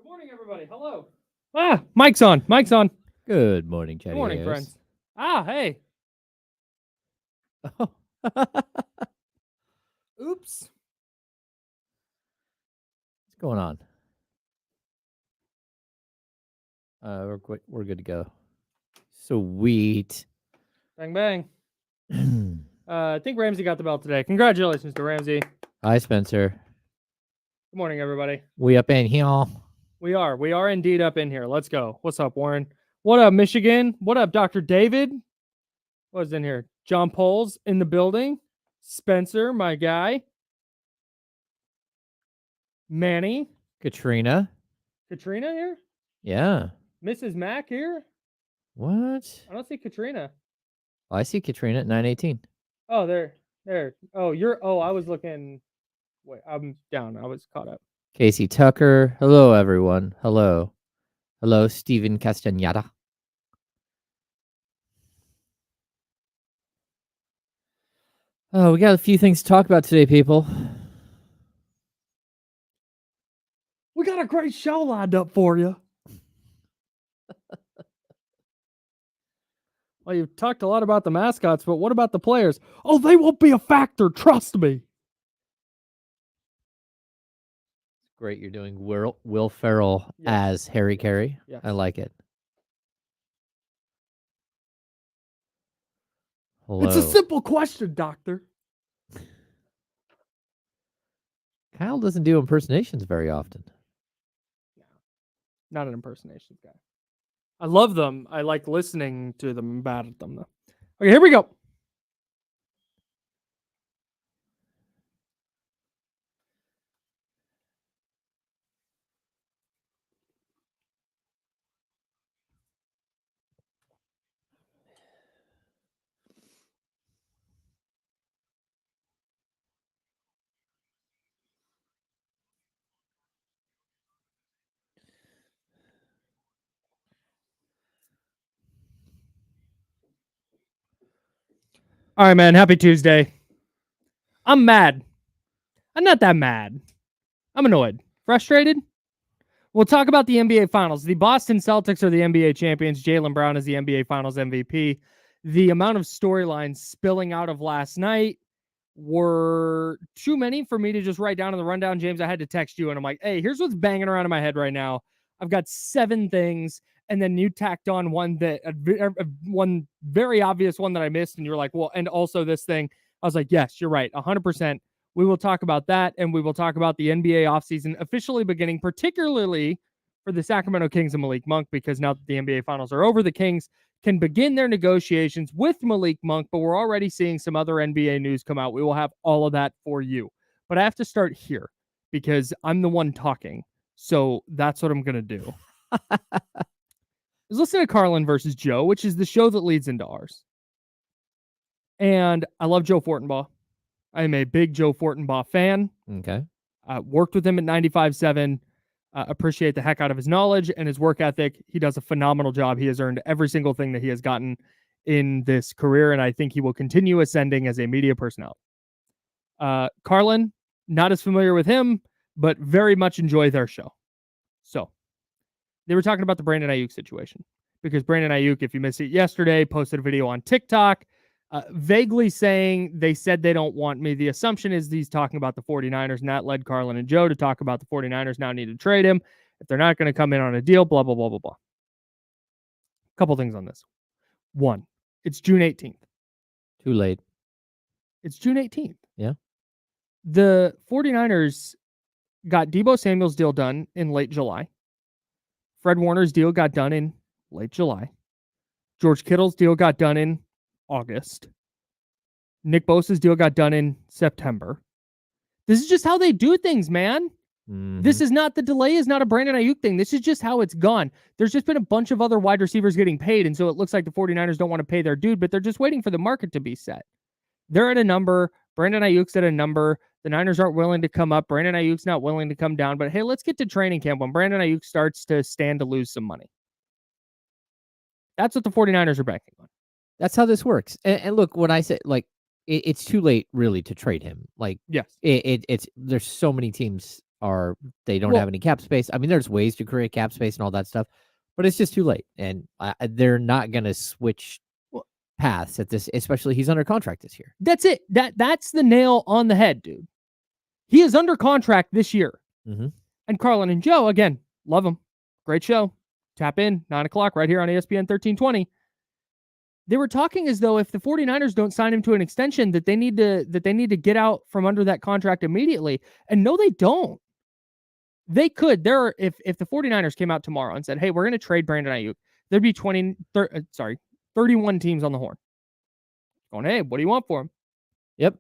Good morning, everybody. Hello. Mic's on. Mic's on. Good morning, Chatty. Good morning, friends. Hey. Oh. Oops. What's going on? We're good to go. Sweet. Bang, bang. I think Ramsey got the belt today. Congratulations to Ramsey. Hi, Spencer. Good morning, everybody. We up in here. We are indeed up in here. Let's go. What's up, Warren? What up, Michigan? What up, Dr. David? What's in here? John Poles in the building. Spencer, my guy. Manny. Katrina here? Yeah. Mrs. Mack here? What? I don't see Katrina. Oh, I see Katrina at 9:18. Oh, there. Oh, I was looking. Wait, I'm down. I was caught up. Casey Tucker. Hello, everyone. Hello, Steven Castañeda. Oh, we got a few things to talk about today, people. We got a great show lined up for you. Well, you've talked a lot about the mascots, but what about the players? Oh, they won't be a factor. Trust me. Great, you're doing Will Ferrell as Harry Carey. Yes. I like it. Hello. It's a simple question, Doctor. Kyle doesn't do impersonations very often. Not an impersonations guy. I love them. I like listening to them. I'm bad at them, though. Okay, here we go. All right, man. Happy Tuesday. I'm mad. I'm not that mad. I'm annoyed. Frustrated? We'll talk about the NBA Finals. The Boston Celtics are the NBA champions. Jaylen Brown is the NBA Finals MVP. The amount of storylines spilling out of last night were too many for me to just write down in the rundown. James, I had to text you, and I'm like, hey, here's what's banging around in my head right now. I've got 7 things, and then you tacked on one very obvious one that I missed, and you're like, well, and also this thing. I was like, yes, you're right, 100%. We will talk about that, and we will talk about the NBA offseason officially beginning, particularly for the Sacramento Kings and Malik Monk, because now that the NBA Finals are over, the Kings can begin their negotiations with Malik Monk, but we're already seeing some other NBA news come out. We will have all of that for you. But I have to start here because I'm the one talking. So that's what I'm going to do. I was listening to Carlin versus Joe, which is the show that leads into ours. And I love Joe Fortenbaugh. I am a big Joe Fortenbaugh fan. Okay. Worked with him at 95.7. Appreciate the heck out of his knowledge and his work ethic. He does a phenomenal job. He has earned every single thing that he has gotten in this career, and I think he will continue ascending as a media personality. Carlin, not as familiar with him, but very much enjoy their show. So, they were talking about the Brandon Aiyuk situation, because Brandon Aiyuk, if you missed it yesterday, posted a video on TikTok vaguely saying they said they don't want me. The assumption is he's talking about the 49ers, and that led Carlin and Joe to talk about the 49ers now need to trade him if they're not going to come in on a deal, blah, blah, blah, blah, blah. Couple things on this. One, it's June 18th. Too late. It's June 18th. Yeah. The 49ers got Deebo Samuel's deal done in late July. Fred Warner's deal got done in late July. George Kittle's deal got done in August. Nick Bosa's deal got done in September. This is just how they do things, man. Mm-hmm. This is not, the delay is not a Brandon Aiyuk thing. This is just how it's gone. There's just been a bunch of other wide receivers getting paid, and so it looks like the 49ers don't want to pay their dude, but they're just waiting for the market to be set. They're at a number. Brandon Ayuk's at a number. The Niners aren't willing to come up. Brandon Ayuk's not willing to come down. But hey, let's get to training camp when Brandon Aiyuk starts to stand to lose some money. That's what the 49ers are banking on. That's how this works. And look, when I say, like, it's too late really to trade him. Like, yes, it's there's so many teams they don't have any cap space. I mean, there's ways to create cap space and all that stuff, but it's just too late. And they're not going to switch paths at this, especially he's under contract this year. That's it. That's the nail on the head, dude. He is under contract this year. Mm-hmm. And Carlin and Joe, again, love him. Great show. Tap in, 9 o'clock right here on ESPN 1320. They were talking as though if the 49ers don't sign him to an extension, that they need to get out from under that contract immediately. And no, they don't. They could. If the 49ers came out tomorrow and said, hey, we're going to trade Brandon Aiyuk, there'd be 31 teams on the horn going, hey, what do you want for him? Yep.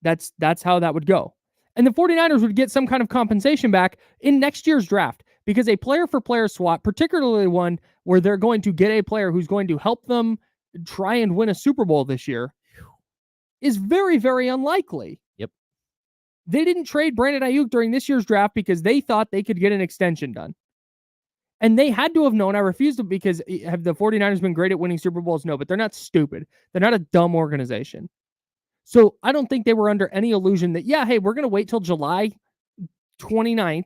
That's how that would go. And the 49ers would get some kind of compensation back in next year's draft, because a player-for-player swap, particularly one where they're going to get a player who's going to help them try and win a Super Bowl this year, is very, very unlikely. Yep. They didn't trade Brandon Aiyuk during this year's draft because they thought they could get an extension done. And they had to have known. I refused to, because have the 49ers been great at winning Super Bowls? No, but they're not stupid. They're not a dumb organization. So I don't think they were under any illusion that, yeah, hey, we're going to wait till July 29th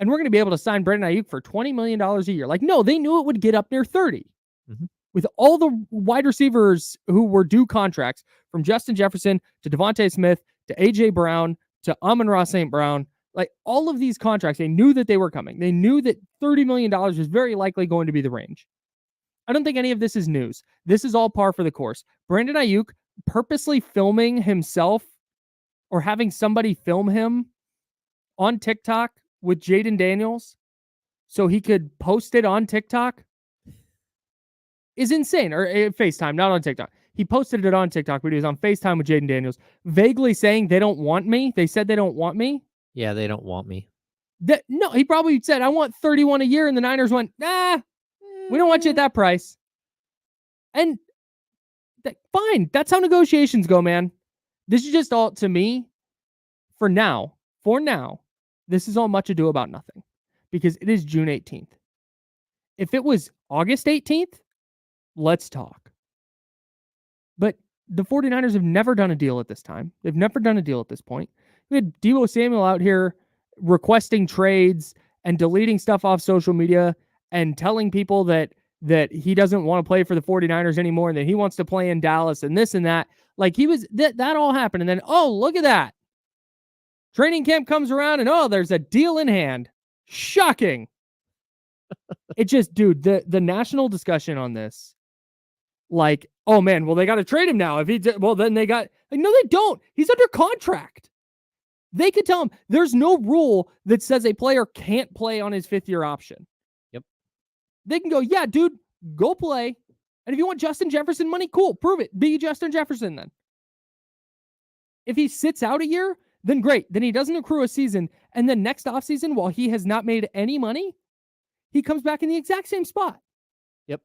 and we're going to be able to sign Brandon Aiyuk for $20 million a year. Like, no, they knew it would get up near 30. Mm-hmm. With all the wide receivers who were due contracts, from Justin Jefferson to Devontae Smith to A.J. Brown to Amon-Ra St. Brown, like all of these contracts, they knew that they were coming. They knew that $30 million was very likely going to be the range. I don't think any of this is news. This is all par for the course. Brandon Aiyuk purposely filming himself or having somebody film him on TikTok with Jaden Daniels so he could post it on TikTok is insane. Or FaceTime, not on TikTok. He posted it on TikTok, but he was on FaceTime with Jaden Daniels, vaguely saying they don't want me. They said they don't want me. Yeah, they don't want me. No, he probably said, I want 31 a year, and the Niners went, nah, we don't want you at that price. And fine, that's how negotiations go, man. This is just all, to me, for now, this is all much ado about nothing, because it is June 18th. If it was August 18th, let's talk. But the 49ers have never done a deal at this time. They've never done a deal at this point. We had Deebo Samuel out here requesting trades and deleting stuff off social media and telling people that he doesn't want to play for the 49ers anymore and that he wants to play in Dallas and this and that. Like, he was, that all happened. And then, oh, look at that. Training camp comes around and, oh, there's a deal in hand. Shocking. It just, dude, the national discussion on this, like, oh man, well, they got to trade him now. If he did, well, then they got, like, no, they don't. He's under contract. They could tell him there's no rule that says a player can't play on his 5th year option. Yep. They can go, yeah, dude, go play. And if you want Justin Jefferson money, cool, prove it. Be Justin Jefferson then. If he sits out a year, then great. Then he doesn't accrue a season. And then next offseason, while he has not made any money, he comes back in the exact same spot. Yep.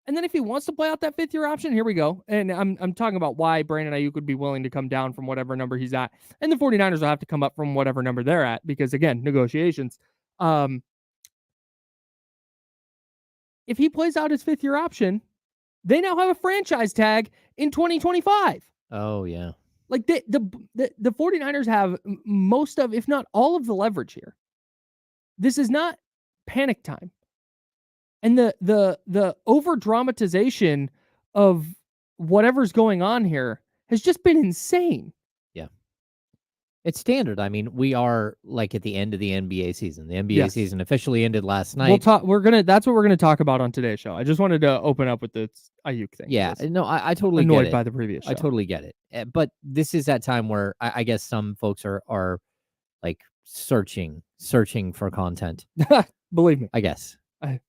And then if he wants to play out that 5th year option, here we go. And I'm talking about why Brandon Aiyuk would be willing to come down from whatever number he's at. And the 49ers will have to come up from whatever number they're at, because again, negotiations. If he plays out his 5th year option, they now have a franchise tag in 2025. Oh yeah. Like the 49ers have most of, if not all of the leverage here. This is not panic time. And the over dramatization of whatever's going on here has just been insane. Yeah. It's standard. I mean, we are like at the end of the NBA season. The NBA season officially ended last night. That's what we're gonna talk about on today's show. I just wanted to open up with the Aiyuk thing. Yeah, no, I totally annoyed get it. by the previous show. I totally get it. But this is that time where I guess some folks are like searching for content. Believe me, I guess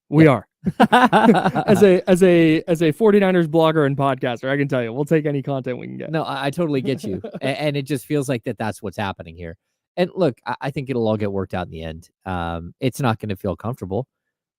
we are. as a 49ers blogger and podcaster, I can tell you, we'll take any content we can get. No, I totally get you. And it just feels like that's what's happening here. And look, I think it'll all get worked out in the end. It's not going to feel comfortable,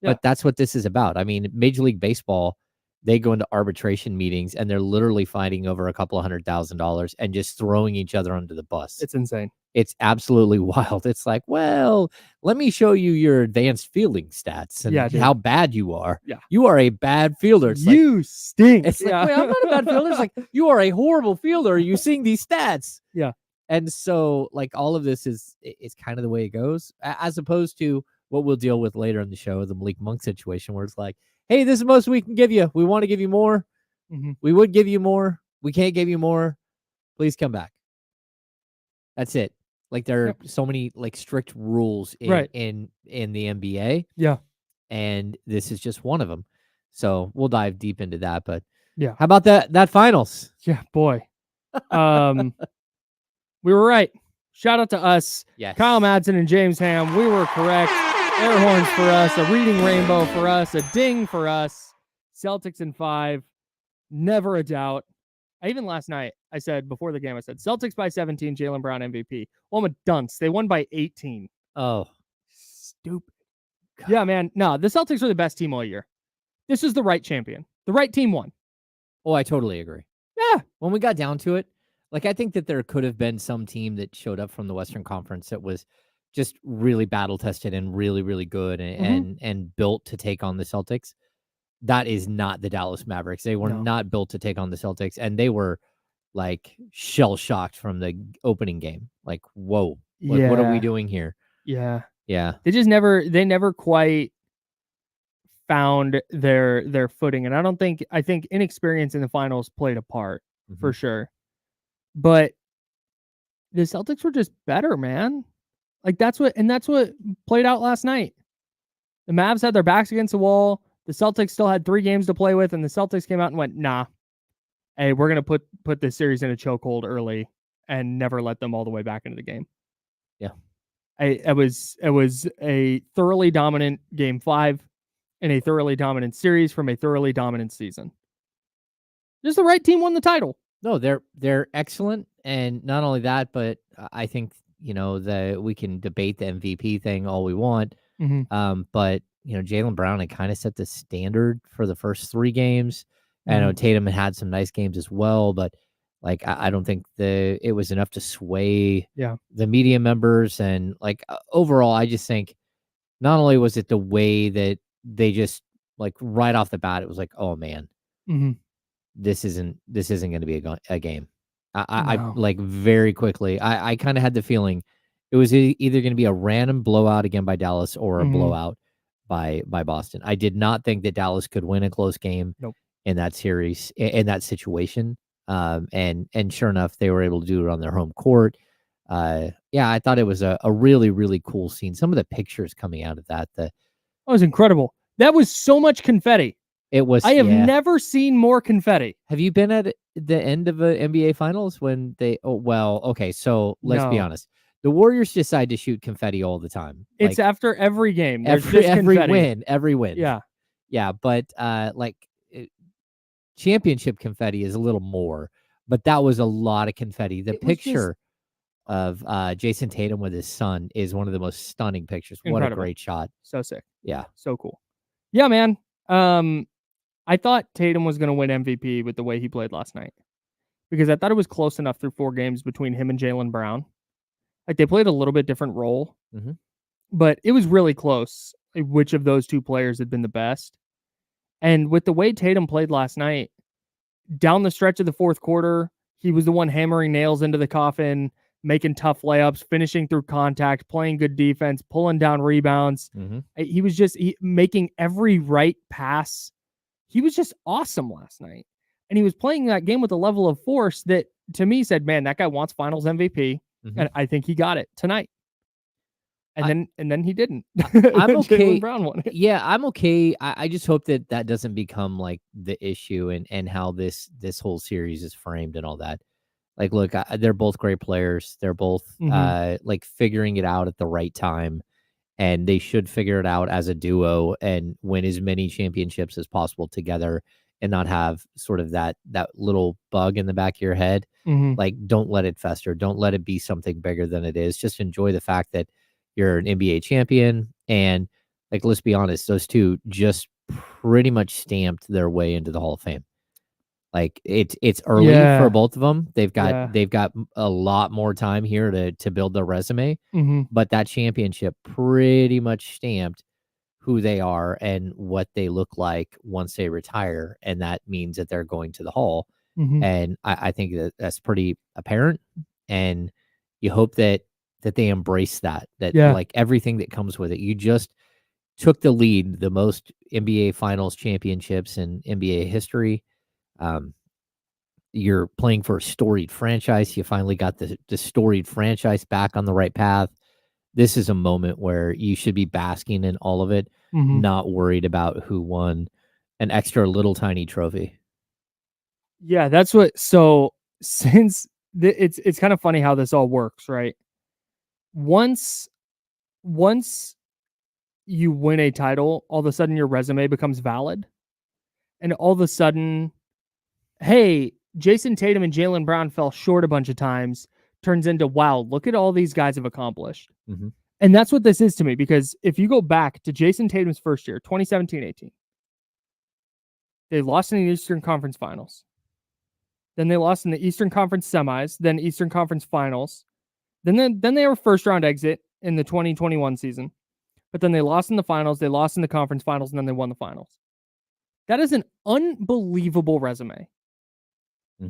but that's what this is about. I mean, Major League Baseball, they go into arbitration meetings and they're literally fighting over a couple of $100,000 and just throwing each other under the bus. It's insane. It's absolutely wild. It's like, well, let me show you your advanced fielding stats and how bad you are. Yeah. You are a bad fielder. It's you stink. It's like, wait, I'm not a bad fielder. It's like, you are a horrible fielder. Are you seeing these stats? Yeah. And so, like, all of this is kind of the way it goes, as opposed to what we'll deal with later in the show, the Malik Monk situation, where it's like, hey, this is the most we can give you. We want to give you more. We would give you more. We can't give you more. Please come back. That's it. Like, there are so many like strict rules in the NBA. Yeah. And this is just one of them. So we'll dive deep into that. But yeah, how about that finals? Yeah, boy. We were right. Shout out to us. Yes. Kyle Madsen and James Ham. We were correct. Air horns for us. A reading rainbow for us. A ding for us. Celtics in 5. Never a doubt. Even last night, I said before the game, I said Celtics by 17, Jaylen Brown MVP. Well, I'm a dunce. They won by 18. Oh. Stupid. God. Yeah, man. No, the Celtics are the best team all year. This is the right champion. The right team won. Oh, I totally agree. Yeah. When we got down to it, like, I think that there could have been some team that showed up from the Western Conference that was just really battle tested and really, really good and built to take on the Celtics. That is not the Dallas Mavericks. They were not built to take on the Celtics, and they were like shell shocked from the opening game. Like, whoa, what are we doing here? Yeah. Yeah. They never quite found their footing. And I think inexperience in the finals played a part for sure. But the Celtics were just better, man. Like, that's what played out last night. The Mavs had their backs against the wall. The Celtics still had 3 games to play with, and the Celtics came out and went, nah, hey, we're going to put this series in a chokehold early and never let them all the way back into the game. Yeah. It was a thoroughly dominant game 5 and a thoroughly dominant series from a thoroughly dominant season. Just the right team won the title. No, they're excellent. And not only that, but I think, we can debate the MVP thing all we want. But, Jaylen Brown had kind of set the standard for the first 3 games. I know Tatum had some nice games as well, but like, I don't think it was enough to sway the media members. And like, overall, I just think not only was it the way that they just, like, right off the bat, it was like, oh man, this isn't going to be a game. I like, very quickly, I kind of had the feeling it was either going to be a random blowout again by Dallas or a blowout by Boston. I did not think that Dallas could win a close game in that series, in that situation. And sure enough, they were able to do it on their home court. I thought it was a really, really cool scene. Some of the pictures coming out of that was incredible. That was so much confetti. It was. I have never seen more confetti. Have you been at the end of an NBA Finals when they? Oh well, okay. So let's be honest. The Warriors decide to shoot confetti all the time. It's like, after every game. Every win. Yeah. But championship confetti is a little more. But that was a lot of confetti. The picture of Jason Tatum with his son is one of the most stunning pictures. Incredible. What a great shot. So sick. Yeah. So cool. Yeah, man. I thought Tatum was going to win MVP with the way he played last night because I thought it was close enough through 4 games between him and Jaylen Brown. Like, they played a little bit different role, but it was really close which of those 2 players had been the best. And with the way Tatum played last night, down the stretch of the 4th quarter, he was the one hammering nails into the coffin, making tough layups, finishing through contact, playing good defense, pulling down rebounds. He was just making every right pass. He was just awesome last night. And he was playing that game with a level of force that, to me, said, man, that guy wants finals MVP. And I think he got it tonight. And then he didn't. I'm okay. Brown won it. Yeah, I'm okay. I just hope that doesn't become like the issue and how this whole series is framed and all that. Like, look, they're both great players. They're both like figuring it out at the right time, and they should figure it out as a duo and win as many championships as possible together and not have sort of that little bug in the back of your head. Like, don't let it fester. Don't let it be something bigger than it is. Just enjoy the fact that you're an NBA champion. And like, let's be honest, those 2 just pretty much stamped their way into the Hall of Fame. Like, it's early for both of them. They've got a lot more time here to build their resume. But that championship pretty much stamped who they are and what they look like once they retire. And that means that they're going to the Hall. And I think that's pretty apparent. And You hope that they embrace that Yeah. like everything that comes with it. You just took the lead, the most NBA Finals championships in NBA history. Um, you're playing for a storied franchise. You finally got the storied franchise back on the right path. This is a moment where you should be basking in all of it, not worried about who won an extra little tiny trophy. Yeah, that's what. So since it's kind of funny how this all works, right? Once you win a title, all of a sudden your resume becomes valid, and all of a sudden, hey, Jason Tatum and Jaylen Brown fell short a bunch of times. Turns into, wow, look at all these guys have accomplished. And that's what this is to me, because if you go back to Jason Tatum's first year, 2017-18, they lost in the Eastern Conference Finals. Then they lost in the Eastern Conference semis, then Eastern Conference Finals. Then they were first round exit in the 2021 season. But then they lost in the finals, they lost in the conference finals, and then they won the finals. That is an unbelievable resume.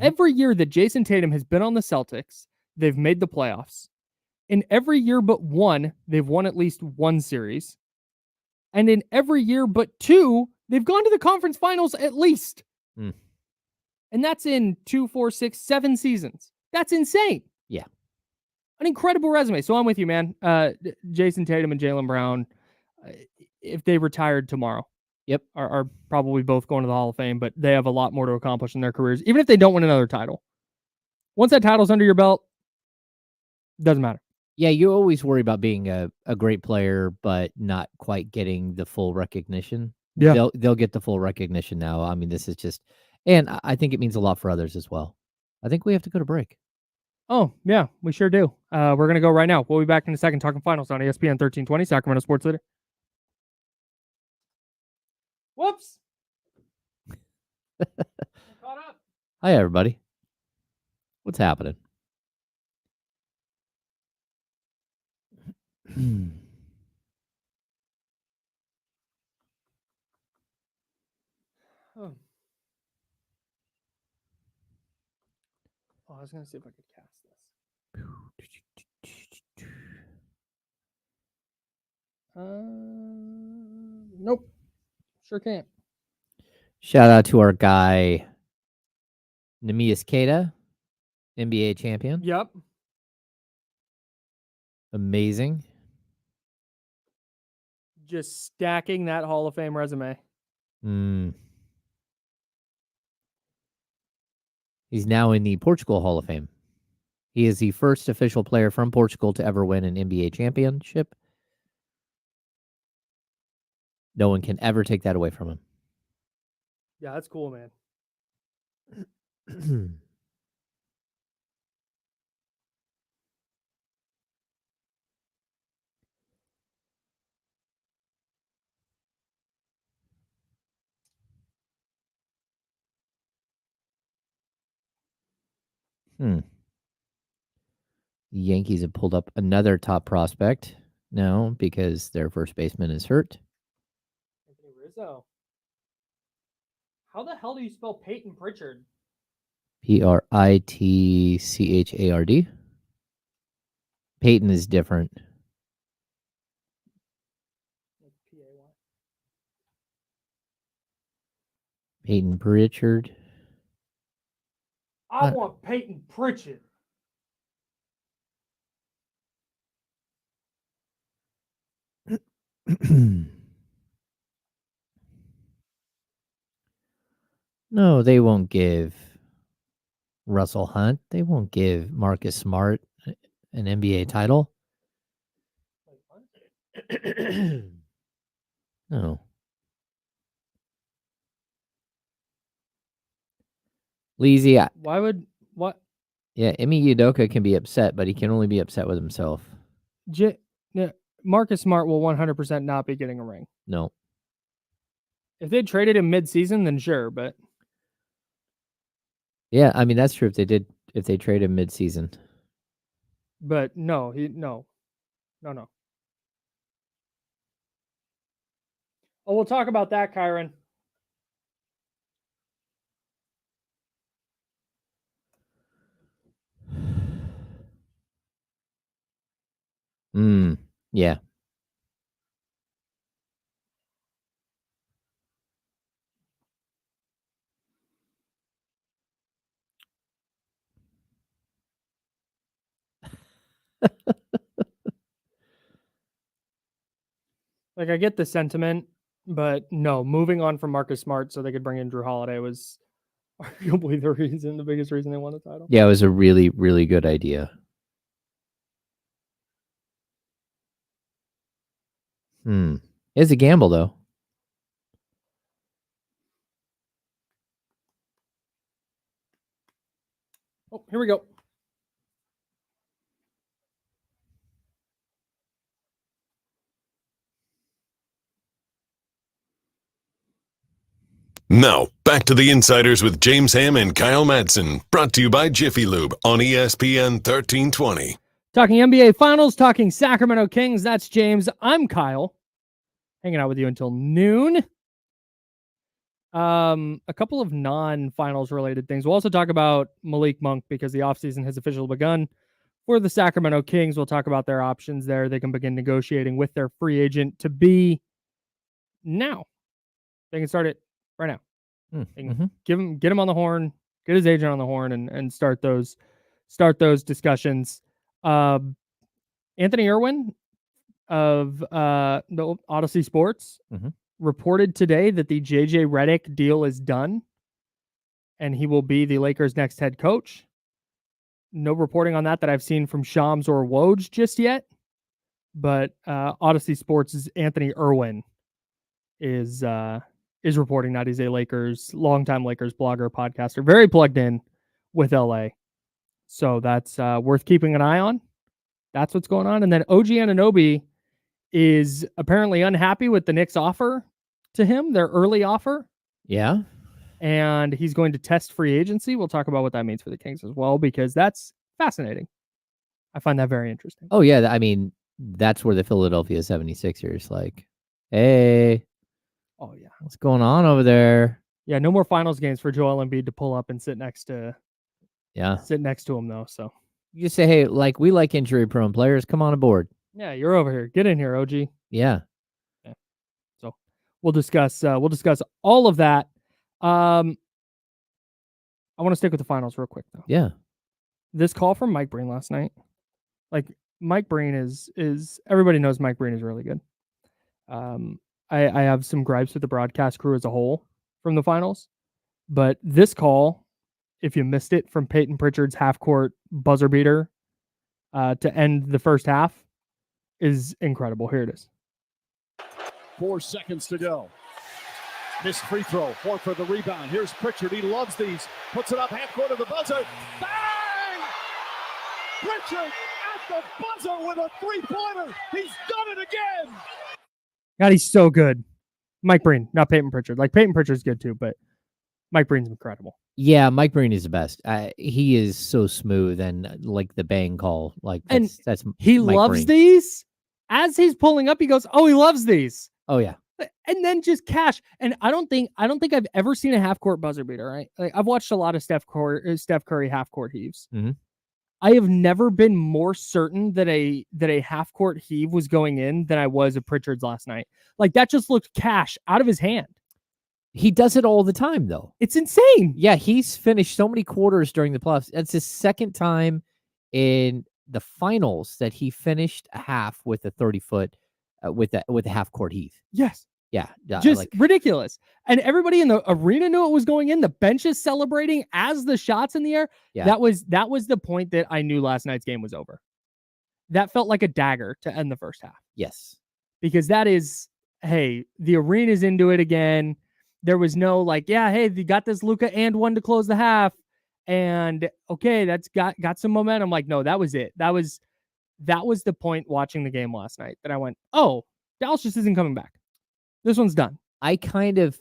Every year that Jason Tatum has been on the Celtics, they've made the playoffs. In every year but one, they've won at least one series. And in every year but two, they've gone to the conference finals at least. And that's in 2, 4, 6, 7 seasons. That's insane. Yeah. An incredible resume. So I'm with you, man. Jason Tatum and Jaylen Brown, if they retired tomorrow, are probably both going to the Hall of Fame, but they have a lot more to accomplish in their careers, even if they don't win another title. Once that title's under your belt, doesn't matter. Yeah, you always worry about being a great player, but not quite getting the full recognition. Yeah. They'll get the full recognition now. I mean, this is just, and I think it means a lot for others as well. I think we have to go to break. Oh, yeah, we sure do. We're going to go right now. We'll be back in a second talking finals on ESPN 1320, Sacramento Sports Leader. Whoops. Caught up. Hi, everybody. What's happening? Oh, I was going to see if I could cast this. Nope. Sure can't. Shout out to our guy, Neemias Queta, NBA champion. Yep. Amazing. Just stacking that Hall of Fame resume. He's now in the Portugal Hall of Fame. He is the first official player from Portugal to ever win an NBA championship. No one can ever take that away from him. Yeah, that's cool, man. The Yankees have pulled up another top prospect now because their first baseman is hurt. Anthony Rizzo. How the hell do you spell Peyton Pritchard? Pritchard. Peyton is different. Peyton Pritchard. I want Peyton Pritchard. No, they won't give Russell Hunt. They won't give Marcus Smart an NBA title. No. Leezy. Why would what? Yeah, Emi Udoka can be upset, but he can only be upset with himself. Marcus Smart will 100% not be getting a ring. No. If they traded him mid-season, then sure, but yeah, I mean that's true. If they trade him mid-season, but no. Oh, we'll talk about that, Kyron. Yeah. Like, I get the sentiment, but no, moving on from Marcus Smart so they could bring in Drew Holiday was arguably the biggest reason they won the title. Yeah, it was a really, really good idea. It's a gamble, though. Oh, here we go. Now, back to the Insiders with James Ham and Kyle Madsen, brought to you by Jiffy Lube on ESPN 1320. Talking NBA Finals, talking Sacramento Kings. That's James. I'm Kyle, hanging out with you until noon. A couple of non-finals related things. We'll also talk about Malik Monk because the offseason has officially begun for the Sacramento Kings. We'll talk about their options there. They can begin negotiating with their free agent to be now. They can start it right now. Get him on the horn, get his agent on the horn, and start those discussions. Anthony Irwin of the Odyssey Sports reported today that the JJ Redick deal is done, and he will be the Lakers' next head coach. No reporting on that I've seen from Shams or Woj just yet, but Odyssey Sports' Anthony Irwin is reporting that. He's a longtime Lakers blogger, podcaster, very plugged in with LA. So that's worth keeping an eye on. That's what's going on. And then OG Anunoby is apparently unhappy with the Knicks' offer to him, their early offer. Yeah. And he's going to test free agency. We'll talk about what that means for the Kings as well, because that's fascinating. I find that very interesting. Oh, yeah. I mean, that's where the Philadelphia 76ers like, hey. Oh, yeah. What's going on over there? Yeah, no more finals games for Joel Embiid to pull up and sit next to him, though. So you say, hey, like, we like injury-prone players. Come on aboard. Yeah, you're over here. Get in here, OG. Yeah. So we'll discuss all of that. I want to stick with the finals real quick, though. Yeah. This call from Mike Breen last night. Like, Mike Breen is everybody knows Mike Breen is really good. I have some gripes with the broadcast crew as a whole from the finals, but this call, if you missed it, from Peyton Pritchard's half-court buzzer beater to end the first half, is incredible. Here it is. 4 seconds to go. Missed free throw. Horford the rebound. Here's Pritchard. He loves these. Puts it up half-court of the buzzer. Bang! Pritchard at the buzzer with a three-pointer. He's done it again. God, he's so good. Mike Breen, not Peyton Pritchard. Like, Peyton Pritchard's good too, but Mike Breen's incredible. Yeah, Mike Breen is the best. He is so smooth, and like the bang call, like that's he Mike loves Breen. these. As he's pulling up, he goes, "Oh, he loves these." Oh yeah, and then just cash. And I don't think I've ever seen a half court buzzer beater. Right? Like, I've watched a lot of Steph Curry half court heaves. I have never been more certain that a half court heave was going in than I was at Pritchard's last night. Like, that just looked cash out of his hand. He does it all the time, though. It's insane. Yeah, he's finished so many quarters during the playoffs. That's his second time in the finals that he finished a half with a 30-foot with a half court heave. Yes. Yeah. Just ridiculous. And everybody in the arena knew it was going in. The bench is celebrating as the shot's in the air. Yeah. That was the point that I knew last night's game was over. That felt like a dagger to end the first half. Yes. Because that is, hey, the arena's into it again. There was no like, yeah, hey, they got this Luka and one to close the half. And okay, that's got some momentum. Like, no, that was it. That was the point watching the game last night that I went, oh, Dallas just isn't coming back. This one's done. I kind of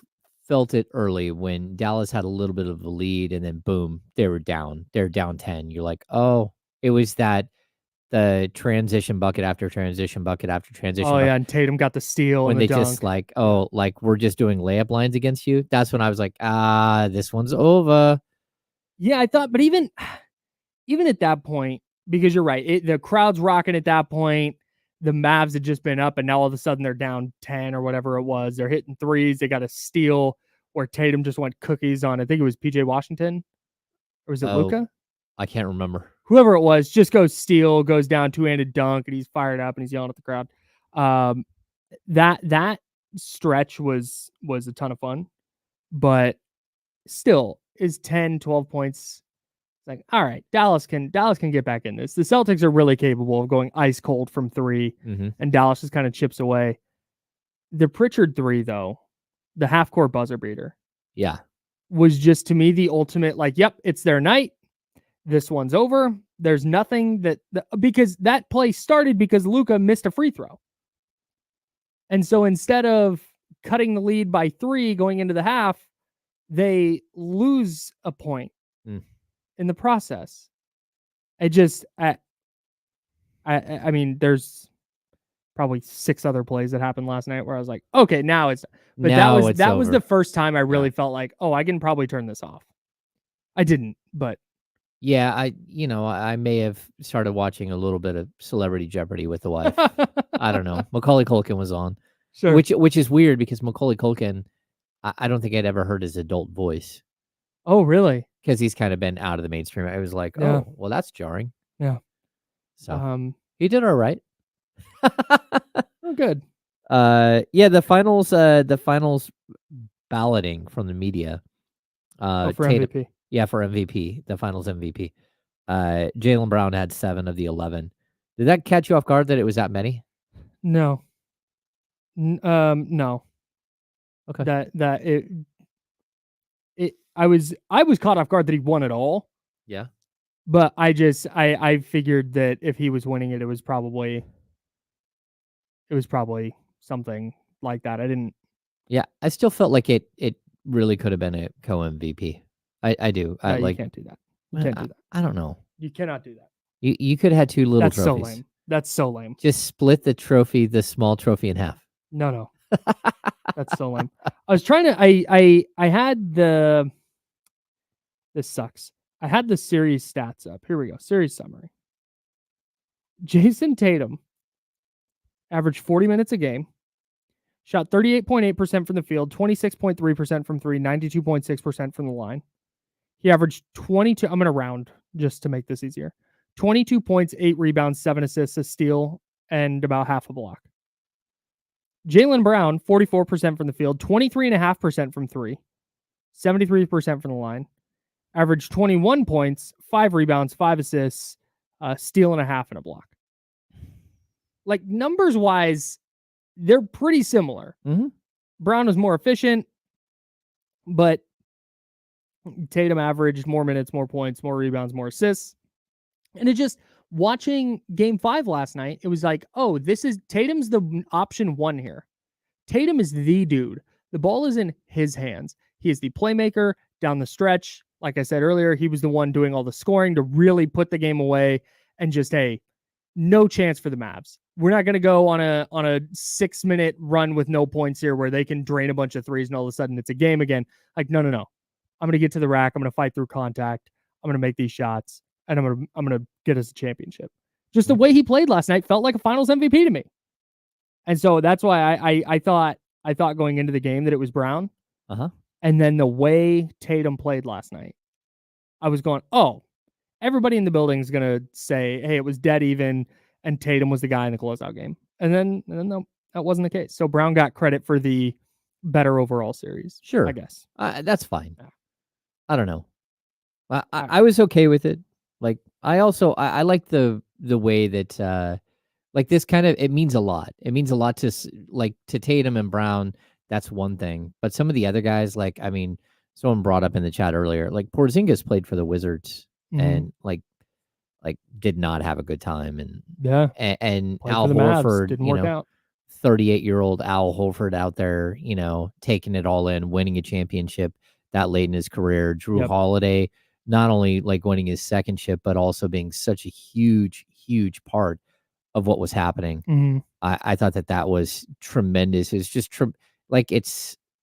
felt it early when Dallas had a little bit of a lead, and then boom, they were down. They're down 10. You're like, oh, it was the transition bucket after transition bucket after transition. Oh, yeah, and Tatum got the steal when and the they dunk. just like, oh, like we're just doing layup lines against you. That's when I was like, this one's over. Yeah, I thought, but even at that point, because you're right, the crowd's rocking at that point. the Mavs had just been up, and now all of a sudden they're down 10 or whatever it was. They're hitting threes. They got a steal where Tatum just went cookies on, I think it was PJ Washington, or was it Luka? I can't remember. Whoever it was, just goes steal, goes down, two-handed dunk, and he's fired up and he's yelling at the crowd. That stretch was a ton of fun, but still is 10, 12 points. It's like, all right, Dallas can get back in this. The Celtics are really capable of going ice cold from three, and Dallas just kind of chips away. The Pritchard three, though, the half-court buzzer beater, was just, to me, the ultimate, like, yep, it's their night. This one's over. There's nothing because that play started because Luka missed a free throw. And so instead of cutting the lead by 3 going into the half, they lose a point in the process. It just, I mean, there's probably 6 other plays that happened last night where I was like, okay, now it's, but that was the first time I really felt like, oh, I can probably turn this off. I didn't, but. Yeah, I may have started watching a little bit of Celebrity Jeopardy with the wife. I don't know. Macaulay Culkin was on, sure. which is weird because Macaulay Culkin, I don't think I'd ever heard his adult voice. Oh, really? Because he's kind of been out of the mainstream. I was like, oh, well, that's jarring. Yeah. So he did all right. Oh, good. The finals balloting from the media. For MVP. Yeah, for MVP, the finals MVP. Jaylen Brown had 7 of the 11. Did that catch you off guard that it was that many? No. No. Okay. I was caught off guard that he won it all. Yeah. But I figured that if he was winning it, it was probably something like that. I didn't. Yeah, I still felt like it really could have been a co-MVP. I do. You can't do that. You can't do that. I don't know. You cannot do that. You could have had 2 little trophies. So lame. That's so lame. Just split the small trophy in half. No. That's so lame. I was trying to. I had the. This sucks. I had the series stats up. Here we go. Series summary. Jason Tatum averaged 40 minutes a game. Shot 38.8% from the field, 26.3% from 3, 92.6% from the line. He averaged 22. I'm going to round just to make this easier. 22 points, 8 rebounds, 7 assists, a steal, and about half a block. Jaylen Brown, 44% from the field, 23.5% from 3, 73% from the line. Averaged 21 points, 5 rebounds, 5 assists, a steal and a half and a block. Like, numbers-wise, they're pretty similar. Brown was more efficient, but Tatum averaged more minutes, more points, more rebounds, more assists. And it just, watching Game 5 last night, it was like, oh, Tatum's the option 1 here. Tatum is the dude. The ball is in his hands. He is the playmaker down the stretch. Like I said earlier, he was the one doing all the scoring to really put the game away and just, hey, no chance for the Mavs. We're not going to go on a 6-minute run with no points here where they can drain a bunch of threes and all of a sudden it's a game again. Like, no. I'm going to get to the rack. I'm going to fight through contact. I'm going to make these shots and I'm going to get us a championship. Just the way he played last night felt like a finals MVP to me. And so that's why I thought going into the game that it was Brown. And then the way Tatum played last night, I was going, oh, everybody in the building is going to say, hey, it was dead even, and Tatum was the guy in the closeout game. And then no, that wasn't the case. So Brown got credit for the better overall series. Sure. I guess. That's fine. Yeah. I don't know. I was okay with it. Like, I like the way that, like, this kind of, it means a lot. It means a lot to Tatum and Brown. That's one thing. But some of the other guys, like, I mean, someone brought up in the chat earlier, like Porzingis played for the Wizards and like did not have a good time. And and Al Horford, didn't work out. 38-year-old Al Horford out there, taking it all in, winning a championship that late in his career. Drew Holiday, not only like winning his second chip, but also being such a huge, huge part of what was happening. I thought that was tremendous. It's just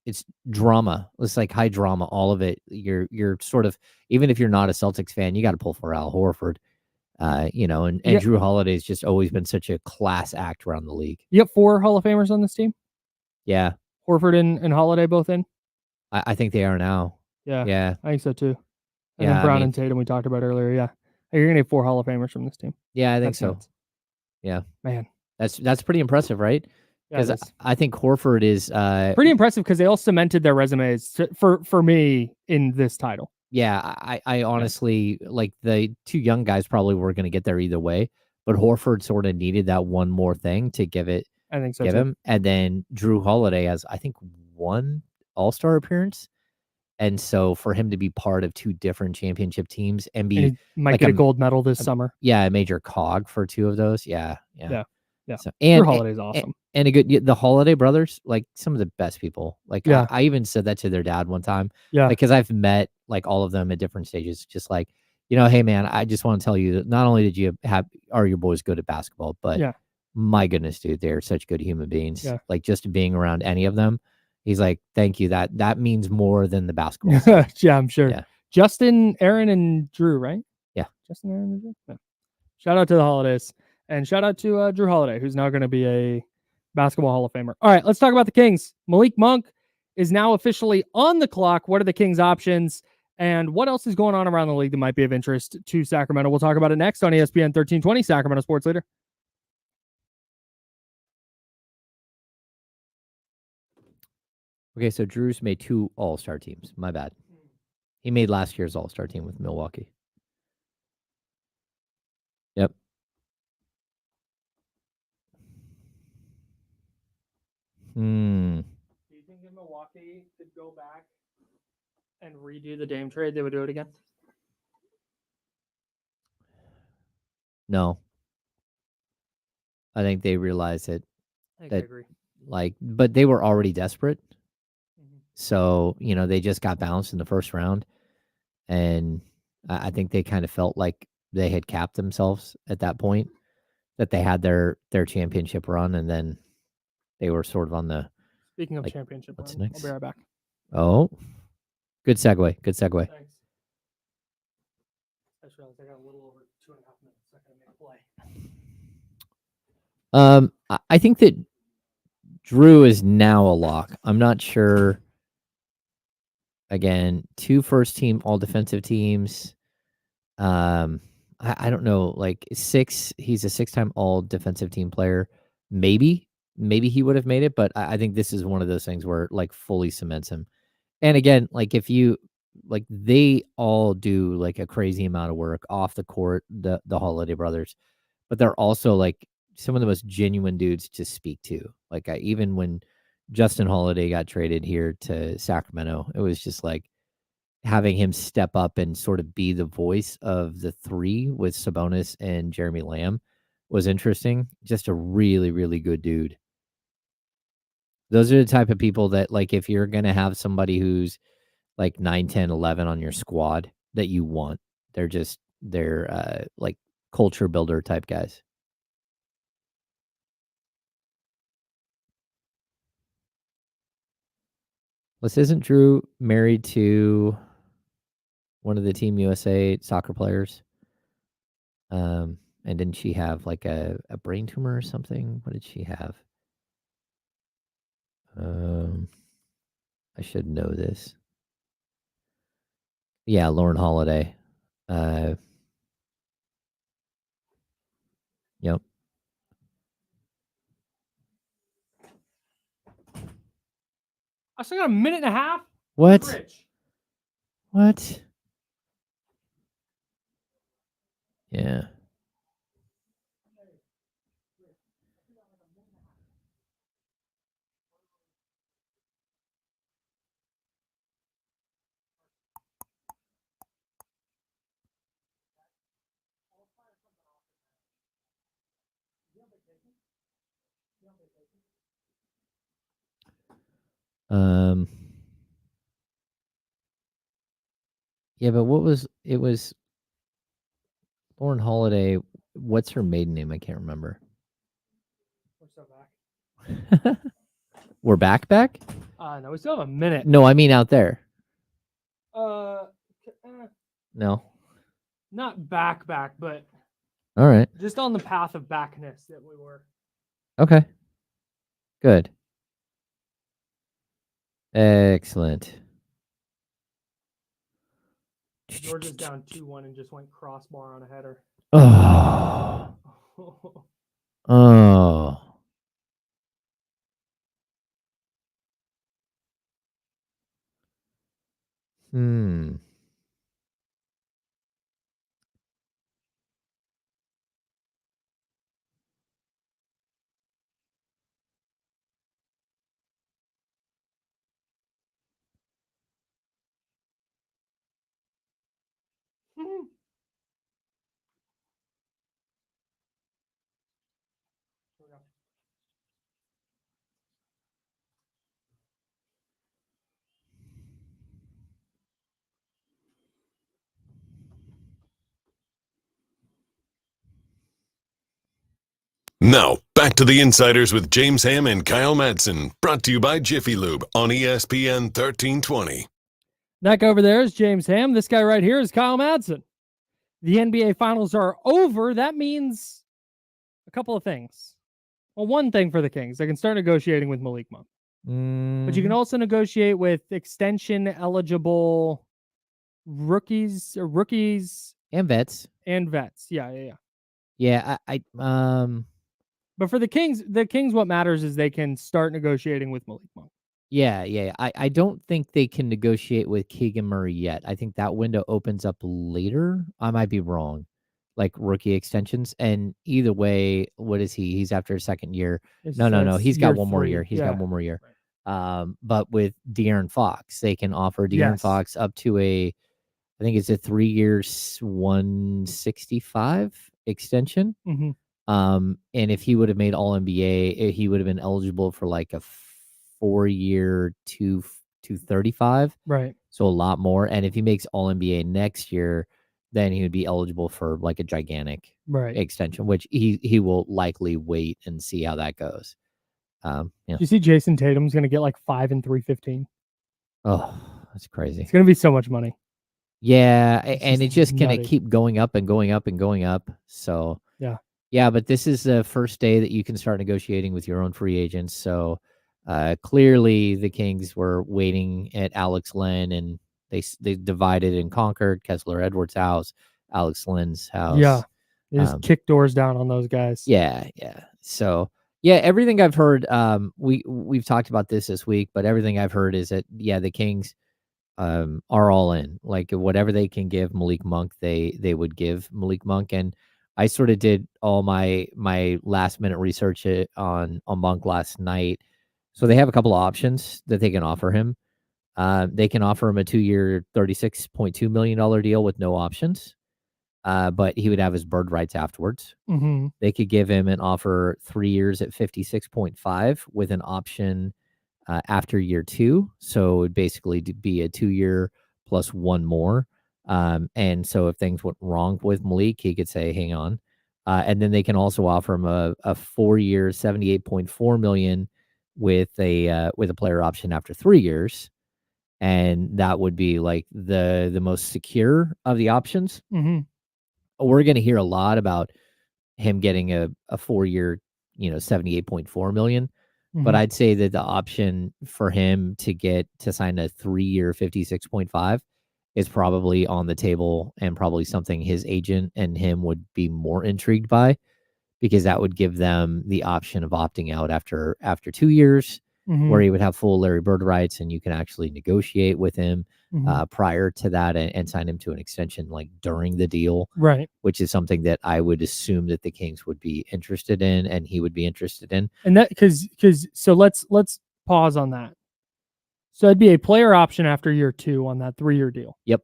it's drama. It's like high drama, all of it. You're sort of, even if you're not a Celtics fan, you got to pull for Al Horford. And Yeah. Drew Holiday's just always been such a class act around the league. You have 4 Hall of Famers on this team? Yeah. Horford and Holiday both in? I think they are now. Yeah. Yeah. I think so too. And Yeah, then Brown and Tatum we talked about earlier. Yeah. You're going to have 4 Hall of Famers from this team. Yeah, I think That's so. nuts. Yeah. Man. That's pretty impressive, right? Yeah, Because I think Horford is pretty impressive because they all cemented their resumes for me in this title. Yeah, I honestly like the 2 young guys probably were going to get there either way, but Horford sort of needed that one more thing to give it. I think so give too. him, and then Drew Holiday has I think 1 All-Star appearance, and so for him to be part of 2 different championship teams and be And he might like get a gold medal this summer. Yeah, a major cog for 2 of those. Yeah. So, and Drew Holiday's awesome. And the Holiday brothers, like some of the best people. Like I even said that to their dad one time. Yeah. Because I've met like all of them at different stages. Just like, hey man, I just want to tell you that not only did you are your boys good at basketball, but my goodness, dude, they're such good human beings. Yeah. Like just being around any of them, he's like, thank you. That means more than the basketball. Yeah, I'm sure. Yeah. Justin, Aaron, and Drew, right? Yeah. Justin, Aaron, and Drew. Yeah. Shout out to the Holidays. And shout out to Drew Holiday, who's now going to be a basketball Hall of Famer. All right, let's talk about the Kings. Malik Monk is now officially on the clock. What are the Kings' options? And what else is going on around the league that might be of interest to Sacramento? We'll talk about it next on ESPN 1320, Sacramento Sports Leader. Okay, so Drew's made 2 All-Star teams. My bad. He made last year's All-Star team with Milwaukee. Yep. Do you think if Milwaukee could go back and redo the Dame trade, they would do it again? No. I think they realized it. I agree. But they were already desperate. So, they just got bounced in the first round. And I think they kind of felt like they had capped themselves at that point, that they had their championship run, and then they were sort of on the... Speaking of championship what's run, next? I'll be right back. Oh, good segue. Thanks. I just realized I got a little over 2.5 minutes. I gotta make a play. I think that Drew is now a lock. I'm not sure. Again, 2 first-team all-defensive teams. I don't know. Like 6, he's a 6-time all-defensive team player. Maybe he would have made it, but I think this is one of those things where it, like, fully cements him. And again, like if you like, they all do like a crazy amount of work off the court, the Holiday brothers, but they're also like some of the most genuine dudes to speak to. Like even when Justin Holiday got traded here to Sacramento, it was just like having him step up and sort of be the voice of the 3 with Sabonis and Jeremy Lamb was interesting. Just a really, really good dude. Those are the type of people that, like, if you're going to have somebody who's like 9, 10, 11 on your squad that you want, they're like culture builder type guys. Isn't Drew married to one of the Team USA soccer players? And didn't she have like a brain tumor or something? What did she have? I should know this. Yeah, Lauren Holiday. Yep. I still got a minute and a half. What? Rich. What? Yeah. Yeah, but it was Lauren Holiday. What's her maiden name? I can't remember. We're still back. We're back? No, we still have a minute. No, I mean out there. No. No. Not back, but All right. Just on the path of backness that we were. Okay. Good. Excellent. Georgia's down 2-1 and just went crossbar on a header. Oh. Oh. Hmm. Now, back to the Insiders with James Ham and Kyle Madsen, brought to you by Jiffy Lube on ESPN 1320. That guy over there is James Ham. This guy right here is Kyle Madsen. The NBA Finals are over. That means a couple of things. Well, one thing for the Kings. They can start negotiating with Malik Monk. But you can also negotiate with extension-eligible rookies And vets. and vets. Yeah. Yeah, But for the Kings, what matters is they can start negotiating with Malik Monk. Yeah. I don't think they can negotiate with Keegan Murray yet. I think that window opens up later. I might be wrong. Like rookie extensions. And either way, what is he? He's after his second year. No. He's got one more year. He's got one more year. But with De'Aaron Fox, they can offer De'Aaron Fox up to I think it's a 3 years, 165 extension. Mm-hmm. And if he would have made All NBA, he would have been eligible for like a 4 year, 235. Right. So a lot more. And if he makes All NBA next year, then he would be eligible for like a gigantic extension, which he will likely wait and see how that goes. Do you see Jason Tatum's going to get like 5 and 315? Oh, that's crazy. It's going to be so much money. Yeah, and it's just going to keep going up and going up and going up. So yeah, but this is the first day that you can start negotiating with your own free agents. So clearly the Kings were waiting at Alex Len, and they divided and conquered. Kessler Edwards' house, Alex Len's house. Yeah, they just kick doors down on those guys. Yeah. So yeah, everything I've heard, we've talked about this week, but everything I've heard is that the Kings are all in. Like whatever they can give Malik Monk, they would give Malik Monk. And I sort of did all my last minute research on Monk last night. So they have a couple of options that they can offer him. They can offer him a 2-year, $36.2 million deal with no options. But he would have his bird rights afterwards. Mm-hmm. They could give him an offer 3 years at 56.5 with an option after year 2. So it would basically be a 2-year plus one more. And so if things went wrong with Malik, he could say, hang on. And then they can also offer him a 4-year, $78.4 million with a player option after 3 years. And that would be like the most secure of the options. Mm-hmm. We're going to hear a lot about him getting a 4-year, $78.4 million. Mm-hmm. But I'd say that the option for him to sign a 3-year, 56.5 is probably on the table, and probably something his agent and him would be more intrigued by, because that would give them the option of opting out after 2 years, where he would have full Larry Bird rights, and you can actually negotiate with him prior to that and sign him to an extension like during the deal, right? Which is something that I would assume that the Kings would be interested in, and he would be interested in. And that because so let's pause on that. So it'd be a player option after year 2 on that 3-year deal. Yep.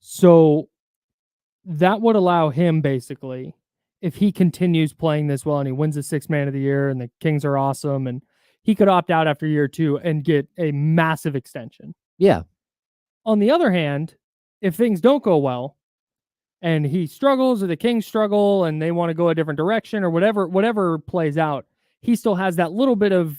So that would allow him, basically, if he continues playing this well and he wins the 6th Man of the Year and the Kings are awesome, and he could opt out after year 2 and get a massive extension. Yeah. On the other hand, if things don't go well and he struggles, or the Kings struggle and they want to go a different direction, or whatever plays out, he still has that little bit of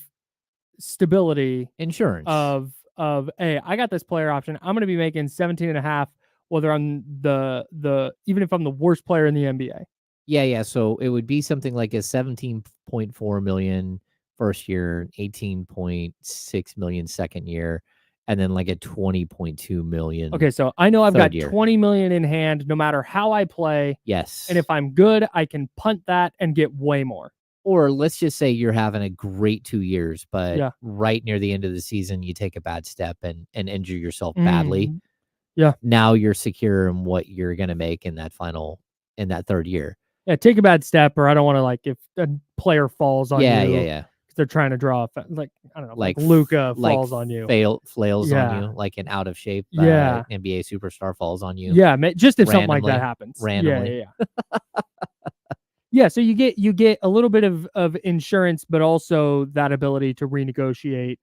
stability insurance of hey, I got this player option. I'm going to be making 17.5, whether I'm the even if I'm the worst player in the NBA. Yeah. So it would be something like a 17.4 million first year, 18.6 million second year, and then like a 20.2 million. Okay, so I know I've got third year. 20 million in hand no matter how I play. Yes. And if I'm good, I can punt that and get way more. Or let's just say you're having a great 2 years, but Yeah. right near the end of the season, you take a bad step and injure yourself badly. Yeah. Now you're secure in what you're going to make in that third year. Yeah, take a bad step, or I don't want to, like, if a player falls on you. Yeah. They're trying to draw, like, I don't know, like Like Luka falls on you. Flails on Yeah. you, like an out of shape Yeah. NBA superstar falls on you. Yeah, just if something like randomly. that happens. Randomly. Yeah. Yeah, so you get a little bit of insurance, but also that ability to renegotiate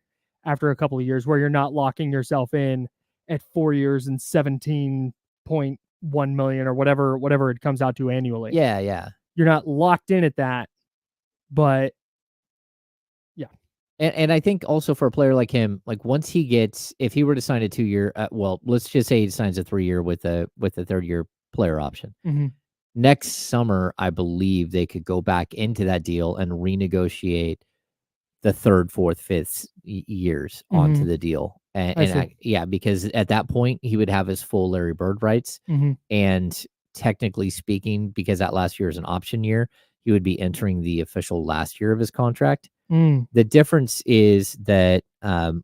after a couple of years, where you're not locking yourself in at 4 years and 17.1 million or whatever it comes out to annually. Yeah. You're not locked in at that, but yeah. And I think also for a player like him, like once he gets, if he were to sign a 2-year, well, let's just say he signs a 3-year with a third year player option. Mm-hmm. Next summer, I believe they could go back into that deal and renegotiate the third, fourth, fifth years onto the deal. Because at that point he would have his full Larry Bird rights. And technically speaking, because that last year is an option year, he would be entering the official last year of his contract. The difference is that,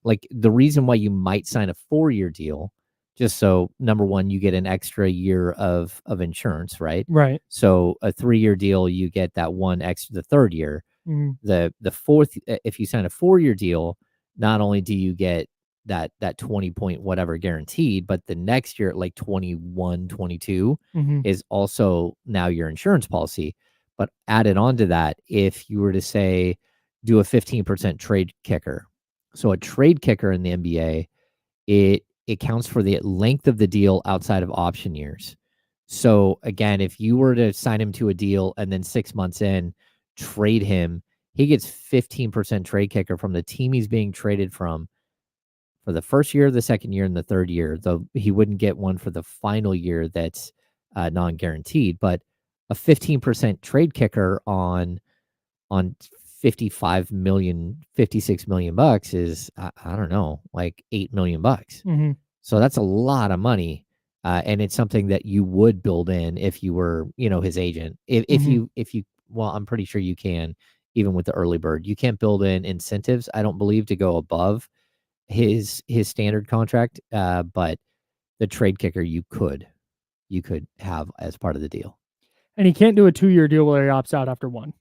like the reason why you might sign a 4-year deal, just so number one, you get an extra year of insurance, right? Right. So a 3-year deal, you get that one extra, the third year. The fourth, if you sign a 4-year deal, not only do you get that 20 point whatever guaranteed, but the next year, like 21, 22 is also now your insurance policy. But added on to that, if you were to say do a 15% trade kicker, so a trade kicker in the NBA, it counts for the length of the deal outside of option years. So again, if you were to sign him to a deal and then 6 months in, trade him, he gets 15% trade kicker from the team he's being traded from for the first year, the second year, and the third year. Though he wouldn't get one for the final year that's non-guaranteed. But a 15% trade kicker on 56 million bucks is, I don't know, like $8 million bucks. So that's a lot of money. And it's something that you would build in if you were, his agent. If you, well, I'm pretty sure you can, even with the early bird, you can't build in incentives, I don't believe, to go above his standard contract. But the trade kicker you could have as part of the deal. And he can't do a 2-year deal where he opts out after 1.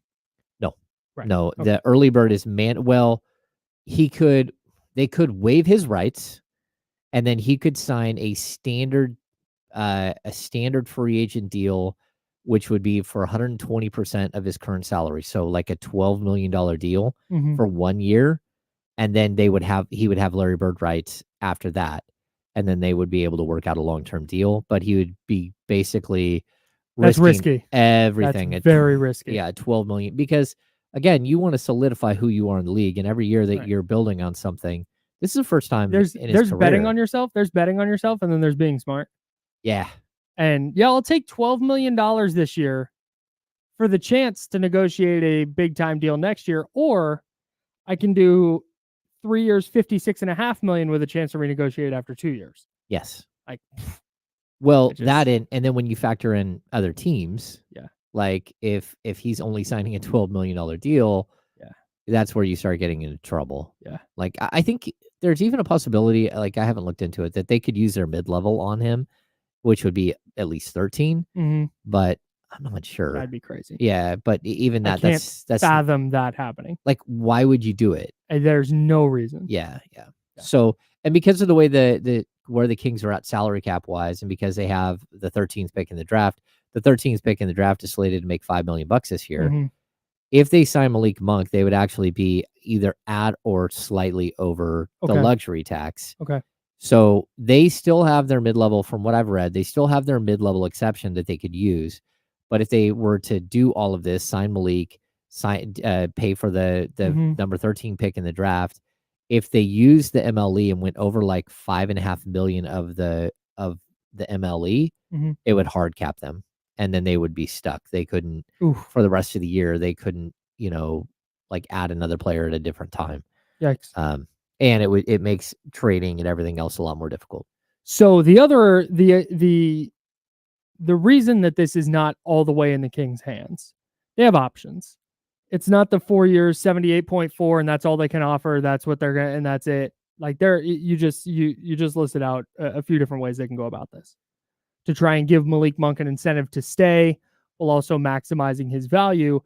No. Right. No, Okay. The early bird is they could waive his rights, and then he could sign a standard free agent deal, which would be for 120% of his current salary. So like a $12 million deal for 1 year. And then he would have Larry Bird rights after that. And then they would be able to work out a long-term deal, but he would be basically risky. Everything. That's very risky. Yeah, 12 million. Because again, you want to solidify who you are in the league, and every year that you're building on something, this is the first time there's in his career. betting on yourself. There's betting on yourself, and then there's being smart. Yeah. And yeah, I'll take $12 million this year for the chance to negotiate a big time deal next year, or I can do 3 years, $56.5 million with a chance to renegotiate after 2 years. Yes. Like, well, and then when you factor in other teams, yeah, like if he's only signing a $12 million deal, yeah, that's where you start getting into trouble. Yeah. Like I think there's even a possibility, like I haven't looked into it, that they could use their mid-level on him, which would be at least 13, but I'm not sure. That'd be crazy. Yeah, but even that, I can't fathom that happening. Like, why would you do it? There's no reason. Yeah. So, and because of the way where the Kings are at salary cap wise, and because they have the 13th pick in the draft, the 13th pick in the draft is slated to make $5 million this year. If they sign Malik Monk, they would actually be either at or slightly over the luxury tax. Okay. So they still have their mid-level, from what I've read, they still have their mid-level exception that they could use. But if they were to do all of this, sign Malik, pay for the number 13 pick in the draft, if they use the MLE and went over like $5.5 million of the MLE, it would hard cap them. and then they would be stuck. They couldn't for the rest of the year. They couldn't, like add another player at a different time. Yikes. And it makes trading and everything else a lot more difficult. So the reason that this is not all the way in the Kings' hands, they have options. It's not the 4 years, 78.4, and that's all they can offer. That's what they're gonna, and that's it. Like you just listed out a few different ways they can go about this to try and give Malik Monk an incentive to stay while also maximizing his value.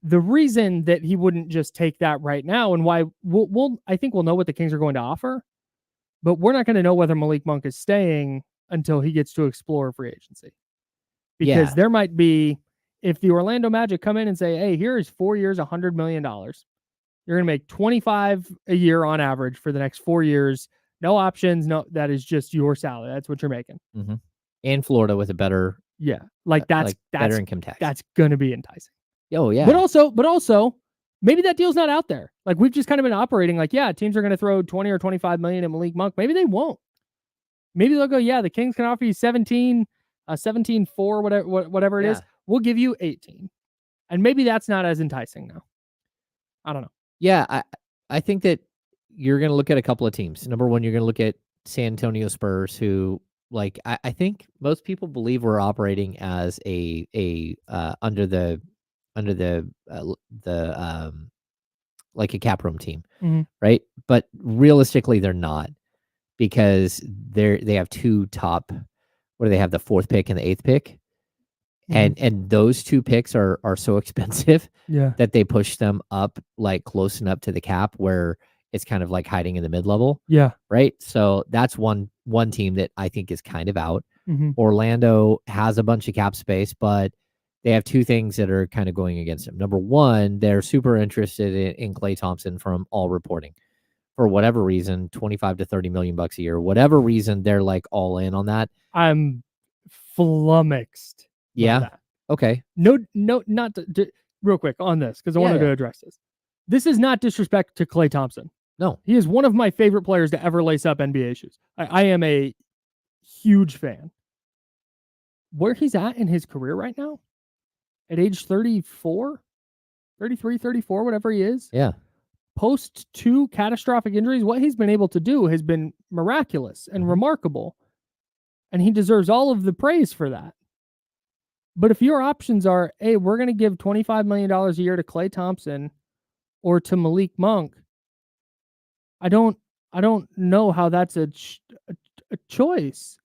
The reason that he wouldn't just take that right now, and why I think we'll know what the Kings are going to offer, but we're not going to know whether Malik Monk is staying until he gets to explore free agency. Because there might be, if the Orlando Magic come in and say, hey, here is 4 years, $100 million. You're going to make 25 a year on average for the next 4 years. No options. No, that is just your salary. That's what you're making. Mm-hmm. And Florida with a better, that's better income tax. That's going to be enticing. Oh yeah. But also, maybe that deal's not out there. Like we've just kind of been operating like, yeah, teams are going to throw 20 or 25 million at Malik Monk. Maybe they won't. Maybe they'll go, yeah, the Kings can offer you 17, 17-4, whatever it is. We'll give you 18. And maybe that's not as enticing now. I don't know. Yeah, I think that you're going to look at a couple of teams. Number one, you're going to look at San Antonio Spurs, who, like, I think most people believe we're operating as under the like a cap room team, right? But realistically, they're not, because they have two top. What do they have? The 4th pick and the 8th pick. And those 2 picks are so expensive that they push them up like close enough to the cap where it's kind of like hiding in the mid-level. Yeah. Right. So that's one team that I think is kind of out. Mm-hmm. Orlando has a bunch of cap space, but they have 2 things that are kind of going against them. Number one, they're super interested in Klay Thompson from all reporting. For whatever reason, 25 to 30 million bucks a year, whatever reason, they're like all in on that. I'm flummoxed. Yeah. Okay. No, not real quick on this, because I wanted to address this. This is not disrespect to Klay Thompson. No. He is one of my favorite players to ever lace up NBA shoes. I am a huge fan. Where he's at in his career right now, at age 34, 33, 34, whatever he is. Yeah. Post 2 catastrophic injuries, what he's been able to do has been miraculous and remarkable. And he deserves all of the praise for that. But if your options are, hey, we're going to give $25 million a year to Klay Thompson or to Malik Monk, I don't know how that's a choice.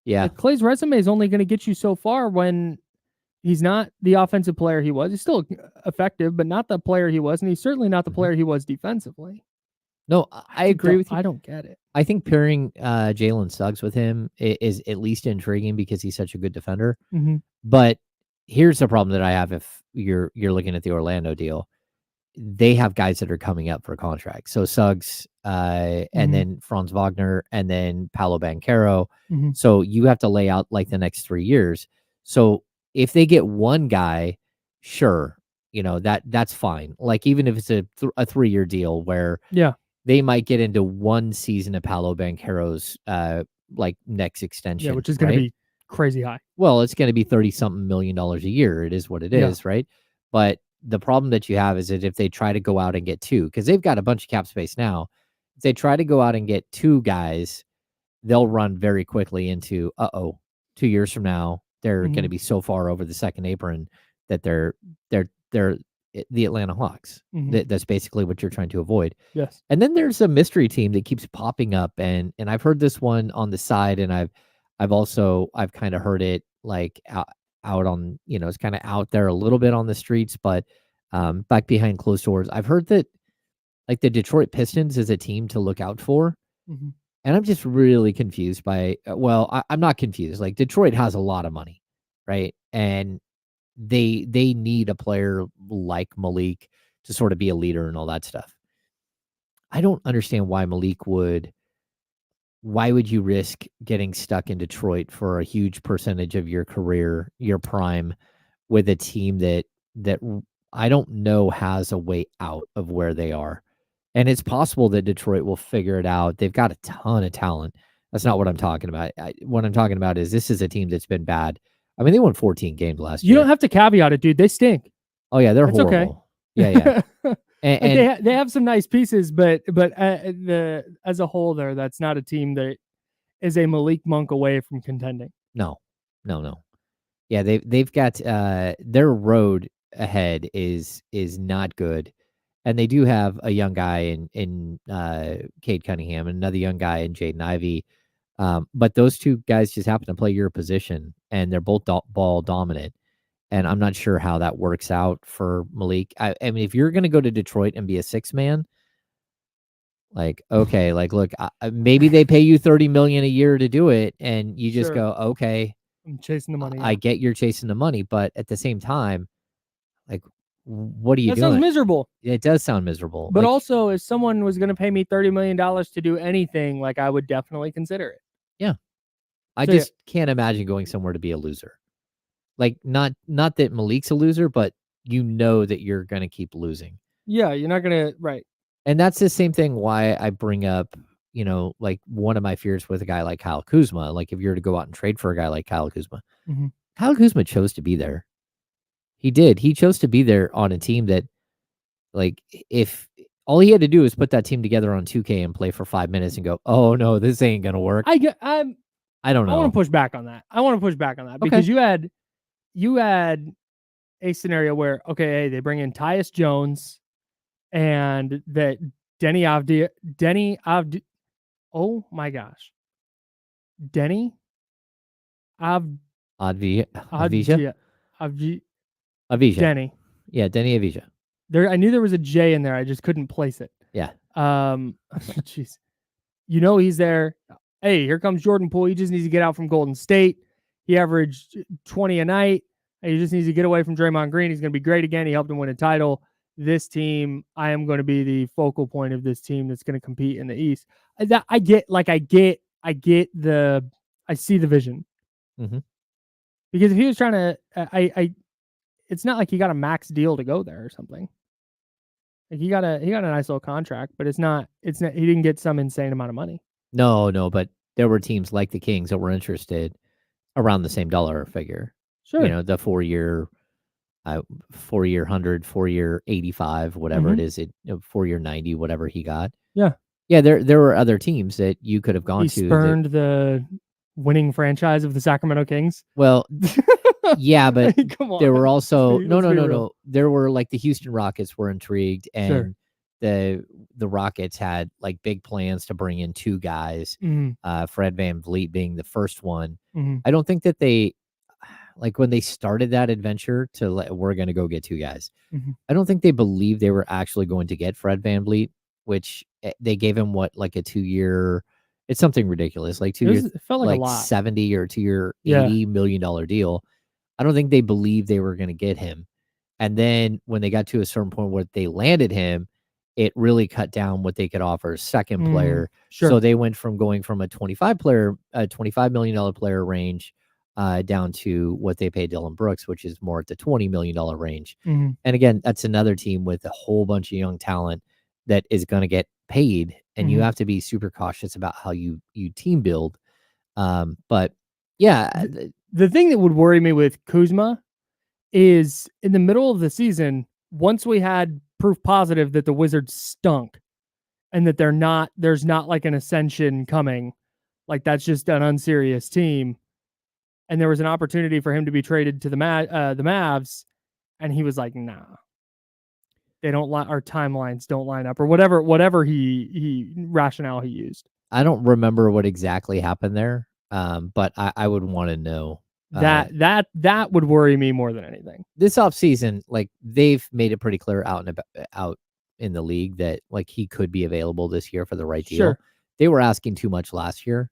Yeah. Like Klay's resume is only going to get you so far when he's not the offensive player he was. He's still effective, but not the player he was. And he's certainly not the player he was defensively. No, I agree with you. I don't get it. I think pairing Jalen Suggs with him is at least intriguing because he's such a good defender. Mm-hmm. But here's the problem that I have if you're looking at the Orlando deal. They have guys that are coming up for contracts. So Suggs and then Franz Wagner and then Paolo Banchero. Mm-hmm. So you have to lay out like the next 3 years. So if they get one guy, sure, that's fine. Like even if it's a 3-year deal where they might get into 1 season of Paolo Banchero's like next extension. Which is going to be crazy high. Well, it's going to be $30-something million a year. It is what it is, right? But the problem that you have is that if they try to go out and get 2, because they've got a bunch of cap space now, if they try to go out and get 2 guys, they'll run very quickly into 2 years from now they're going to be so far over the second apron that they're the Atlanta Hawks. That's basically what you're trying to avoid. Yes. And then there's a mystery team that keeps popping up, and I've heard this one on the side, and I've kind of heard it like out on, it's kind of out there a little bit on the streets, but back behind closed doors. I've heard that like the Detroit Pistons is a team to look out for. And I'm just really confused by, I'm not confused. Like Detroit has a lot of money, right? And they need a player like Malik to sort of be a leader and all that stuff. I don't understand why why would you risk getting stuck in Detroit for a huge percentage of your career, your prime, with a team that I don't know has a way out of where they are. And it's possible that Detroit will figure it out. They've got a ton of talent. That's not what I'm talking about. What I'm talking about is this is a team that's been bad I mean, they won 14 games last You year. don't have to caveat it, dude. They stink. Oh yeah, they're That's horrible. okay. Yeah. And Like they have some nice pieces, but as a whole, that's not a team that is a Malik Monk away from contending. No. Yeah, they've got their road ahead is not good, and they do have a young guy in Cade Cunningham and another young guy in Jaden Ivey, but those two guys just happen to play your position, and they're both ball dominant. And I'm not sure how that works out for Malik. I mean, if you're going to go to Detroit and be a 6-man, like, okay, like, look, maybe they pay you $30 million a year to do it, and you just Sure. go, okay, I'm chasing the money. I get you're chasing the money, but at the same time, like, what are you That doing? sounds miserable. It does sound miserable. But like, also, if someone was going to pay me $30 million to do anything, like I would definitely consider it. yeah, I So, just can't imagine going somewhere to be a loser. Like, not that Malik's a loser, but you know that you're going to keep losing. Yeah, you're not going to, right. And that's the same thing why I bring up, like one of my fears with a guy like Kyle Kuzma. Like, if you're to go out and trade for a guy like Kyle Kuzma, Kyle Kuzma chose to be there. He did. He chose to be there on a team that, like, if all he had to do is put that team together on 2K and play for 5 minutes and go, oh no, this ain't gonna work. I don't know. I want to push back on that. Because you had a scenario where, okay, hey, they bring in Tyus Jones and that Denny Avdi. Oh my gosh. Denny Avija. Denny. Yeah, Denny Avija. I knew there was a J in there. I just couldn't place it. Yeah. Jeez. He's there. Hey, here comes Jordan Poole. He just needs to get out from Golden State. He averaged 20 a night. He just needs to get away from Draymond Green. He's going to be great again. He helped him win a title. This team, I am going to be the focal point of this team that's going to compete in the East. I see the vision. Mm-hmm. Because if he was trying to, it's not like he got a max deal to go there or something. Like he got a nice little contract, but it's not. He didn't get some insane amount of money. No, but there were teams like the Kings that were interested around the same dollar figure. Sure. The 4-year 100, 4-year 85, whatever it is, 4-year 90, whatever he got. Yeah. Yeah, there were other teams that you could have gone to. He spurned the winning franchise of the Sacramento Kings. Well, yeah, but come on. There were also no. There were like the Houston Rockets were intrigued, and sure. the Rockets had like big plans to bring in 2 guys. Fred VanVleet being the first one. I don't think that they, like, when they started that adventure we're going to go get 2 guys. I don't think they believed they were actually going to get Fred VanVleet, which they gave him like a 2-year. It's something ridiculous, like 2 years. It felt like a lot. 70 or 2-year $80 million deal. I don't think they believed they were going to get him. And then when they got to a certain point where they landed him, it really cut down what they could offer as second player. Sure. So they went from going from a $25 million player range down to what they paid Dylan Brooks, which is more at the $20 million range. And again, that's another team with a whole bunch of young talent that is going to get paid, and you have to be super cautious about how you team build. But yeah, the thing that would worry me with Kuzma is in the middle of the season, once we had proof positive that the Wizards stunk and that there's not like an ascension coming, like that's just an unserious team. And there was an opportunity for him to be traded to the Mavs, and he was like, "Nah, they don't our timelines don't line up," or whatever he rationale he used. I don't remember what exactly happened there, but I would want to know. That would worry me more than anything. This offseason, like, they've made it pretty clear out in the league that, like, he could be available this year for the right deal. Sure. They were asking too much last year.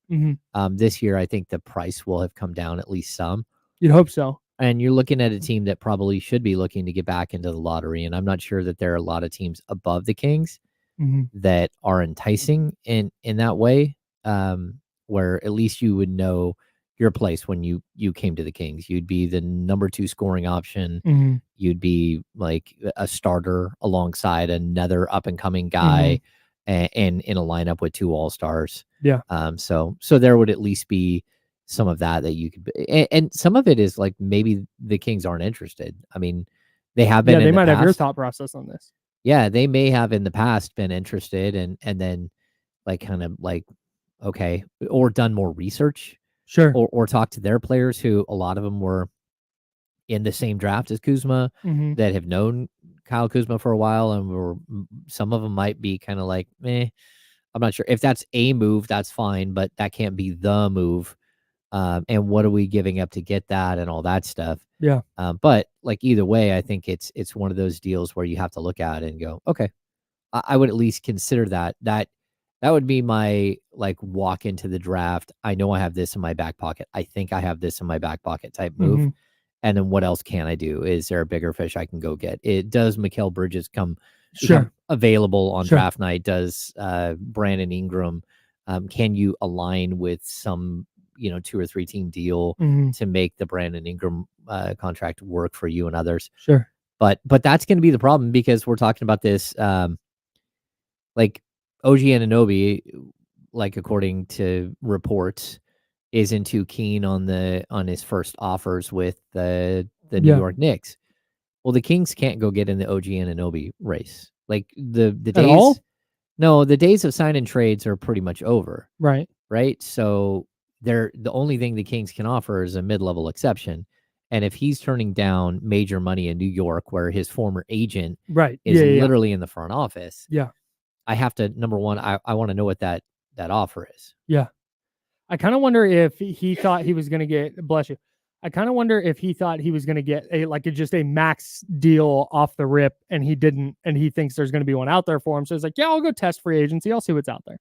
This year, I think the price will have come down at least some. You'd hope so. And you're looking at a team that probably should be looking to get back into the lottery. And I'm not sure that there are a lot of teams above the Kings that are enticing in that way, where at least you would know your place when you came to the Kings. You'd be the number 2 scoring option. You'd be like a starter alongside another up and coming guy, and in a lineup with 2 all-stars. Yeah. So there would at least be some of that you could, and some of it is like maybe the Kings aren't interested. I mean, they have been. Yeah, they in the might have your past. thought process on this. Yeah, they may have in the past been interested, and then like kind of like okay, or done more research, Sure. or talk to their players who a lot of them were in the same draft as Kuzma, Mhm. that have known Kyle Kuzma for a while, and some of them might be kind of like, I'm not sure if that's a move. That's fine, but that can't be the move. And what are we giving up to get that and all that stuff? Yeah. But like either way, I think it's one of those deals where you have to look at it and go, okay, I would at least consider that. That would be my like walk into the draft. I know I have this in my back pocket. I think I have this in my back pocket type move. Mhm. And then what else can I do? Is there a bigger fish I can go get? Does Mikal Bridges become Sure. available on Sure. draft night? Does Brandon Ingram? Can you align with some 2 or 3 team deal Mhm. to make the Brandon Ingram contract work for you and others? Sure. But that's going to be the problem, because we're talking about this like OG Anunoby, like according to reports, isn't too keen on his first offers with the New Yeah. York Knicks. Well, the Kings can't go get in the OG Anunoby race. Like the At all? days, no, the days of signing trades are pretty much over, Right. right? So the only thing the Kings can offer is a mid-level exception. And if he's turning down major money in New York, where his former agent Right. is Yeah. literally in the front office, Yeah. I have to, number one, I want to know what that offer is. Yeah. I kind of wonder if he thought he was going to get, bless you. I kind of wonder if he thought he was going to get just a max deal off the rip, and he didn't, and he thinks there's going to be one out there for him. So he's like, yeah, I'll go test free agency. I'll see what's out there.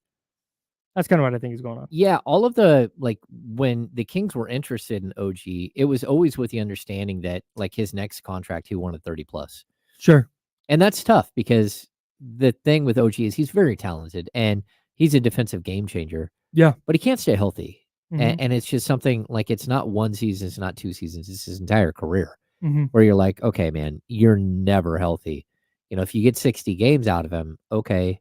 That's kind of what I think is going on. Yeah, all of the, like, when the Kings were interested in OG, it was always with the understanding that like his next contract, he wanted 30 plus. Sure. And that's tough, because the thing with OG is he's very talented and he's a defensive game changer. Yeah. But he can't stay healthy. Mhm. And it's just something like, it's not one season, it's not 2 seasons, it's his entire career, Mhm. where you're like, okay, man, you're never healthy. If you get 60 games out of him, okay,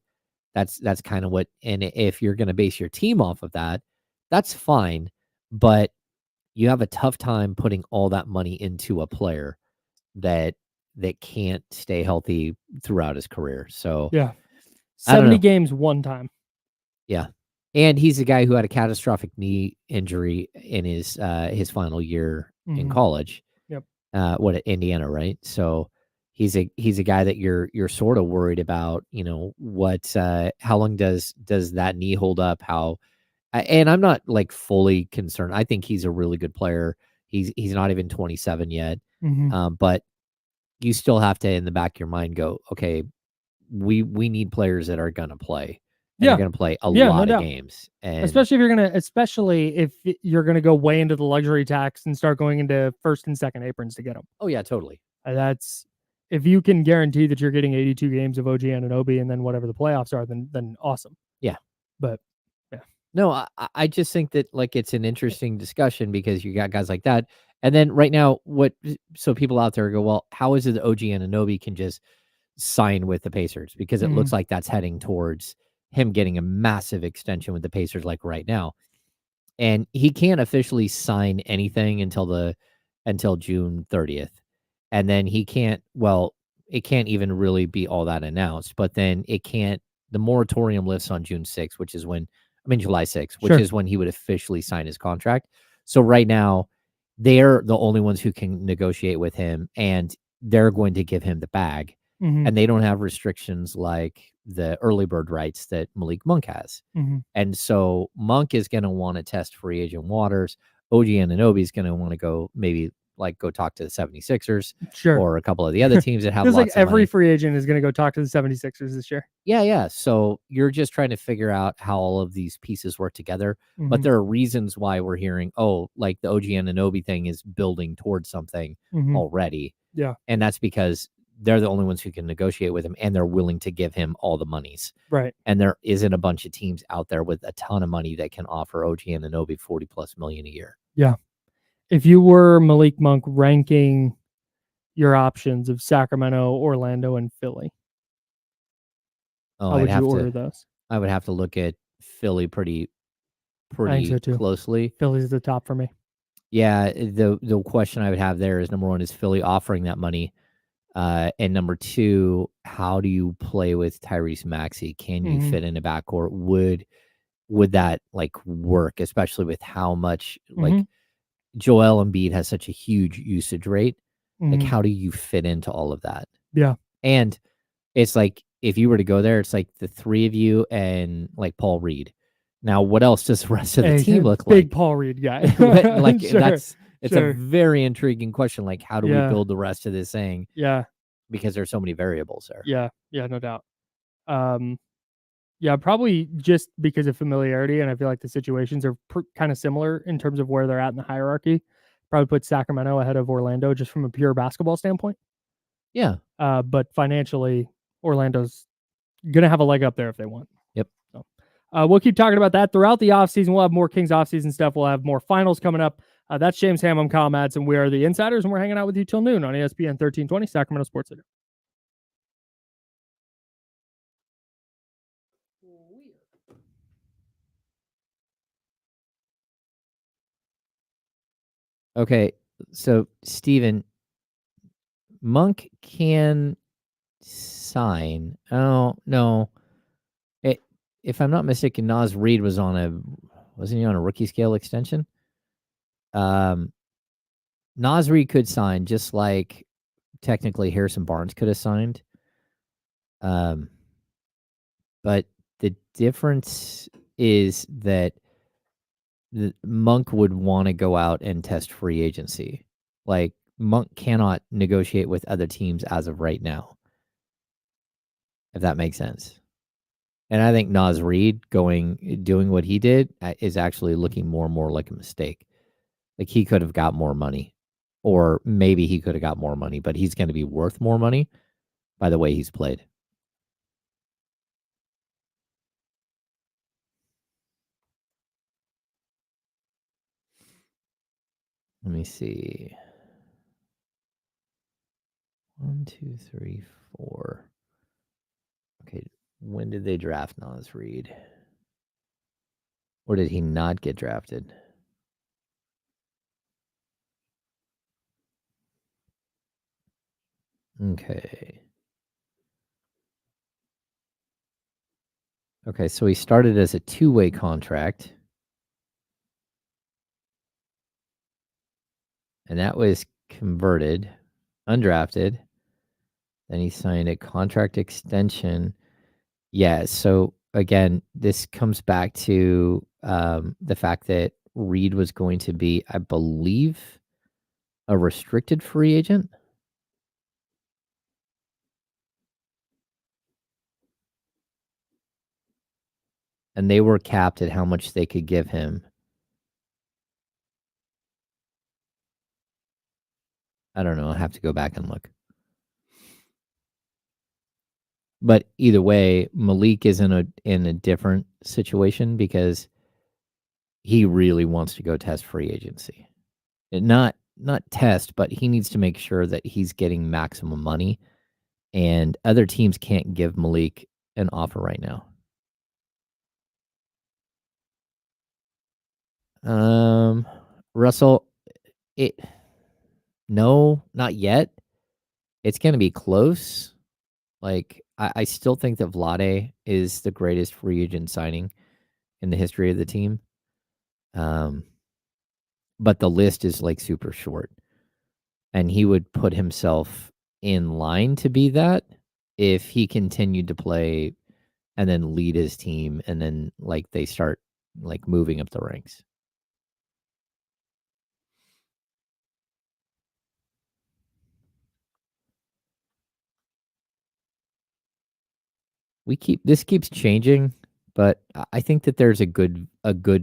that's kind of what, and if you're going to base your team off of that, that's fine. But you have a tough time putting all that money into a player that can't stay healthy throughout his career. So Yeah. I don't 70 know. games one time. Yeah. And he's a guy who had a catastrophic knee injury in his final year in Mhm. college. Yep. At Indiana, right? So he's a guy that you're sort of worried about, what how long does that knee hold up? And I'm not like fully concerned. I think he's a really good player. He's not even 27 yet. Mhm. But you still have to, in the back of your mind, go, okay, we need players that are going to play. And Yeah. they're going to play a Yeah, no lot of doubt. games. And Especially if you're gonna go way into the luxury tax and start going into first and second aprons to get them. oh yeah, totally. That's if you can guarantee that you're getting 82 games of OG Anunoby and then whatever the playoffs are, then awesome. Yeah. But yeah. No, I just think that like it's an interesting discussion, because you got guys like that. And then right now, so people out there go, well, how is it that OG Anunoby can just sign with the Pacers? Because it looks like that's heading towards him getting a massive extension with the Pacers like right now. And he can't officially sign anything until June 30th. And then he can't, well, it can't even really be all that announced, but then the moratorium lifts on June 6th, July 6th, which Sure. is when he would officially sign his contract. So right now, they're the only ones who can negotiate with him, and they're going to give him the bag. Mhm. And they don't have restrictions like the early bird rights that Malik Monk has. Mhm. And so Monk is going to want to test free agent waters. OG Anunoby is going to want to go talk to the 76ers Sure. or a couple of the other teams that have Feels lots like of every money. free agent is gonna go talk to the 76ers this year. Yeah. So you're just trying to figure out how all of these pieces work together. But Mhm. there are reasons why we're hearing, like the OG Anunoby thing is building towards something Mhm. already. Yeah. And that's because they're the only ones who can negotiate with him, and they're willing to give him all the monies. Right. And there isn't a bunch of teams out there with a ton of money that can offer OG Anunoby 40+ million a year. Yeah. If you were Malik Monk ranking your options of Sacramento, Orlando, and Philly, Oh, how would you order those? I would have to look at Philly pretty pretty too. closely. Philly's at the top for me. Yeah, the question I would have there is, number one, is Philly offering that money? And number two, how do you play with Tyrese Maxey? Can you fit in a backcourt? Would that work, especially with how much Joel Embiid has such a huge usage rate? Like, how do you fit into all of that? Yeah. And it's like, if you were to go there, it's like the three of you and Paul Reed. Now, what else does the rest of the team look like? Big Paul Reed guy. Sure, it's a very intriguing question. Like, how do we build the rest of this thing? Yeah. Because there's so many variables there. Yeah. Yeah, no doubt. Yeah, probably just because of familiarity, and I feel like the situations are kind of similar in terms of where they're at in the hierarchy. Probably put Sacramento ahead of Orlando just from a pure basketball standpoint. Yeah. But financially, Orlando's going to have a leg up there if they want. Yep. So, we'll keep talking about that throughout the offseason. We'll have more Kings offseason stuff. We'll have more finals coming up. That's James Ham. I'm Kyle Madsen. We are the Insiders, and we're hanging out with you till noon on ESPN 1320, Sacramento Sports Center. Okay, so Steven, Monk can sign. Oh no, if I'm not mistaken, Naz Reid wasn't he on a rookie scale extension? Naz Reid could sign, just like technically Harrison Barnes could have signed. But the difference is that Monk would want to go out and test free agency. Like, Monk cannot negotiate with other teams as of right now, if that makes sense. And I think Naz Reid doing what he did is actually looking more and more like a mistake. Like, he could have got more money, or maybe he could have got more money, but he's going to be worth more money by the way he's played. Let me see. 1, 2, 3, 4. Okay, when did they draft Naz Reid? Or did he not get drafted? Okay. Okay, so he started as a two-way contract. And that was converted, undrafted. Then he signed a contract extension. Yeah, so again, this comes back to the fact that Reid was going to be, I believe, a restricted free agent. And they were capped at how much they could give him. I don't know. I'll have to go back and look. But either way, Malik is in a different situation because he really wants to go test free agency. Not test, but he needs to make sure that he's getting maximum money, and other teams can't give Malik an offer right now. Russell, no, not yet. It's going to be close. Like, I still think that Vlade is the greatest free agent signing in the history of the team. But the list is super short. And he would put himself in line to be that if he continued to play and then lead his team, and then they start moving up the ranks. This keeps changing, but I think that there's a good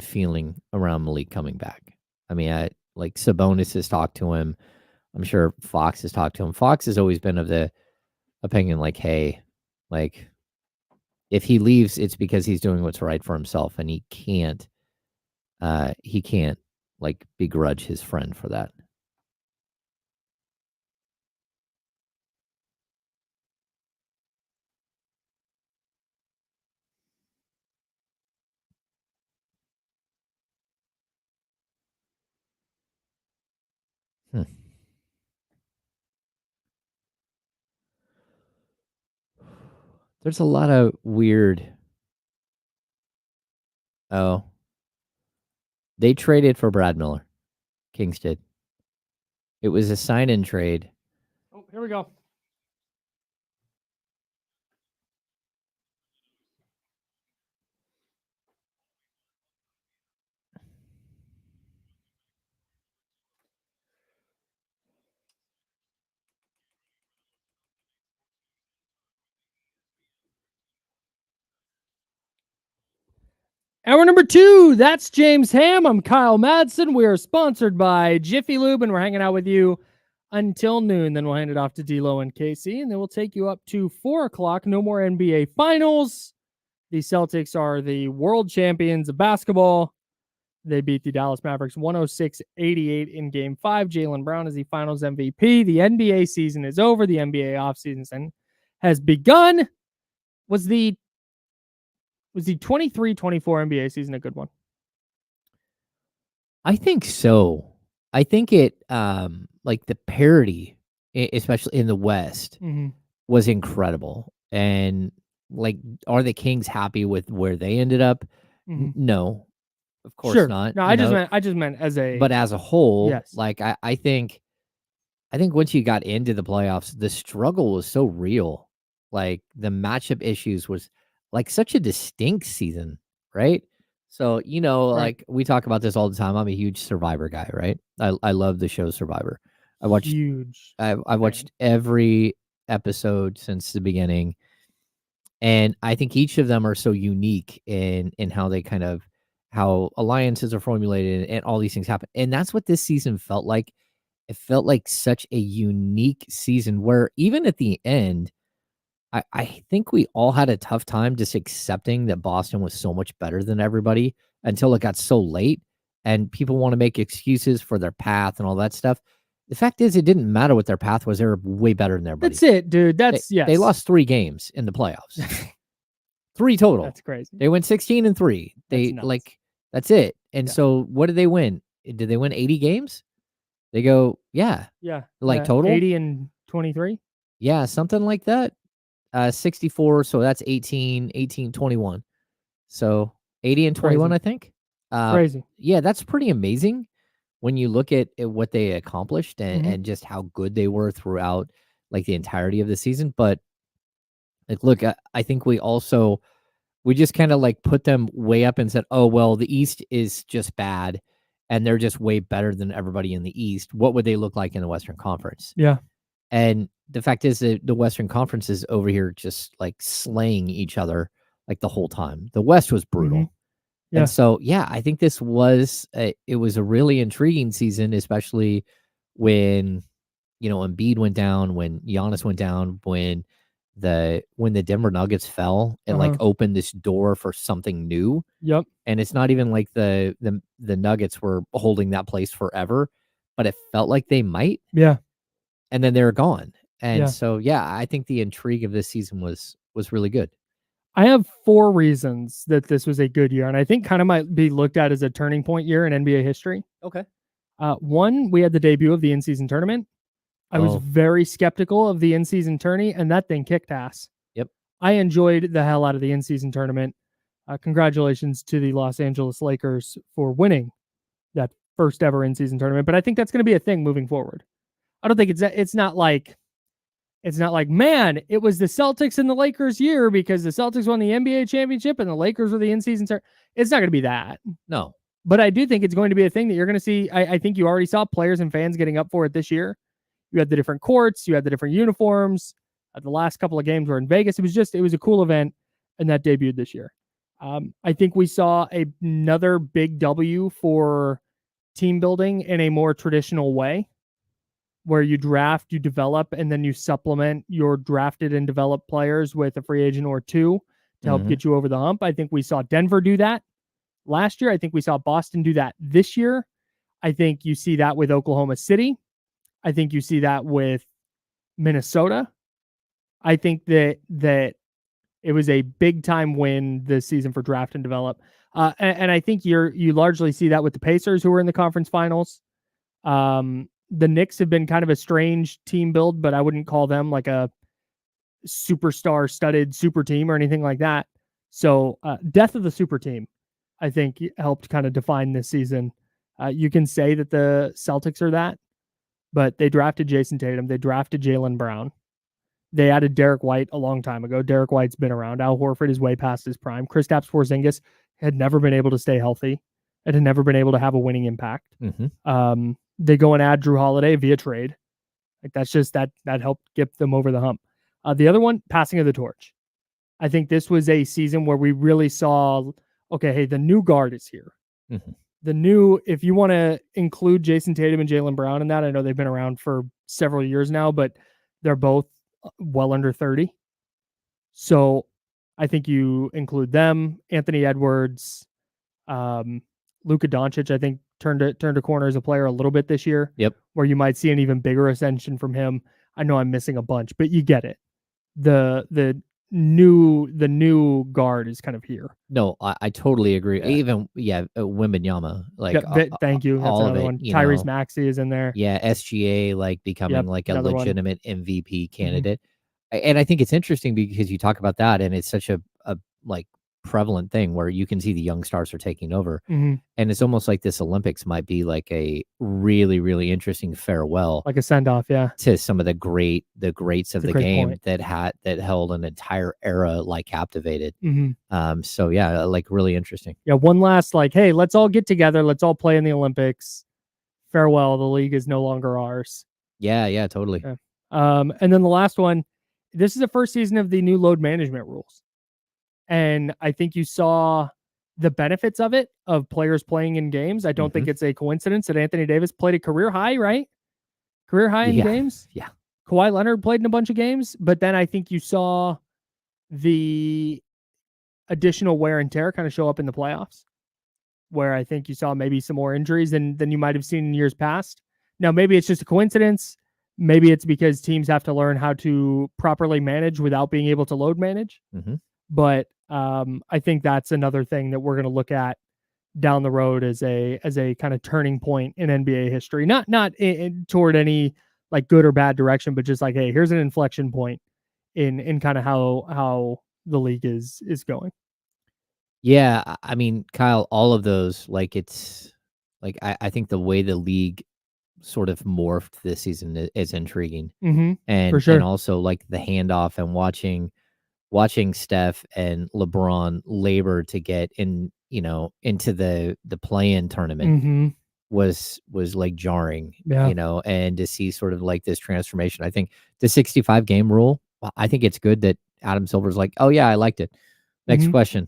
feeling around Malik coming back. I mean, Sabonis has talked to him. I'm sure Fox has talked to him. Fox has always been of the opinion, hey, if he leaves, it's because he's doing what's right for himself, and he can't begrudge his friend for that. There's a lot of weird. Oh, they traded for Brad Miller. Kings did. It was a sign-in trade. Oh, here we go. Hour number 2, that's James Ham. I'm Kyle Madsen. We are sponsored by Jiffy Lube, and we're hanging out with you until noon. Then we'll hand it off to D-Lo and Casey, and then we'll take you up to 4 o'clock. No more NBA Finals. The Celtics are the world champions of basketball. They beat the Dallas Mavericks 106-88 in Game 5. Jaylen Brown is the Finals MVP. The NBA season is over. The NBA offseason has begun. Was the 23-24 NBA season a good one? I think so. I think it, like the parity, especially in the West, was incredible. And like, are the Kings happy with where they ended up? No, of course not. No, I just meant as a. But as a whole, yes. Like I think once you got into the playoffs, the struggle was so real. Like the matchup issues was like such a distinct season, right? So, like we talk about this all the time. I'm a huge Survivor guy, right? I love the show Survivor. I watched I watched every episode since the beginning. And I think each of them are so unique in how they how alliances are formulated and all these things happen. And that's what this season felt like. It felt like such a unique season where even at the end, I think we all had a tough time just accepting that Boston was so much better than everybody until it got so late and people want to make excuses for their path and all that stuff. The fact is, it didn't matter what their path was. They were way better than everybody. That's it, dude. They lost 3 games in the playoffs. 3 total. That's crazy. They went 16-3. That's it. And so what did they win? Did they win 80 games? They go, yeah. Total 80 and 23. Yeah, something like that. 64. So that's 18, 21. So 80 and 21, Crazy. I think. Crazy. Yeah, that's pretty amazing when you look at what they accomplished and just how good they were throughout like the entirety of the season. But like, look, I think we just kind of like put them way up and said, oh, well, the East is just bad and they're just way better than everybody in the East. What would they look like in the Western Conference? Yeah. And the fact is that the Western Conference is over here just like slaying each other like the whole time. The West was brutal. Yeah. And so, yeah, I think this was it was a really intriguing season, especially when, Embiid went down, when Giannis went down, when the Denver Nuggets fell and like opened this door for something new. Yep. And it's not even like the Nuggets were holding that place forever, but it felt like they might. Yeah. And then they were gone. And so, yeah, I think the intrigue of this season was really good. I have 4 reasons that this was a good year, and I think kind of might be looked at as a turning point year in NBA history. Okay. 1, we had the debut of the in-season tournament. I was very skeptical of the in-season tourney, and that thing kicked ass. Yep. I enjoyed the hell out of the in-season tournament. Congratulations to the Los Angeles Lakers for winning that first ever in-season tournament, but I think that's going to be a thing moving forward. I don't think it's not like, man, it was the Celtics and the Lakers year because the Celtics won the NBA championship and the Lakers were the in-season tournament. It's not going to be that. No. But I do think it's going to be a thing that you're going to see. I think you already saw players and fans getting up for it this year. You had the different courts, you had the different uniforms. The last couple of games were in Vegas. It was a cool event, and that debuted this year. I think we saw another big W for team building in a more traditional way, where you draft, you develop, and then you supplement your drafted and developed players with a free agent or 2 to help get you over the hump. I think we saw Denver do that last year. I think we saw Boston do that this year. I think you see that with Oklahoma City. I think you see that with Minnesota. I think that it was a big time win this season for draft and develop. And I think you largely see that with the Pacers, who were in the conference finals. the Knicks have been kind of a strange team build, but I wouldn't call them like a superstar studded super team or anything like that. So death of the super team, I think, helped kind of define this season. You can say that the Celtics are that, but they drafted Jason Tatum. They drafted Jaylen Brown. They added Derek White a long time ago. Derek White's been around. Al Horford is way past his prime. Kristaps Porzingis had never been able to stay healthy. It had never been able to have a winning impact. They go and add Drew Holiday via trade. Like that's just that helped get them over the hump. The other one, passing of the torch. I think this was a season where we really saw, okay, hey, the new guard is here. The new, if you want to include Jason Tatum and Jaylen Brown in that, I know they've been around for several years now, but they're both well under 30. So I think you include them. Anthony Edwards, Luka Doncic, I think turned a corner as a player a little bit this year. Yep. Where you might see an even bigger ascension from him. I know I'm missing a bunch, but you get it. The new guard is kind of here. No, I totally agree. Yeah. Even Wembanyama, like thank you. That's all of another it, one. you Tyrese know. Maxey is in there. Yeah, SGA like becoming like a another one. legitimate MVP candidate. And I think it's interesting because you talk about that, and it's such a like prevalent thing where you can see the young stars are taking over, and it's almost like this Olympics might be like a really, really interesting farewell, like a send off, to some of the greats of the game point. that held an entire era like captivated. Mm-hmm. So yeah, like really interesting. Yeah, one last like, hey, let's all get together, let's all play in the Olympics. Farewell, the league is no longer ours. Yeah, totally. Yeah. And then the last one, this is the first season of the new load management rules. And I think you saw the benefits of it, of players playing in games. I don't think it's a coincidence that Anthony Davis played a career high, right? Career high in games. Yeah. Kawhi Leonard played in a bunch of games, but then I think you saw the additional wear and tear kind of show up in the playoffs, where I think you saw maybe some more injuries than you might have seen in years past. Now, maybe it's just a coincidence. Maybe it's because teams have to learn how to properly manage without being able to load manage. But I think that's another thing that we're going to look at down the road as a kind of turning point in NBA history. Not toward any like good or bad direction, but just like, hey, here's an inflection point in kind of how the league is going. Yeah, I mean, Kyle, all of those, like it's like I think the way the league sort of morphed this season is intriguing. And for sure. And also like the handoff and watching Steph and LeBron labor to get in, into the play-in tournament was like jarring, and to see sort of like this transformation. I think the 65 game rule, I think it's good that Adam Silver's like, oh yeah, I liked it. Next question.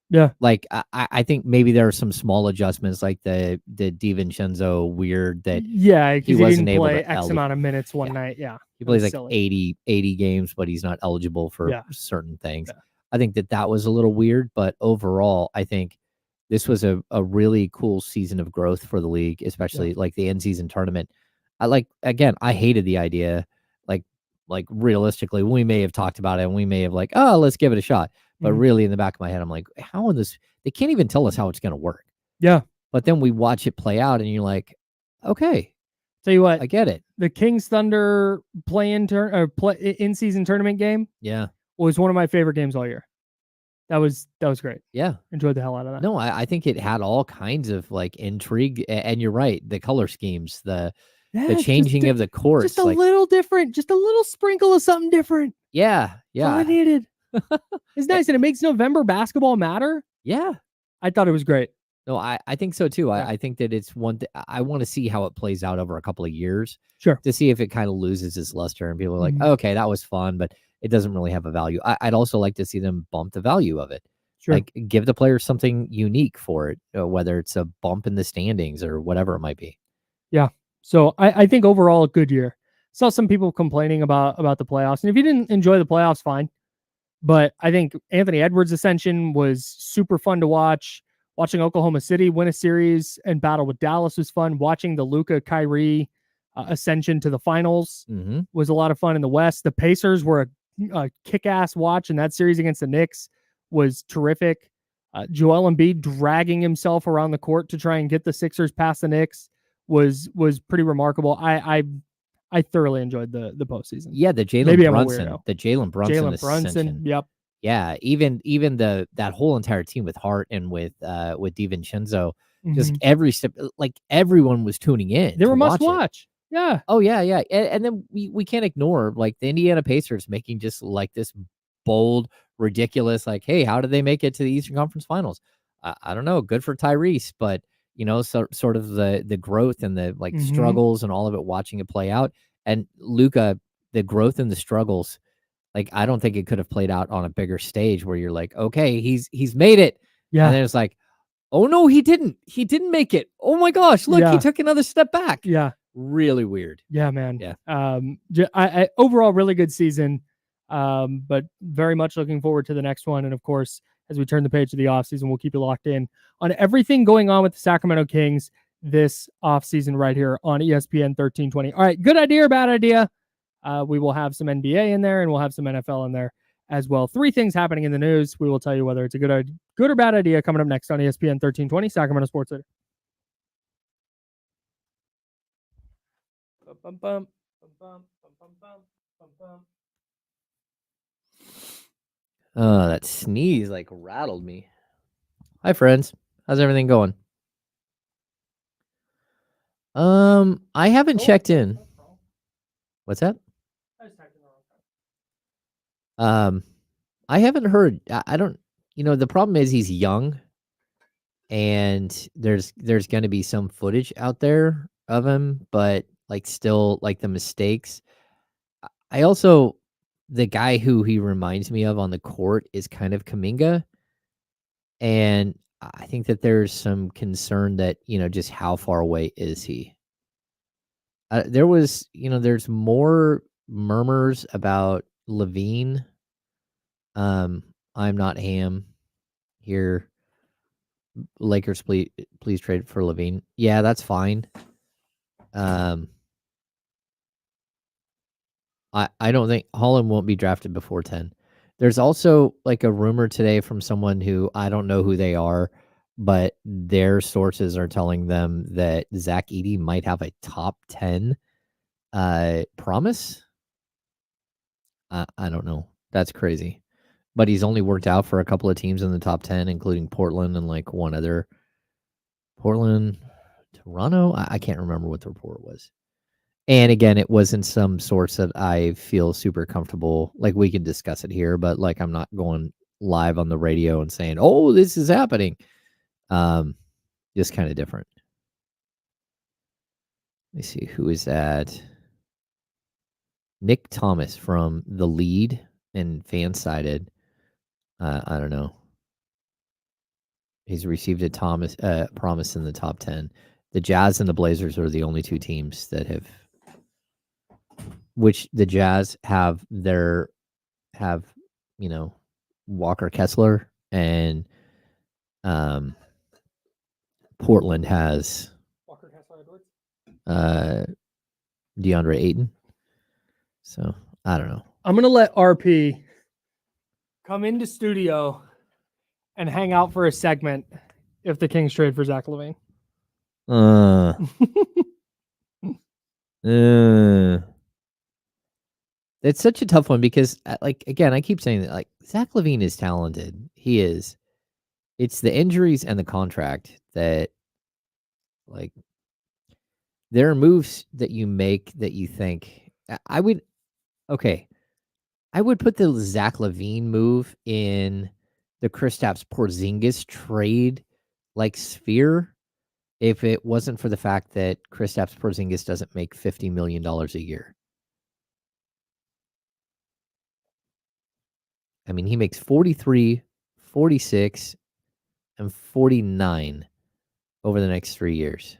Yeah. Like I think maybe there are some small adjustments, like the DiVincenzo weird that he wasn't didn't able play to X amount of minutes one night. Yeah. He plays like silly. 80 games, but he's not eligible for certain things. Yeah. I think that was a little weird, but overall, I think this was a really cool season of growth for the league, especially like the in-season tournament. I hated the idea, like realistically, we may have talked about it and we may have like, oh, let's give it a shot. But really in the back of my head, I'm like, how in this, they can't even tell us how it's going to work. Yeah. But then we watch it play out and you're like, okay. Tell you what, I get it. The Kings Thunder in-season tournament game was one of my favorite games all year. That was great. Yeah. Enjoyed the hell out of that. No, I think it had all kinds of like intrigue, and you're right. The color schemes, the changing of the courts. Just a little different, just a little sprinkle of something different. Yeah. That's all I needed. It's nice, and it makes November basketball matter. Yeah. I thought it was great. No, I think so too. Yeah. I think that it's one I want to see how it plays out over a couple of years. Sure. To see if it kind of loses its luster and people are like, okay, that was fun, but it doesn't really have a value. I'd also like to see them bump the value of it. Sure. Like give the players something unique for it, whether it's a bump in the standings or whatever it might be. Yeah. So I think overall a good year. Saw some people complaining about the playoffs. And if you didn't enjoy the playoffs, fine. But I think Anthony Edwards' ascension was super fun to watch. Watching Oklahoma City win a series and battle with Dallas was fun. Watching the Luka Kyrie ascension to the finals was a lot of fun in the West. The Pacers were a kick-ass watch, and that series against the Knicks was terrific. Joel Embiid dragging himself around the court to try and get the Sixers past the Knicks was pretty remarkable. I thoroughly enjoyed the postseason. Yeah, the Maybe Jalen I'm a Brunson, weirdo. the Jalen Brunson Jalen Brunson. ascension. Yep. Yeah, even that whole entire team with Hart and with DiVincenzo, just Mhm. every step, like everyone was tuning in. They were to must watch it. watch. Yeah. Oh yeah, yeah. And then we can't ignore like the Indiana Pacers making just like this bold, ridiculous, like, hey, how did they make it to the Eastern Conference Finals? I don't know. Good for Tyrese, but sort of the growth and the like Mhm. struggles and all of it, watching it play out. And Luka, the growth and the struggles, like I don't think it could have played out on a bigger stage where you're like, okay, he's made it. Yeah. And then it's like, oh no, he didn't. He didn't make it. Oh my gosh, look, he Yeah. took another step back. Yeah. Really weird. Yeah, man. Yeah. I overall really good season, but very much looking forward to the next one. And of course, as we turn the page to the offseason, we'll keep you locked in on everything going on with the Sacramento Kings this offseason right here on ESPN 1320. All right, good idea or bad idea? We will have some NBA in there and we'll have some NFL in there as well. 3 things happening in the news. We will tell you whether it's a good or bad idea coming up next on ESPN 1320, Sacramento Sports City. Bum, bum, bum, bum, bum, bum, bum, bum. Oh, that sneeze like rattled me. Hi, friends. How's everything going? I haven't checked in. What's that? I haven't heard. I don't. The problem is he's young, and there's going to be some footage out there of him, but like still like the mistakes. I also, the guy who he reminds me of on the court is kind of Kuminga. And I think that there's some concern that, just how far away is he? There's more murmurs about Levine. I'm not Ham here. Lakers, please trade for Levine. Yeah, that's fine. I don't think Holland won't be drafted before 10. There's also like a rumor today from someone who I don't know who they are, but their sources are telling them that Zach Edey might have a top 10 promise. I don't know. That's crazy. But he's only worked out for a couple of teams in the top 10, including Portland and like one other. Portland, Toronto? I can't remember what the report was. And again, it wasn't some source that I feel super comfortable. Like we can discuss it here, but like I'm not going live on the radio and saying, "Oh, this is happening." Just kind of different. Let me see, who is that? Nick Thomas from The Lead and Fansided. I don't know. He's received a promise in the top 10. The Jazz and the Blazers are the only 2 teams that have, which the Jazz have Walker Kessler, and Portland has Walker Kessler Edwards. DeAndre Ayton. So I don't know. I'm gonna let RP come into studio and hang out for a segment if the Kings trade for Zach Levine. It's such a tough one because, like, again, I keep saying that, like, Zach Levine is talented. He is. It's the injuries and the contract that, like, there are moves that you make that you think I would. Okay, I would put the Zach Levine move in the Kristaps Porzingis trade like sphere if it wasn't for the fact that Kristaps Porzingis doesn't make $50 million a year. I mean, he makes 43, 46, and 49 over the next 3 years.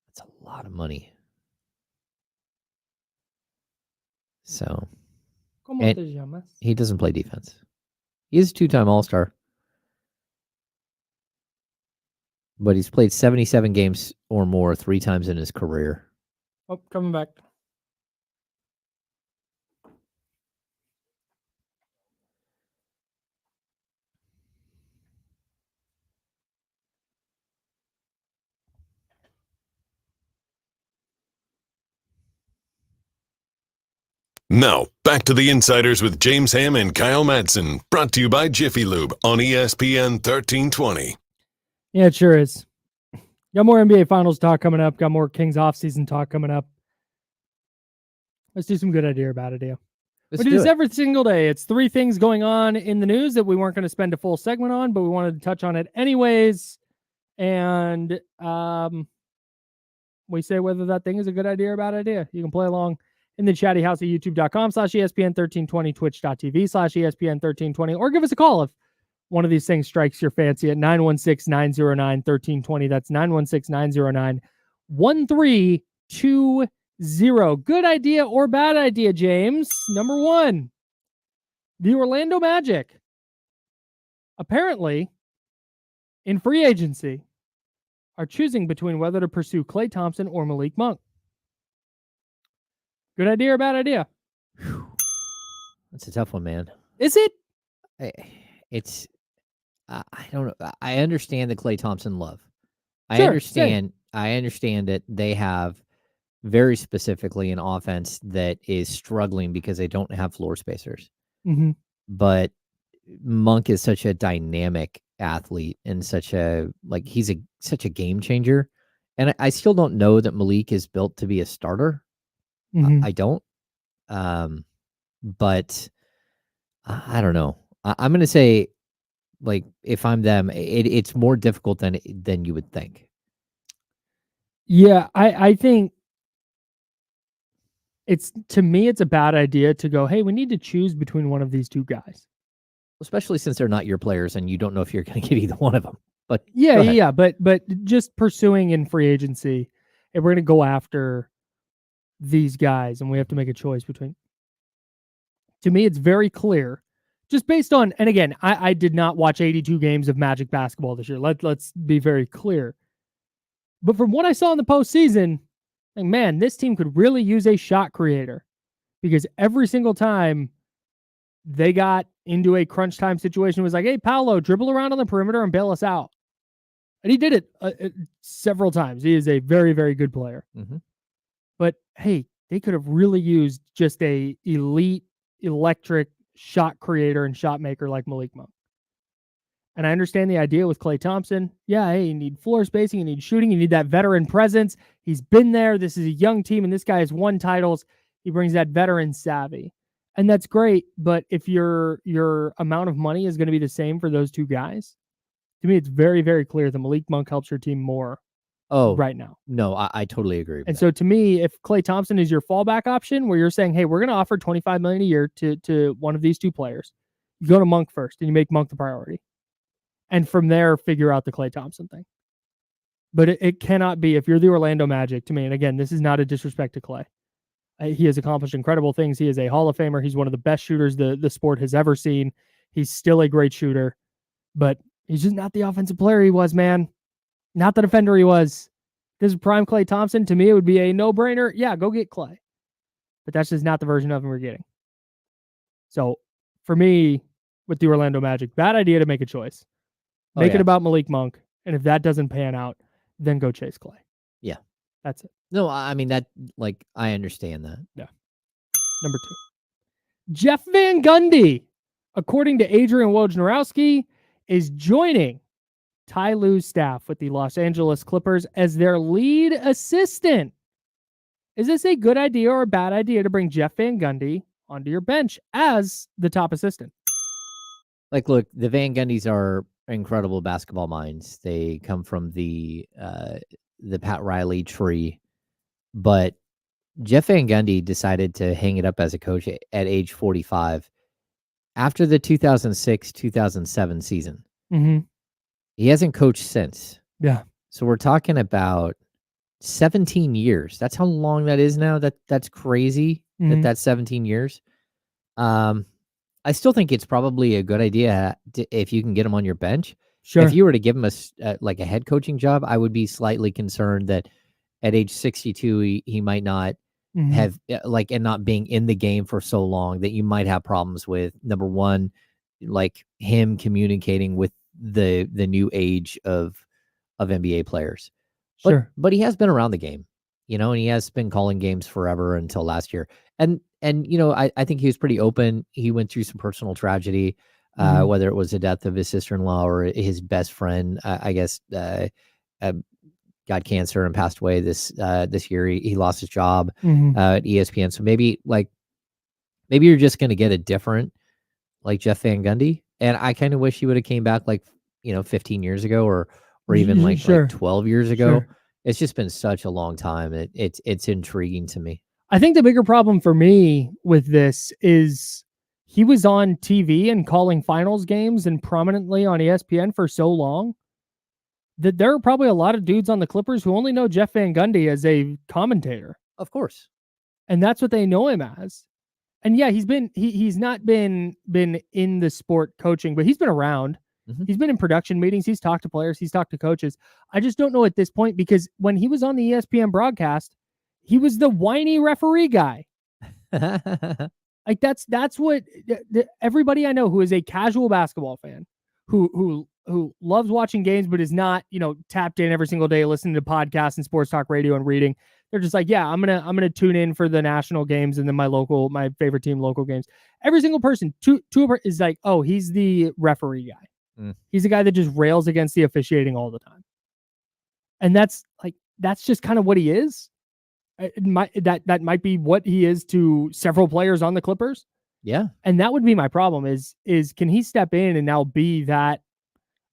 That's a lot of money. So, and he doesn't play defense. He is a 2-time All-Star. But he's played 77 games or more 3 times in his career. Oh, coming back. Now, back to the Insiders with James Ham and Kyle Madsen, brought to you by Jiffy Lube on ESPN 1320. Yeah, it sure is. Got more NBA Finals talk coming up. Got more Kings offseason talk coming up. Let's do some good idea or bad idea. We do this every single day. It's 3 things going on in the news that we weren't going to spend a full segment on, but we wanted to touch on it anyways. And we say whether that thing is a good idea or bad idea. You can play along in the chatty house at youtube.com/ESPN1320, twitch.tv/ESPN1320, or give us a call if one of these things strikes your fancy at 916-909-1320. That's 916-909-1320. Good idea or bad idea, James? Number 1, the Orlando Magic apparently in free agency are choosing between whether to pursue Klay Thompson or Malik Monk. Good idea or bad idea? That's a tough one, man. Is it? It's I don't know. I understand the Klay Thompson love. I Sure, understand that they have very specifically an offense that is struggling because they don't have floor spacers. Mm-hmm. But Monk is such a dynamic athlete and such a game changer. And I still don't know that Malik is built to be a starter. Mm-hmm. I don't. But I don't know. I'm going to say, like, if I'm them, it's more difficult than you would think. Yeah, I think to me, it's a bad idea to go, hey, we need to choose between one of these 2 guys. Especially since they're not your players and you don't know if you're going to get either one of them. But yeah, but just pursuing in free agency, if we're going to go after these guys and we have to make a choice between, to me, it's very clear, just based on, and again, I did not watch 82 games of Magic basketball this year. Let's be very clear. But from what I saw in the postseason, like, man, this team could really use a shot creator, because every single time they got into a crunch time situation, it was like, hey, Paolo, dribble around on the perimeter and bail us out. And he did it several times. He is a very, very good player. Mm-hmm. But hey, they could have really used just a elite, electric shot creator and shot maker like Malik Monk. And I understand the idea with Klay Thompson. Yeah, hey, you need floor spacing, you need shooting, you need that veteran presence. He's been there. This is a young team, and this guy has won titles. He brings that veteran savvy. And that's great. But if your amount of money is going to be the same for those 2 guys, to me, it's very, very clear that Malik Monk helps your team more right now. No, I totally agree with and that. So to me, if Klay Thompson is your fallback option, where you're saying, hey, we're going to offer $25 million a year to one of these 2 players, you go to Monk first and you make Monk the priority. And from there, figure out the Klay Thompson thing. But it cannot be, if you're the Orlando Magic, to me, and again, this is not a disrespect to Klay. He has accomplished incredible things. He is a Hall of Famer. He's one of the best shooters the sport has ever seen. He's still a great shooter, but he's just not the offensive player he was, man. Not the defender he was. This is prime Klay Thompson. To me, it would be a no-brainer. Yeah, go get Klay. But that's just not the version of him we're getting. So for me, with the Orlando Magic, bad idea to make a choice. Make it about Malik Monk, and if that doesn't pan out, then go chase Klay. Yeah. That's it. No, I mean, that, like, I understand that. Yeah. Number 2. Jeff Van Gundy, according to Adrian Wojnarowski, is joining Ty Lue's staff with the Los Angeles Clippers as their lead assistant. Is this a good idea or a bad idea to bring Jeff Van Gundy onto your bench as the top assistant? Like, look, the Van Gundys are incredible basketball minds. They come from the Pat Riley tree, but Jeff Van Gundy decided to hang it up as a coach at age 45 after the 2006-2007 season. Mm-hmm. He hasn't coached since. Yeah. So we're talking about 17 years. That's how long that is now. That's crazy. Mm-hmm. That's 17 years. I still think it's probably a good idea if you can get him on your bench. Sure. If you were to give him a head coaching job, I would be slightly concerned that at age 62, he might not have and not being in the game for so long that you might have problems with, number one, like him communicating with the new age of NBA players. Sure. But he has been around the game, and he has been calling games forever until last year. And And I think he was pretty open. He went through some personal tragedy, whether it was the death of his sister-in-law or his best friend, I guess, got cancer and passed away this year. He lost his job at ESPN. So maybe you're just going to get a different like Jeff Van Gundy. And I kind of wish he would have came back 15 years ago or even like 12 years ago. Sure. It's just been such a long time. It's intriguing to me. I think the bigger problem for me with this is he was on TV and calling finals games and prominently on ESPN for so long that there are probably a lot of dudes on the Clippers who only know Jeff Van Gundy as a commentator. Of course. And that's what they know him as. And yeah, he's not been in the sport coaching, but he's been around. He's been in production meetings. He's talked to players. He's talked to coaches. I just don't know at this point, because when he was on the ESPN broadcast, he was the whiny referee guy. Like that's what everybody I know who is a casual basketball fan, who loves watching games, but is not, tapped in every single day, listening to podcasts and sports talk radio and reading. They're just like, yeah, I'm gonna tune in for the national games and then my favorite team local games. Every single person is like, oh, he's the referee guy. He's the guy that just rails against the officiating all the time. And that's just kind of what he is. That might be what he is to several players on the Clippers. Yeah. And that would be my problem is can he step in and now be that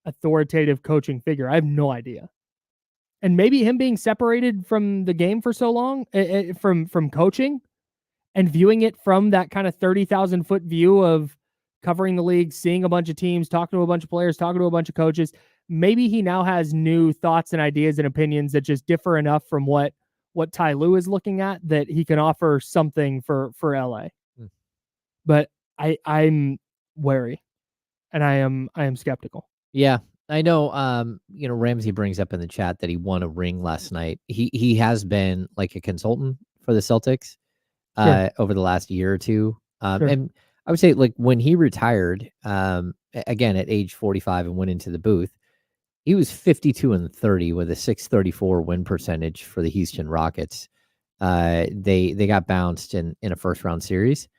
authoritative coaching figure? I have no idea. And maybe him being separated from the game for so long, from coaching and viewing it from that kind of 30,000 foot view of covering the league, seeing a bunch of teams, talking to a bunch of players, talking to a bunch of coaches. Maybe he now has new thoughts and ideas and opinions that just differ enough from what Ty Lue is looking at that he can offer something for LA. But I'm wary and I am skeptical. Yeah. I know, Ramsey brings up in the chat that he won a ring last night. He has been like a consultant for the Celtics over the last year or two. And I would say like when he retired, again, at age 45 and went into the booth, he was 52-30 with a 634 win percentage for the Houston Rockets. They got bounced in a first round series,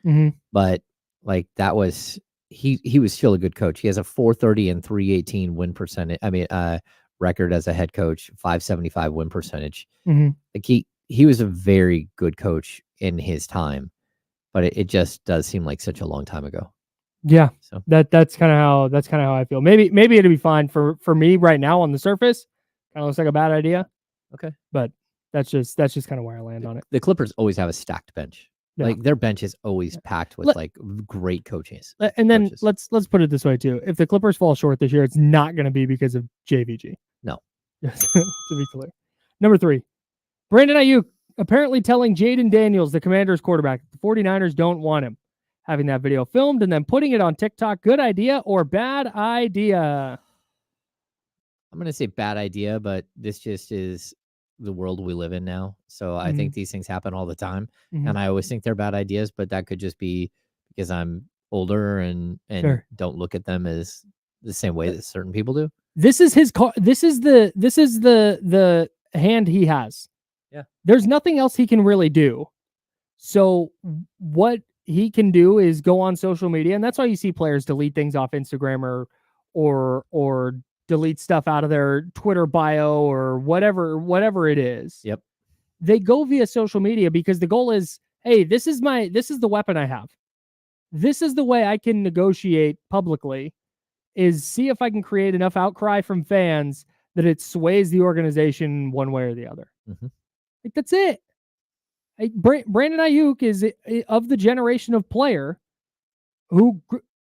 but like that was, he was still a good coach. He has a 430 and 318 win percentage. Record as a head coach, 575 win percentage. Like he was a very good coach in his time, but it just does seem like such a long time ago. Yeah. So that's kind of how I feel. Maybe it'll be fine for me right now on the surface. Kind of looks like a bad idea. Okay. But that's just kind of where I land on it. The Clippers always have a stacked bench. Yeah. Like their bench is always packed with like great coaches. And then let's put it this way too. If the Clippers fall short this year, it's not going to be because of JVG. No. To be clear. Number 3, Brandon Aiyuk apparently telling Jaden Daniels, the Commanders quarterback, the 49ers don't want him. Having that video filmed and then putting it on TikTok. Good idea or bad idea? I'm going to say bad idea, but this just is the world we live in now. So I think these things happen all the time. And I always think they're bad ideas, but that could just be because I'm older and don't look at them as the same way that certain people do. This is his car. This is the hand he has. Yeah. There's nothing else he can really do. So what he can do is go on social media, and that's why you see players delete things off Instagram or delete stuff out of their Twitter bio or whatever it is. Yep. They go via social media because the goal is, hey, this is the weapon I have. This is the way I can negotiate publicly, is see if I can create enough outcry from fans that it sways the organization one way or the other. Like that's it. Brandon Aiyuk is of the generation of player who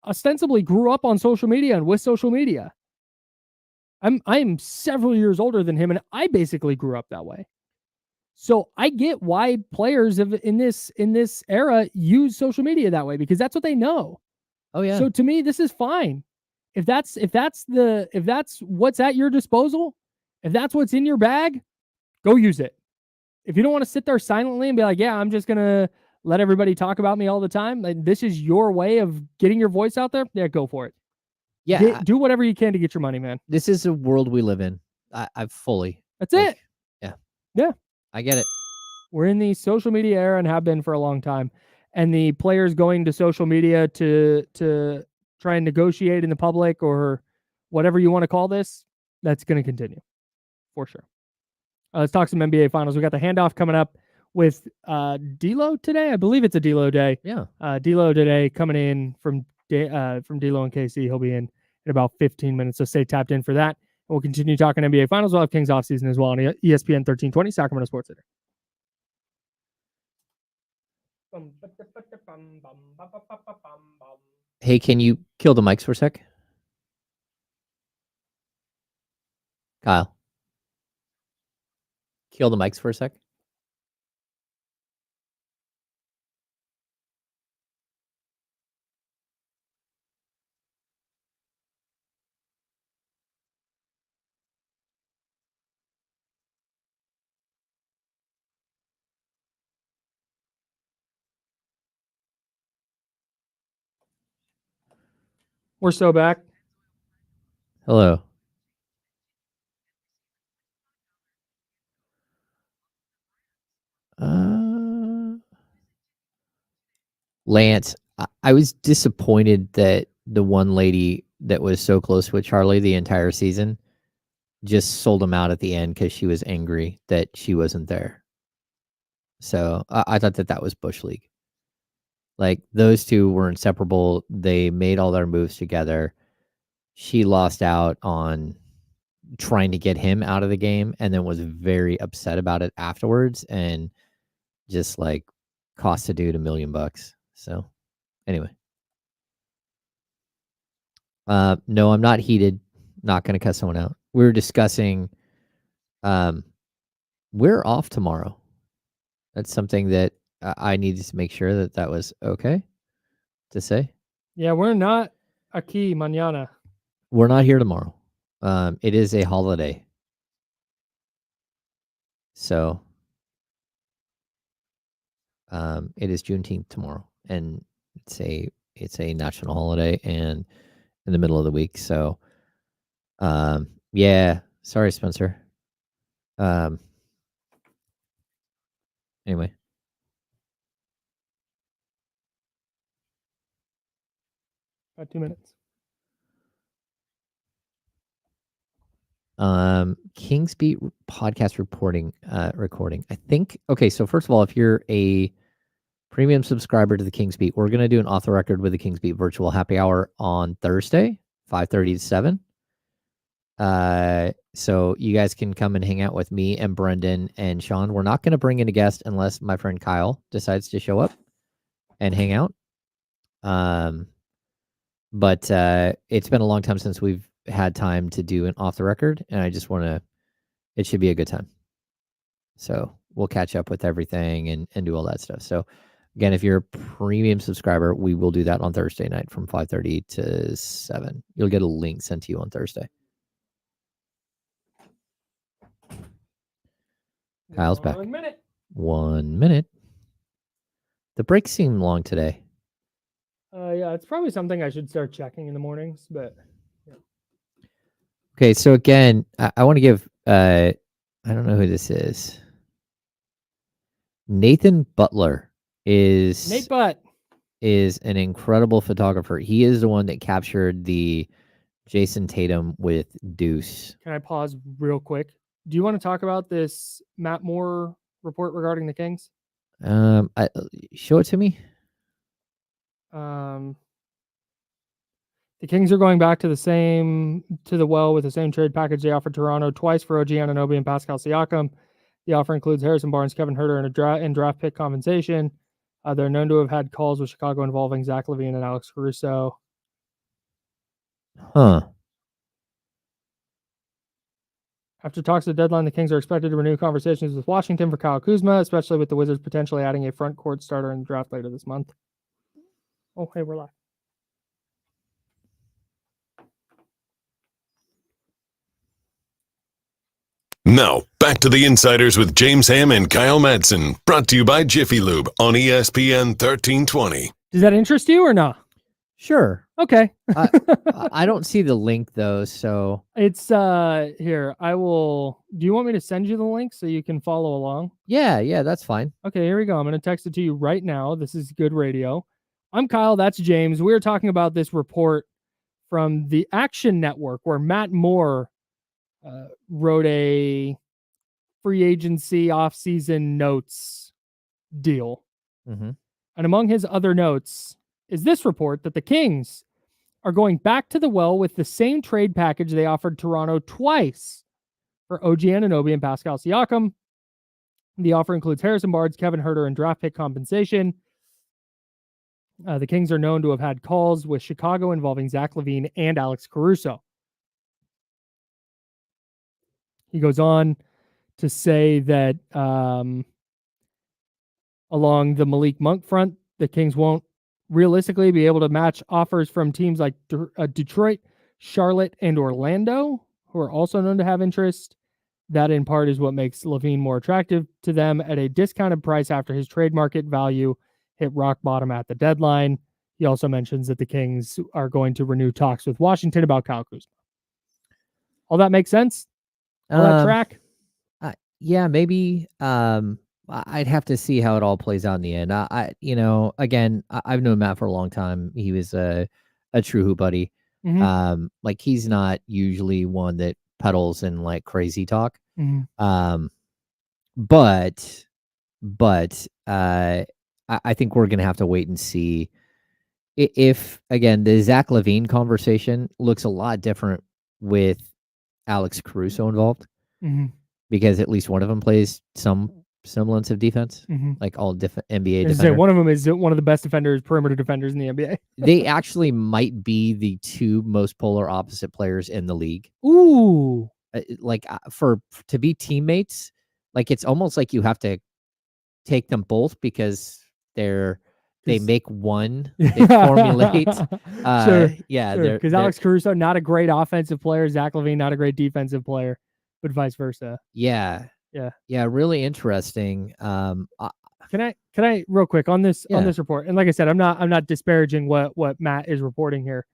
ostensibly grew up on social media and with social media. I'm several years older than him, and I basically grew up that way. So I get why players in this era use social media that way, because that's what they know. Oh yeah. So to me, this is fine. If that's what's at your disposal, if that's what's in your bag, go use it. If you don't want to sit there silently and be like, yeah, I'm just going to let everybody talk about me all the time, like, this is your way of getting your voice out there, yeah, go for it. Yeah. Do whatever you can to get your money, man. This is a world we live in. I fully. That's it. Yeah. Yeah. I get it. We're in the social media era and have been for a long time. and the players going to social media to try and negotiate in the public or whatever you want to call this, that's going to continue for sure. Let's talk some NBA Finals. We got the handoff coming up with D'Lo today. I believe it's a D'Lo day. Yeah. D'Lo today coming in from D'Lo and KC. He'll be in about 15 minutes, so stay tapped in for that. We'll continue talking NBA Finals. We'll have Kings offseason as well on ESPN 1320, Sacramento Sports Center. Hey, can you kill the mics for a sec? Kyle. Kill the mics for a sec. We're so back. Hello. Lance, I was disappointed that the one lady that was so close with Charlie the entire season just sold him out at the end because she was angry that she wasn't there. So I thought that was Bush League. Like, those two were inseparable. They made all their moves together. She lost out on trying to get him out of the game and then was very upset about it afterwards and just like cost a dude $1 million. So anyway. No, I'm not heated. Not going to cut someone out. We were discussing we're off tomorrow. That's something that I needed to make sure that was okay to say. Yeah, we're not aquí mañana. We're not here tomorrow. It is a holiday. So it is Juneteenth tomorrow, and it's a national holiday and in the middle of the week. So yeah, sorry, Spencer. Anyway. About 2 minutes. Kings Beat podcast recording. I think, okay, so first of all, if you're a premium subscriber to the Kings Beat, we're going to do an off the record with the Kings Beat virtual happy hour on Thursday, 5:30 to 7. So you guys can come and hang out with me and Brendan and Sean. We're not going to bring in a guest unless my friend Kyle decides to show up and hang out. But it's been a long time since we've had time to do an off the record, and I just want to, it should be a good time. So we'll catch up with everything and do all that stuff. So again, if you're a premium subscriber, we will do that on Thursday night from 5:30 to 7. You'll get a link sent to you on Thursday. Kyle's back. 1 minute. 1 minute. The breaks seem long today. Yeah, it's probably something I should start checking in the mornings, but yeah. Okay, so again, I want to give I don't know who this is. Nathan Butler is Nate Butt is an incredible photographer. He is the one that captured the Jason Tatum with Deuce. Can I pause real quick? Do you want to talk about this Matt Moore report regarding the Kings? Show it to me. The Kings are going back to the well with the same trade package they offered Toronto twice for OG Anunoby and Pascal Siakam. The offer includes Harrison Barnes, Kevin Huerter, and draft pick compensation. They're known to have had calls with Chicago involving Zach LaVine and Alex Caruso. Huh. After talks at the deadline, the Kings are expected to renew conversations with Washington for Kyle Kuzma, especially with the Wizards potentially adding a front court starter in the draft later this month. Oh, hey, we're live. Now, back to the Insiders with James Ham and Kyle Madsen, brought to you by Jiffy Lube on ESPN 1320. Does that interest you or not? Sure. Okay. I don't see the link though, so It's here. Do you want me to send you the link so you can follow along? yeah, that's fine. Okay, here we go. I'm going to text it to you right now. This is good radio. I'm Kyle, that's James. We're talking about this report from the Action Network where Matt Moore wrote a free agency offseason notes deal. Mm-hmm. And among his other notes is this report that the Kings are going back to the well with the same trade package they offered Toronto twice for OG Anunoby and Pascal Siakam. The offer includes Harrison Barnes, Kevin Huerter, and draft pick compensation. The Kings are known to have had calls with Chicago involving Zach LaVine and Alex Caruso. He goes on to say that along the Malik Monk front, the Kings won't realistically be able to match offers from teams like Detroit, Charlotte, and Orlando, who are also known to have interest. That in part is what makes LaVine more attractive to them at a discounted price after his trade market value hit rock bottom at the deadline. He also mentions that the Kings are going to renew talks with Washington about Kyle Kuzma. All that makes sense? All that track? Yeah, maybe. I'd have to see how it all plays out in the end. Again, I've known Matt for a long time. He was a true hoop buddy. Mm-hmm. Like he's not usually one that peddles in like crazy talk. Mm-hmm. But I think we're gonna have to wait and see if again the Zach LaVine conversation looks a lot different with Alex Caruso involved. Mm-hmm. Because at least one of them plays some semblance of defense, mm-hmm. like all NBA defenders. One of them is one of the best defenders, perimeter defenders in the NBA. They actually might be the two most polar opposite players in the league. Ooh, to be teammates, like it's almost like you have to take them both because they make one. They formulate. Sure. Yeah, because Alex Caruso not a great offensive player, Zach LaVine not a great defensive player. But vice versa. Yeah. Really interesting. Can I real quick on this report? And like I said, I'm not disparaging what Matt is reporting here,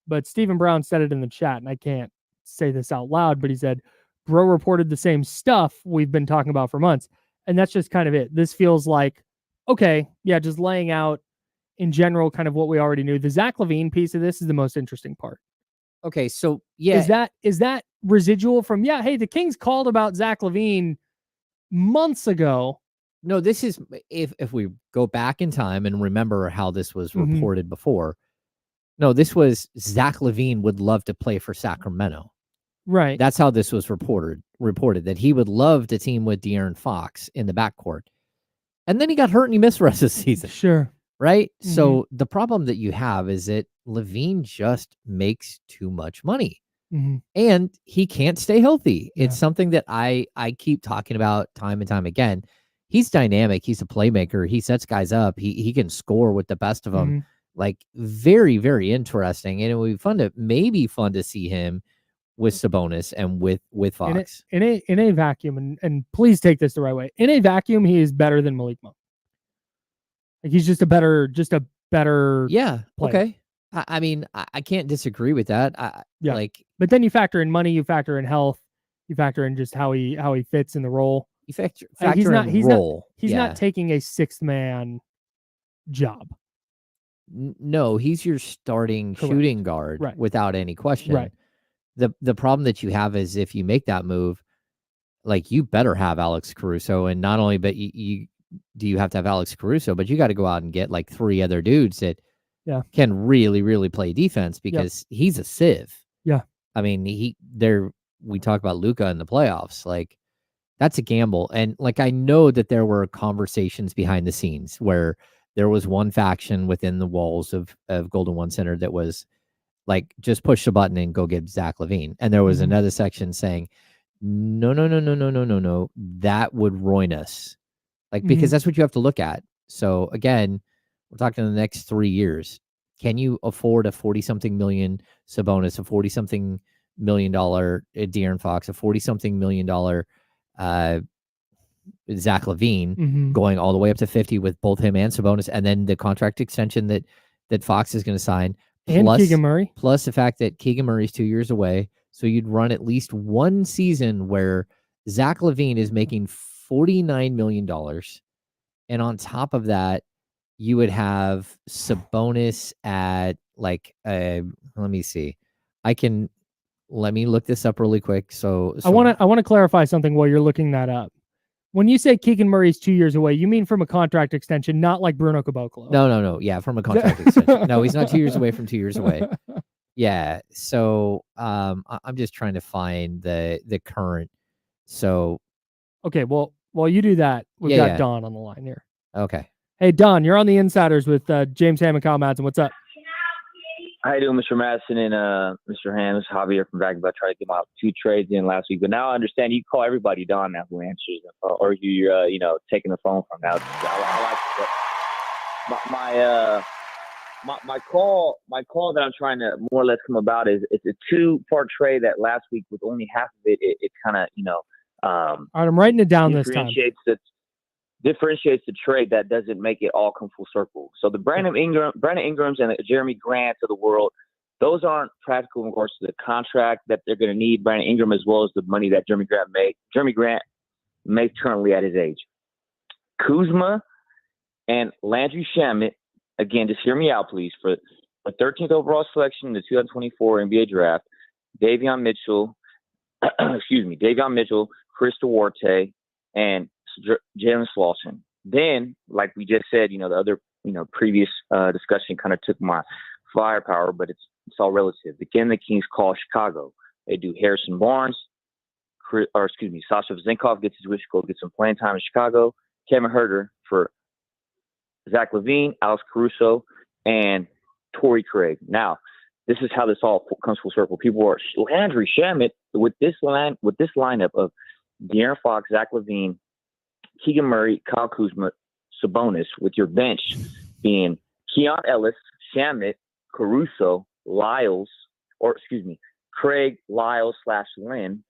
but Stephen Brown said it in the chat, and I can't say this out loud, but he said, "Bro reported the same stuff we've been talking about for months," and that's just kind of it. This feels like just laying out in general kind of what we already knew. The Zach LaVine piece of this is the most interesting part. Okay, so yeah, is that residual from hey, the Kings called about Zach LaVine months ago? No, this is if we go back in time and remember how this was reported before. No, this was Zach LaVine would love to play for Sacramento. Right. That's how this was reported that he would love to team with De'Aaron Fox in the backcourt. And then he got hurt and he missed the rest of the season. Sure. Right? Mm-hmm. So the problem that you have is that LaVine just makes too much money. Mm-hmm. And he can't stay healthy. Yeah. It's something that I keep talking about time and time again. He's dynamic. He's a playmaker. He sets guys up. He can score with the best of them. Like very, very interesting. And it would be fun to see him with Sabonis and with Fox. In a vacuum, and please take this the right way. In a vacuum, he is better than Malik Monk. Like he's just a better yeah, player. Okay. I mean, I can't disagree with that. But then you factor in money, you factor in health, you factor in just how he fits in the role. You factor in role. He's not taking a sixth man job. No, he's your starting shooting guard without any question. Right. The problem that you have is if you make that move, like you better have Alex Caruso, and not only, but you have to have Alex Caruso, but you got to go out and get like three other dudes that can really, really play defense because he's a sieve. Yeah. I mean, we talk about Luka in the playoffs. Like that's a gamble. And like, I know that there were conversations behind the scenes where there was one faction within the walls of Golden One Center that was like, just push the button and go get Zach LaVine. And there was another section saying, no, that would ruin us. Like, because that's what you have to look at. So again, we're talking the next 3 years. Can you afford a 40-something million Sabonis, a 40-something million dollar De'Aaron Fox, a 40-something million dollar Zach LaVine going all the way up to 50 with both him and Sabonis, and then the contract extension that Fox is going to sign, And plus Keegan Murray. plus the fact that Keegan Murray's 2 years away. So you'd run at least one season where Zach LaVine is making $49 million. And on top of that, you would have Sabonis at like, let me see. Let me look this up really quick. So I want to clarify something while you're looking that up. When you say Keegan Murray's 2 years away, you mean from a contract extension, not like Bruno Caboclo. No. Yeah, from a contract extension. No, he's not 2 years away from 2 years away. Yeah. So I'm just trying to find the current. So okay, well, while you do that, we've got Yeah. Don on the line here. okay. Hey, Don, you're on the Insiders with James Ham and Kyle Madsen. What's up? How you doing, Mr. Madsen and Mr. Ham? This is Javier from Vancouver. I tried to get my 2 trades in last week, but now I understand you call everybody Don now who answers, or you're taking the phone from now. I like it. My call that I'm trying to more or less come about is it's a 2-part trade that last week with only half of it kind of All right, I'm writing it down this time. Differentiates the trade that doesn't make it all come full circle. So the Brandon Ingrams and the Jeremy Grants of the world, those aren't practical in regards to the contract that they're going to need Brandon Ingram as well as the money that Jeremy Grant makes currently at his age. Kuzma and Landry Shamet, again, just hear me out, please, for the 13th overall selection in the 2024 NBA draft, Davion Mitchell, Chris Duarte, and Jalen Slauson. Then, like we just said, the other, previous discussion kind of took my firepower, but it's all relative. Again, the Kings call Chicago. They do Harrison Barnes, Sasha Vezenkov gets his wish, gets some playing time in Chicago. Kevin Huerter for Zach LaVine, Alex Caruso, and Torrey Craig. Now, this is how this all comes full circle. People are Landry Shamet with this lineup of De'Aaron Fox, Zach LaVine, Keegan Murray, Kyle Kuzma, Sabonis, with your bench being Keon Ellis, Shamet, Caruso, Craig, Lyles / Lynn.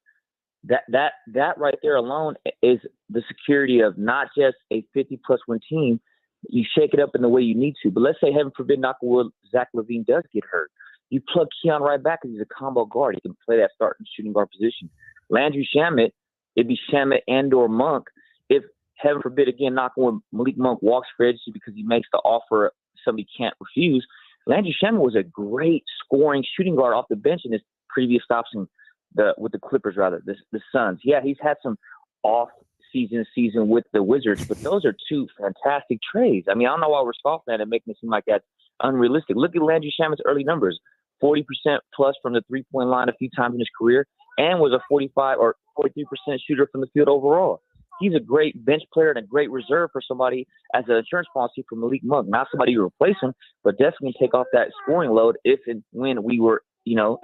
That right there alone is the security of not just a 50-plus win team. You shake it up in the way you need to. But let's say, heaven forbid, knock on wood, Zach LaVine does get hurt. You plug Keon right back because he's a combo guard. He can play that starting shooting guard position. Landry Shamet, it'd be Shamet and/or Monk. If, heaven forbid, again, knock on wood, Malik Monk walks for agency because he makes the offer somebody can't refuse. Landry Shamet was a great scoring shooting guard off the bench in his previous stops with the Clippers, the Suns. Yeah, he's had some off-season with the Wizards, but those are 2 fantastic trades. I mean, I don't know why we're scoffing at it and making it seem like that's unrealistic. Look at Landry Shamet's early numbers, 40% plus from the three-point line a few times in his career, and was a 45 or 43% shooter from the field overall. He's a great bench player and a great reserve for somebody as an insurance policy for Malik Monk. Not somebody to replace him, but definitely take off that scoring load if and when we were,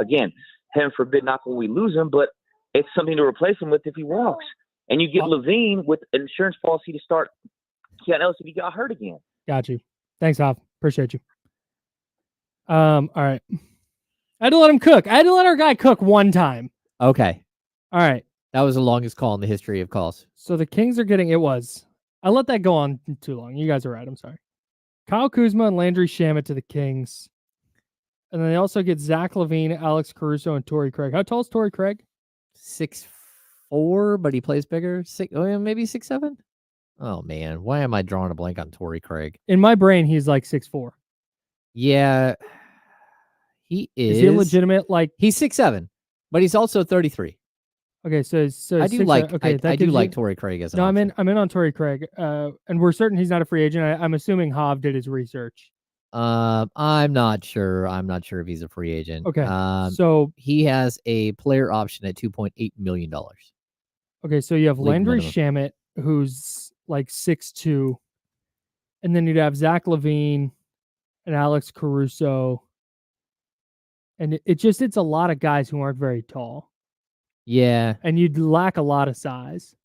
again, heaven forbid, not when we lose him, but it's something to replace him with if he walks. And you get LaVine with an insurance policy to start Keon Ellis if he got hurt again. Got you. Thanks, Hov. Appreciate you. All right. I had to let him cook. I had to let our guy cook one time. Okay. All right. That was the longest call in the history of calls. So the Kings are getting, I let that go on too long. You guys are right. I'm sorry. Kyle Kuzma and Landry Shamet to the Kings. And then they also get Zach LaVine, Alex Caruso, and Torrey Craig. How tall is Torrey Craig? 6'4", but he plays bigger. Maybe 6'7". Oh man, why am I drawing a blank on Torrey Craig? In my brain, he's like 6'4". Yeah, he is. Is he legitimate? Like he's 6'7", but he's also 33. Okay, so I do like. Okay, I do like Torrey Craig as an option. I'm in on Torrey Craig, and we're certain he's not a free agent. I'm assuming Hov did his research. I'm not sure. I'm not sure if he's a free agent. Okay. So he has a player option at $2.8 million. Okay, so you have Landry Shamet, who's like 6'2", and then you'd have Zach LaVine and Alex Caruso, and it's a lot of guys who aren't very tall. Yeah, and you'd lack a lot of size.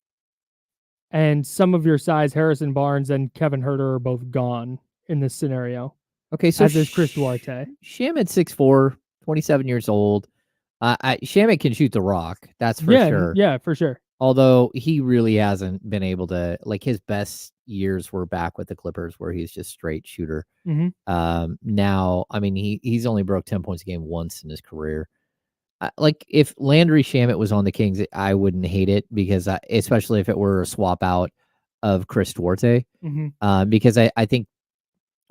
And some of your size, Harrison Barnes and Kevin Huerter, are both gone in this scenario. Okay, so as is Chris Duarte. Shamet 6'4", 27 years old. Shamet can shoot the rock. That's for sure. Yeah, for sure. Although he really hasn't been able to, like, his best years were back with the Clippers where he's just straight shooter. Now, I mean, he's only broke 10 points a game once in his career. Like, if Landry Shamet was on the Kings, I wouldn't hate it because especially if it were a swap out of Chris Duarte. Because I think,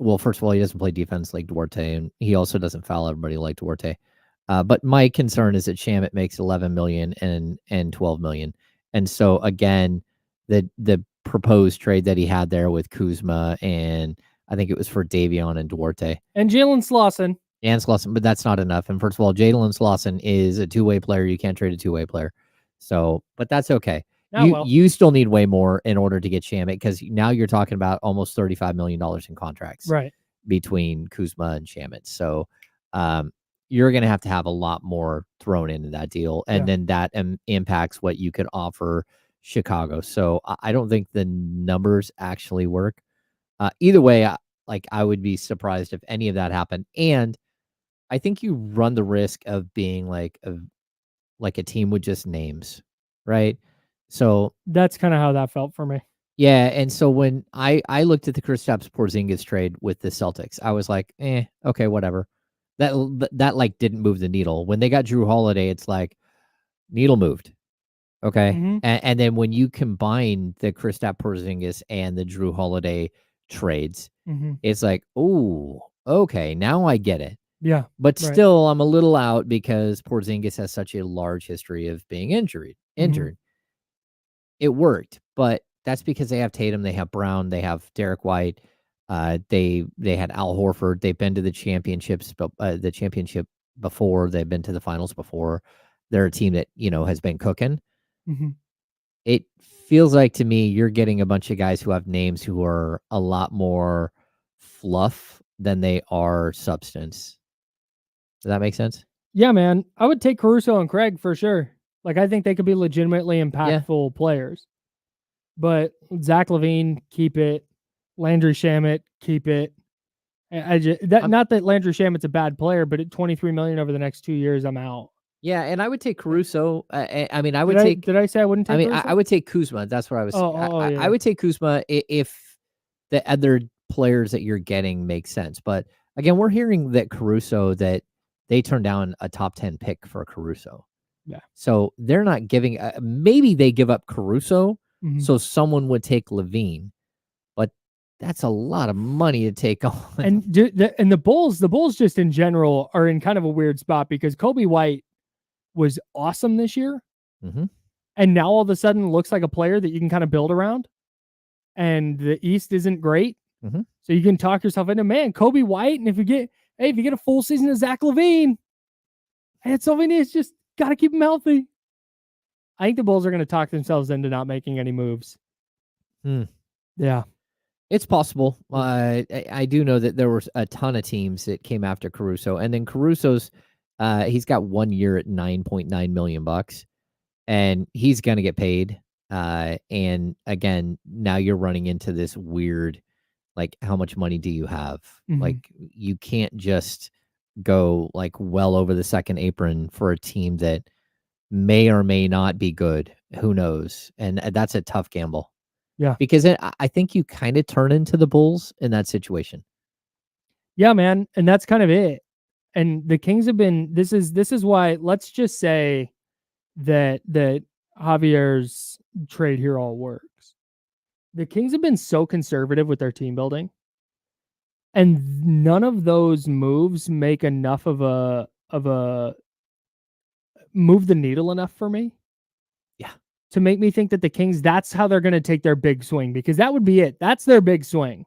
well, first of all, he doesn't play defense like Duarte, and he also doesn't foul everybody like Duarte. But my concern is that Shamet makes $11 million and $12 million. And so again, the proposed trade that he had there with Kuzma, and I think it was for Davion and Duarte. And Jalen Slauson. And Slauson, but that's not enough. And first of all, Jalen Slauson is a two-way player. You can't trade a two-way player. So, but that's okay. You still need way more in order to get Shamet, because now you're talking about almost $35 million in contracts between Kuzma and Shamet. So you're going to have a lot more thrown into that deal. And then that impacts what you could offer Chicago. So I don't think the numbers actually work. Either way, I would be surprised if any of that happened. And I think you run the risk of being like a team with just names, right? So that's kind of how that felt for me. Yeah, and so when I looked at the Kristaps Porzingis trade with the Celtics, I was like, okay, whatever. That like didn't move the needle. When they got Drew Holiday, it's like needle moved. Okay, and then when you combine the Kristaps Porzingis and the Drew Holiday trades, it's like, oh, okay, now I get it. Yeah, but still, I'm a little out because Porzingis has such a large history of being injured. It worked, but that's because they have Tatum, they have Brown, they have Derek White, they had Al Horford. They've been to the championships, the championship before. They've been to the finals before. They're a team that has been cooking. It feels like to me you're getting a bunch of guys who have names who are a lot more fluff than they are substance. Does that make sense? Yeah, man. I would take Caruso and Craig for sure. Like, I think they could be legitimately impactful players. But Zach LaVine, keep it. Landry Shamet, keep it. Not that Landry Shamet's a bad player, but at $23 million over the next 2 years, I'm out. Yeah, and I would take Caruso. I mean, Did I say I wouldn't take Caruso? I would take Kuzma. That's what I was. I would take Kuzma if the other players that you're getting make sense. But again, we're hearing that Caruso, that they turned down a top 10 pick for Caruso. Yeah. So they're not giving. Maybe they give up Caruso, so someone would take LaVine, but that's a lot of money to take on. And the Bulls just in general are in kind of a weird spot because Kobe White was awesome this year, and now all of a sudden looks like a player that you can kind of build around. And the East isn't great, so you can talk yourself into, man, Kobe White, and if you get a full season of Zach LaVine, and Sylvania's just got to keep him healthy. I think the Bulls are going to talk themselves into not making any moves. Yeah. It's possible. I do know that there were a ton of teams that came after Caruso, and then Caruso's he's got 1 year at $9.9 million, and he's going to get paid. And again, now you're running into this weird, like, how much money do you have? Like, you can't just go like well over the second apron for a team that may or may not be good. Who knows? And that's a tough gamble. Yeah. Because I think you kind of turn into the Bulls in that situation. Yeah, man. And that's kind of it. And the Kings have been, this is why, let's just say that Javier's trade here all works. The Kings have been so conservative with their team building, and none of those moves make enough of a move the needle enough for me. Yeah. To make me think that the Kings, that's how they're going to take their big swing, because that would be it. That's their big swing.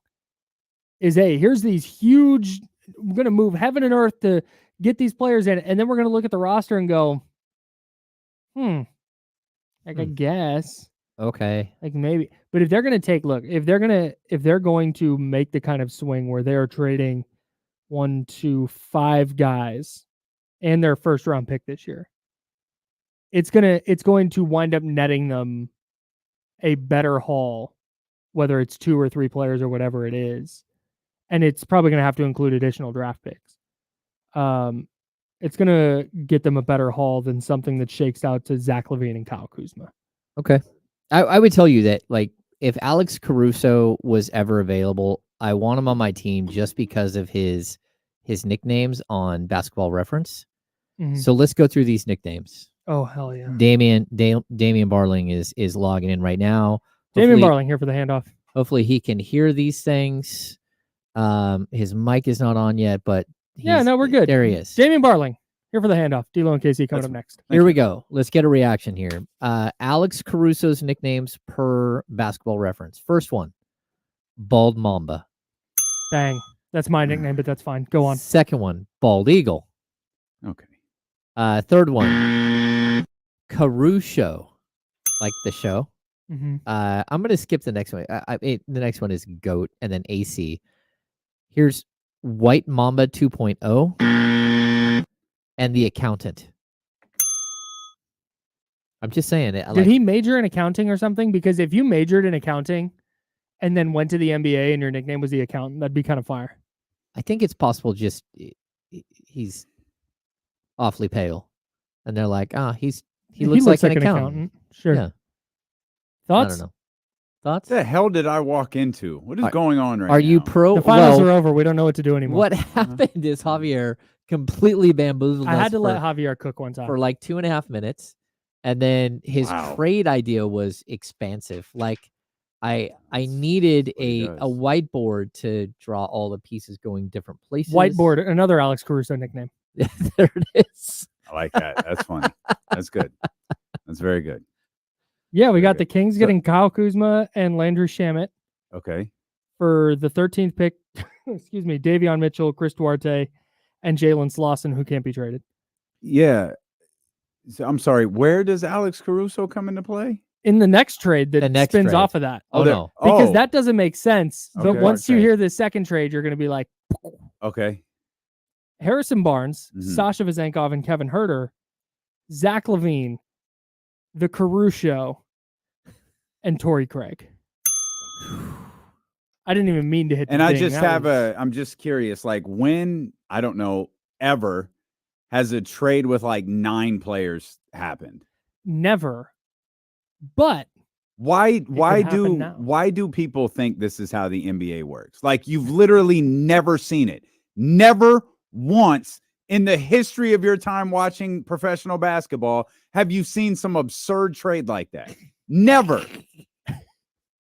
Is, hey, here's these huge, we're going to move heaven and earth to get these players in, and then we're going to look at the roster and go, I guess. Okay. Like, maybe. But if they're going to take, look, if they're going to make the kind of swing where they're trading 1 to 5 guys and their first round pick this year, it's going to wind up netting them a better haul, whether it's 2 or 3 players or whatever it is. And it's probably going to have to include additional draft picks. It's going to get them a better haul than something that shakes out to Zach LaVine and Kyle Kuzma. Okay. I would tell you that, like, if Alex Caruso was ever available, I want him on my team just because of his nicknames on Basketball Reference. Mhm. So let's go through these nicknames. Oh, hell yeah. Damian Barling is logging in right now. Damian Hopefully- Barling here for the handoff. Hopefully he can hear these things. His mic is not on yet, but we're good. There he is. Damian Barling here for the handoff. D'Lo and KC coming up next. Here we go. Let's get a reaction here. Alex Caruso's nicknames per Basketball Reference. First one, Bald Mamba. Bang. That's my nickname, but that's fine. Go on. Second one, Bald Eagle. Okay. Third one, Caruso, like the show. Mm-hmm. I'm going to skip the next one. The next one is Goat and then AC. Here's White Mamba 2.0 and The Accountant. I'm just saying it. Did he major in accounting or something? Because if you majored in accounting and then went to the NBA and your nickname was The Accountant, that'd be kind of fire. I think it's possible just he's awfully pale. And they're like, he looks like an accountant. Sure. Yeah. Thoughts? I don't know. Thoughts? What the hell did I walk into? What is going on right now? Are you pro? The finals are over. We don't know what to do anymore. What happened is Javier completely bamboozled I us had to let Javier cook one time. for like 2.5 minutes. And then his trade idea was expansive. Like I needed a whiteboard to draw all the pieces going different places. Whiteboard, another Alex Caruso nickname. There it is. I like that. That's funny. That's good. That's very good. Yeah, we got the Kings getting Kyle Kuzma and Landry Shamet Okay. for the 13th pick. Excuse me, Davion Mitchell, Chris Duarte, and Jalen Slauson, who can't be traded. Yeah. So, I'm sorry. Where does Alex Caruso come into play? In the next trade that spins trade. off of that. Oh, no. Because that doesn't make sense. But Okay. once you hear the second trade, you're going to be like, Okay. Harrison Barnes, Sasha Vezenkov, and Kevin Herter, Zach LaVine, the Caruso, and Torrey Craig. I didn't even mean to hit. And the I ding. just I'm just curious, like when, I don't know, ever has a trade with like 9 players happened? Never. But why happen now. do people think this is how the NBA works? Like you've literally never seen it. Never once in the history of your time watching professional basketball have you seen some absurd trade like that. Never.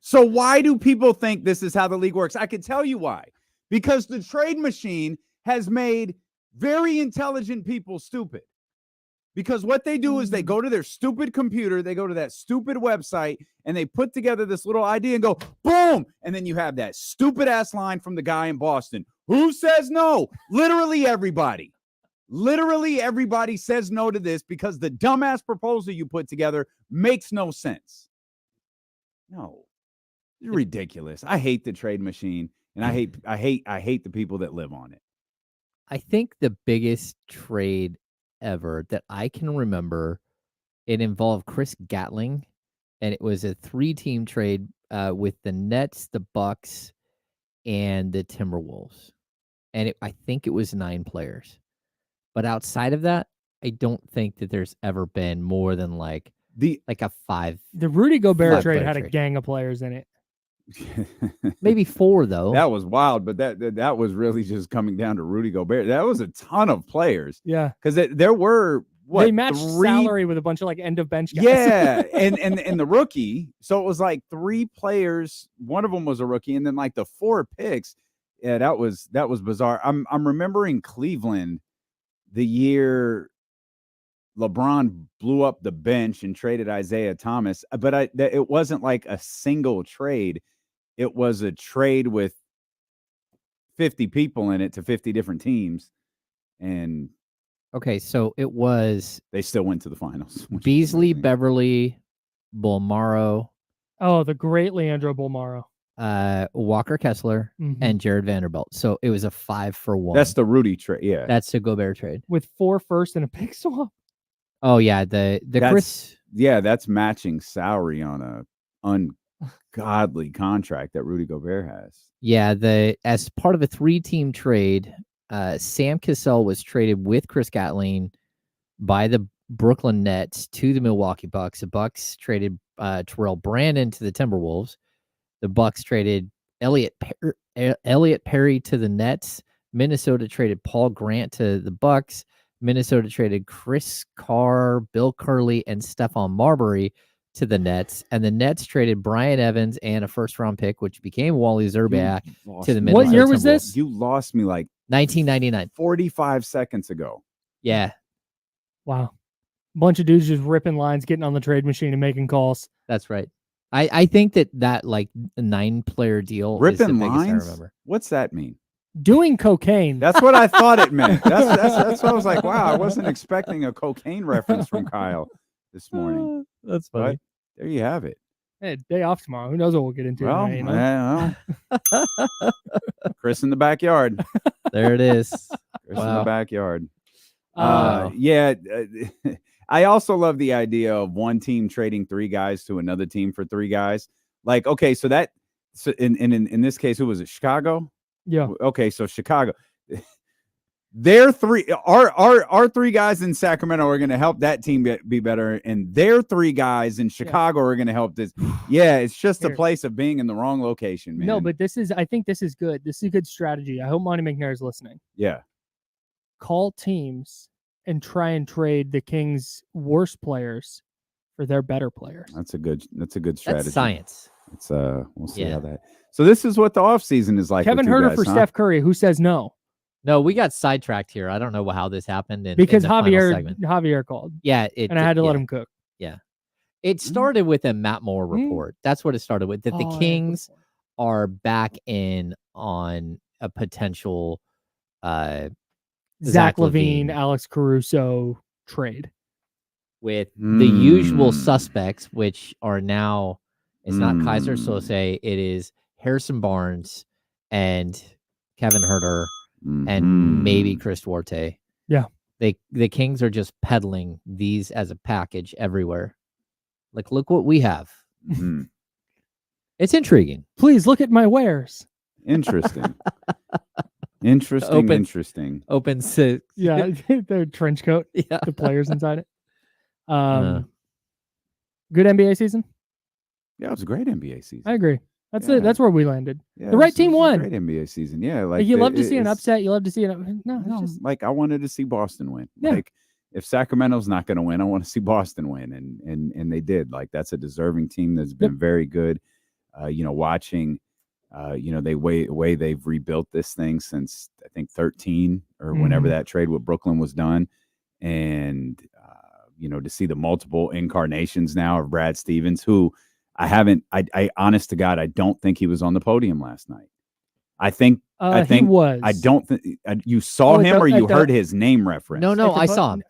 So why do people think this is how the league works? I can tell you why. Because the trade machine has made very intelligent people stupid. Because what they do is they go to their stupid computer, they go to that stupid website, and they put together this little idea and go, boom! And then you have that stupid-ass line from the guy in Boston. Who says no? Literally everybody. Literally everybody says no to this because the dumbass proposal you put together makes no sense. No. It's ridiculous. I hate the trade machine, and I hate the people that live on it. I think the biggest trade ever that I can remember, it involved Chris Gatling, and it was a 3-team trade with the Nets, the Bucks, and the Timberwolves. And I think it was 9 players. But outside of that, I don't think that there's ever been more than like a 5. The Rudy Gobert trade player had a trade. gang of players in it. Maybe 4 though. That was wild, but that was really just coming down to Rudy Gobert. That was a ton of players. Yeah, because there were they matched salary with a bunch of like end of bench guys. Yeah, and the rookie. So it was like 3 players. One of them was a rookie, and then like the 4 picks. Yeah, that was bizarre. I'm remembering Cleveland, the year LeBron blew up the bench and traded Isaiah Thomas, but it wasn't like a single trade. It was a trade with 50 people in it to 50 different teams. And okay, so it was they still went to the finals. Beasley, Beverly, Bolmaro. Oh, the great Leandro Bolmaro. Walker Kessler, and Jared Vanderbilt. So it was a 5-for-1. That's the Rudy trade. Yeah. That's the Gobert trade. With 4 firsts and a pick swap. Oh, yeah. That's matching salary on a ungodly contract that Rudy Gobert has. Yeah, as part of a 3-team trade, Sam Cassell was traded with Chris Gatling by the Brooklyn Nets to the Milwaukee Bucks. The Bucks traded Terrell Brandon to the Timberwolves. The Bucks traded Elliot Perry to the Nets. Minnesota traded Paul Grant to the Bucks. Minnesota traded Chris Carr, Bill Curley, and Stephon Marbury to the Nets. And the Nets traded Brian Evans and a first-round pick, which became Wally Zerbiak, to the Minnesota What year was Timberwolves. this? You lost me like 1999. 45 seconds ago. Yeah, Wow. Bunch of dudes just ripping lines, getting on the trade machine and making calls. that's right. I think that like 9-player deal is the Ripping biggest I lines? remember. What's that mean? Doing cocaine. That's what I thought it meant. That's what I was like, wow, I wasn't expecting a cocaine reference from Kyle this morning. That's But there you have it. Hey, day off tomorrow. Who knows what we'll get into Well, tonight, you know? Chris in the backyard. There it is. Chris in Wow. the backyard. Wow. Yeah. I also love the idea of one team trading 3 guys to another team for 3 guys. Like, okay, so in this case, who was it? Chicago? Yeah. Okay, so Chicago. Their 3 our 3 guys in Sacramento are going to help that team be better, and their 3 guys in Chicago are going to help this. Yeah, it's just a place of being in the wrong location, man. No, but I think this is good. This is a good strategy. I hope Monty McNair is listening. yeah. Call teams and try and trade the Kings' worst players for their better players. That's a good strategy. That's science. It's we'll see how that. So this is what the offseason is like. Kevin with you Huerter guys, for huh? Steph Curry. Who says no? No, we got sidetracked here. I don't know how this happened. Because in the final segment. Javier called. Yeah, And I had to let him cook. Yeah, it started with a Matt Moore report. That's what it started with. That the Kings are back in on a potential Zach LaVine, Alex Caruso trade with the usual suspects, which are now it's not Kaiser Sose, it is Harrison Barnes and Kevin Huerter and maybe Chris Duarte. Yeah. The Kings are just peddling these as a package everywhere. Like, look what we have. It's intriguing. Please look at my wares. Interesting. Interesting. Open six. Yeah, the trench coat. Yeah. The players inside it. Good NBA season. Yeah, it was a great NBA season. I agree. That's it. That's where we landed. Yeah, the right team won. Great NBA season. Yeah, like you love to see an upset. You love to see it. No, it's just like I wanted to see Boston win. Yeah. Like if Sacramento's not going to win, I want to see Boston win, and they did. Like that's a deserving team that's been very good. Watching, the way they've rebuilt this thing since I think 13 or whenever that trade with Brooklyn was done, and to see the multiple incarnations now of Brad Stevens, who I honest to God, I don't think he was on the podium last night. I think he was. I don't think you saw him or you heard his name referenced. No, I saw him.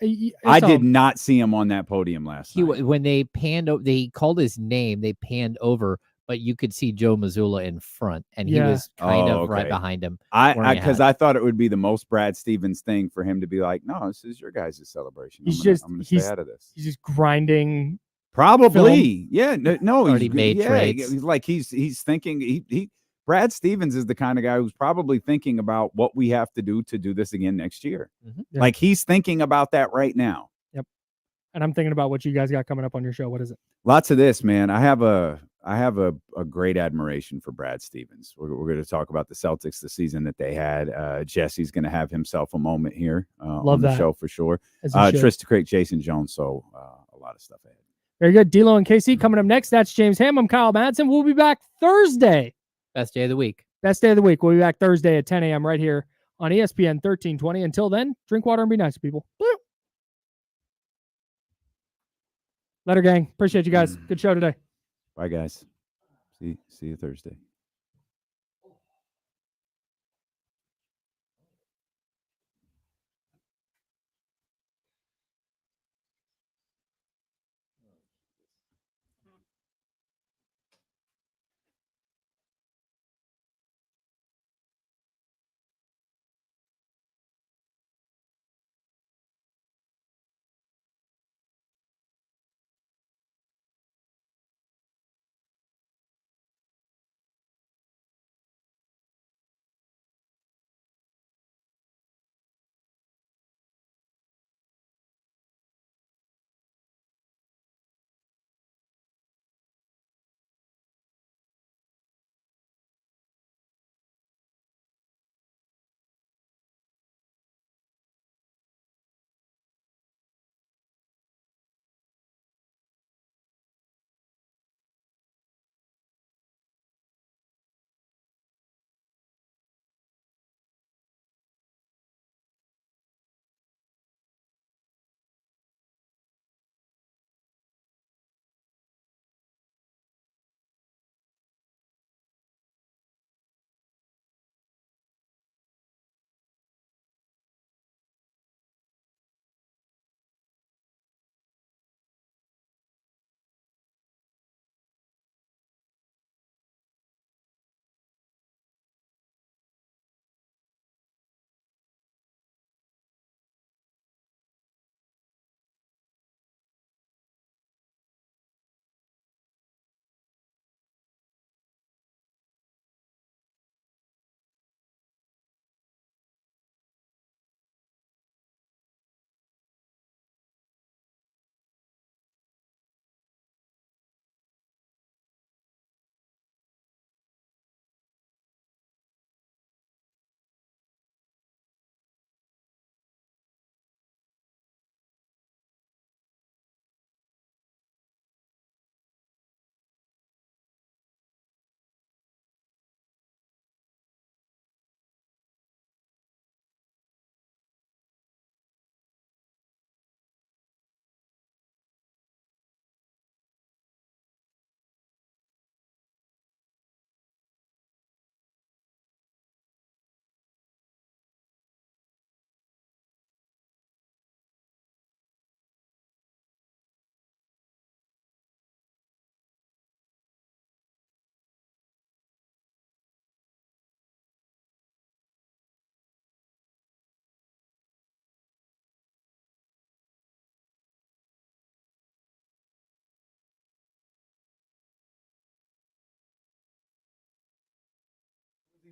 I did not see him on that podium last night. When they panned over, they called his name. They panned over, but you could see Joe Mazzulla in front, and he was kind of right behind him. Because I thought it would be the most Brad Stevens thing for him to be like, "No, this is your guys' celebration. I'm gonna stay out of this." He's just grinding. Probably, yeah. No, already made trades. Like he's thinking. He Brad Stevens is the kind of guy who's probably thinking about what we have to do this again next year. Yeah. Like he's thinking about that right now. Yep. And I'm thinking about what you guys got coming up on your show. What is it? Lots of this, man. I have a great admiration for Brad Stevens. We're going to talk about the Celtics, the season that they had. Jesse's going to have himself a moment here on the show for sure. Trista Craig, Jason Jones. So a lot of stuff ahead. Very good. D'Lo and KC coming up next. That's James Ham. I'm Kyle Madsen. We'll be back Thursday. Best day of the week. Best day of the week. We'll be back Thursday at 10 a.m. right here on ESPN 1320. Until then, drink water and be nice to people. Blue. Letter gang. Appreciate you guys. Good show today. Bye, guys. See you Thursday.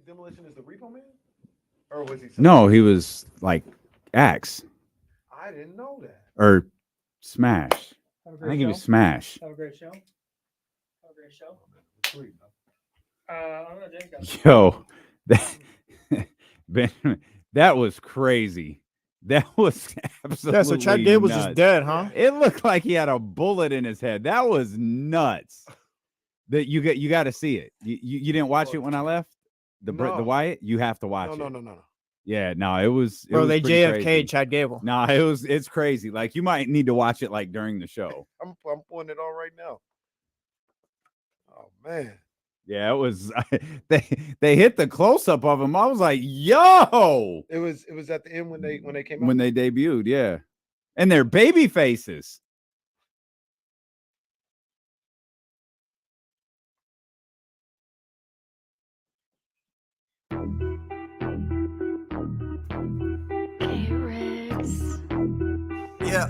Demolition is the Repo Man? Or was he? No, he was like Axe I didn't know that. or Smash. I think he was Smash. Have a great show. Have a great show. Sweet. I'm gonna drink Yo, that was crazy. That was absolutely Yeah, so Chad Gable's just nuts. dead, huh? It looked like he had a bullet in his head. That was nuts. That you got to see it. You didn't watch it when I left the No. Wyatt. You have to watch it. No. Yeah, no, it was. Bro, was they pretty JFK'd crazy. Chad Gable. No, it's crazy. Like you might need to watch it like during the show. I'm pulling it on right now. Oh man. Yeah, it was. They hit the close up of him. I was like, yo. It was at the end when they came out. When they debuted, yeah, and they're baby faces. Yeah.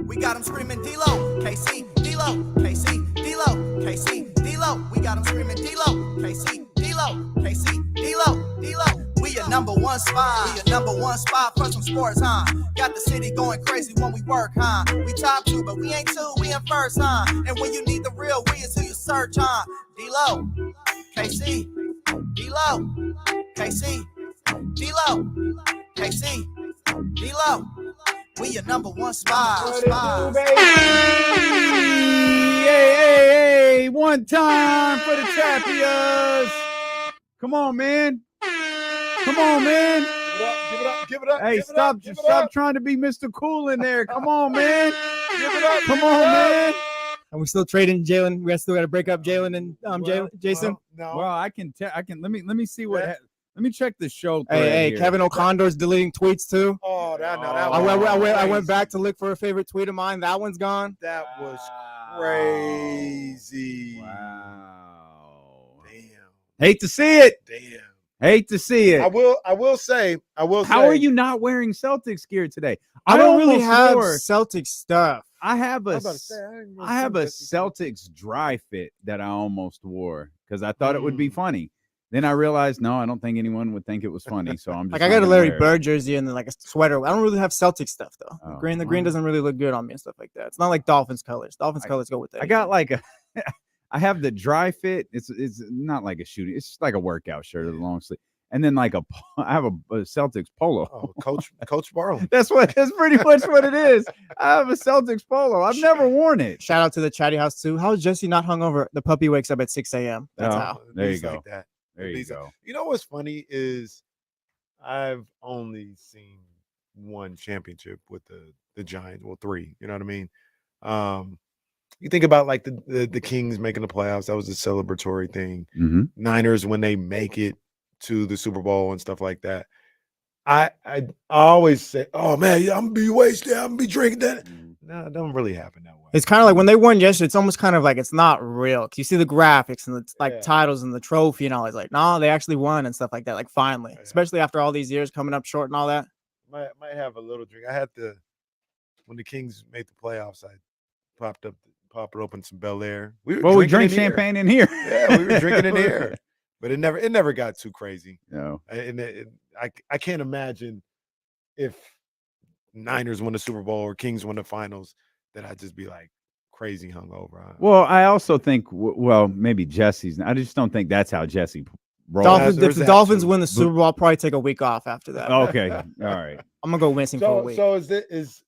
We got them screaming D-Lo, KC, D-Lo, KC, D-Lo, KC, D-Lo. We got them screaming D-Lo, KC, D-Lo, KC, D-Lo, D-Lo. We a number one spot. We a number one spot for some sports, huh? Got the city going crazy when we work, huh? We top 2, but we ain't 2, we in first, huh? And when you need the real, we is who you search, huh? D-Lo, KC, D-Lo, KC, D-Lo, KC, D-Lo. We your number one spot. Hey, one time for the champions. Come on, man. Come on, man. Give it up. Hey, stop trying to be Mr. Cool in there. Come on, man. Give it up. Come on, man. And we still trading Jalen. We still got to break up Jalen and Jason. No. Well, I can let me see what let me check the show. Hey, here. Kevin O'Connor's deleting tweets too. Oh, that I went back to look for a favorite tweet of mine. That one's gone. That was crazy. Wow. Damn. Hate to see it. Damn. Hate to see it. I will say. How are you not wearing Celtics gear today? I don't really almost have wore- Celtic stuff. I have a I didn't really I have a see that. Celtics dry fit that I almost wore because I thought it would be funny. Then I realized, no, I don't think anyone would think it was funny. So I'm just Like I got a Larry Bird jersey and then like a sweater. I don't really have Celtic stuff though. Oh, The green doesn't really look good on me and stuff like that. It's not like Dolphins colors. Dolphins colors go with that. I got like a I have the dry fit. It's not like a shooting. It's just like a workout shirt with a long sleeve. And then like I have a Celtics polo. Oh, Coach Barlow. That's pretty much what it is. I have a Celtics polo. I've never worn it. Shout out to the Chatty House too. How is Jesse not hungover? The puppy wakes up at 6 a.m. That's Oh, how. there you Things go. Like that. There you These- go. You know what's funny is I've only seen one championship with the Giants. Well, 3. You know what I mean? You think about like the Kings making the playoffs. That was a celebratory thing. Mm-hmm. Niners when they make it to the Super Bowl and stuff like that. I always say, oh man, yeah, I'm gonna be wasted. I'm gonna be drinking that. No, it don't really happen that way. It's kind of like when they won yesterday. It's almost kind of like it's not real. 'Cause you see the graphics and the Yeah. titles and the trophy and all. It's like, no, they actually won and stuff like that. Like finally, Yeah. especially after all these years coming up short and all that. Might have a little drink. I had when the Kings made the playoffs. I popped open some Bel Air. We drinking drink in here. champagne in here. Yeah, we were drinking in here, but it never got too crazy. No. And I can't imagine if Niners won the Super Bowl or Kings won the finals that I'd just be like crazy hungover. Well, I also think, well, maybe Jesse's. I just don't think that's how Jesse rolls. Dolphins, if there's the that Dolphins too. win the Super Bowl, I'll probably take a week off after that. Okay. All right. I'm gonna go missing for a week. So is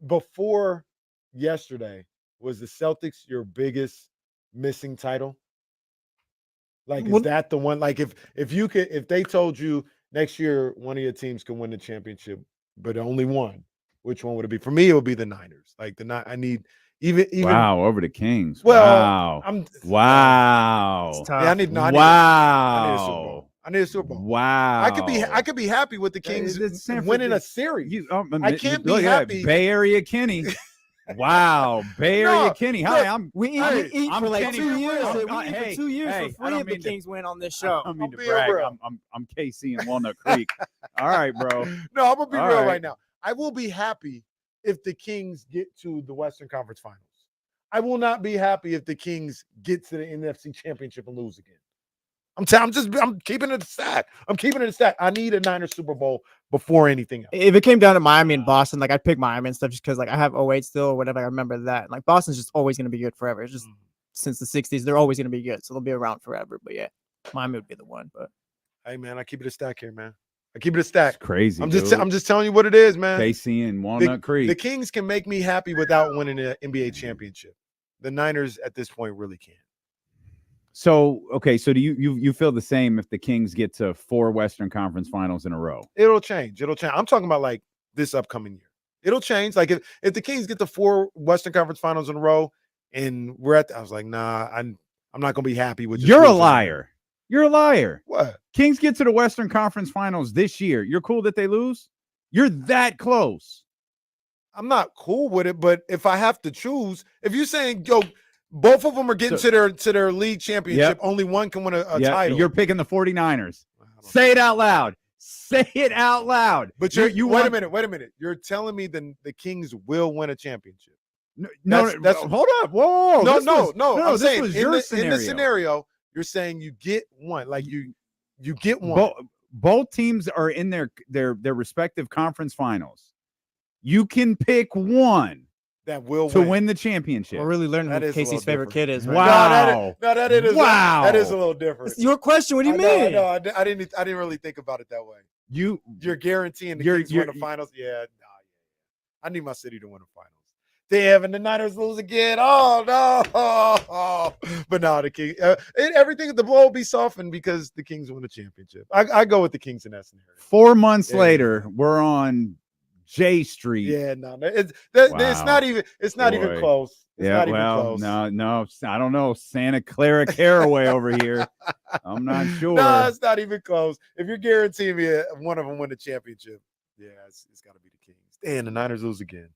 before yesterday, was the Celtics your biggest missing title? Like, is What- that the one? Like, if they told you next year one of your teams can win the championship, but only one, which one would it be? For me, it would be the Niners. Like I need even Wow, over the Kings. Well, wow. Wow. It's tough. Yeah, I need a Super Wow. Bowl. I need a Super Bowl. Wow. I could be happy with the Kings It's San winning a Francisco. series. I can't be look at that, happy. Bay Area Kenny. Wow, Bay Area No, Kenny. look, Hi, I'm We I'm- eat I'm for like Kenny 2 years. Brown. We eat Hey, for 2 years hey, for I free don't if the mean to- Kings win on this I show. don't mean to being brag. real. I'm KC in Walnut Creek. All right, bro. No, I'm gonna be All real right. right now. I will be happy if the Kings get to the Western Conference Finals. I will not be happy if the Kings get to the NFC Championship and lose again. I'm keeping it a stack. I'm keeping it a stack. I need a Niners Super Bowl before anything else. If it came down to Miami and Boston, like I'd pick Miami and stuff just because like I have 08 still or whatever. I remember that. Like Boston's just always going to be good forever. It's just since the 60s, they're always going to be good. So they'll be around forever. But yeah, Miami would be the one. But hey, man, I keep it a stack here, man. I keep it a stack. It's crazy. I'm just telling you what it is, man. KC and Walnut Creek. The Kings can make me happy without winning an NBA championship. The Niners at this point really can't. So, okay, so do you feel the same if the Kings get to 4 Western Conference Finals in a row? It'll change. I'm talking about like this upcoming year. It'll change. Like if the Kings get to 4 Western Conference Finals in a row and I was like, nah, I'm not gonna be happy with. You're a liar. You're a liar. What? Kings get to the Western Conference Finals this year. You're cool that they lose? You're that close. I'm not cool with it, but if I have to choose, if you're saying, yo, both of them are getting to their league championship, only one can win a title. You're picking the 49ers. Say it out loud. Say it out loud. But you wait a minute. You're telling me the Kings will win a championship. No, hold up. Whoa. No. I'm this saying was your scenario. in the scenario, you're saying you get one. Like you get one. Both teams are in their respective conference finals. You can pick one that will win the championship. We're really learning who Casey's favorite kid is. Right? Wow. That is a little different. It's your question. What do you mean? No, I didn't really think about it that way. You're guaranteeing the Kings win the finals. Yeah, I need my city to win the finals. Damn, and the Niners lose again. Oh no! But no, the King. Everything. The blow will be softened because the Kings win the championship. I go with the Kings in that scenario. 4 months later, we're on J Street. Yeah, no, it's not even close. It's not even close. No, I don't know. Santa Clara Caraway over here. I'm not sure. No, it's not even close. If you're guaranteeing me one of them win the championship, yeah, it's got to be the Kings. Damn, the Niners lose again.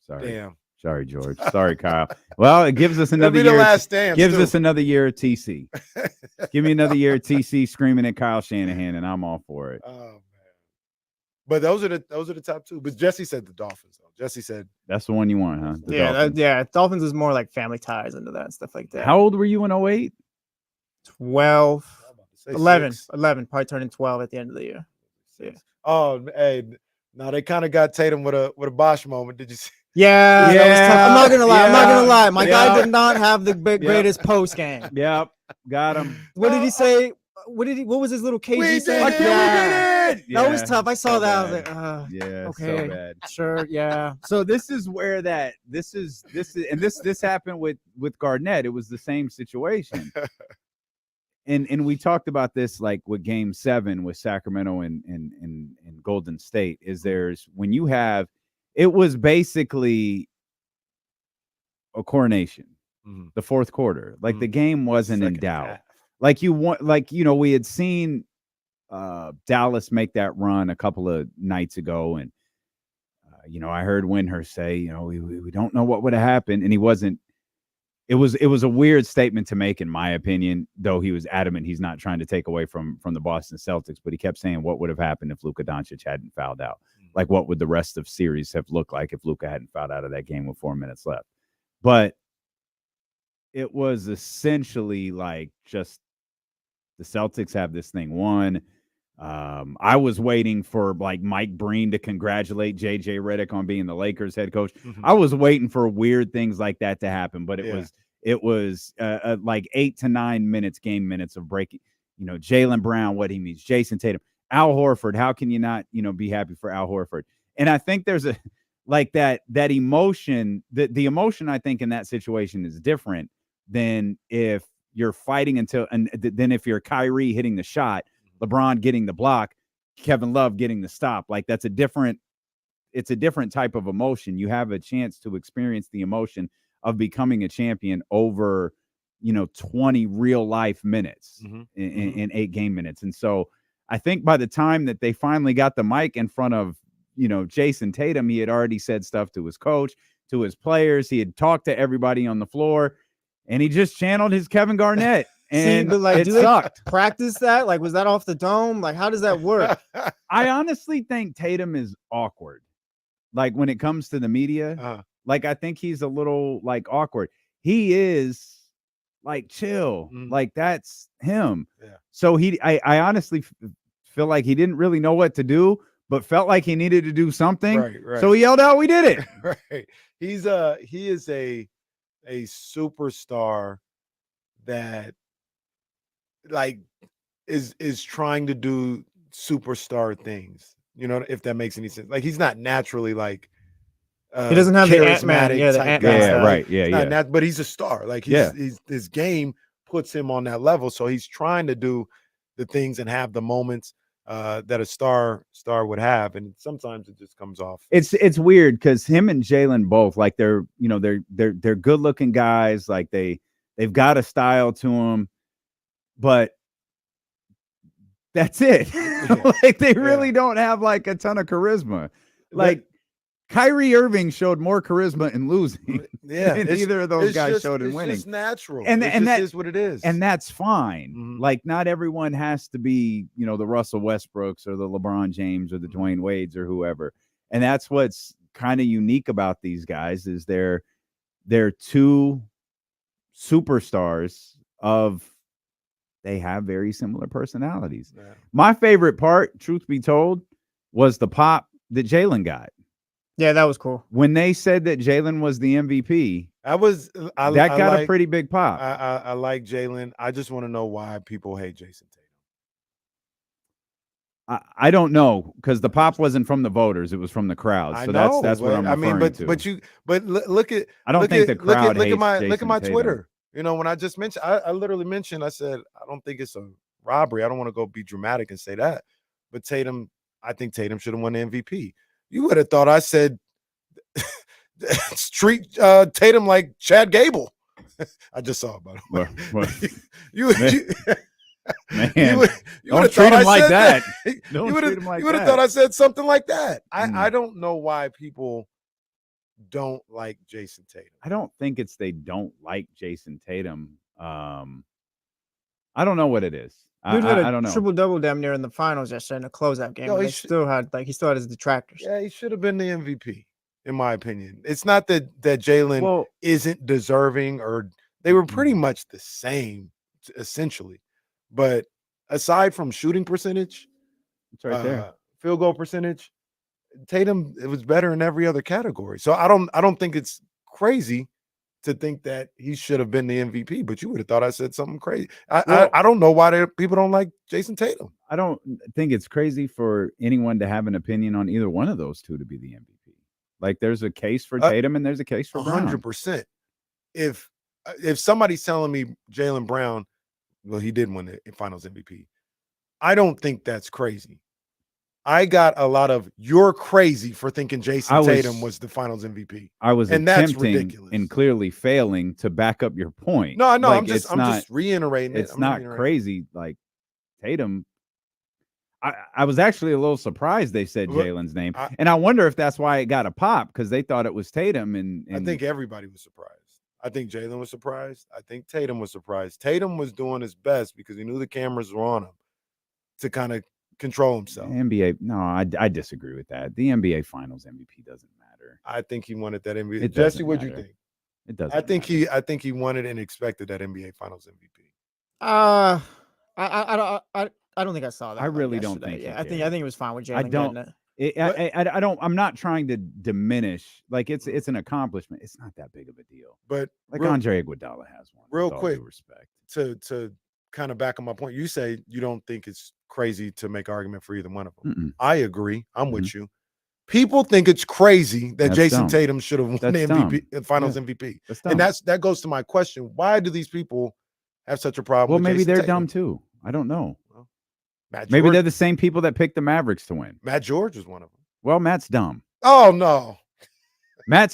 Sorry. Damn. Sorry, George. Sorry, Kyle. Well, it gives us another year. Us another year of TC. Give me another year of TC screaming at Kyle Shanahan, and I'm all for it. Oh man. But those are the top 2. But Jesse said the Dolphins, though. Jesse said that's the one you want, huh? Dolphins. Dolphins is more like family ties into that and stuff like that. How old were you in 08? 12, 11, probably turning 12 at the end of the year. Yeah. Oh, hey, now they kind of got Tatum with a Bosch moment. Did you see? Yeah, that was tough. I'm not gonna lie. My guy did not have the greatest post game. Yep, got him. What did he say? What was his little KG saying? That was tough. I saw that. I was like, okay, so bad. Sure, yeah. So this is where this happened with Garnett. It was the same situation. And we talked about this like with Game 7 with Sacramento and Golden State. When you have, it was basically a coronation, the fourth quarter. Like the game wasn't in doubt. We had seen Dallas make that run a couple of nights ago, and I heard Windhurst say, we don't know what would have happened, and he wasn't. It was a weird statement to make, in my opinion, though he was adamant he's not trying to take away from the Boston Celtics, but he kept saying what would have happened if Luka Doncic hadn't fouled out. Like, what would the rest of series have looked like if Luka hadn't fouled out of that game with 4 minutes left? But it was essentially like just the Celtics have this thing won. I was waiting for like Mike Breen to congratulate JJ Redick on being the Lakers head coach. I was waiting for weird things like that to happen, but it was like 8 to 9 minutes, game minutes of breaking. Jaylen Brown, what he means, Jason Tatum, Al Horford. How can you not be happy for Al Horford? And I think there's a like that emotion. The emotion I think in that situation is different than if you're fighting than if you're Kyrie hitting the shot, LeBron getting the block, Kevin Love getting the stop. Like it's a different type of emotion. You have a chance to experience the emotion of becoming a champion over, 20 real life minutes in 8 game minutes. And so I think by the time that they finally got the mic in front of, Jason Tatum, he had already said stuff to his coach, to his players. He had talked to everybody on the floor, and he just channeled his Kevin Garnett. And it sucked. Practice that? Like, was that off the dome? Like, how does that work? I honestly think Tatum is awkward. Like, when it comes to the media, like, I think he's a little like awkward. He is Like, chill. Mhm. Like, that's him. Yeah. So I honestly feel like he didn't really know what to do, but felt like he needed to do something. Right. So he yelled out, "We did it!" Right. He is a superstar that like is trying to do superstar things. You know, if that makes any sense. Like, he's not naturally like He doesn't have the charismatic Ant-Man, the type Ant-Man guy. Yeah, style. right. Yeah, He's not yeah. but he's a star. Like, he's his game puts him on that level. So he's trying to do the things and have the moments that a star would have, and sometimes it just comes off. It's weird because him and Jalen both, like, they're good looking guys. Like, they've got a style to them, but that's it. Like, they really don't have like a ton of charisma. Like, Kyrie Irving showed more charisma in losing than either of those guys showed in winning. It's just natural. And that is what it is. And that's fine. Mhm. Like, not everyone has to be, the Russell Westbrooks or the LeBron James or the Dwayne Wades or whoever. And that's what's kind of unique about these guys is they're two superstars they have very similar personalities. Yeah. My favorite part, truth be told, was the pop that Jalen got. Yeah, that was cool. When they said that Jalen was the MVP, that got a pretty big pop. I like Jalen. I just want to know why people hate Jason Tatum. I don't know, because the pop wasn't from the voters; it was from the crowd. So that's what I'm referring to. But look at. I don't think the crowd hates look at my Jason Twitter. When I just mentioned, I literally mentioned. I said I don't think it's a robbery. I don't want to go be dramatic and say that, but Tatum. I think Tatum should have won the MVP. You would have thought I said treat Tatum like Chad Gable. I just saw about him. You would don't treat him like that. Don't treat him like that. You would have thought I said something like that. I don't know why people don't like Jason Tatum. I don't think it's they don't like Jason Tatum. I don't know what it is. I don't know. Triple-double damn near in the finals yesterday in the closeout game. He still had his detractors. Yeah, he should have been the MVP, in my opinion. It's not that Jalen isn't deserving, or they were pretty much the same, essentially. But aside from shooting percentage, it's right there. Field goal percentage, Tatum, it was better in every other category. So I don't think it's crazy to think that he should have been the MVP, but you would have thought I said something crazy. I don't know why people don't like Jason Tatum. I don't think it's crazy for anyone to have an opinion on either one of those two to be the MVP. Like, there's a case for Tatum and there's a case for Brown. 100%. If somebody's telling me Jaylen Brown, well, he did win the Finals MVP, I don't think that's crazy. I got a lot of "you're crazy for thinking Jason Tatum was the Finals MVP." I was and that's attempting ridiculous and clearly failing to back up your point. No, like, I'm just reiterating it. It's not crazy. Like, Tatum, I was actually a little surprised they said Jalen's name, and I wonder if that's why it got a pop, because they thought it was Tatum. And I think everybody was surprised. I think Jalen was surprised. I think Tatum was surprised. Tatum was doing his best because he knew the cameras were on him to kind of control himself. NBA, no, I disagree with that. The NBA Finals MVP doesn't matter. I think he wanted that MVP. Jesse, what do you think? It doesn't. I think he wanted and expected that NBA Finals MVP. I don't think I saw that. I really don't think. Yeah, I think it was fine with Jalen. I don't. I'm not trying to diminish. Like, it's an accomplishment. It's not that big of a deal. But like, Andre Iguodala has one. Real quick, respect to kind of back on my point. You say you don't think it's crazy to make argument for either one of them. Mm-mm. I agree. I'm with you. People think it's crazy that Jason Tatum should have won the MVP, the Finals MVP, and that goes to my question: why do these people have such a problem? Well, with maybe Jason they're Tatum? dumb too. I don't know. Well, maybe they're the same people that picked the Mavericks to win. Matt George was one of them. Well, Matt's dumb. Oh no, Matt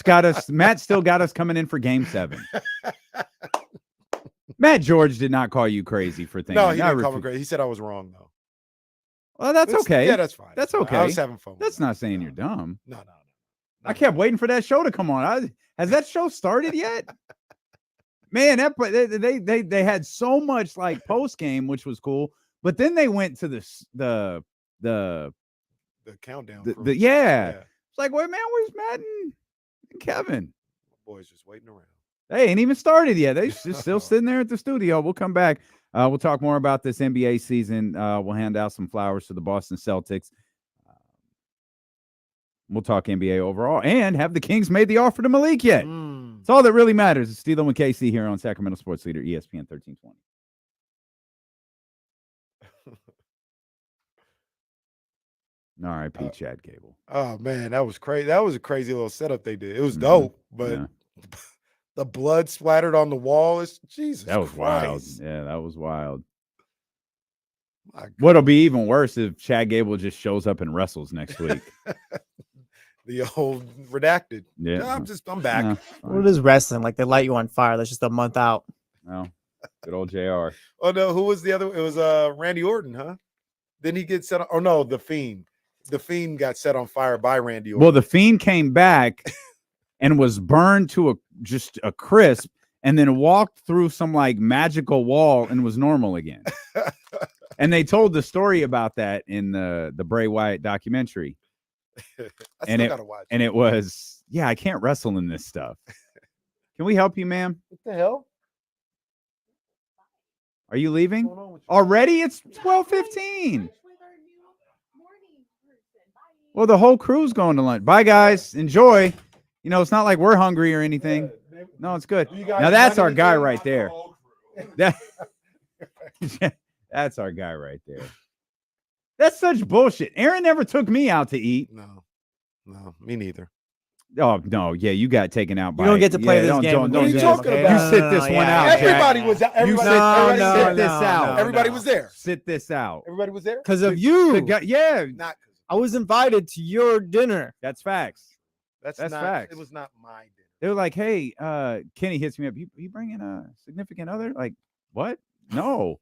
still got us coming in for Game 7. Matt George did not call you crazy for things. No, he didn't call me crazy. He said I was wrong though. Well, that's okay. Yeah, that's fine. That's okay. I was having fun. That's not saying you're dumb. No. I kept waiting for that show to come on. Has that show started yet? Man, they had so much like post game, which was cool. But then they went to the countdown. It's like, wait, man, where's Matt and Kevin? My boy's just waiting around. They ain't even started yet. They just still sitting there at the studio. We'll come back. We'll talk more about this NBA season. We'll hand out some flowers to the Boston Celtics. We'll talk NBA overall. And have the Kings made the offer to Malik yet? It's all that really matters. It's Steelo and KC here on Sacramento Sports Leader, ESPN 1320. R.I.P. Chad Gable. Oh man, that was crazy. That was a crazy little setup they did. It was dope, but the blood splattered on the wall. It's Jesus. That was Christ. wild. Yeah, that was wild. What'll be even worse if Chad Gable just shows up and wrestles next week. The old redacted. Yeah, I'm back. No, What is wrestling? Like they light you on fire. That's just a month out. No, good old JR. Oh no, who was the other? It was Randy Orton, huh? Didn't he get set on? Oh no, the Fiend. The Fiend got set on fire by Randy Orton. Well, the Fiend came back and was burned to just a crisp, and then walked through some like magical wall and was normal again. And they told the story about that in the Bray Wyatt documentary. Gotta watch. And it was, I can't wrestle in this stuff. Can we help you, ma'am? What the hell? Are you leaving already? It's 12:15. Well, the whole crew's going to lunch. Bye, guys. Enjoy. You know, it's not like we're hungry or anything. No, it's good. Now that's our guy right there. That's our guy right there. That's such bullshit. Aaron never took me out to eat. No, me neither. Oh no, yeah, you got taken out by. You don't get to play this game. What are you talking about? You sit this one out. Everybody was out. Sit this out. Everybody was there. Sit this out. Everybody was there because of you. Yeah, not. I was invited to your dinner. That's facts. That's not, facts. It was not my dinner. They were like, "Hey, Kenny hits me up. You bringing a significant other?" Like, what? No.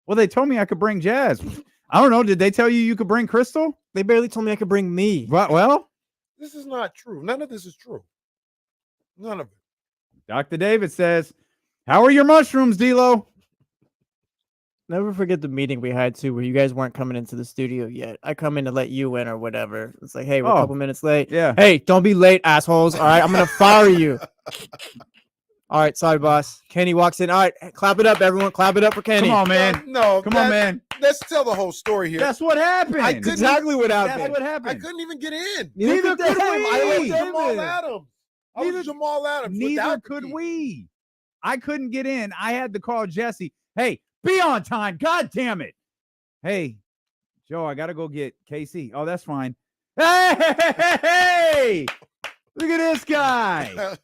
Well, they told me I could bring Jazz. I don't know. Did they tell you could bring Crystal? They barely told me I could bring me. Well, this is not true. None of this is true. None of it. Dr. David says, "How are your mushrooms, D'Lo?" Never forget the meeting we had too, where you guys weren't coming into the studio yet. I come in to let you in or whatever. It's like, hey, we're a couple minutes late. Yeah. Hey, don't be late, assholes. All right, I'm gonna fire you. All right, sorry, boss. Kenny walks in. All right, clap it up, everyone. Clap it up for Kenny. Come on, man. No, come on, man. Let's tell the whole story here. That's what happened. That's exactly what happened. That's what happened. I couldn't even get in. Neither could we. I was Jamal Adams. I was Jamal Adams. Neither could we. I couldn't get in. I had to call Jesse. Hey, be on time. God damn it. Hey, Joe, I got to go get KC. Oh, that's fine. Hey, look at this guy.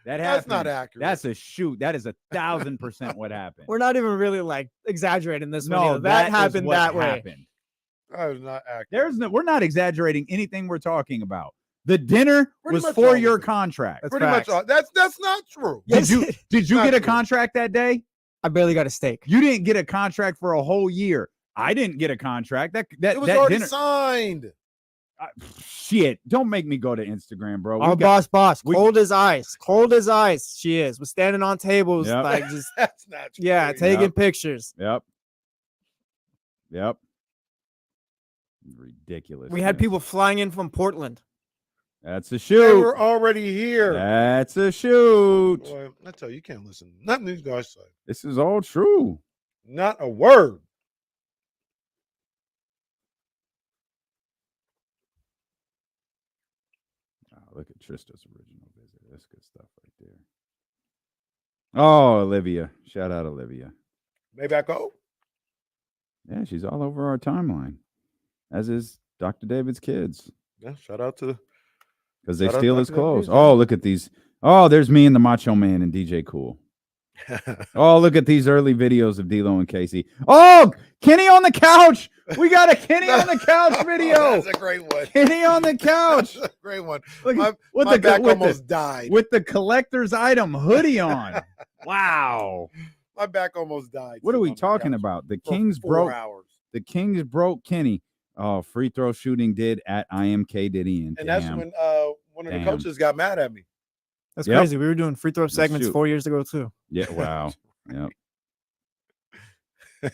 That's not accurate. That's a shoot. That is 1,000% what happened. We're not even really like exaggerating this one. No, either. That happened that way. Happened. That is not accurate. We're not exaggerating anything we're talking about. The dinner Pretty was much all for of your it. contract. Pretty much all. That's not true. Did you Not get a true. contract that day? I barely got a steak. You didn't get a contract for a whole year. I didn't get a contract. That It was that already dinner. signed. Shit! Don't make me go to Instagram, bro. Our boss, cold as ice. Cold as ice. She is. We're standing on tables, Yep. like just That's not true. taking pictures. Yep. Ridiculous. We had people flying in from Portland. That's a They shoot. were already here. That's a shoot. Boy, I tell you, you can't listen. Nothing these guys say. This is all true. Not a word. Oh, look at Trista's original visit. That's good stuff right there. Oh, Olivia. Shout out Olivia. Maybe I go. Yeah, she's all over our timeline, as is Dr. David's kids, Yeah, shout out to because they Shout out steal his Dr. David's clothes. kids. Oh, look at these. Oh, there's me and the Macho Man and DJ Cool. Oh, look at these early videos of D'Lo and Casey. Oh, Kenny on the couch. We got a Kenny on the couch video. That's a great one. Kenny on the couch. That's a great one. Look, My with back with almost died. with the collector's item hoodie on. Wow. My back almost died. What are we sitting on the talking couch about? The for Kings 4 broke. hours. The Kings broke Kenny. Oh, free throw shooting did at IMK Diddy. And that's when one of the Damn. coaches got mad at me. That's Yep. crazy. We were doing free throw segments shoot. 4 years ago too. Yeah, wow. Yep.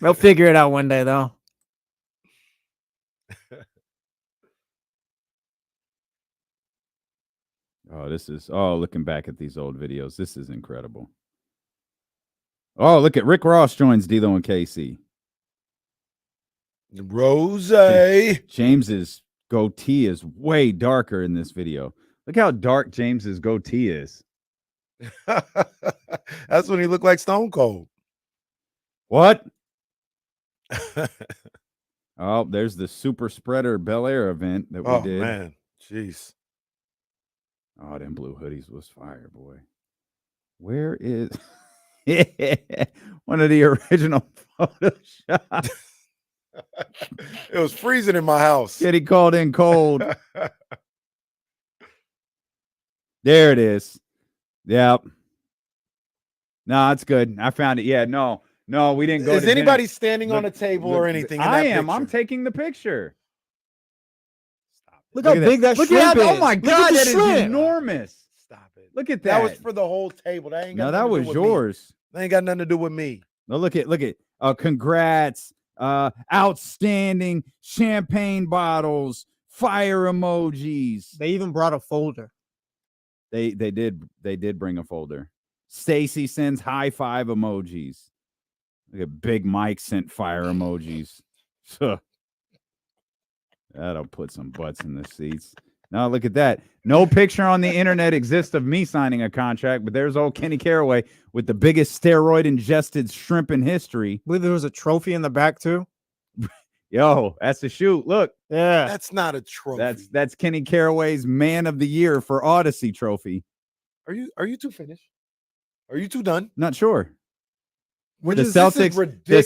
They'll figure it out one day though. Looking back at these old videos, this is incredible. Oh, look at Rick Ross joins D'Lo and KC. Rose. James's goatee is way darker in this video. Look how dark James's goatee is. That's when he looked like Stone Cold. What? Oh, there's the Super Spreader Bel Air event that we did. Oh, man. Jeez. Oh, them blue hoodies was fire, boy. Where is one of the original photo shots? It was freezing in my house. Getty called in cold. There it is. Yep. No, it's good. I found it. Yeah, no, we didn't go. Is to anybody dinner. standing on a table or anything? I am. Picture? I'm taking the picture. Look how big that Look shrimp at is. that. Oh my Look God, at the that is shrimp. enormous. Stop it. Look at that. That was for the whole table. That ain't got No, nothing that to was do with yours. Me. That ain't got nothing to do with me. No, look at. Congrats. Outstanding champagne bottles, fire emojis. They even brought a folder. They did bring a folder. Stacy sends high five emojis. Look at Big Mike sent fire emojis. That'll put some butts in the seats. Now look at that. No picture on the internet exists of me signing a contract, but there's old Kenny Caraway with the biggest steroid-ingested shrimp in history. I believe there was a trophy in the back too. Yo, that's the shoot. Look. Yeah. That's not a trophy. That's Kenny Caraway's Man of the Year for Odyssey trophy. Are you two finished? Are you two done? Not sure. The This is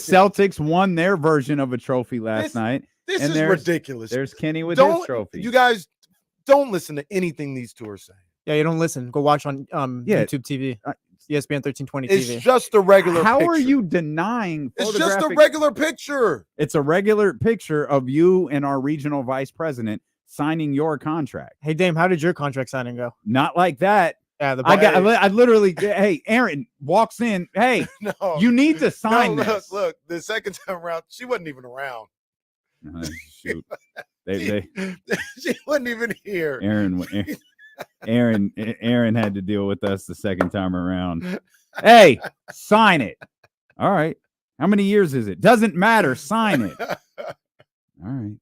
Celtics won their version of a trophy last night. This and is ridiculous. There's Kenny with his trophy. You guys don't listen to anything these two are saying. Yeah, you don't listen. Go watch on YouTube TV. ESPN 1320 It's TV. just a regular How picture. are you denying? It's just a regular picture. It's a regular picture of you and our regional vice president signing your contract. Hey, Dame, how did your contract signing go? Not like that. Yeah, I literally. Hey, Aaron walks in. Hey, No, you need to sign this. Look. The second time around, she wasn't even around. Shoot, she wasn't even here. Aaron had to deal with us the second time around. Hey, sign it. All right. How many years is it? Doesn't matter. Sign it. All right.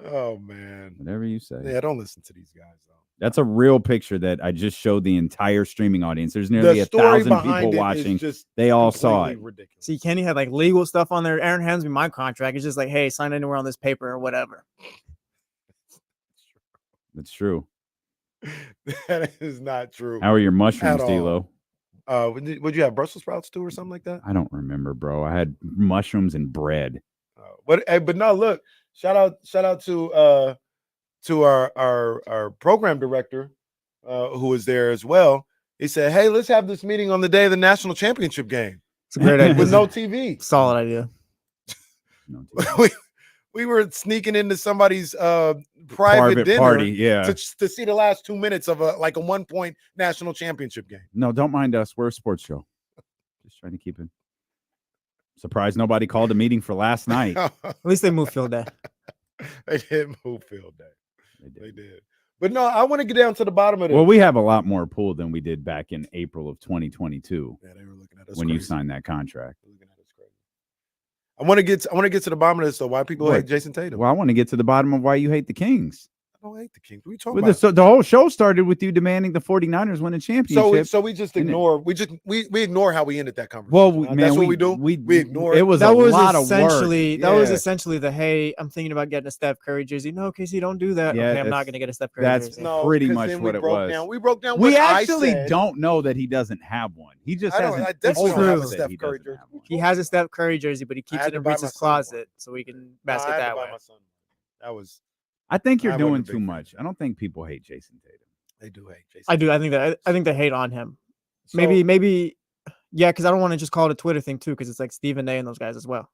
Oh man. Whatever you say. Yeah, don't listen to these guys though. That's a real picture that I just showed the entire streaming audience. There's nearly 1,000 people watching. They all saw it. Ridiculous. See, Kenny had like legal stuff on there. Aaron hands me my contract. It's just like, hey, sign anywhere on this paper or whatever. That's true. That is not true. How are your mushrooms, D'Lo? Would you have Brussels sprouts too or something like that? I don't remember, bro. I had mushrooms and bread. But no, look, shout out to our program director who was there as well. He said, hey, let's have this meeting on the day of the national championship game. It's a great idea. With no TV. Solid idea. No TV. we were sneaking into somebody's private dinner party, yeah, to see the last 2 minutes of a 1-point national championship game. No, don't mind us. We're a sports show. Just trying to keep it. Surprised nobody called a meeting for last night. At least they moved field day. They did move field day. They did. But no, I want to get down to the bottom of it. Well, we have a lot more pull than we did back in April of 2022. Yeah, they were looking at us when crazy. you signed that contract. Looking at us crazy. I want to get to the bottom of this though. Why people hate Jason Tatum? Well, I want to get to the bottom of why you hate the Kings. I don't hate the Kings. What are you talking about? The whole show started with you demanding the 49ers win a championship. So we just ignore we ignore how we ended that conversation. Well, man, that's what we do. We ignore it. It was that was lot of work. That was essentially the hey, I'm thinking about getting a Steph Curry jersey. No, Casey, don't do that. Yeah, okay, I'm not going to get a Steph Curry jersey. That's pretty much what it was. We broke down. We actually don't know that he doesn't have one. He just hasn't. I definitely don't have a Steph Curry jersey. He has a Steph Curry jersey, but he keeps it in Reese's closet so he can basket that way. That was. I think you're doing too much. I don't think people hate Jason Tatum. They do hate Jason. I do. I think they hate on him. So, maybe, yeah, because I don't want to just call it a Twitter thing too, because it's like Stephen A. and those guys as well.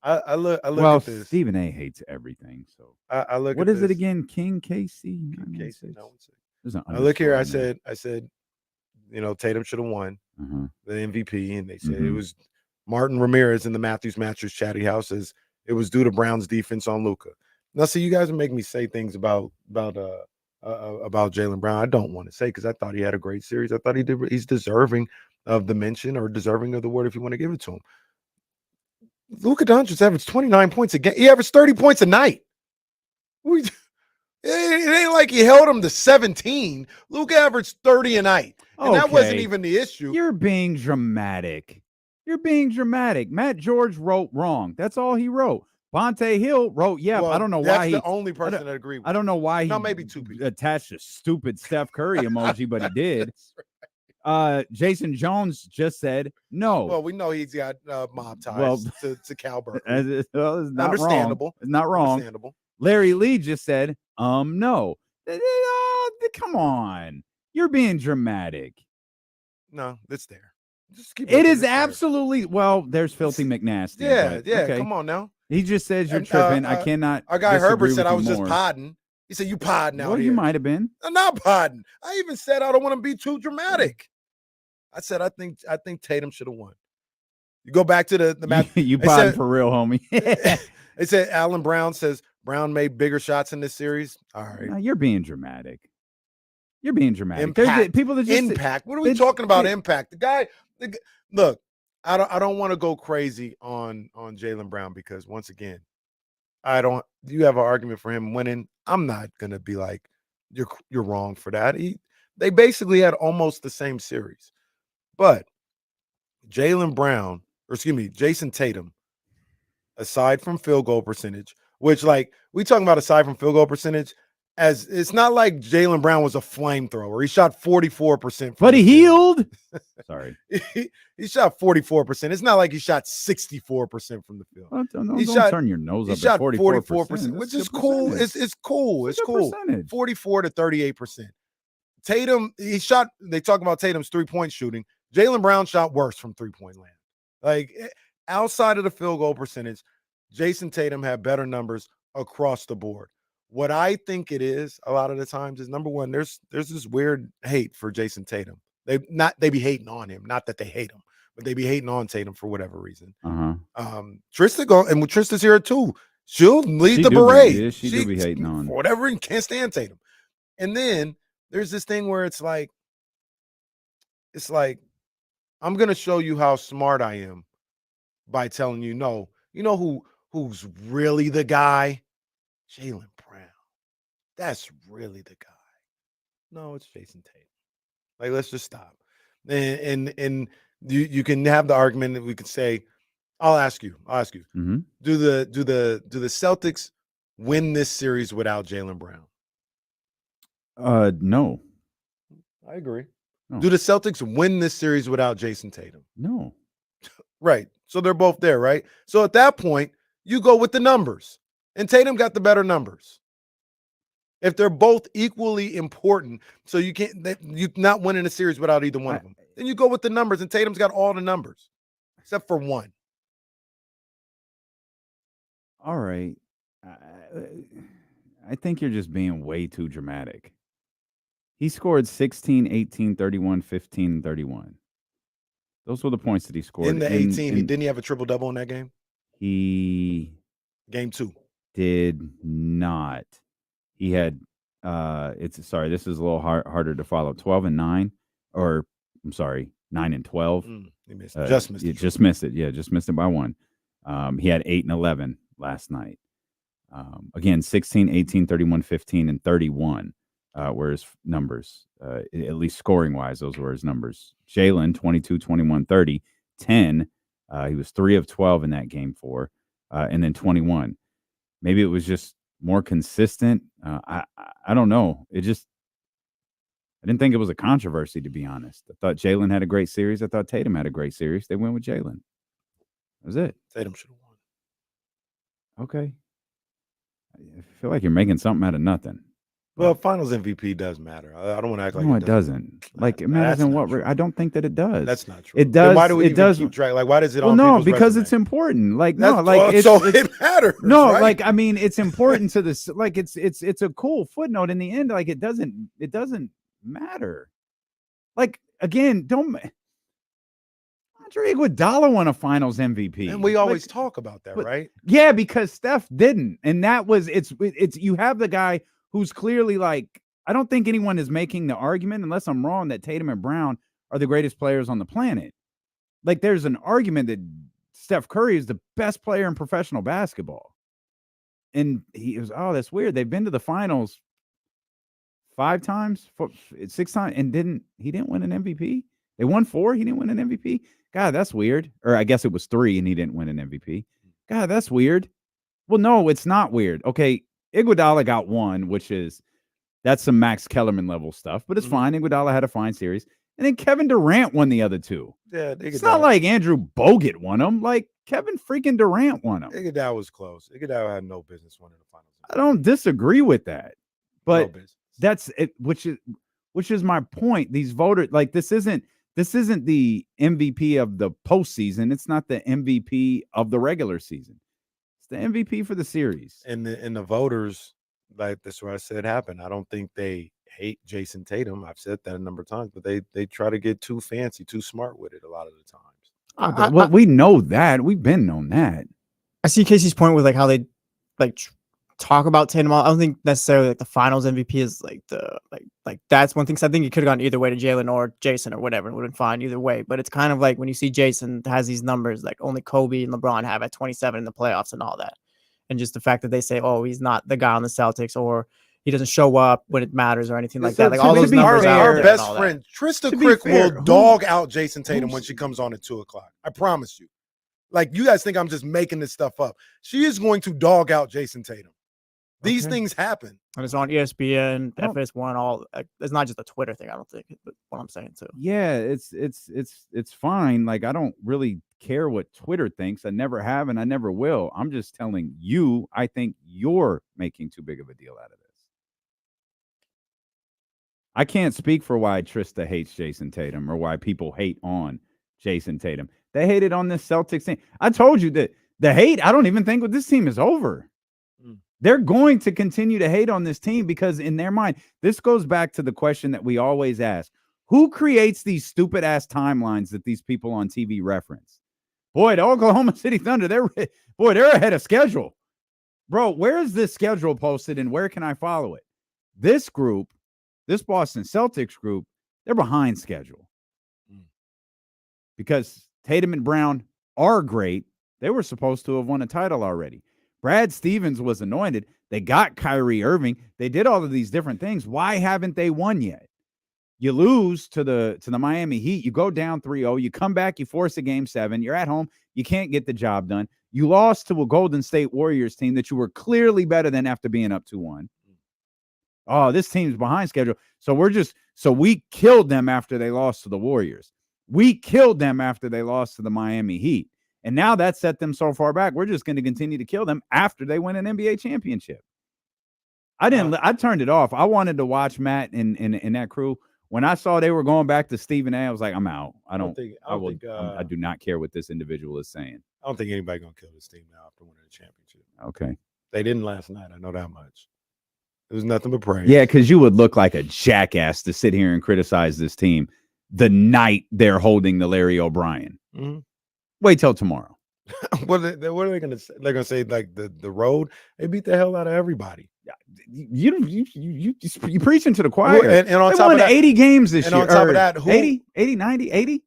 I look at this. Stephen A. hates everything. So I look. What at is this. it again? King Casey. I look here. I said, Tatum should have won the MVP, and they said it was Martin Ramirez in the Matthews Matchers Chatty House. As it was due to Brown's defense on Luka. Now, see, you guys are making me say things about about Jaylen Brown. I don't want to say because I thought he had a great series. I thought he's deserving of the mention or deserving of the word if you want to give it to him. Luka Doncic averaged 29 points a game. He averaged 30 points a night. It ain't like he held him to 17. Luka averaged 30 a night. And that wasn't even the issue. You're being dramatic. Matt George wrote wrong. That's all he wrote. Bonte Hill wrote, Well, I don't know that's why the only person that agreed with I don't know why he maybe two people attached a stupid Steph Curry emoji, but he did. Jason Jones just said no. Well, we know he's got mob ties to Cal Berkeley. It's not Understandable. Wrong. It's not wrong. Understandable. Larry Lee just said, no. Come on. You're being dramatic. No, it's there. Just keep it is absolutely there. There's Filthy McNasty. Yeah. Okay. Come on now. He just says you're tripping. I cannot. Our guy Herbert said I was just podding. He said you podding out here. You might have been. I'm not podding. I even said I don't want to be too dramatic. I said I think Tatum should have won. You go back to the match. You podding for real, homie. They said Alan Brown says Brown made bigger shots in this series. All right. No, you're being dramatic. Impact. People that just impact. What are we talking about? Impact. Look, I don't want to go crazy on Jaylen Brown because once again, you have an argument for him winning. I'm not gonna be like you're wrong for that. They basically had almost the same series. But Jason Tatum, aside from field goal percentage, which we talking about aside from field goal percentage, as it's not like Jaylen Brown was a flamethrower. He shot 44%. But he healed. Sorry. He shot 44%. It's not like he shot 64% from the field. Well, don't turn your nose up. He shot 44%, which is cool. It's cool. It's cool. 44 to 38%. Tatum, they talk about Tatum's 3-point shooting. Jaylen Brown shot worse from 3-point land. Outside of the field goal percentage, Jason Tatum had better numbers across the board. What I think it is a lot of the times is, number one, there's this weird hate for Jason Tatum. They be hating on him, not that they hate him, but they be hating on Tatum for whatever reason. Trista's here too. She'll lead the parade. She do be hating on for whatever reason, can't stand Tatum. And then there's this thing where it's like I'm gonna show you how smart I am by telling you no. You know who's really the guy? Jaylen Brown. That's really the guy. No, it's Jason Tatum. Let's just stop. And you can have the argument that we could say, I'll ask you. Mm-hmm. Do the Celtics win this series without Jaylen Brown? No. I agree. No. Do the Celtics win this series without Jason Tatum? No. Right. So they're both there, right? So at that point, you go with the numbers. And Tatum got the better numbers. If they're both equally important, so you're not winning a series without either one of them. Then you go with the numbers, and Tatum's got all the numbers, except for one. All right. I think you're just being way too dramatic. He scored 16, 18, 31, 15, 31. Those were the points that he scored. In the 18, didn't he have a triple-double in that game? Game 2. Did not. He had this is a little harder to follow. 12 and 9, or I'm sorry, 9 and 12. He missed it. Just missed it. Just missed it. Yeah, just missed it by 1. He had 8 and 11 last night. Again, 16, 18, 31, 15, and 31 were his numbers. At least scoring wise, those were his numbers. Jaylen, 22, 21, 30, 10. He was 3 of 12 in that game 4, and then 21. Maybe it was just more consistent. I don't know. I didn't think it was a controversy, to be honest. I thought Jaylen had a great series. I thought Tatum had a great series. They went with Jaylen. That was it. Tatum should have won. Okay. I feel like you're making something out of nothing. Well, Finals MVP does matter. I don't want to act like it doesn't. It matters in what? I don't think that it does. That's not true. It does. Then why do we even keep track? Why does it? Well, on no, people's because resume? it's important. It matters. No, right? it's important to this. It's a cool footnote in the end. It doesn't matter. Again, Andre Iguodala won a Finals MVP, and we always talk about that, right? Yeah, because Steph didn't, and that was it's. You have the guy who's clearly I don't think anyone is making the argument, unless I'm wrong, that Tatum and Brown are the greatest players on the planet. Like, there's an argument that Steph Curry is the best player in professional basketball. And he was, oh, that's weird. They've been to the finals 5 times, 6 times, and he didn't win an MVP? They won 4, he didn't win an MVP? God, that's weird. Or I guess it was 3 and he didn't win an MVP. God, that's weird. Well, no, it's not weird. Okay, Iguodala got 1, that's some Max Kellerman level stuff, but it's fine. Iguodala had a fine series. And then Kevin Durant won the other 2. Yeah, it's not like Andrew Bogut won them. Like, Kevin freaking Durant won them. Iguodala was close. Iguodala had no business winning the finals. I don't disagree with that, but No that's it. Which is my point. These voters, like, this isn't the MVP of the postseason. It's not the MVP of the regular season. It's the MVP for the series. And the voters, like, that's what I said happened. I don't think they hate Jason Tatum. I've said that a number of times, but they try to get too fancy, too smart with it a lot of the times. Well, we know that. We've been known that. I see Casey's point with like how they like talk about Tatum. I don't think necessarily like the finals MVP is like the like that's one thing. Cause I think it could have gone either way to Jalen or Jason or whatever. It would have been fine either way. But it's kind of like when you see Jason has these numbers like only Kobe and LeBron have at 27 in the playoffs and all that. And just the fact that they say, oh, he's not the guy on the Celtics, or he doesn't show up when it matters or anything like that. Like all those numbers our best friend, Trista Crick, will dog out Jason Tatum when she comes on at 2:00. I promise you. Like, you guys think I'm just making this stuff up. She is going to dog out Jason Tatum. These things happen. And it's on ESPN, FS1, all. It's not just a Twitter thing, I don't think, but what I'm saying too. Yeah, it's fine. Like, I don't really care what Twitter thinks. I never have, and I never will. I'm just telling you, I think you're making too big of a deal out of this. I can't speak for why Trista hates Jason Tatum or why people hate on Jason Tatum. They hated on this Celtics team. I told you that the hate, I don't even think with this team is over. They're going to continue to hate on this team because in their mind, this goes back to the question that we always ask. Who creates these stupid ass timelines that these people on TV reference? Boy, the Oklahoma City Thunder, they're ahead of schedule. Bro, where is this schedule posted and where can I follow it? This group, this Boston Celtics group, they're behind schedule. Because Tatum and Brown are great. They were supposed to have won a title already. Brad Stevens was anointed. They got Kyrie Irving. They did all of these different things. Why haven't they won yet? You lose to the Miami Heat. You go down 3-0. You come back. You force a game 7. You're at home. You can't get the job done. You lost to a Golden State Warriors team that you were clearly better than after being up 2-1. Oh, this team's behind schedule. So we killed them after they lost to the Warriors. We killed them after they lost to the Miami Heat. And now that set them so far back. We're just going to continue to kill them after they win an NBA championship. I turned it off. I wanted to watch Matt and that crew. When I saw they were going back to Stephen A, I was like, I'm out. I do not care what this individual is saying. I don't think anybody's going to kill this team now after winning the championship. Okay. They didn't last night. I know that much. It was nothing but praise. Yeah, because you would look like a jackass to sit here and criticize this team the night they're holding the Larry O'Brien. Mm-hmm. Wait till tomorrow. What are they going to say? They're going to say, like, the road? They beat the hell out of everybody. You preaching to the choir. Well, and on they top won of that, 80 games this and year. On top of that, 80, 90, 80?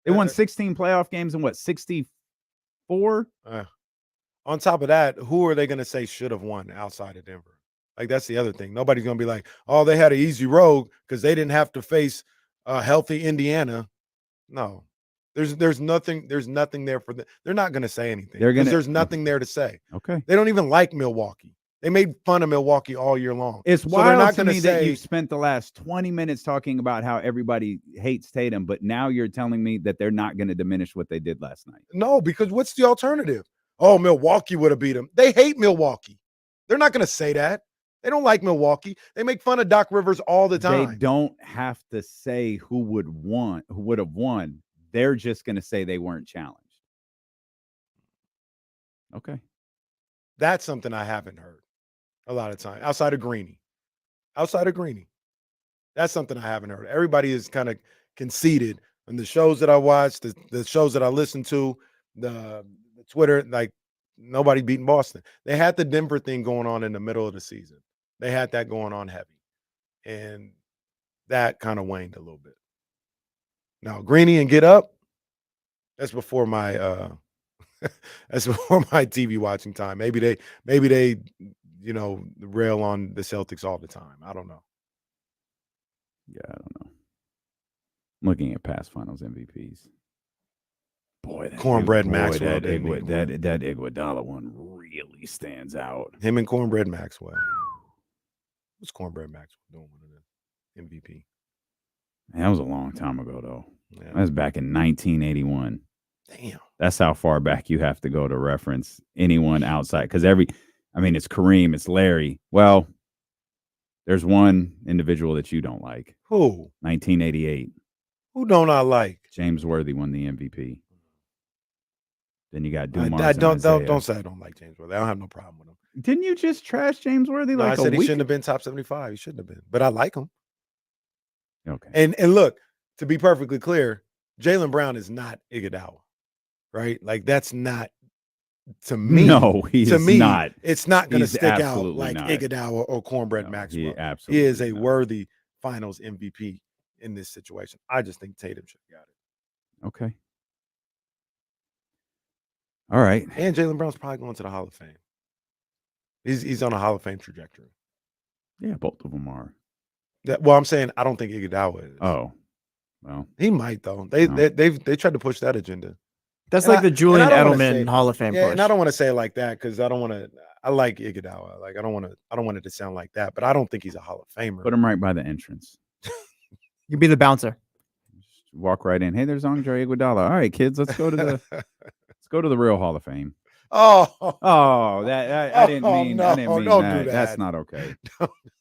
They won 16 playoff games in 64? On top of that, who are they going to say should have won outside of Denver? Like, that's the other thing. Nobody's going to be like, oh, they had an easy road because they didn't have to face healthy Indiana. No. There's nothing there for them. They're not going to say anything because there's nothing there to say. Okay. They don't even like Milwaukee. They made fun of Milwaukee all year long. It's wild to me that you spent the last 20 minutes talking about how everybody hates Tatum, but now you're telling me that they're not going to diminish what they did last night. No, because what's the alternative? Oh, Milwaukee would have beat them. They hate Milwaukee. They're not going to say that. They don't like Milwaukee. They make fun of Doc Rivers all the time. They don't have to say who would have won. They're just going to say they weren't challenged. Okay. That's something I haven't heard a lot of time outside of Greeny. That's something I haven't heard. Everybody is kind of conceded on the shows that I watch, the shows that I listen to, the Twitter, like nobody beating Boston. They had the Denver thing going on in the middle of the season. They had that going on heavy. and that kind of waned a little bit. Now, Greeny and Get Up, that's before my that's before my TV watching time. Maybe they rail on the Celtics all the time. I don't know. Yeah, I don't know. I'm looking at past finals MVPs. Boy, Cornbread Maxwell. That Iguodala one really stands out. Him and Cornbread Maxwell. What's Cornbread Maxwell doing with an MVP? Man, that was a long time ago, though. Yeah. That was back in 1981. Damn. That's how far back you have to go to reference anyone outside. Because it's Kareem, it's Larry. Well, there's one individual that you don't like. Who? 1988. Who don't I like? James Worthy won the MVP. Then you got Dumars. Don't say I don't like James Worthy. I don't have no problem with him. Didn't you just trash James Worthy? No, I said he shouldn't have been top 75. He shouldn't have been. But I like him. Okay. And look, to be perfectly clear, Jaylen Brown is not Iguodala, right? Like that's not to me. No, he's not. It's not going to He's stick out absolutely like not. Iguodala or Cornbread No, Maxwell. he absolutely is a not. worthy Finals MVP in this situation. I just think Tatum should have got it. Okay. All right. And Jaylen Brown's probably going to the Hall of Fame. He's on a Hall of Fame trajectory. Yeah, both of them are. Well, I'm saying I don't think Iguodala is. Oh, well, he might though. They tried to push that agenda. That's And like the Julian and I don't wanna Edelman say- Hall of Fame Yeah, push. and I don't want to say it like that because I don't want to. I like Iguodala. Like I don't want it to sound like that, but I don't think he's a Hall of Famer. put him right by the entrance. You'd be the bouncer. Just walk right in. Hey, there's Andre Iguodala. All right, kids, let's go to the real Hall of Fame. Oh, that I didn't mean. no, I didn't mean don't that. do That's that. not okay.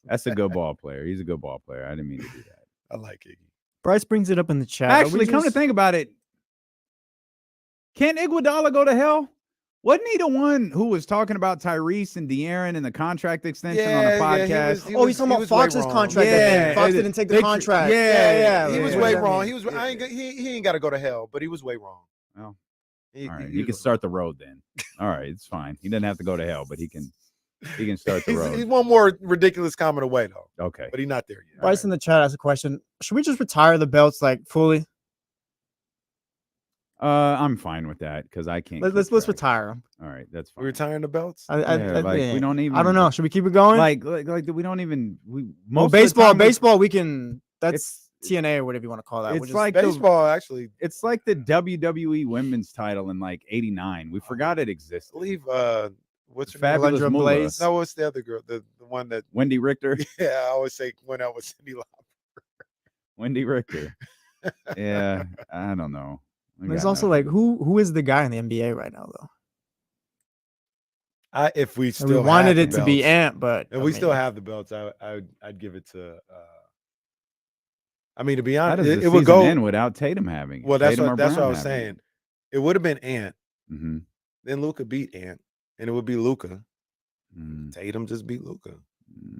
That's a good ball player. He's a good ball player. I didn't mean to do that. I like Iggy. Bryce brings it up in the chat. Are we Actually, come to just- think about it, can't Iguodala go to hell? Wasn't he the one who was talking about Tyrese and De'Aaron and the contract extension on the podcast? He's talking about Fox's contract. Yeah, Fox didn't take the they- contract. yeah, He was yeah. way wrong. He was. He ain't got to go to hell, but he was way wrong. Well, He, all right, he he can was- start the road then. All right, it's fine. He doesn't have to go to hell, but he can start the He's road. one more ridiculous comment away though, Okay. but he's not there yet. Bryce in the chat has a question. Should we just retire the belts like fully? I'm fine with that because I can't. Let's keep track. retire them. All right, that's We fine. retiring the belts. We don't even. I don't know. Should we keep it going? Like we don't even. well, most of the baseball. time, Baseball. We can. That's It's- TNA or whatever you want to call that. It's We'll just- like Baseball, actually. It's like the WWE Women's Title in like '89. We forgot it I existed. believe. What's her name? Fabulous Alundra Moolah. Blaze. No, what's the other girl? The one that. Wendy Richter. Yeah, I always say went out with Cindy Lauper. Wendy Richter. Yeah, I don't know. I There's got also nothing. like who is the guy in the NBA right now though? If we And still we wanted had it the to be belts- Ant, but If we still have the belts, I'd give it to. I mean, to be How honest, does the it would season go. end without Tatum having it? Well, that's Tatum or what I Brown was having saying. It would have been Ant, it. Mhm. then Luca beat Ant, and it would be Luca. Mm. Tatum just beat Luca,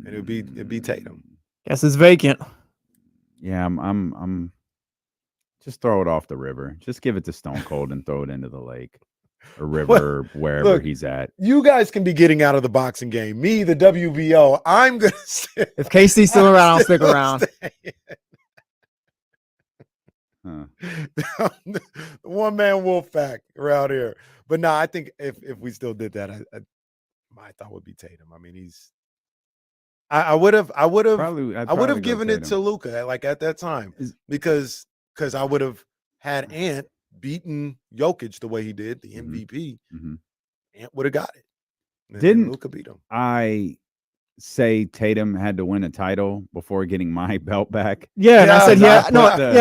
and it'd be Tatum. guess it's vacant. Yeah, I'm. Just throw it off the river. Just give it to Stone Cold and throw it into the lake or river, or wherever look, he's at. You guys can be getting out of the boxing game. Me, the WBO, I'm gonna stay. If KC's still around, I'll stick still around. staying. Huh. The one man wolf pack around here. But no, I think if we still did that, my thought would be Tatum. I mean, I would have Probably, I would have given it to Luca like at that time because I would have had Ant beaten Jokic the way he did, the MVP. Mhm. Ant would have got it. And Didn't- Luca beat him? I say Tatum had to win a title before getting my belt back. Yeah, and I said Yeah,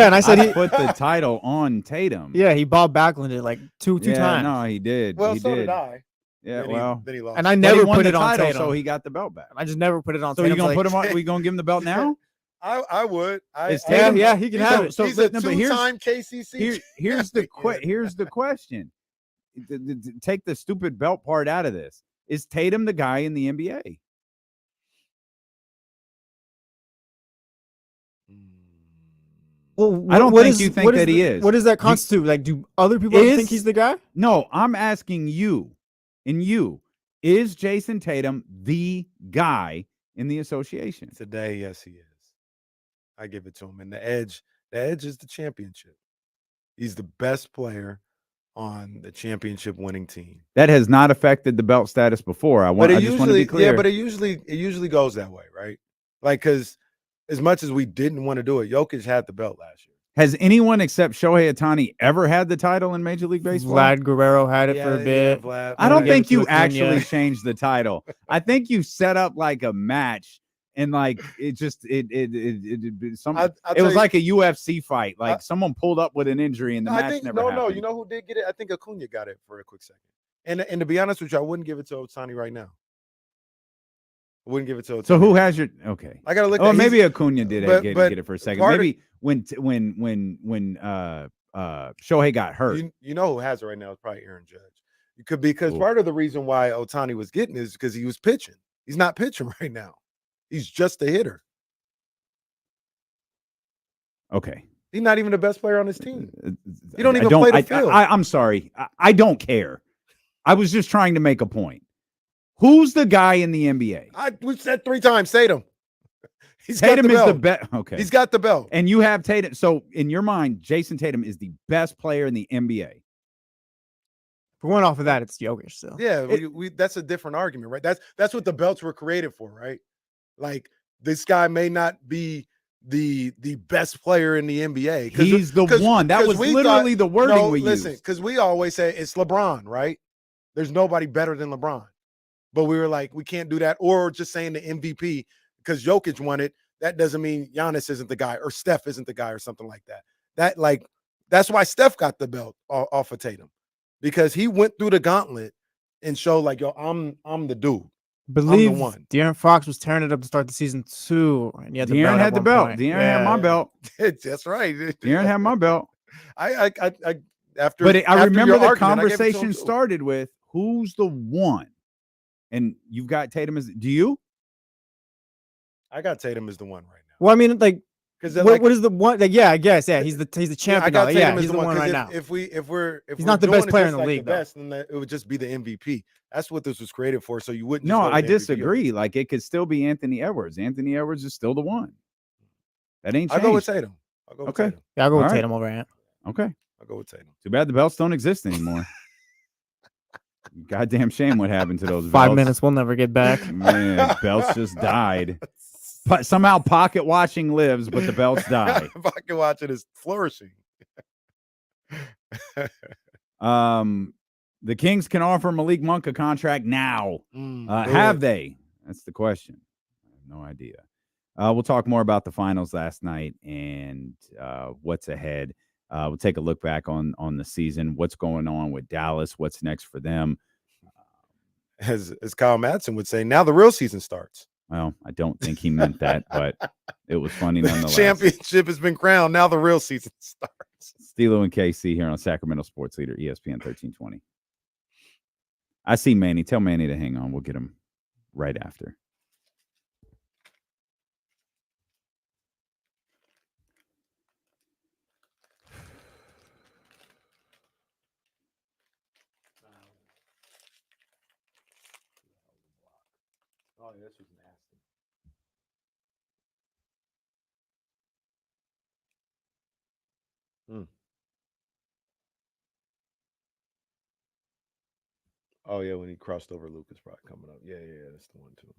and I said he put the title on Tatum. yeah, he Bob Backlund it like two Yeah, times. No, he did. Well, he so did. did I. Yeah, Then well, then he lost. And I but he never won put the it on title, Tatum. so he got the belt back. I just never put it on So Tatum. you gonna Like, put him on? We gonna give him the belt now? I would. Is Yeah, Tatum- yeah, he can have it. So he's a no, but here's- two-time KCC. Here's the champion. here's the question. Take the stupid belt part out of this. Is Tatum the guy in the NBA? Well, I don't what think is- you think what that he the- is. What does that constitute? Like, do other people Is- think he's the guy? No, I'm asking you. And you, is Jason Tatum the guy in the association? Today, yes, he is. I give it to him. And the edge is the championship. He's the best player on the championship winning team. That has not affected the belt status before. I just want to be clear. Yeah, but it usually goes that way, right? Like, because as much as we didn't want to do it, Jokic had the belt last year. Has anyone except Shohei Ohtani ever had the title in Major League Baseball? Vlad Guerrero had it for a bit. Vlad. I don't think you Acuna. actually changed the title. I think you set up like a match and like it just it was like a UFC fight. Like someone pulled up with an injury and the match never happened. No, you know who did get it? I think Acuna got it for a quick second. And to be honest with you, I wouldn't give it to Ohtani right now. I wouldn't give it to Ohtani. So who has your okay? I gotta look. Oh, maybe Acuna did get it for a second. Maybe when Shohei got hurt. You know who has it right now is probably Aaron Judge. It could be because part of the reason why Ohtani was getting it is because he was pitching. He's not pitching right now. He's just a hitter. Okay. He's not even the best player on his team. He don't even play the field. I'm sorry. I don't care. I was just trying to make a point. Who's the guy in the NBA? We've said 3 times, Tatum. Tatum is the best. Okay. He's got the belt. And you have Tatum. So in your mind, Jason Tatum is the best player in the NBA. If we're going off of that, it's Jokic still. Yeah, that's a different argument, right? That's what the belts were created for, right? Like, this guy may not be the best player in the NBA. He's the one. That was literally the wording we used. Listen, because we always say it's LeBron, right? There's nobody better than LeBron. But we were like, we can't do that. Or just saying the MVP because Jokic won it. That doesn't mean Giannis isn't the guy or Steph isn't the guy or something like that. That's why Steph got the belt off of Tatum, because he went through the gauntlet and showed like, yo, I'm the dude. Believe I'm the one. De'Aaron Fox was tearing it up to start the season 2. And he had De'Aaron had the belt. De'Aaron had my belt. That's right. De'Aaron had my belt. I remember the conversation started with who's the one, and you've got Tatum as. Do you? I got Tatum as the one right now. Well, I mean, like, because what is the one? Like, yeah, I guess, yeah, he's the champion. I got Tatum as he's the one right now. If he's not the best player in the league, then it would just be the MVP. That's what this was created for. So you wouldn't. No, I disagree. Like, it could still be Anthony Edwards. Anthony Edwards is still the one. That ain't changed. I'll go with Tatum. Okay. Yeah, I'll go with Tatum over Ant. Okay. I'll go with Tatum. Too bad the belts don't exist anymore. Goddamn shame what happened to those belts. 5 minutes we'll never get back. Man, belts just died. But somehow pocket watching lives, but the belts die. Pocket watching is flourishing. The Kings can offer Malik Monk a contract now. Have they? That's the question. I have no idea. We'll talk more about the finals last night and what's ahead. We'll take a look back on the season, what's going on with Dallas, what's next for them. As Kyle Madsen would say, now the real season starts. Well, I don't think he meant that, but it was funny nonetheless. The championship has been crowned. Now the real season starts. Stilo and KC here on Sacramento Sports Leader, ESPN 1320. I see Manny. Tell Manny to hang on. We'll get him right after. Oh, yeah, this was nasty. Oh, yeah, when he crossed over, Lucas probably coming up. Yeah, that's the one, too.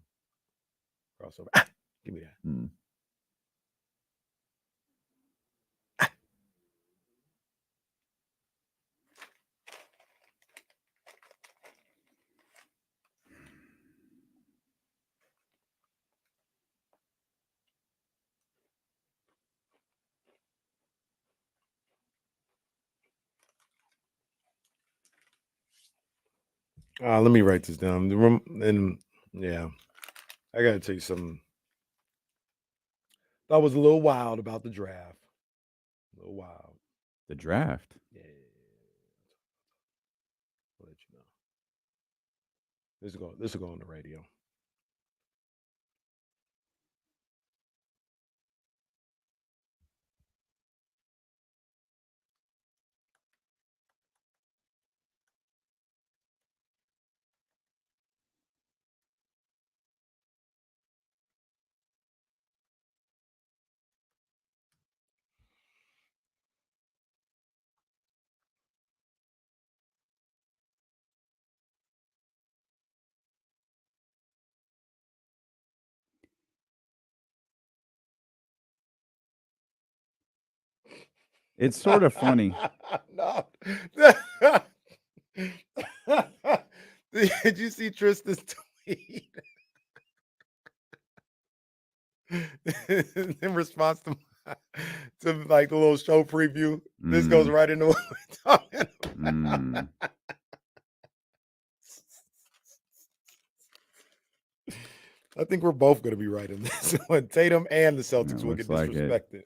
Crossover. Give me that. Let me write this down. And yeah, I gotta tell you something. That was a little wild about the draft. A little wild. The draft? Yeah. I'll let you know. This will go on the radio. It's sort of funny. No. Did you see Tristan's tweet? In response to like the little show preview, this goes right into what we're talking about. I think we're both going to be right in this one. Tatum and the Celtics will get disrespected.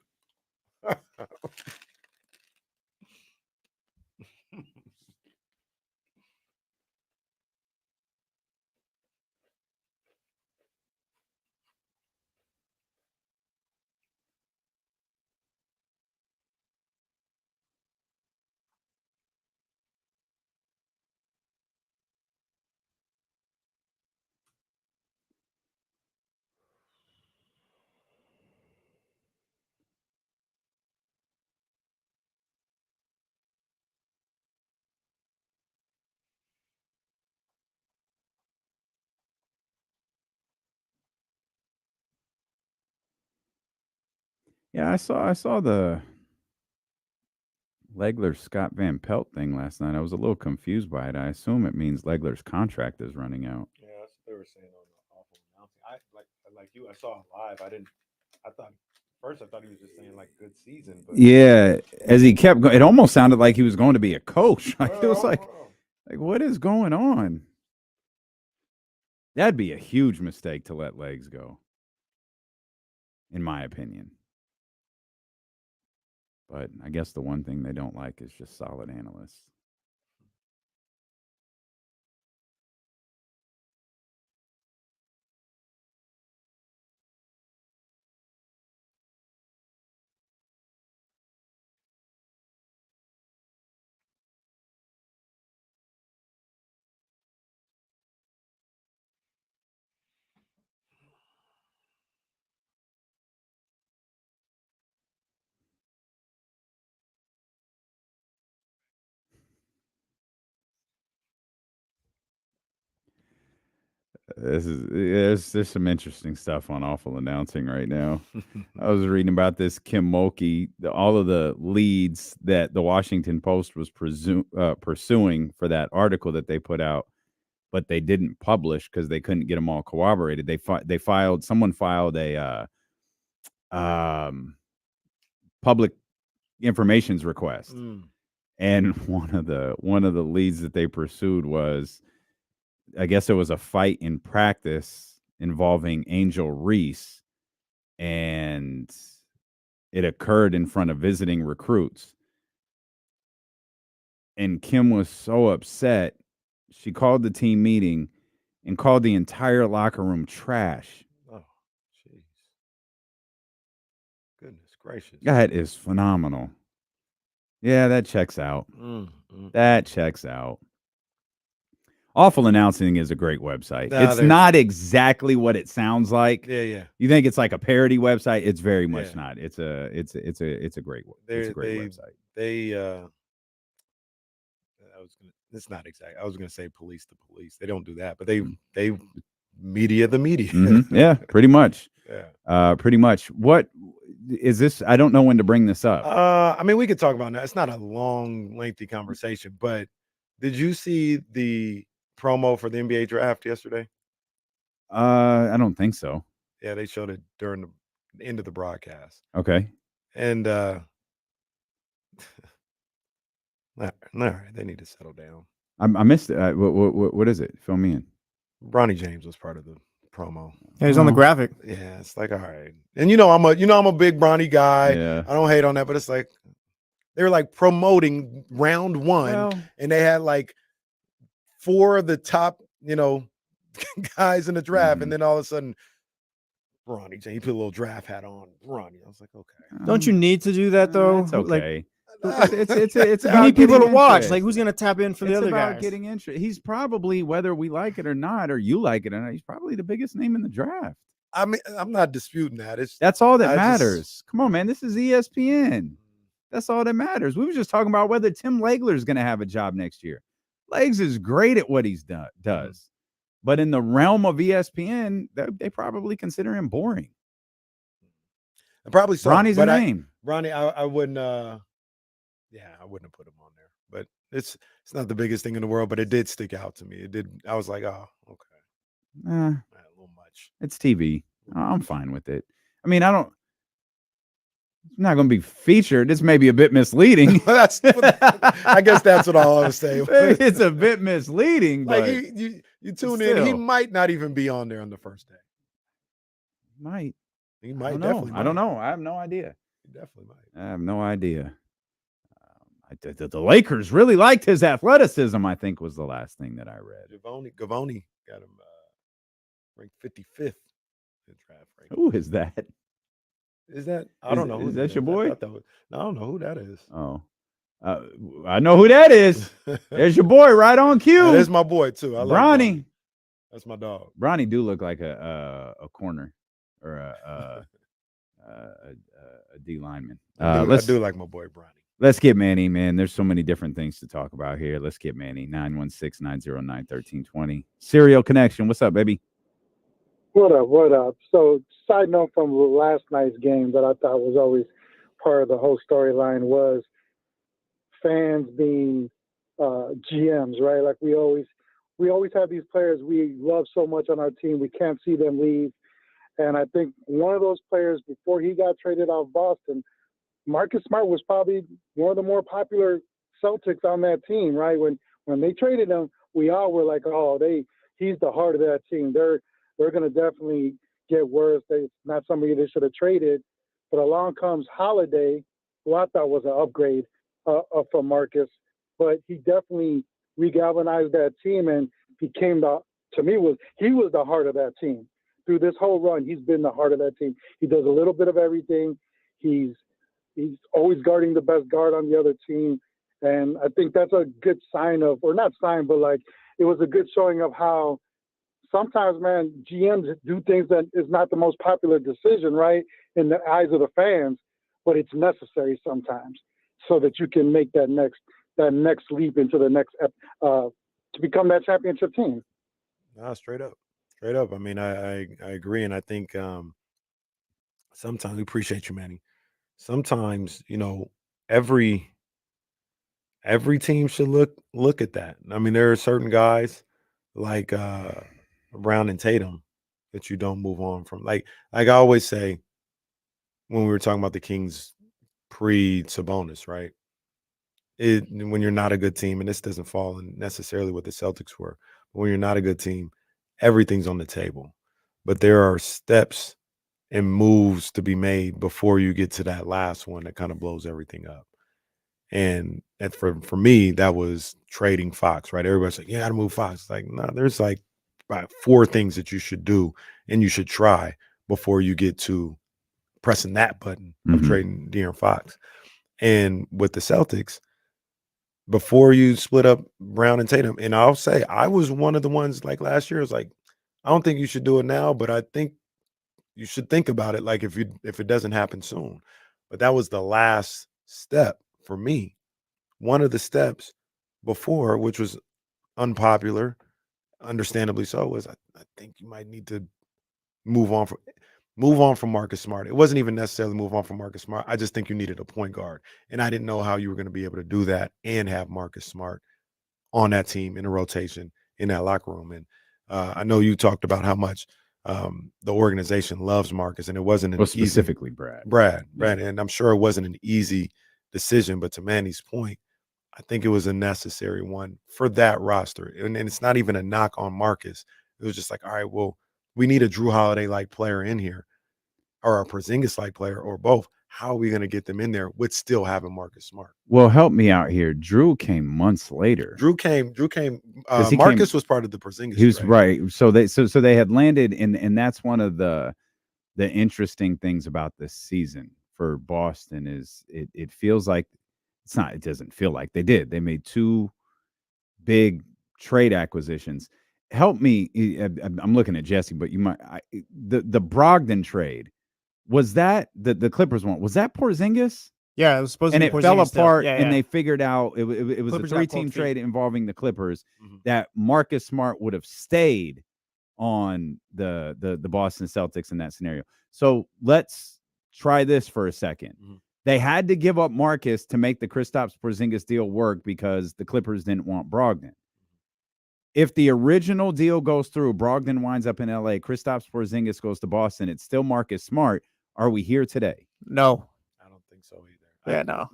Yeah, I saw the Legler Scott Van Pelt thing last night. I was a little confused by it. I assume it means Legler's contract is running out. Yeah, that's what they were saying on the awful announcing. Like you, I saw it live. I thought he was just saying like good season. But Yeah, as he kept going, it almost sounded like he was going to be a coach. Like it was like what is going on? That'd be a huge mistake to let Legs go, in my opinion. But I guess the one thing they don't like is just solid analysts. There's some interesting stuff on Awful Announcing right now. I was reading about this Kim Mulkey, all of the leads that the Washington Post was pursuing for that article that they put out, but they didn't publish because they couldn't get them all corroborated. Someone filed a public information's request, and one of the leads that they pursued was, I guess it was a fight in practice involving Angel Reese, and it occurred in front of visiting recruits. And Kim was so upset, she called the team meeting and called the entire locker room trash. Oh, jeez. Goodness gracious. That is phenomenal. Yeah, that checks out. That checks out. Awful Announcing is a great website. It's not exactly what it sounds like. Yeah. You think it's like a parody website? It's very much not. It's a great website. It's not exact. I was gonna say police the police. They don't do that, but they media the media. Yeah, pretty much. Yeah. Pretty much. What is this? I don't know when to bring this up. I mean, we could talk about that. It's not a long, lengthy conversation, but did you see the promo for the NBA draft yesterday? I don't think so. Yeah, they showed it during the end of the broadcast. Okay. And all right, they need to settle down. I missed it. What is it? Fill me in. Bronny James was part of the promo. Yeah, he's on the graphic. Yeah, it's like, all right. And I'm a big Bronny guy. Yeah. I don't hate on that, but it's like they were like promoting round one, and they had like 4 of the top, guys in the draft, and then all of a sudden, Bronny James, he put a little draft hat on. Bronny, I was like, okay. Don't you need to do that though? It's okay. It's you need people to watch. Like, who's gonna tap in for the other guys? It's about getting interest. He's probably, whether we like it or not, or you like it or not, he's probably the biggest name in the draft. I mean, I'm not disputing that. That's all that matters. Come on, man. This is ESPN. That's all that matters. We were just talking about whether Tim Legler is going to have a job next year. Legs is great at what he's does. But in the realm of ESPN, they probably consider him boring. Probably so. Ronnie's a name. Ronnie, I wouldn't. Yeah, I wouldn't have put him on there. But it's not the biggest thing in the world, but it did stick out to me. It did. I was like, oh, okay. A little much. It's TV. I'm fine with it. I mean, it's not going to be featured. This may be a bit misleading. I guess that's what all I was saying. It's a bit misleading. Like but you tune in, he might not even be on there on the first day. Might. He might. I don't know. I have no idea. He definitely might. I have no idea. The Lakers really liked his athleticism, I think, was the last thing that I read. Gavoni got him ranked 55th in draft ranking. Who is that? Is that? I don't know. Is that your boy? I don't know who that is. Oh, I know who that is. There's your boy right on cue. There's my boy too. I like Bronny. That's my dog. Bronny do look like a corner or a D lineman. I do like my boy Bronny. Let's get Manny, man. There's so many different things to talk about here. Let's get Manny. 916-909-1320. Serial Connection. What's up, baby? What up? So, side note from last night's game that I thought was always part of the whole storyline was fans being GMs, right? Like we always have these players we love so much on our team. We can't see them leave. And I think one of those players, before he got traded out of Boston, Marcus Smart was probably one of the more popular Celtics on that team, right? When they traded him, we all were like, oh, he's the heart of that team. They're going to definitely get worse. It's not somebody they should have traded. But along comes Holiday, who I thought was an upgrade from Marcus. But he definitely regalvanized that team and became he was the heart of that team. Through this whole run, he's been the heart of that team. He does a little bit of everything. He's always guarding the best guard on the other team. And I think that's a good sign of, or not sign, but like it was a good showing of how sometimes, man, GMs do things that is not the most popular decision, right, in the eyes of the fans, but it's necessary sometimes so that you can make that next leap into the next to become that championship team. Nah, straight up. I mean, I agree, and I think sometimes we appreciate you, Manny. Sometimes, every team should look at that. I mean, there are certain guys like Brown and Tatum that you don't move on from. Like I always say when we were talking about the Kings pre-Sabonis, right? When you're not a good team, and this doesn't fall in necessarily what the Celtics were, but when you're not a good team, everything's on the table. But there are steps and moves to be made before you get to that last one that kind of blows everything up. And for me, that was trading Fox, right? Everybody's like, yeah, I gotta move Fox. Like, no, there's like about 4 things that you should do and you should try before you get to pressing that button of trading De'Aaron Fox. And with the Celtics, before you split up Brown and Tatum, and I'll say I was one of the ones like last year, I was like, I don't think you should do it now, but I think you should think about it like if it doesn't happen soon. But that was the last step for me. One of the steps before, which was unpopular, understandably so, was I think you might need to move on from Marcus Smart. It wasn't even necessarily move on from Marcus Smart. I just think you needed a point guard. And I didn't know how you were going to be able to do that and have Marcus Smart on that team in a rotation in that locker room. And I know you talked about how much the organization loves Marcus, and it wasn't specifically Brad. And I'm sure it wasn't an easy decision, but to Manny's point, I think it was a necessary one for that roster. And it's not even a knock on Marcus. It was just like, all right, well, we need a Drew Holiday-like player in here, or a Porzingis-like player, or both. How are we going to get them in there with still having Marcus Smart? Well, help me out here. Drew came months later. Drew came. Marcus was part of the Porzingis. He was right. So they had landed, and that's one of the interesting things about this season for Boston is it feels like it's not. It doesn't feel like they did. They made 2 big trade acquisitions. Help me. I'm looking at Jesse, but you might the Brogdon trade. Was that the Clippers one? Was that Porzingis? Yeah, it was supposed to be Porzingis. And it fell apart, and they figured out it was Clippers a 3-team trade involving the Clippers that Marcus Smart would have stayed on the Boston Celtics in that scenario. So let's try this for a second. They had to give up Marcus to make the Kristaps Porzingis deal work because the Clippers didn't want Brogdon. If the original deal goes through, Brogdon winds up in LA, Kristaps Porzingis goes to Boston, it's still Marcus Smart. Are we here today? No. I don't think so either. Yeah, no.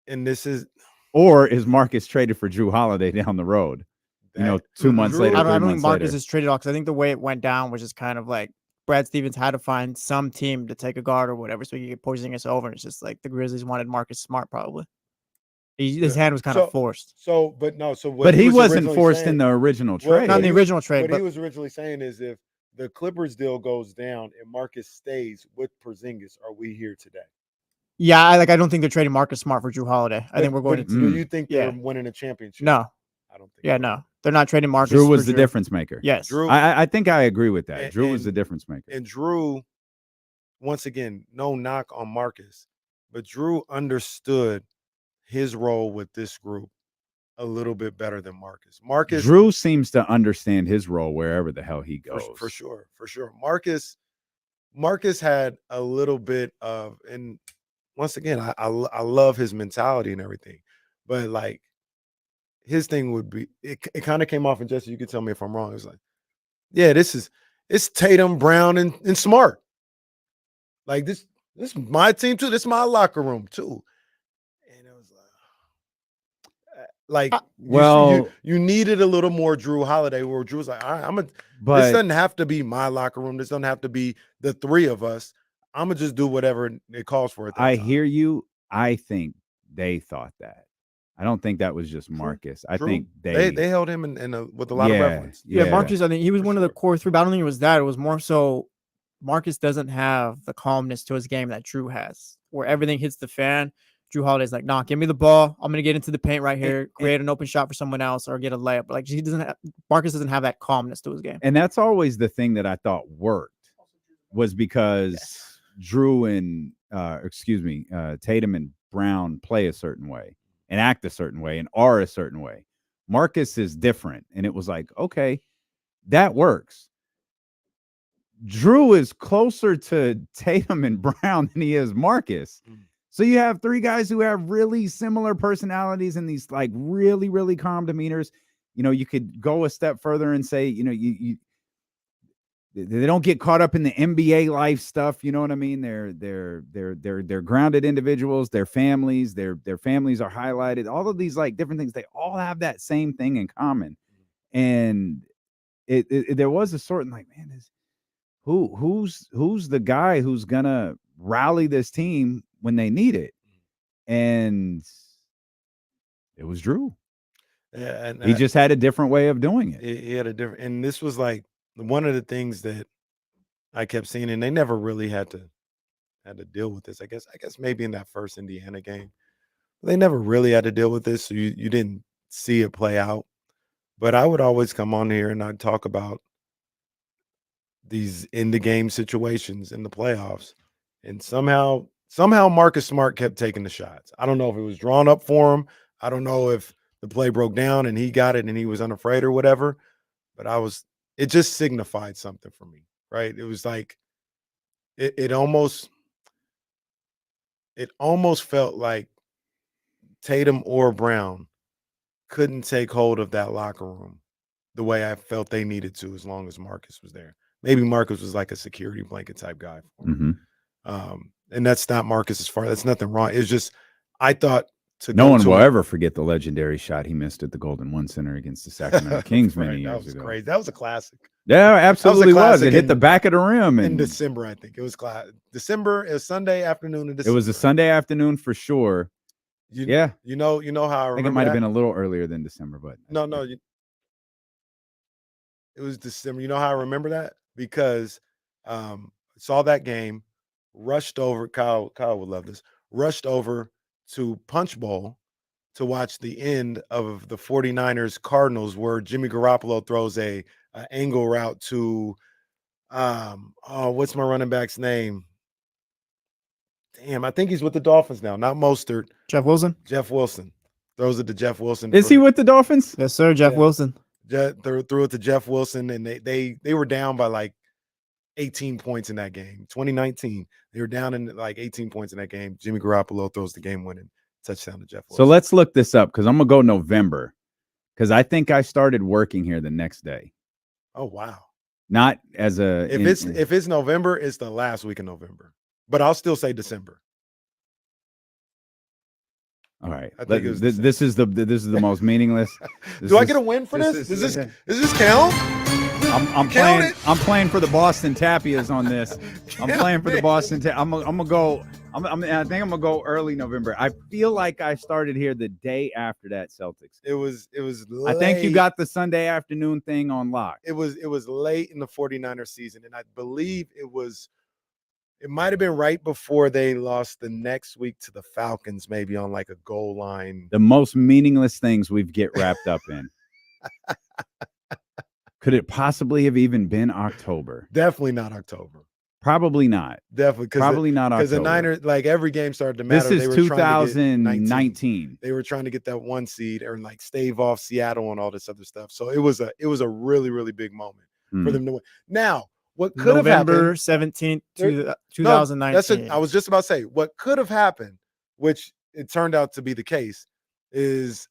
And this is, or is Marcus traded for Drew Holiday down the road? You know, 2 months later. I don't think months Marcus later. is traded off because I think the way it went down was just kind of like Brad Stevens had to find some team to take a guard or whatever so he could get Porzingis over. And it's just like the Grizzlies wanted Marcus Smart probably. His hand was kind of forced. But he wasn't forced in the original trade. Not in the original trade. What But he was originally saying is if the Clippers deal goes down and Marcus stays with Porzingis, are we here today? yeah, I don't think they're trading Marcus Smart for Drew Holiday. I think we're going to. Do you think they're winning a championship? No. I don't think. Yeah, no. They're not trading Marcus. Drew was the difference maker. Yes. Drew, I think I agree with that. Drew was the difference maker. And Drew, once again, no knock on Marcus, but Drew understood his role with this group a little bit better than Marcus. Drew seems to understand his role wherever the hell he goes. For sure. Marcus had a little bit of, and once again, I love his mentality and everything, but like his thing would be, it kind of came off, and Jesse, you can tell me if I'm wrong. It's like, yeah, it's Tatum, Brown, and Smart. Like this is my team too. This is my locker room too. And it was like you needed a little more Drew Holiday, where Drew was like, all right, this doesn't have to be my locker room. This doesn't have to be the three of us. I'm gonna just do whatever it calls for. I hear you. I think they thought that. I don't think that was just Marcus. I think they held him with a lot of reference. Yeah, Marcus, I think he was one of the core three, but I don't think it was that. It was more so Marcus doesn't have the calmness to his game that Drew has, where everything hits the fan. Drew Holiday's like, nah, give me the ball. I'm gonna get into the paint right here, create an open shot for someone else, or get a layup. Like Marcus doesn't have that calmness to his game. And that's always the thing that I thought worked, was because Drew and Tatum and Brown play a certain way and act a certain way and are a certain way. Marcus is different. And it was like, okay, that works. Drew is closer to Tatum and Brown than he is Marcus. So you have three guys who have really similar personalities and these like really, really calm demeanors. You know, you could go a step further and say, you know, they don't get caught up in the NBA life stuff. You know what I mean? They're grounded individuals, their families are highlighted. All of these like different things, they all have that same thing in common. And there was a sort of like, man, who's the guy who's gonna rally this team when they need it? And it was Drew. Yeah, and he just had a different way of doing it. He had a different, and this was like one of the things that I kept seeing, and they never really had to deal with this. I guess maybe in that first Indiana game, they never really had to deal with this, so you didn't see it play out. But I would always come on here and I'd talk about these in the game situations in the playoffs, and somehow Marcus Smart kept taking the shots. I don't know if it was drawn up for him. I don't know if the play broke down and he got it and he was unafraid or whatever, but it just signified something for me, right? It was like it almost felt like Tatum or Brown couldn't take hold of that locker room the way I felt they needed to, as long as Marcus was there. Maybe Marcus was like a security blanket type guy for him. And that's not Marcus's fault. That's nothing wrong. It's just, I thought no one will ever forget the legendary shot he missed at the Golden One Center against the Sacramento Kings many years ago. That was crazy. That was a classic. Yeah, absolutely was. It hit the back of the rim in December, I think. It was December. It was Sunday afternoon in December. It was a Sunday afternoon for sure. You know how I remember. I think it might have been a little earlier than December, but it was December. You know how I remember that? Because saw that game, rushed over. Kyle would love this. Rushed over to Punch Bowl to watch the end of the 49ers Cardinals, where Jimmy Garoppolo throws a angle route to what's my running back's name? Damn, I think he's with the Dolphins now, not Mostert. Jeff Wilson Throws it to Jeff Wilson. Is he with the Dolphins? Yes, sir. Jeff Wilson. Threw it to Jeff Wilson, and they were down by like 18 points in that game. 2019, they were down in like 18 points in that game. Jimmy Garoppolo throws the game-winning touchdown to Jeff Wilson. So let's look this up because I'm going to go November because I think I started working here the next day. Oh, wow. Not as a if it's November, it's the last week of November. But I'll still say December. All right. I think This is the most meaningless. Do I get a win for this? Does this count? I'm playing for the Boston Tapias on this. I'm playing for the Boston. I'm gonna go. I think I'm gonna go early November. I feel like I started here the day after that Celtics. It was late. I think you got the Sunday afternoon thing on lock. It was late in the 49ers season, and I believe it might have been right before they lost the next week to the Falcons, maybe on like a goal line. The most meaningless things we've get wrapped up in. Could it possibly have even been October? Definitely not October. Probably not. Definitely. Probably not October. Because the Niners, like every game started to matter. This is 2019. They were trying to get that 1 seed and like stave off Seattle and all this other stuff. So it was a really, really big moment for them to win. Now, what could have happened? November 17th, 2019. I was just about to say what could have happened, which it turned out to be the case, is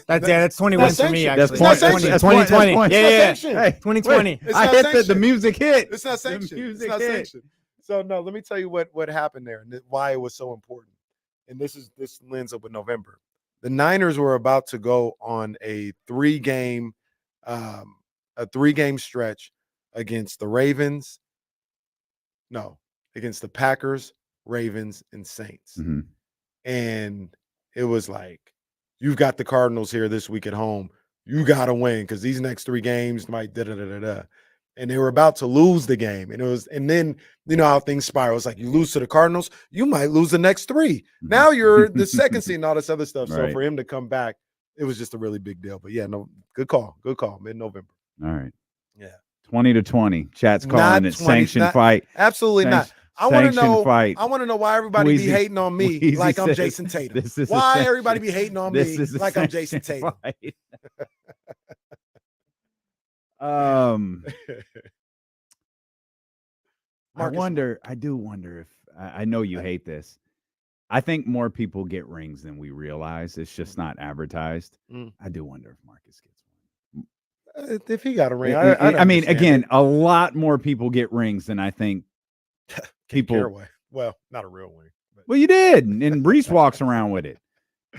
that's 20 wins for me. Actually, that's 2020. Yeah. Hey, 2020. I hit the music hit. It's not sanctioned. It's not sanctioned. So no, let me tell you what happened there and why it was so important. And this lines up with November. The Niners were about to go on a three-game stretch against the Ravens. No, against the Packers, Ravens, and Saints. Mm-hmm. And it was like, you've got the Cardinals here this week at home. You got to win because these next 3 games might da-da-da-da-da. And they were about to lose the game. And then, you know how things spiral. It's like you lose to the Cardinals, you might lose the next 3. Now you're the second seed and all this other stuff. Right. So for him to come back, it was just a really big deal. But yeah, no, good call. Mid-November. All right. Yeah. 20-20. Chat's calling it 20, sanctioned fight. Absolutely not. I want to know. Fight. I want to know why everybody be hating on me like I'm Jason Tatum. Why everybody be hating on me like I'm Jason Tatum? I do wonder if I know you hate this. I think more people get rings than we realize. It's just not advertised. I do wonder if Marcus gets one. If he got a ring, I mean, again, a lot more people get rings than I think. People, well, not a real wing. But. Well, you did, and Brees walks around with it.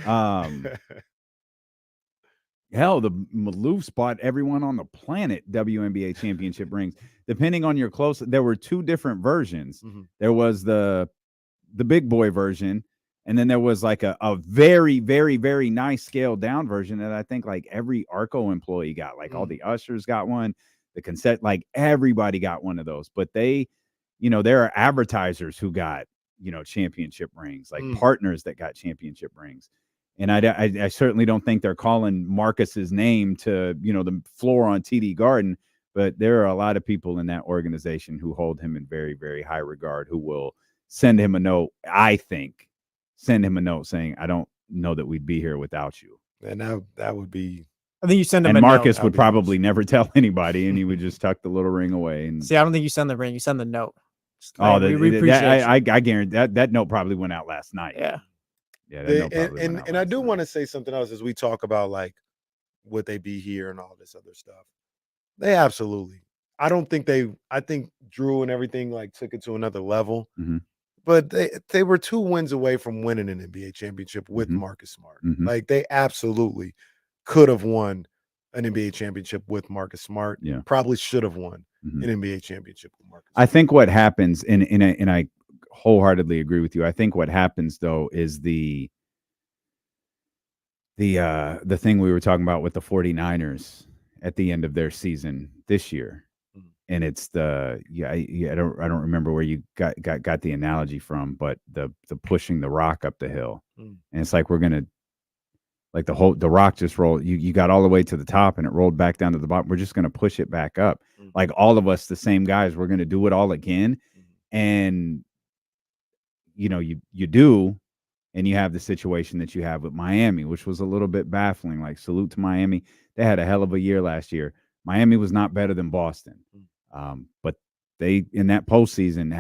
Hell, the Maloofs bought everyone on the planet WNBA championship rings. Depending on your close, there were 2 different versions. Mm-hmm. There was the big boy version, and then there was like a very, very, very nice scaled down version that I think like every Arco employee got. Like all the ushers got one, the consent, like everybody got one of those. But they. You know, there are advertisers who got, championship rings, like partners that got championship rings. And I certainly don't think they're calling Marcus's name to, the floor on TD Garden, but there are a lot of people in that organization who hold him in very, very high regard, who will send him a note, saying, I don't know that we'd be here without you. And that would be. I think you send him and a Marcus note. would probably never tell anybody, and he would just tuck the little ring away. And see, I don't think you send the ring; you send the note. We appreciate I guarantee that note probably went out last night. Yeah. And I do want to say something else as we talk about like would they be here and all this other stuff. They absolutely. I think Drew and everything like took it to another level. Mm-hmm. But they were 2 wins away from winning an NBA championship with Marcus Smart. Mm-hmm. Like they absolutely could have won an NBA championship with Marcus Smart. Yeah. Probably should have won an NBA championship with Marcus Smart. I think what happens, and I wholeheartedly agree with you. I think what happens though is the thing we were talking about with the 49ers at the end of their season this year. And it's I don't remember where you got the analogy from, but the pushing the rock up the hill. And it's like we're gonna like the rock just rolled. You got all the way to the top and it rolled back down to the bottom. We're just gonna push it back up. Like all of us, the same guys, we're gonna do it all again. And you do, and you have the situation that you have with Miami, which was a little bit baffling. Like salute to Miami. They had a hell of a year last year. Miami was not better than Boston. But they in that postseason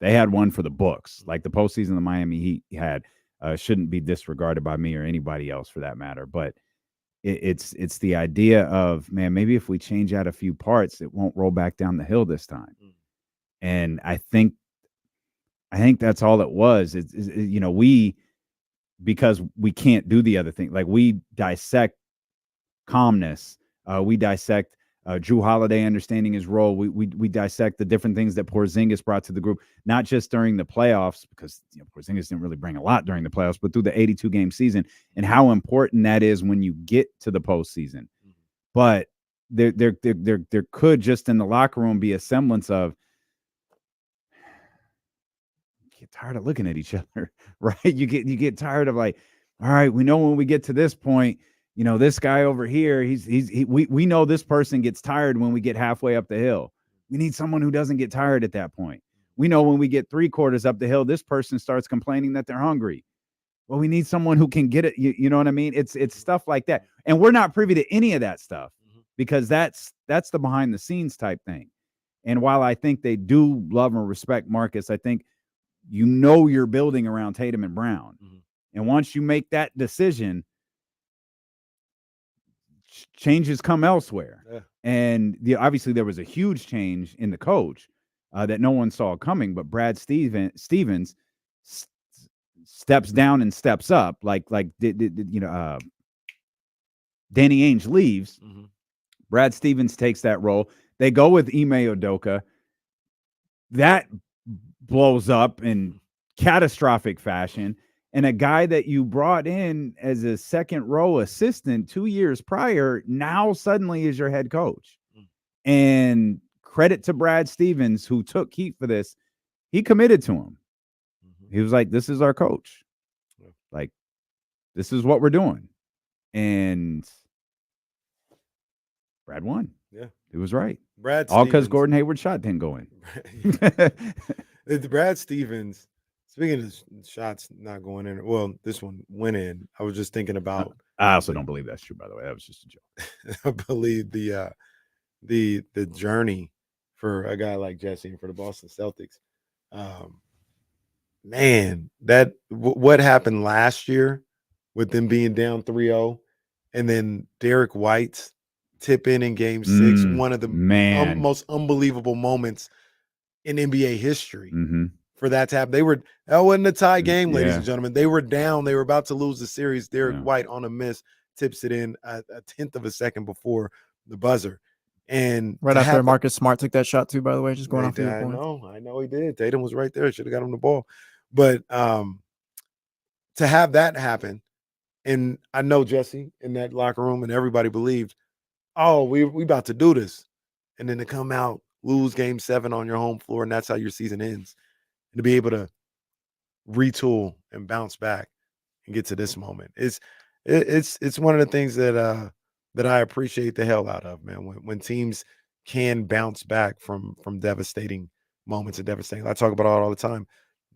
had one for the books. Like the postseason the Miami Heat had shouldn't be disregarded by me or anybody else for that matter. But it's the idea of, man, maybe if we change out a few parts, it won't roll back down the hill this time. And I think that's all it was. Because we can't do the other thing. Like we dissect calmness. We dissect Drew Holiday understanding his role. We dissect the different things that Porzingis brought to the group, not just during the playoffs, because Porzingis didn't really bring a lot during the playoffs, but through the 82-game season, and how important that is when you get to the postseason. But there could just in the locker room be a semblance of, get tired of looking at each other, right? You get tired of like, all right, we know when we get to this point, this guy over here, we know this person gets tired when we get halfway up the hill. We need someone who doesn't get tired at that point. We know when we get 3/4 up the hill, this person starts complaining that they're hungry. Well, we need someone who can get it. You know what I mean? It's stuff like that. And we're not privy to any of that stuff because that's the behind the scenes type thing. And while I think they do love and respect Marcus, I think you're building around Tatum and Brown. And once you make that decision, changes come elsewhere. Yeah. And obviously there was a huge change in the coach that no one saw coming, but Brad Stevens steps down and steps up like Danny Ainge leaves. Brad Stevens takes that role. They go with Ime Udoka. That blows up in catastrophic fashion. And a guy that you brought in as a second row assistant 2 years prior now suddenly is your head coach. And credit to Brad Stevens, who took heat for this. He committed to him. He was like, this is our coach. Like, this is what we're doing. And Brad won. Yeah. It was right. All because Gordon Hayward's shot didn't go in. Brad Stevens, speaking of shots not going in, well, this one went in. I was just thinking about. I also don't believe that's true, by the way. That was just a joke. I believe the journey for a guy like Jesse and for the Boston Celtics. Man, what happened last year with them being down 3-0 and then Derek White's tip in game 6, one of the most unbelievable moments in NBA history. For that to happen. That wasn't a tie game, ladies and gentlemen. They were down. They were about to lose the series. Derek White on a miss tips it in a 10th of a second before the buzzer. And right after Marcus Smart took that shot too, by the way, just going off your point. I know he did. Tatum was right there. Should have got him the ball. But to have that happen, and I know Jesse in that locker room and everybody believed, oh, we about to do this. And then to come out, lose game 7 on your home floor, and that's how your season ends. And to be able to retool and bounce back and get to this moment. It's one of the things that I appreciate the hell out of, man. When teams can bounce back from devastating moments and devastating. I talk about it all the time.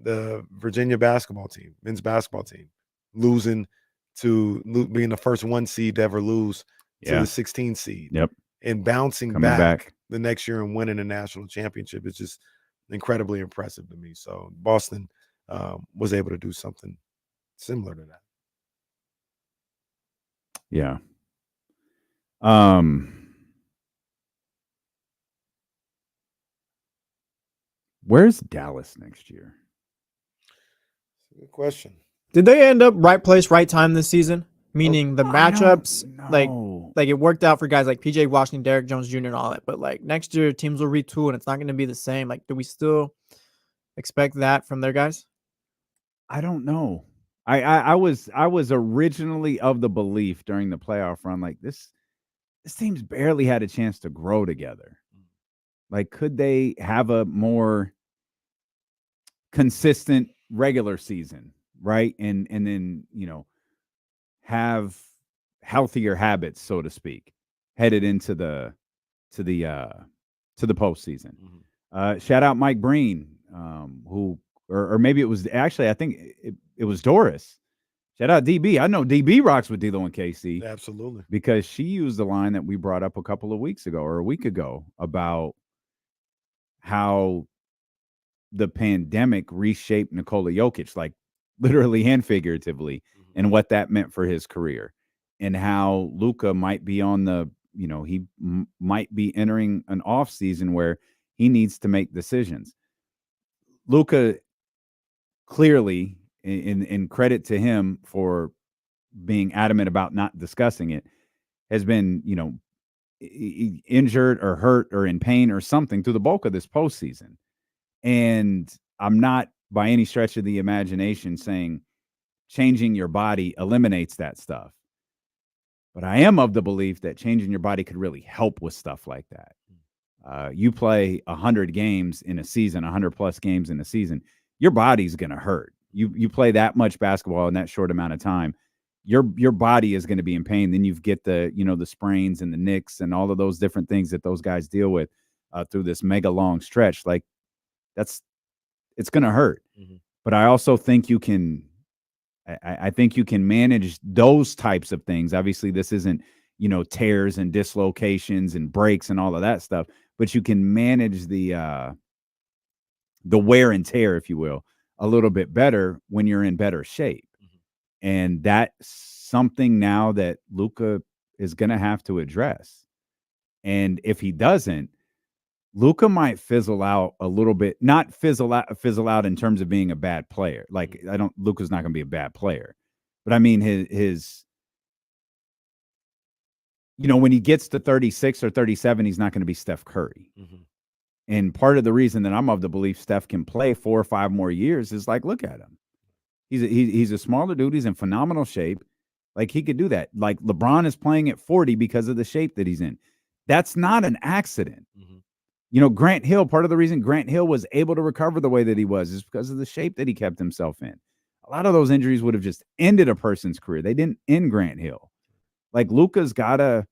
The Virginia basketball team, men's basketball team, losing to being the first 1 seed to ever lose to the 16 seed. Yep. And bouncing back the next year and winning a national championship is just incredibly impressive to me. So Boston was able to do something similar to that. Yeah. Where's Dallas next year? Good question. Did they end up right place, right time this season? Meaning the matchups, like it worked out for guys like PJ Washington, Derrick Jones Jr. and all that. But like next year, teams will retool and it's not going to be the same. Like, do we still expect that from their guys? I don't know. I was originally of the belief during the playoff run, like this team's barely had a chance to grow together. Like, could they have a more consistent regular season, right? And then, have healthier habits, so to speak, headed into the postseason. Shout out Mike Breen, who or maybe it was actually, I think it was Doris. Shout out DB. I know DB rocks with D'Lo and KC. Absolutely. Because she used the line that we brought up a couple of weeks ago or a week ago about how the pandemic reshaped Nikola Jokic, like literally and figuratively, and what that meant for his career, and how Luka might be on the, he might be entering an off season where he needs to make decisions. Luka clearly, in credit to him for being adamant about not discussing it, has been, injured or hurt or in pain or something through the bulk of this postseason. And I'm not by any stretch of the imagination saying changing your body eliminates that stuff. But I am of the belief that changing your body could really help with stuff like that. You play 100 games in a season, 100 plus games in a season, your body's going to hurt. You play that much basketball in that short amount of time, your body is going to be in pain. Then you get the, the sprains and the nicks and all of those different things that those guys deal with through this mega long stretch. Like it's going to hurt. Mm-hmm. But I also think you can, I think you can manage those types of things. Obviously this isn't, tears and dislocations and breaks and all of that stuff, but you can manage the wear and tear, if you will, a little bit better when you're in better shape. Mm-hmm. And that's something now that Luka is going to have to address. And if he doesn't, Luka might fizzle out a little bit, not fizzle out in terms of being a bad player. Like Luka's not going to be a bad player, but I mean his when he gets to 36 or 37, he's not going to be Steph Curry. Mm-hmm. And part of the reason that I'm of the belief Steph can play 4 or 5 more years is like, look at him. He's a smaller dude. He's in phenomenal shape. Like he could do that. Like LeBron is playing at 40 because of the shape that he's in. That's not an accident. Mm-hmm. Grant Hill, part of the reason Grant Hill was able to recover the way that he was is because of the shape that he kept himself in. A lot of those injuries would have just ended a person's career. They didn't end Grant Hill. Like Luka's got to,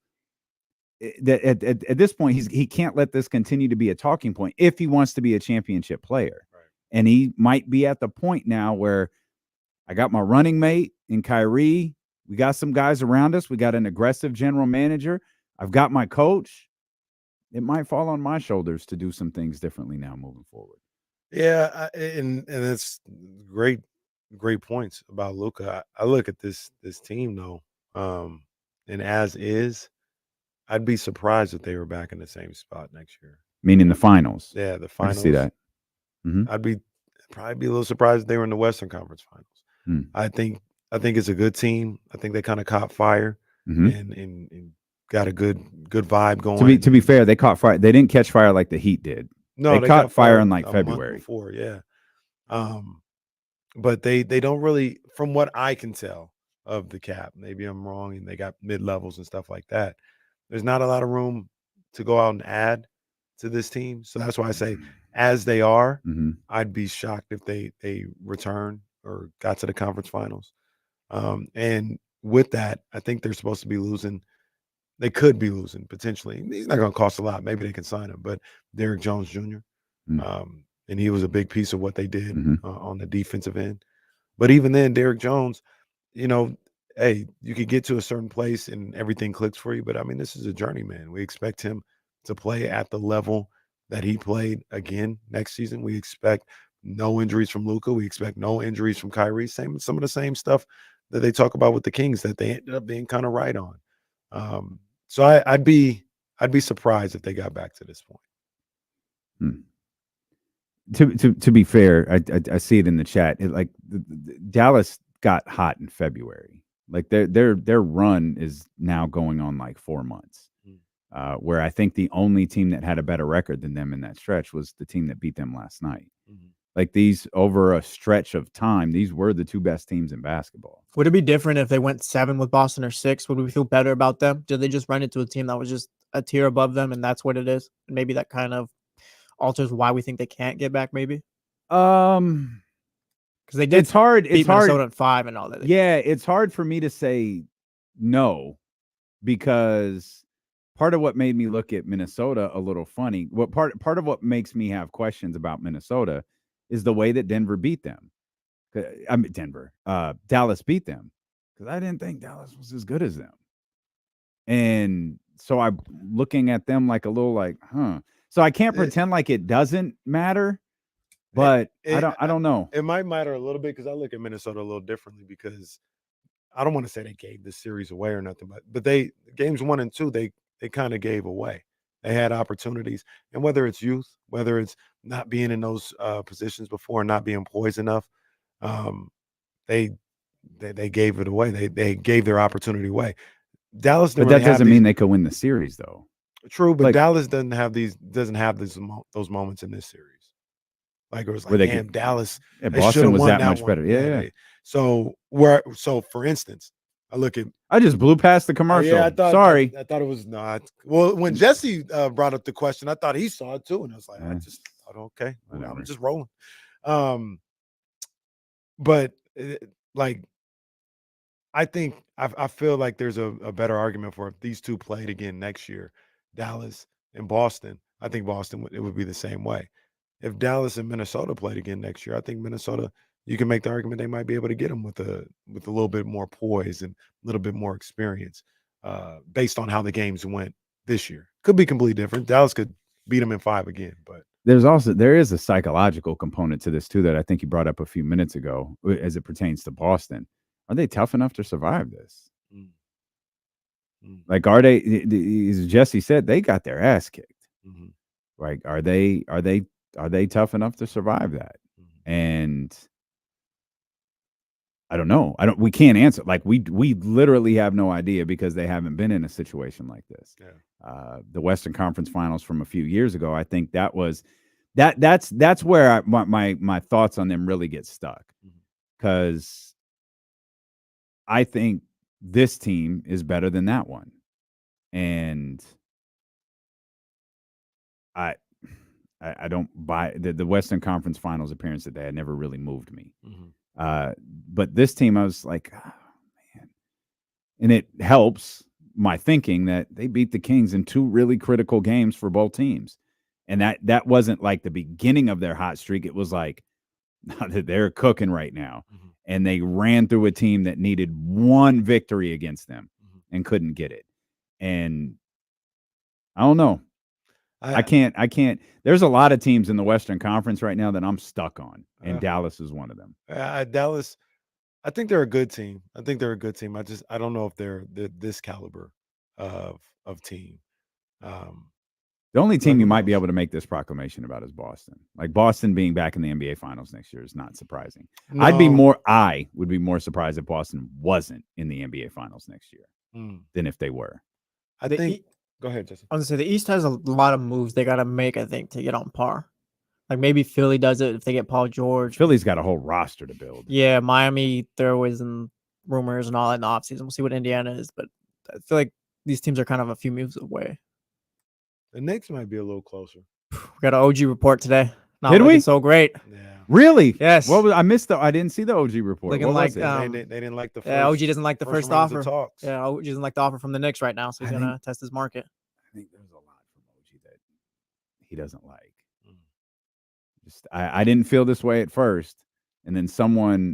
at this point, he can't let this continue to be a talking point if he wants to be a championship player. Right. And he might be at the point now where I got my running mate in Kyrie. We got some guys around us. We got an aggressive general manager. I've got my coach. It might fall on my shoulders to do some things differently now moving forward. Yeah, and it's great points about Luka. I look at this team though, and as is, I'd be surprised if they were back in the same spot next year. Meaning the finals. Yeah, the finals. I see that. Mm-hmm. I'd probably be a little surprised if they were in the Western Conference Finals. Mm. I think it's a good team. I think they kind of caught fire and got a good vibe going. To be fair, they caught fire. They didn't catch fire like the Heat did. No, they caught fire in like February. Before, yeah. But they don't really, from what I can tell of the cap, maybe I'm wrong, and they got mid-levels and stuff like that. There's not a lot of room to go out and add to this team. So that's why I say, as they are, I'd be shocked if they return or got to the conference finals. And with that, I think they're supposed to be losing. They could be losing potentially. He's not going to cost a lot. Maybe they can sign him. But Derrick Jones Jr., and he was a big piece of what they did on the defensive end. But even then, Derrick Jones, hey, you could get to a certain place and everything clicks for you. But, I mean, this is a journeyman. We expect him to play at the level that he played again next season. We expect no injuries from Luka. We expect no injuries from Kyrie. Some of the same stuff that they talk about with the Kings that they ended up being kind of right on. So I'd be surprised if they got back to this point. To be fair, I see it in the chat. Dallas got hot in February. Like their run is now going on like 4 months. Where I think the only team that had a better record than them in that stretch was the team that beat them last night. Like these, over a stretch of time, these were the 2 best teams in basketball. Would it be different if they went 7 with Boston or 6? Would we feel better about them? Did they just run into a team that was just a tier above them and that's what it is? And maybe that kind of alters why we think they can't get back, maybe? Because they did. It's hard. Beat Minnesota at 5 and all that. Yeah, it's hard for me to say no, because part of what made me look at Minnesota a little funny, part of what makes me have questions about Minnesota is the way that Denver beat them. I mean, Dallas beat them, because I didn't think Dallas was as good as them. And so I'm looking at them like a little like, So I can't pretend like it doesn't matter. But I don't know. It might matter a little bit because I look at Minnesota a little differently because I don't want to say they gave the series away or nothing, but they games 1 and 2 they kind of gave away. They had opportunities, and whether it's youth, whether it's not being in those positions before, not being poised enough, they gave it away. They gave their opportunity away. Dallas, but that doesn't mean they could win the series, though. True, but Dallas doesn't have those moments in this series. Like it was like, damn, Dallas. Boston was that much better. Yeah. So for instance, I just blew past the commercial. Yeah, Sorry. I thought it was not. Well, when Jesse brought up the question, I thought he saw it too, and I was like, I just thought, okay, I'm just rolling. But like, I think I feel like there's a better argument for if these two played again next year, Dallas and Boston. I think Boston it would be the same way. If Dallas and Minnesota played again next year, I think Minnesota, you can make the argument they might be able to get them with a little bit more poise and a little bit more experience based on how the games went this year. Could be completely different. Dallas could beat them in 5 again, but there is a psychological component to this too that I think you brought up a few minutes ago as it pertains to Boston. Are they tough enough to survive this? Like, are they? As Jesse said, they got their ass kicked. Like, are they tough enough to survive that? And I don't know. We can't answer. Like, we literally have no idea because they haven't been in a situation like this. The Western Conference Finals from a few years ago, I think that's where my thoughts on them really get stuck, because I think this team is better than that one, and I don't buy the Western Conference Finals appearance that they had never really moved me. But this team, I was like, oh, man. And it helps my thinking that they beat the Kings in 2 really critical games for both teams. And that wasn't like the beginning of their hot streak. It was like, they're cooking right now. And they ran through a team that needed 1 victory against them and couldn't get it. And I don't know. I can't. There's a lot of teams in the Western Conference right now that I'm stuck on, and Dallas is one of them. Dallas, I think they're a good team. I don't know if they're this caliber of team. The only team you might be able to make this proclamation about is Boston. Like, Boston being back in the NBA Finals next year is not surprising. No. I would be more surprised if Boston wasn't in the NBA Finals next year than if they were. I think. Go ahead, Justin. I was gonna say the East has a lot of moves they gotta make, I think, to get on par. Like, maybe Philly does it if they get Paul George. Philly's got a whole roster to build. Yeah, Miami, they're always in rumors and all that in the offseason. We'll see what Indiana is, but I feel like these teams are kind of a few moves away. The Knicks might be a little closer. We got an OG report today. Not Did we? So great. Yeah. Really? Yes. I didn't see the OG report. Looking what like was it? They didn't like the first. Yeah, OG doesn't like the first offer. Talks. Yeah, OG doesn't like the offer from the Knicks right now, so he's gonna test his market. I think there's a lot from OG that he doesn't like. I didn't feel this way at first, and then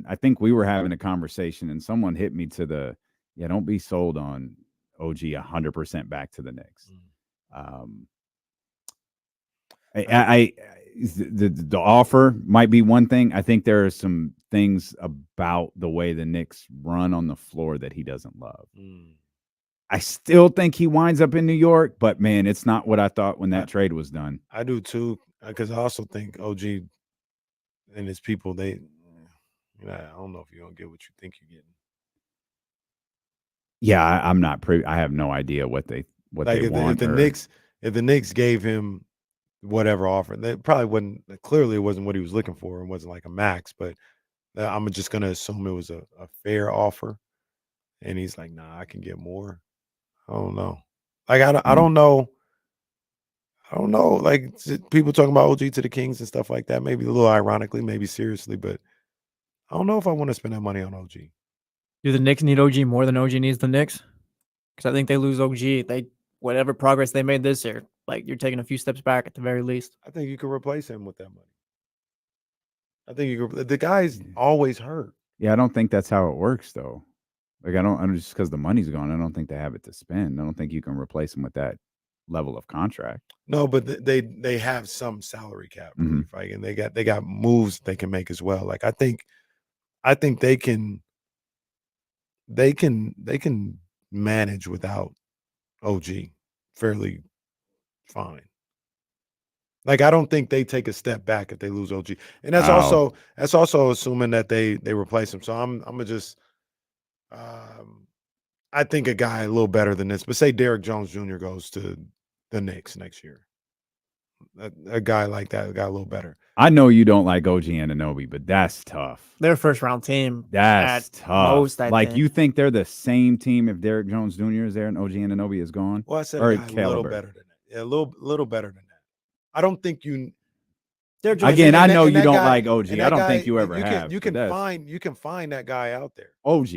I think we were having a conversation, and someone hit me to don't be sold on OG 100% back to the Knicks. The offer might be one thing. I think there are some things about the way the Knicks run on the floor that he doesn't love. I still think he winds up in New York, but man, it's not what I thought when that trade was done. I do too, because I also think OG and his people, I don't know if you're gonna get what you think you're getting. Yeah, I'm not I have no idea what they want. If the Knicks gave him whatever offer, that probably wasn't. Clearly, it wasn't what he was looking for. It wasn't like a max, but I'm just gonna assume it was a fair offer. And he's like, "Nah, I can get more." I don't know. Like, I don't know. I don't know. Like, people talking about OG to the Kings and stuff like that. Maybe a little ironically, maybe seriously, but I don't know if I want to spend that money on OG. Do the Knicks need OG more than OG needs the Knicks? Because I think they lose OG. Whatever progress they made this year, like, you're taking a few steps back at the very least. I think you could replace him with that money. I think you could. The guy's always hurt. Yeah, I don't think that's how it works, though. Like, I don't just because the money's gone, I don't think they have it to spend. I don't think you can replace him with that level of contract. No, but they have some salary cap relief, right? And they got moves they can make as well. Like I think they can manage without OG fairly fine. Like I don't think they take a step back if they lose OG, and that's also assuming that they replace him. So I'm gonna just I think a guy a little better than this, but say Derrick Jones Jr. goes to the Knicks next year. A guy like that got a little better. I know you don't like OG Anunoby, but that's tough. They're a first-round team. That's tough. Most, I think. You think they're the same team if Derrick Jones Jr. is there and OG Anunoby is gone? Well, I said a little better than that. Yeah, a little better than that. I don't think you. Again, I know you don't like OG. I don't think you ever have. You can find that guy out there. OG.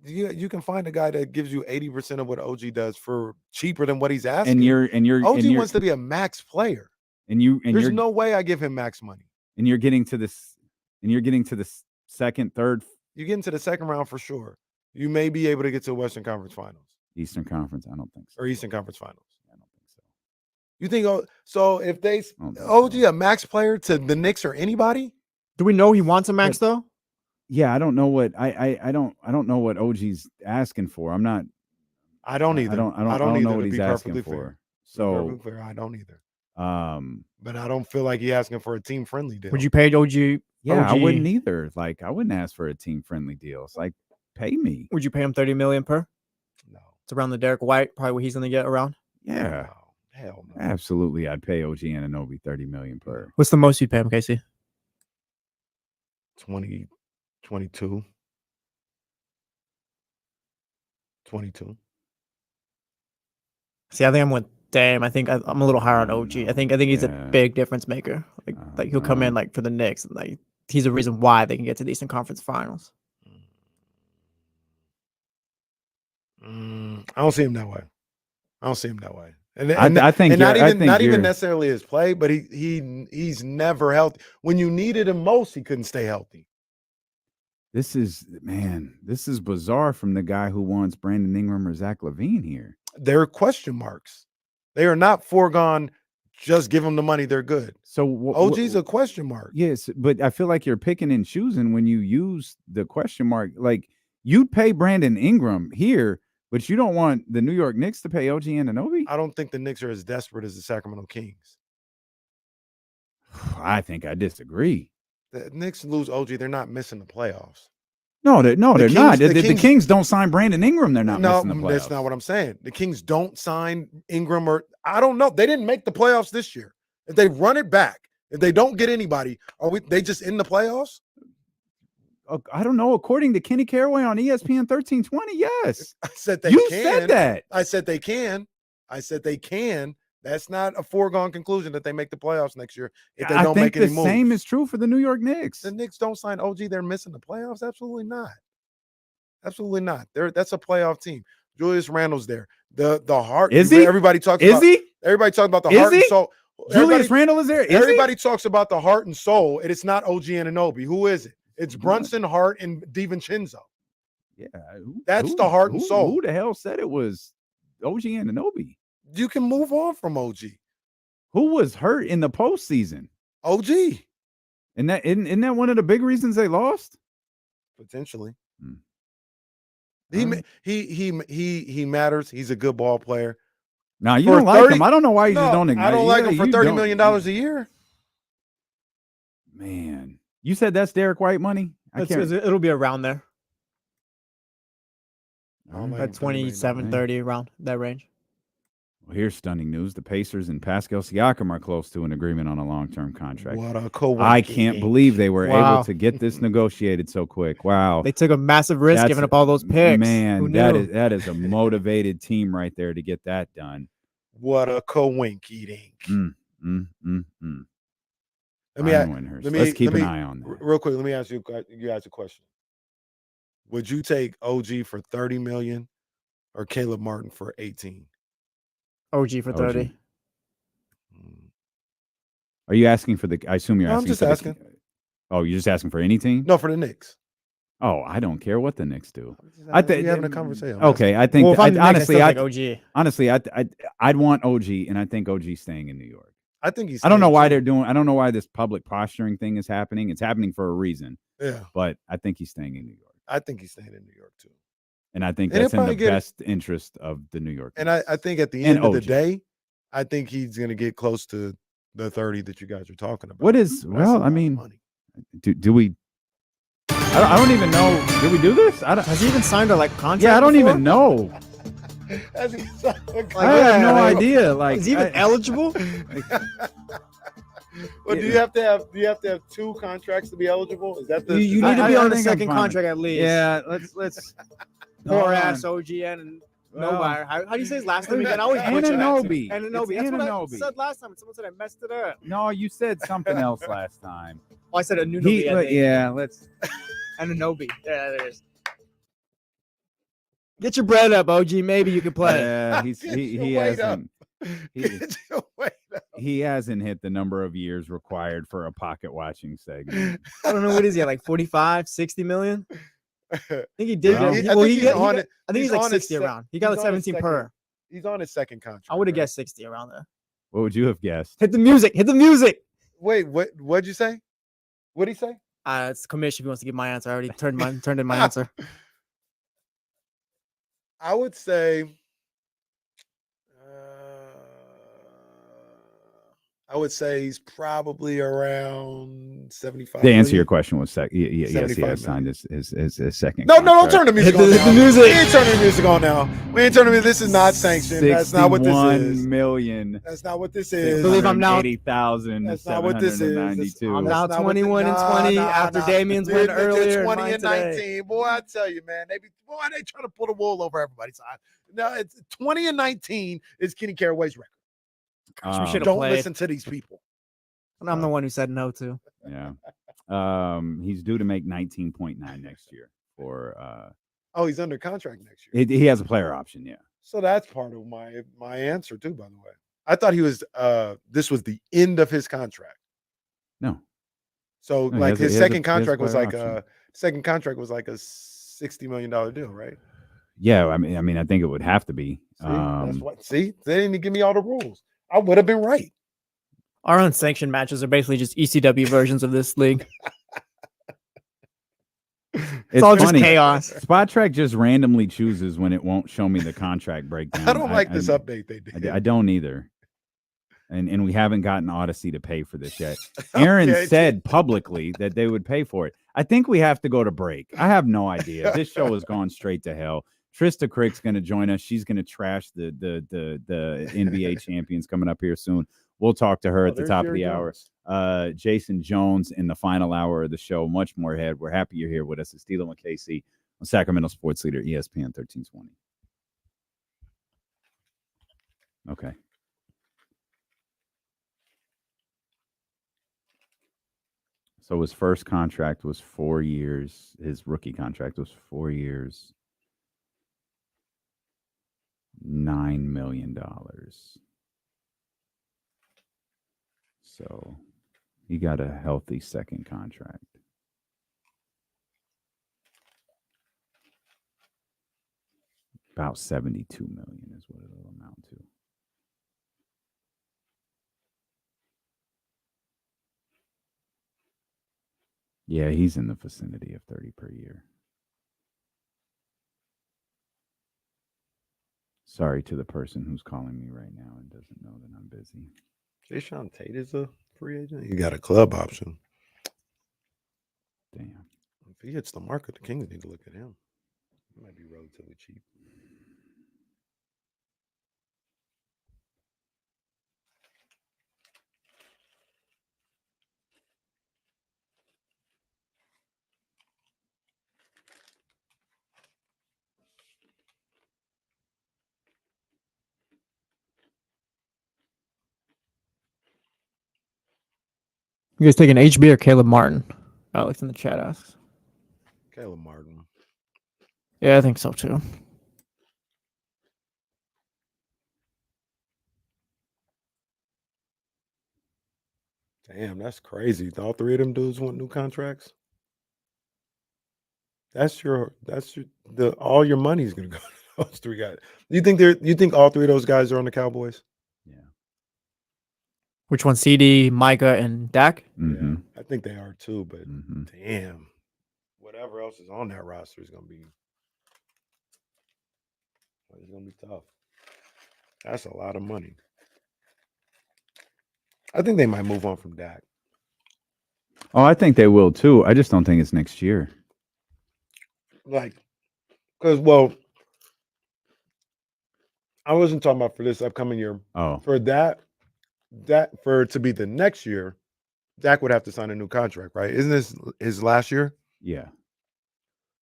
You can find a guy that gives you 80% of what OG does for cheaper than what he's asking. And you're OG wants to be a max player. There's no way I give him max money. And you're getting to this. And you're getting to the second, third. You get into the second round for sure. You may be able to get to the Western Conference Finals. Eastern Conference, I don't think so. Or Eastern Conference Finals. I don't think so. You think so? If they OG a max player to the Knicks or anybody? Do we know he wants a max though? Yeah, I don't know what I don't know what OG's asking for. I'm not. I don't either. I don't know what he's asking for. So fair, I don't either. But I don't feel like he's asking for a team friendly deal. Would you pay OG? Yeah, OG? I wouldn't either. Like I wouldn't ask for a team friendly deal. It's like pay me. Would you pay him $30 million per? No. It's around the Derek White, probably what he's going to get around. Yeah. No, hell no. Absolutely, I'd pay OG Anunoby $30 million per. What's the most you'd pay him, Casey? 22. 22. See, I think I'm with Dame. I think I'm a little higher on OG. I think he's a big difference maker. Like he'll come in like for the Knicks, and like he's a reason why they can get to the Eastern Conference Finals. I don't see him that way. And I think not even necessarily his play, but he's never healthy. When you needed him most, he couldn't stay healthy. This is bizarre from the guy who wants Brandon Ingram or Zach LaVine here. They're question marks. They are not foregone. Just give them the money. They're good. So OG's a question mark. Yes, but I feel like you're picking and choosing when you use the question mark. Like you'd pay Brandon Ingram here, but you don't want the New York Knicks to pay OG Anunoby? I don't think the Knicks are as desperate as the Sacramento Kings. I think I disagree. The Knicks lose OG, they're not missing the playoffs. No, they're not. The Kings don't sign Brandon Ingram. They're not missing the playoffs. That's not what I'm saying. The Kings don't sign Ingram or I don't know. They didn't make the playoffs this year. If they run it back, if they don't get anybody, they just in the playoffs? I don't know. According to Kenny Caraway on ESPN 1320, yes. I said they can. You can. said that. I said they can. That's not a foregone conclusion that they make the playoffs next year if they don't make any moves. I think the same is true for the New York Knicks. The Knicks don't sign OG. They're missing the playoffs? Absolutely not. Absolutely not. That's a playoff team. Julius Randle's there. The heart. Is he? Everybody talks is about he? Everybody talks about the heart and soul. Julius Randle is there? Everybody talks about the heart and soul, and it's not OG Anunoby. Who is it? It's Brunson, Hart, and DiVincenzo. Yeah. That's the heart and soul. Who the hell said it was OG Anunoby? You can move on from OG. Who was hurt in the postseason? OG. And isn't that one of the big reasons they lost? Potentially. He matters. He's a good ball player. Now you don't like him. I don't know why you just don't ignore. I don't like him for $30 million a year. Man, you said that's Derek White money. It'll be around there. Like 27, 30 around that range. Well, here's stunning news. The Pacers and Pascal Siakam are close to an agreement on a long-term contract. What a coincidence. I can't believe they were able to get this negotiated so quick. Wow. They took a massive risk giving up all those picks. Man, that is a motivated team right there to get that done. What a coinky-dink. Let's keep an eye on that. Real quick, let me ask you guys a question. Would you take OG for $30 million or Caleb Martin for 18? OG for 30. Are you asking for I assume you're asking. I'm just asking. Oh, you're just asking for any team? No, for the Knicks. Oh, I don't care what the Knicks do. I think having a conversation. Okay, I think Well, if I'm the Knicks, honestly, I still take OG. honestly, I'd want OG, and I think OG's staying in New York. I think he's. I don't know why they're doing. I don't know why this public posturing thing is happening. It's happening for a reason. Yeah, but I think he's staying in New York. I think he's staying in New York too. And I think that's in the best interest of the New York. And I think at the end of the day, I think he's going to get close to the 30 that you guys are talking about. What is? Well, I mean, do we? I don't even know. Did we do this? Has he even signed a contract? Yeah, I don't even know. I have no idea. Is he even eligible? Well, do you have to have 2 contracts to be eligible? Is that the? You need to be on the second contract at least. Yeah, let's. Poor ass OGN and Nobody. How do you say his last name again? I always butcher Ananobi. Ananobi. That's what I said last time. Someone said I messed it up. No, you said something else last time. Oh, I said Anunoby. Yeah, let's. Ananobi. Yeah, there it is. Get your bread up, OG. Maybe you can play. Yeah, he hasn't. He hasn't hit the number of years required for a pocket watching segment. I don't know what is he at, like 45, 60 million? I think he did. I think he's like 60 around. He got like 17 per. He's on his second contract. I would have guessed 60 around there. What would you have guessed? Hit the music. Hit the music. Wait, what'd you say? What'd he say? It's commission if he wants to give my answer. I already turned in my answer. I would say he's probably around 75. The answer to your question was yes, he has signed his second. No, don't turn the music on. Hit the music. We ain't turning the music on now. We ain't turning the music. This is not sanctioned. That's not what this is. 61 million. That's not what this is. I believe I'm now 80,000. That's not what this is. I'm now 21 and 20 after Damian's win earlier. 20 and 19. Boy, I tell you, man, they trying to pull the wool over everybody's eyes. No, it's 20 and 19 is Kenny Caraway's record. Gosh, we don't played. listen to these people. And I'm the one who said no to. Yeah. He's due to make 19.9 next year for he's under contract next year. He has a player option, yeah. So that's part of my answer too, by the way. I thought he was this was the end of his contract. No. So his second contract was like a $60 million deal, right? Yeah, I mean I think it would have to be. They didn't give me all the rules. I would have been right. Our unsanctioned matches are basically just ECW versions of this league. It's all funny. Just chaos. Spot Track just randomly chooses when it won't show me the contract breakdown. I don't like this update they did. I don't either. And we haven't gotten Odyssey to pay for this yet. Aaron said publicly that they would pay for it. I think we have to go to break. I have no idea. This show has gone straight to hell. Trista Crick's going to join us. She's going to trash the NBA champions coming up here soon. We'll talk to her at the top of the hour. Jason Jones in the final hour of the show. Much more ahead. We're happy you're here with us. It's D'Lo and KC on Sacramento Sports Leader, ESPN 1320. Okay. So his first contract was 4 years. His rookie contract was 4 years, $9 million. So he got a healthy second contract. About 72 million is what it'll amount to. Yeah, he's in the vicinity of 30 per year. Sorry to the person who's calling me right now and doesn't know that I'm busy. Jayshawn Tate is a free agent. He got a club option. Damn. If he hits the market, the Kings need to look at him. He might be relatively cheap. You guys taking HB or Caleb Martin? Alex in the chat asks. Caleb Martin. Yeah, I think so too. Damn, that's crazy. All three of them dudes want new contracts. That's your all your money's gonna go to those three guys. You think all three of those guys are on the Cowboys? Yeah. Which one? CD, Micah, and Dak? Mm-hmm. Yeah, I think they are too, but Mm-hmm. damn. Whatever else is on that roster is gonna be tough. That's a lot of money. I think they might move on from Dak. Oh, I think they will too. I just don't think it's next year. Like, because I wasn't talking about for this upcoming year. Oh, For for it to be the next year, Dak would have to sign a new contract, right? Isn't this his last year? yeah.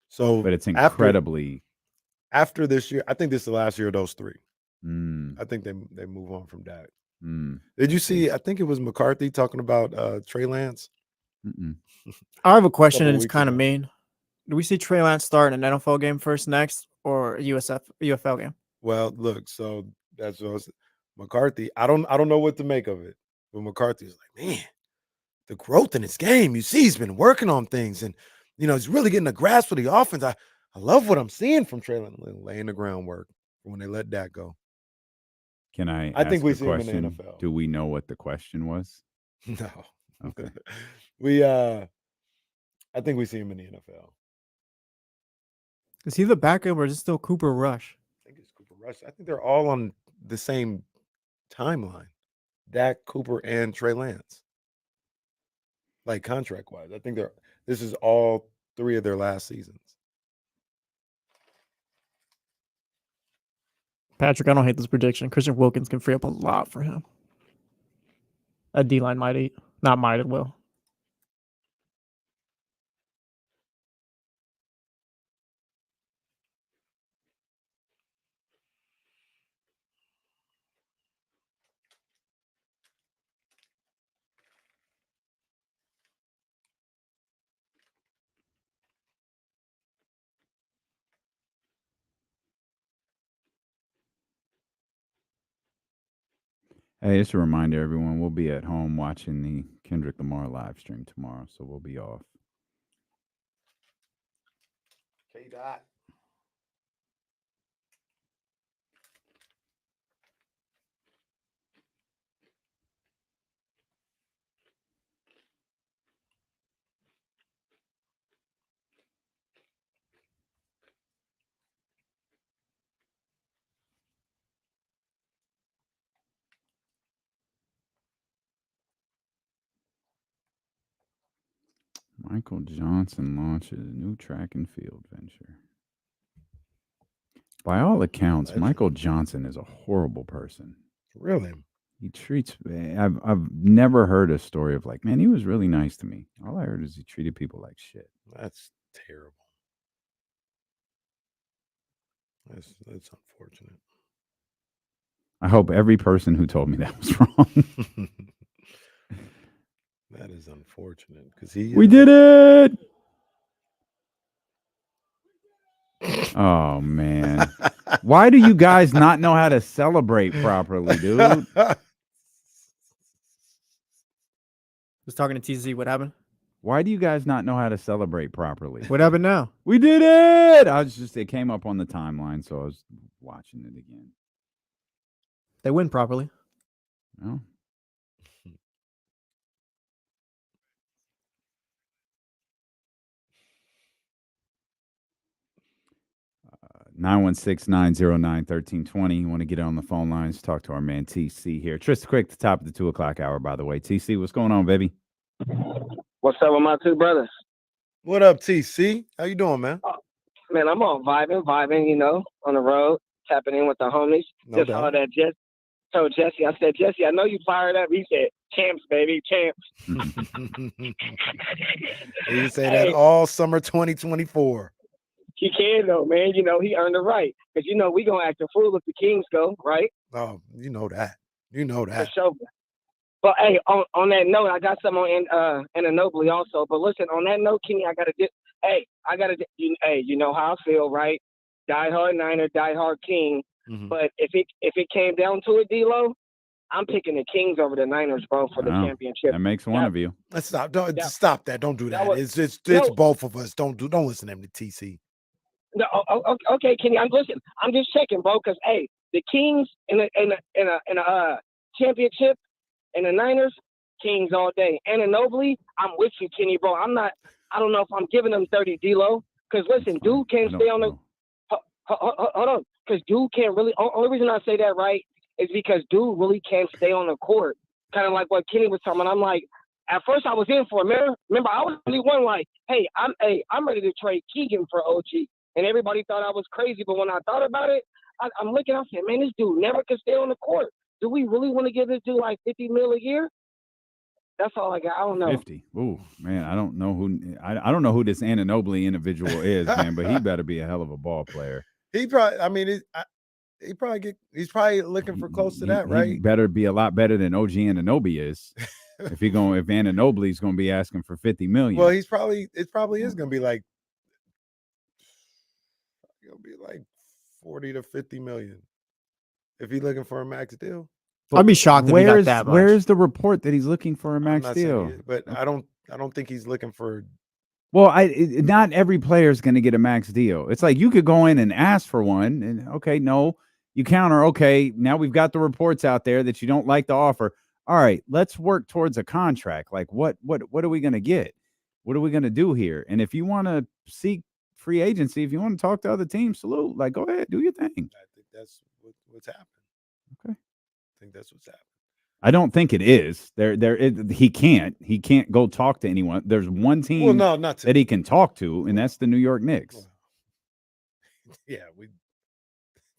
So, But it's incredibly after this year. I think this is the last year of those three. Mm, I think they move on from Dak. mm, Did you see? I think it was McCarthy talking about Trey Lance. mm-mm. I have a question, Couple and it's weeks kind of ago. mean. Do we see Trey Lance start in an NFL game first next, or a UFL game? Well, look, so that's what I was, McCarthy. I don't know what to make of it, but McCarthy is like, man, the growth in his game. You see, he's been working on things, and he's really getting a grasp of the offense. I love what I'm seeing from Trey Lance, laying the groundwork for when they let that go. Can I think ask we a see him in question? the NFL. Do we know what the question was? No, Okay. I think we see him in the NFL. Is he the backup, or is it still Cooper Rush? I think it's Cooper Rush. I think they're all on the same timeline. Dak, Cooper, and Trey Lance. Like contract wise. I think this is all three of their last seasons. Patrick, I don't hate this prediction. Christian Wilkins can free up a lot for him. A D-line might eat. Not might, it will. Hey, just a reminder, everyone, we'll be at home watching the Kendrick Lamar live stream tomorrow, so we'll be off. K-Dot. Michael Johnson launches a new track and field venture. By all accounts, Legend. Michael Johnson is a horrible person. Really? He treats. I've never heard a story of like, man, he was really nice to me. All I heard is he treated people like shit. That's terrible. That's unfortunate. I hope every person who told me that was wrong. That is unfortunate because he. We did it. Oh man, why do you guys not know how to celebrate properly, dude? Was talking to TZ. What happened? Why do you guys not know how to celebrate properly? What happened now? We did it. It came up on the timeline, so I was watching it again. They win properly. No. 916-909-1320. You want to get on the phone lines, talk to our man TC here. Trista Quick, the top of the 2 o'clock hour, by the way. TC, what's going on, baby? What's up with my two brothers? What up, TC? How you doing, man? Man, I'm all vibing, on the road, tapping in with the homies. No Just doubt. saw that told Jesse, I said, Jesse, I know you fired up. He said, champs, baby, champs. You say that all summer 2024. He can, though, man. He earned the right. Because, we going to act a fool if the Kings go, right? Oh, you know that. You know For that. sure. But, hey, on that note, I got some on Ananobly also. But listen, on that note, Kenny, you know how I feel, right? Die hard Niner, die hard King. Mhm. But if it came down to it, D-Lo, I'm picking the Kings over the Niners, bro, for the Wow. championship. That makes one of you. Let's stop. Stop that. Don't do that. It's no. both of us. Don't listen to him, to TC. No, okay, Kenny. I'm just checking, bro. Because hey, the Kings in a championship, and the Niners, Kings all day. Ananobly, I'm with you, Kenny, bro. I don't know if I'm giving them 30 D-Lo. Because listen, dude can't stay on the. Hold on, because dude can't really. Only reason I say that, right, is because dude really can't stay on the court. Kind of like what Kenny was talking about. I'm like, at first I was in for it. Remember, I was really one like, hey, I'm ready to trade Keegan for OG, and everybody thought I was crazy. But when I thought about it, I'm looking. I said, man, this dude never can stay on the court. Do we really want to give this dude like $50 million a year? That's all I got. I don't know. 50. Ooh, man, I don't know who. I don't know who this Ananobly individual is, man. But he better be a hell of a ball player. He probably. I mean, he's probably looking for close to that, right? He better be a lot better than OG Anunoby is. if Ananobly's going to be asking for $50 million. Well, it probably is going to be like 40 to 50 million if he's looking for a max deal. I'd be shocked if he got that much. Where's the report that he's looking for a max deal? But I don't think he's looking for. Well, not every player is going to get a max deal. It's like you could go in and ask for one, and okay, no, you counter. Okay, now we've got the reports out there that you don't like the offer. All right, let's work towards a contract. Like what are we going to get? What are we going to do here? And if you want to seek free agency, if you want to talk to other teams, salute. Like, go ahead, do your thing. I think that's what's happened. Okay, I think that's what's happened. I don't think it is. He can't go talk to anyone. There's one team that he can talk to, and that's the New York Knicks. Well, yeah,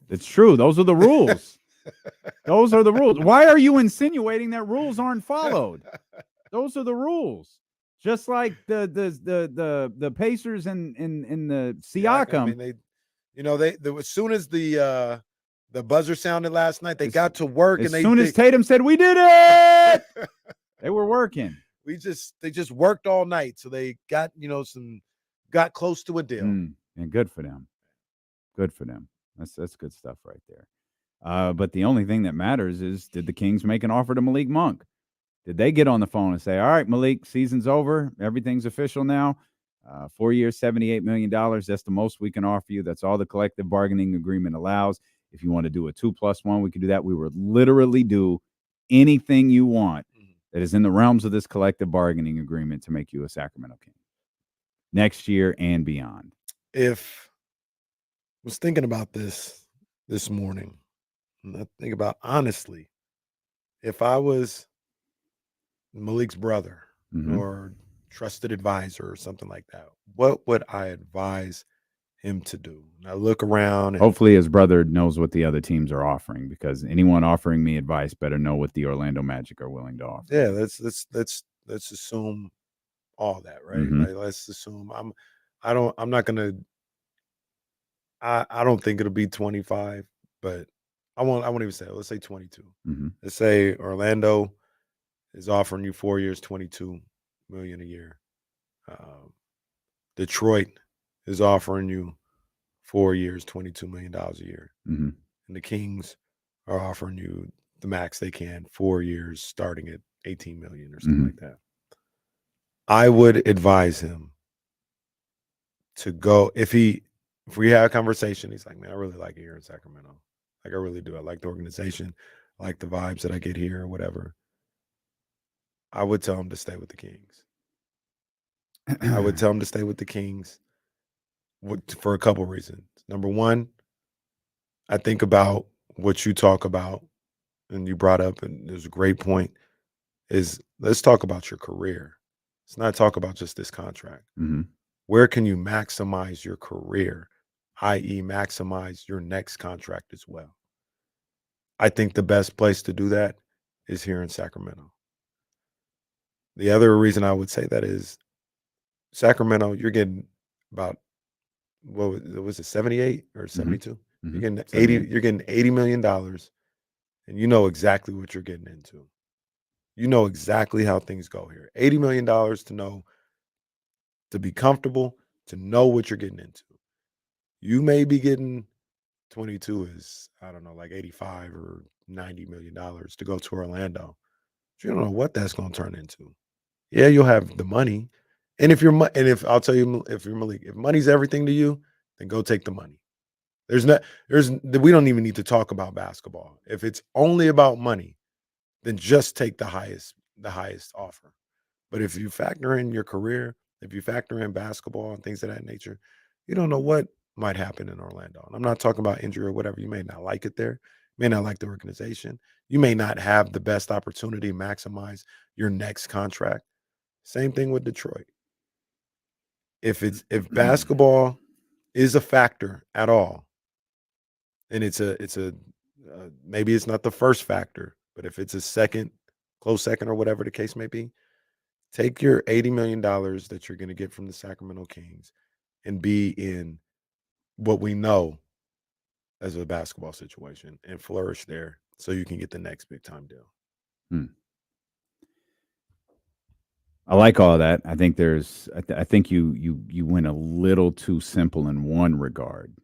it's true. Those are the rules. Those are the rules. Why are you insinuating that rules aren't followed? Those are the rules. Just like the Pacers and the Siakam. I mean, as soon as the buzzer sounded last night, they got to work. As soon as Tatum said, "We did it," they were working. They just worked all night, so they got got close to a deal. And good for them. Good for them. That's good stuff right there. But the only thing that matters is, did the Kings make an offer to Malik Monk? Did they get on the phone and say, "All right, Malik, season's over. Everything's official now. 4 years, $78 million. That's the most we can offer you. That's all the collective bargaining agreement allows. If you want to do a 2+1, we can do that. We would literally do anything you want that is in the realms of this collective bargaining agreement to make you a Sacramento King next year and beyond." If I was thinking about this morning, and I think about honestly, if I was Malik's brother or trusted advisor or something like that, what would I advise him to do? And I look around. Hopefully his brother knows what the other teams are offering, because anyone offering me advice better know what the Orlando Magic are willing to offer. Yeah, let's assume all that, right? Like, let's assume I don't think it'll be 25, but I won't even say it. Let's say 22. Let's say Orlando is offering you 4 years, $22 million a year. Detroit is offering you 4 years, $22 million a year. And the Kings are offering you the max they can, 4 years, starting at $18 million or something like that. I would advise him to go, if we had a conversation, he's like, "Man, I really like it here in Sacramento. Like, I really do. I like the organization. I like the vibes that I get here," or whatever. I would tell him to stay with the Kings. I would tell him to stay with the Kings for a couple reasons. Number one, I think about what you talk about, and you brought up, and there's a great point, is let's talk about your career. Let's not talk about just this contract. Where can you maximize your career, i.e. maximize your next contract as well? I think the best place to do that is here in Sacramento. The other reason I would say that is Sacramento, you're getting about, what was it, 78 or 72? You're getting 80. You're getting $80 million, and you know exactly what you're getting into. You know exactly how things go here. $80 million to be comfortable, to know what you're getting into. You may be getting 22 is, I don't know, like 85 or $90 million to go to Orlando. You don't know what that's going to turn into. Yeah, you'll have the money. And if I'll tell you, if you're Malik, if money's everything to you, then go take the money. We don't even need to talk about basketball. If it's only about money, then just take the highest offer. But if you factor in your career, if you factor in basketball and things of that nature, you don't know what might happen in Orlando. And I'm not talking about injury or whatever. You may not like it there. You may not like the organization. You may not have the best opportunity to maximize your next contract. Same thing with Detroit. If basketball is a factor at all, and it's a maybe it's not the first factor, but if it's a second, close second, or whatever the case may be, take your $80 million that you're going to get from the Sacramento Kings and be in what we know as a basketball situation and flourish there so you can get the next big time deal. I like all of that. I think I think you went a little too simple in one regard,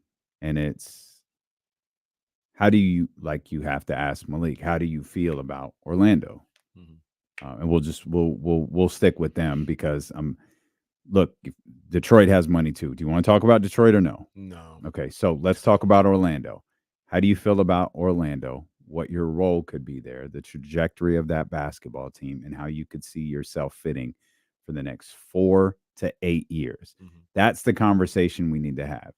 and it's how do you, like, you have to ask Malik, how do you feel about Orlando? And we'll stick with them because look, Detroit has money too. Do you want to talk about Detroit or no? No. Okay, so let's talk about Orlando. How do you feel about Orlando? What your role could be there, the trajectory of that basketball team, and how you could see yourself fitting for the next 4 to 8 years. That's the conversation we need to have.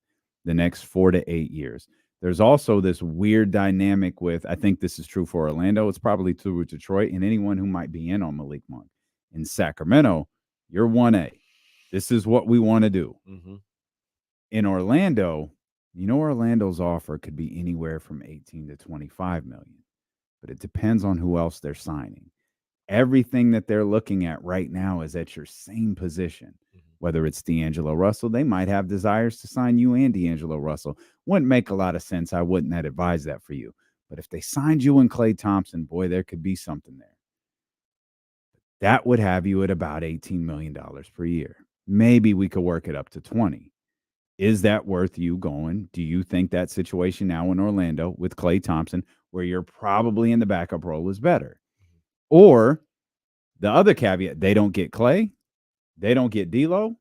The next 4 to 8 years. There's also this weird dynamic with, I think this is true for Orlando. It's probably true with Detroit and anyone who might be in on Malik Monk. In Sacramento, you're 1A. This is what we want to do. In Orlando, Orlando's offer could be anywhere from 18 to 25 million, but it depends on who else they're signing. Everything that they're looking at right now is at your same position. Whether it's D'Angelo Russell, they might have desires to sign you and D'Angelo Russell. Wouldn't make a lot of sense. I wouldn't advise that for you. But if they signed you and Klay Thompson, boy, there could be something there. That would have you at about $18 million per year. Maybe we could work it up to 20. Is that worth you going? Do you think that situation now in Orlando with Klay Thompson, where you're probably in the backup role, is better? Or the other caveat, they don't get Klay, they don't get D'Lo,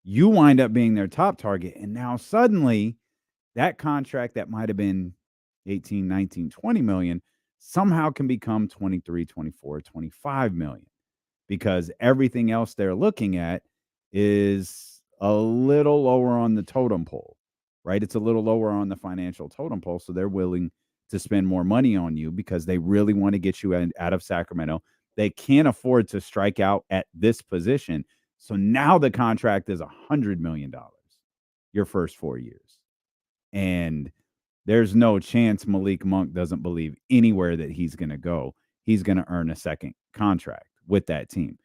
you wind up being their top target, and now suddenly that contract that might have been 18, 19, 20 million somehow can become 23, 24, 25 million, because everything else they're looking at is a little lower on the totem pole, right? It's a little lower on the financial totem pole, so they're willing to spend more money on you because they really want to get you out of Sacramento. They can't afford to strike out at this position. So now the contract is $100 million your first 4 years. And there's no chance Malik Monk doesn't believe anywhere that he's going to go. He's going to earn a second contract with that team.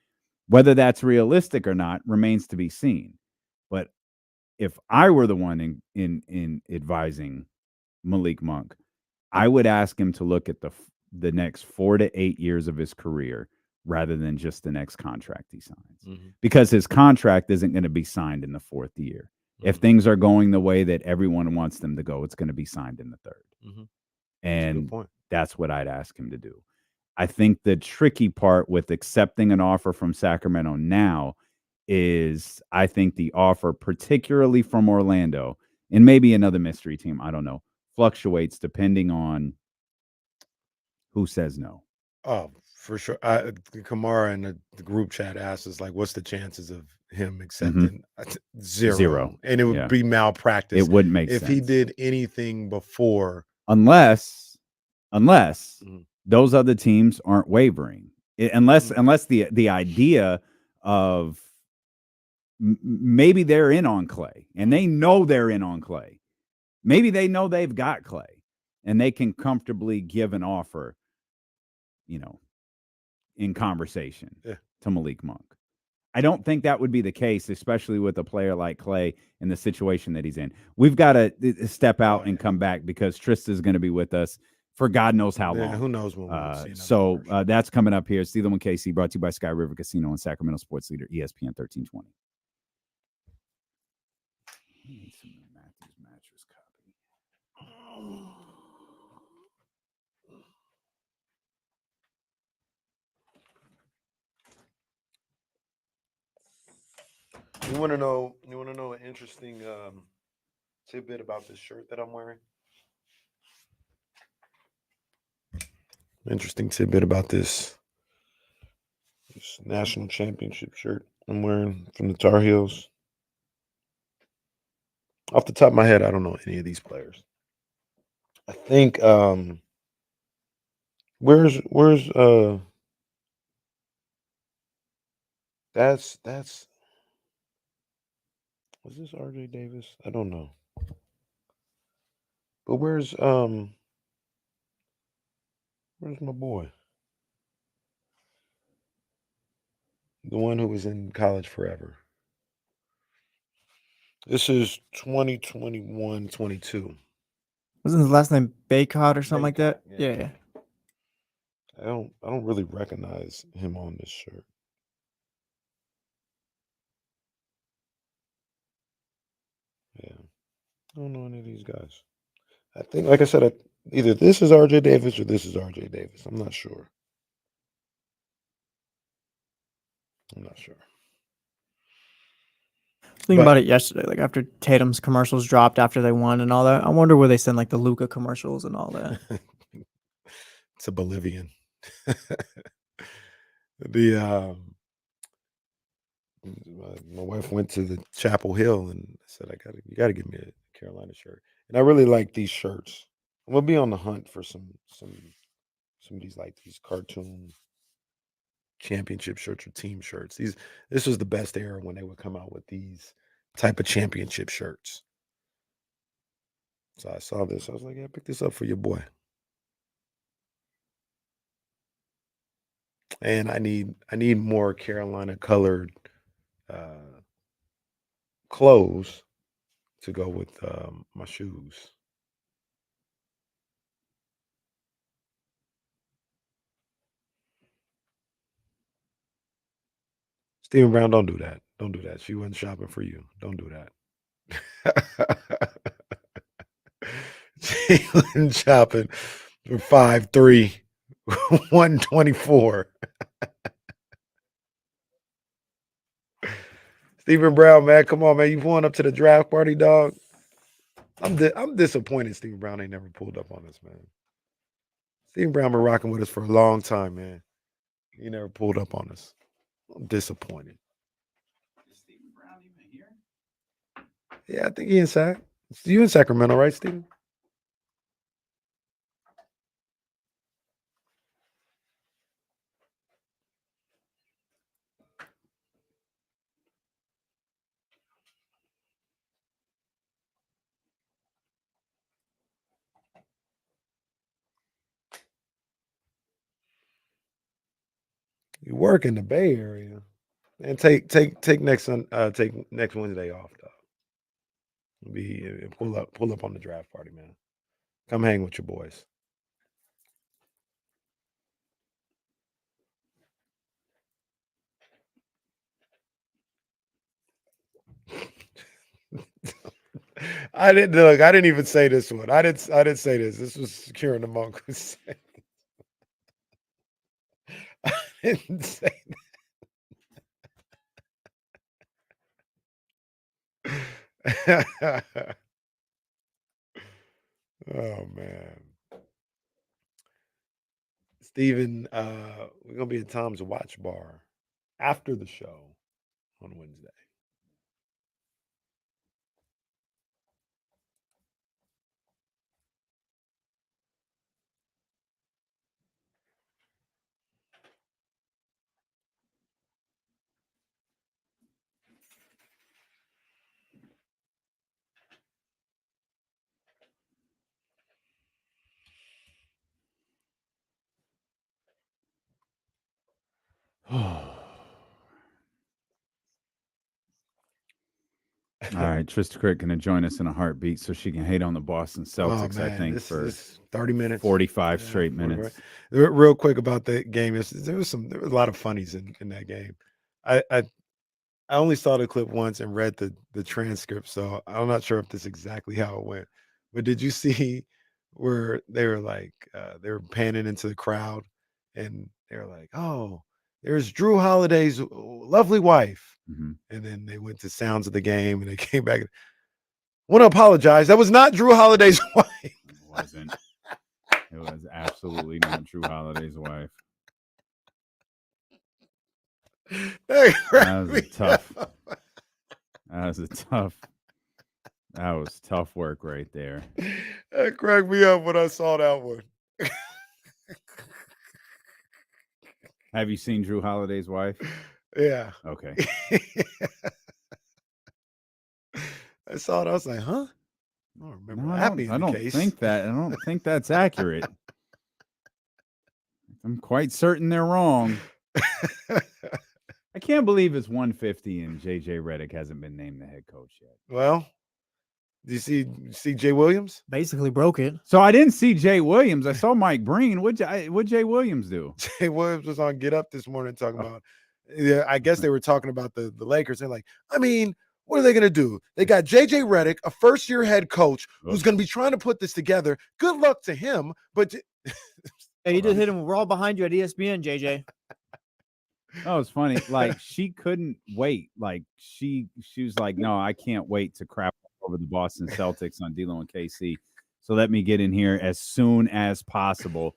Whether that's realistic or not remains to be seen. But if I were the one in advising Malik Monk, I would ask him to look at the next 4 to 8 years of his career rather than just the next contract he signs. Because his contract isn't going to be signed in the 4th year. If things are going the way that everyone wants them to go, it's going to be signed in the 3rd. And that's what I'd ask him to do. I think the tricky part with accepting an offer from Sacramento now is, I think the offer, particularly from Orlando, and maybe another mystery team, I don't know, fluctuates depending on who says no. Oh, for sure. Kamara in the group chat asked us, like, what's the chances of him accepting? Zero. And it would be malpractice. It wouldn't make sense if he did anything before. Unless those other teams aren't wavering. Unless the idea of maybe they're in on Klay and they know they're in on Klay. Maybe they know they've got Klay and they can comfortably give an offer, in conversation to Malik Monk. I don't think that would be the case, especially with a player like Klay in the situation that he's in. We've got to step out and come back because Trista's going to be with us for God knows how long. Who knows when we'll see So that's coming up here. Steeler 1KC, brought to you by Sky River Casino and Sacramento Sports Leader, ESPN 1320. You want to know? You want to know an interesting tidbit about this shirt that I'm wearing? Interesting tidbit about this national championship shirt I'm wearing from the Tar Heels. Off the top of my head, I don't know any of these players. I think where's that's was this RJ Davis? I don't know. But where's my boy? The one who was in college forever. This is 2021-22. Wasn't his last name Baycott or something like that? Baycott, Yeah. I don't really recognize him on this shirt. Yeah. I don't know any of these guys. I think, like I said, either this is RJ Davis or this is RJ Davis. I'm not sure. Thinking about it yesterday, like after Tatum's commercials dropped after they won and all that. I wonder where they send like the Luca commercials and all that. It's a Bolivian. The my wife went to the Chapel Hill and said, you gotta give me a Carolina shirt. And I really like these shirts. I'm gonna be on the hunt for some of these cartoon championship shirts or team shirts. This was the best era when they would come out with these type of championship shirts. So I saw this. I was like, yeah, pick this up for your boy. And I need more Carolina colored clothes to go with my shoes. Stephen Brown, don't do that. Don't do that. She wasn't shopping for you. Don't do that. She wasn't shopping for 5'3", 124. Stephen Brown, man, come on, man. You going up to the draft party, dog? I'm disappointed Stephen Brown ain't never pulled up on us, man. Stephen Brown been rocking with us for a long time, man. He never pulled up on us. I'm disappointed. Is Stephen Brown even here? Yeah, I think he in Sac. You in Sacramento, right, Stephen? You work in the Bay Area, and take next Wednesday off, though. Pull up on the draft party, man. Come hang with your boys. I didn't even say this one. I didn't say this. This was Kieran the Monk who said. I didn't say that. Oh man. Steven, we're gonna be at Tom's Watch Bar after the show on Wednesday. All right, Trista Crick going to join us in a heartbeat so she can hate on the Boston Celtics, man, I think, for this 30 minutes. 45 straight minutes. Real quick about that game. There was a lot of funnies in that game. I only saw the clip once and read the transcript, so I'm not sure if this is exactly how it went. But did you see where they were like they were panning into the crowd and they were like, "Oh, There's Drew Holiday's lovely wife. Mhm. And then they went to Sounds of the Game and they came back. Want to apologize. That was not Drew Holiday's wife. It wasn't. It was absolutely not Drew Holiday's wife. That was tough. That was tough work right there. That cracked me up when I saw that one. Have you seen Drew Holiday's wife? Yeah. Okay. I saw it. I was like, huh? I don't remember No, that being I the don't case. think that. I don't think that's accurate. I'm quite certain they're wrong. I can't believe it's 150 and JJ Redick hasn't been named the head coach yet. Well, do you see Jay Williams? Basically broke it. So I didn't see Jay Williams. I saw Mike Breen. What Jay Williams do? Jay Williams was on Get Up this morning talking about. Yeah, I guess they were talking about the Lakers. They're like, I mean, what are they going to do? They got JJ Redick, a first-year head coach, who's going to be trying to put this together. Good luck to him. But Hey, you just hit him. We're all behind you at ESPN, JJ. Oh, it's funny. Like she couldn't wait. Like she was like, no, I can't wait to crap over the Boston Celtics on D'Lo and KC. So let me get in here as soon as possible,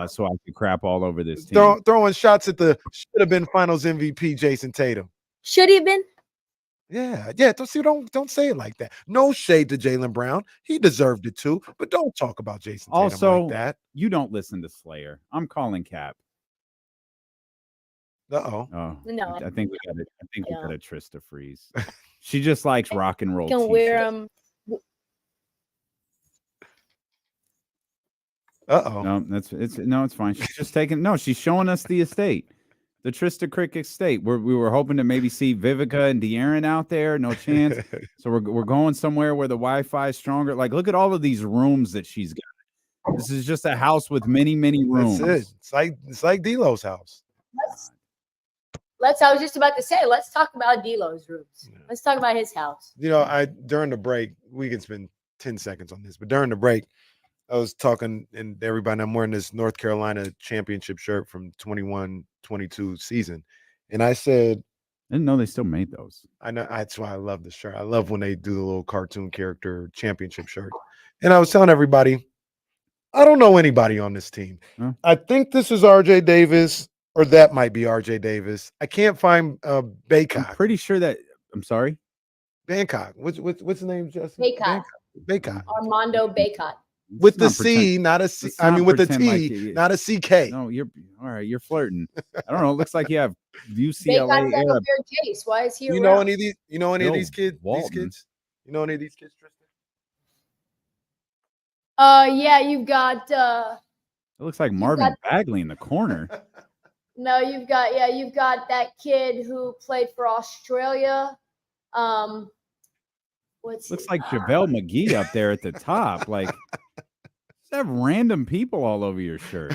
so I could crap all over this team. Throwing shots at the should have been Finals MVP Jason Tatum. Should he have been? Yeah. Don't say it like that. No shade to Jaylen Brown. He deserved it too, but don't talk about Jason Tatum Also, like that. You don't listen to Slayer. I'm calling Cap. Uh-oh. Oh, No. I think we got a Trista freeze. She just likes rock and roll. Can wear them. Uh-oh. No, it's fine. She's just she's showing us the estate. The Trista Crick estate. We were hoping to maybe see Vivica and De'Aaron out there. No chance. So we're going somewhere where the Wi-Fi is stronger. Like, look at all of these rooms that she's got. This is just a house with many, many rooms. That's it. It's like D'Lo's house. I was just about to say, let's talk about D'Lo's rooms. Let's talk about his house. During the break, we can spend 10 seconds on this, but during the break, I was talking and everybody, I'm wearing this North Carolina championship shirt from 21-22 season. And I said, I didn't know they still made those. I know, that's why I love the shirt. I love when they do the little cartoon character championship shirt. And I was telling everybody, I don't know anybody on this team. Huh? I think this is RJ Davis, or that might be RJ Davis. I can't find Baycock. I'm pretty sure that. I'm sorry. Bangkok. What's his name, Justin? Baycott. Baycott. Armando Baycott. With the C, not a C. I mean, with the T, not a CK. No, you're all right. You're flirting. I don't know. It looks like you have UCLA. Baycott's like a fair chase. Why is he around? You know any of these? You know any of these kids? Walton. These kids? You know any of these kids, Tristan? Yeah, you've got. It looks like Marvin Bagley in the corner. No, you've got that kid who played for Australia. Looks like JaVale McGee up there at the top. Like, just have random people all over your shirt.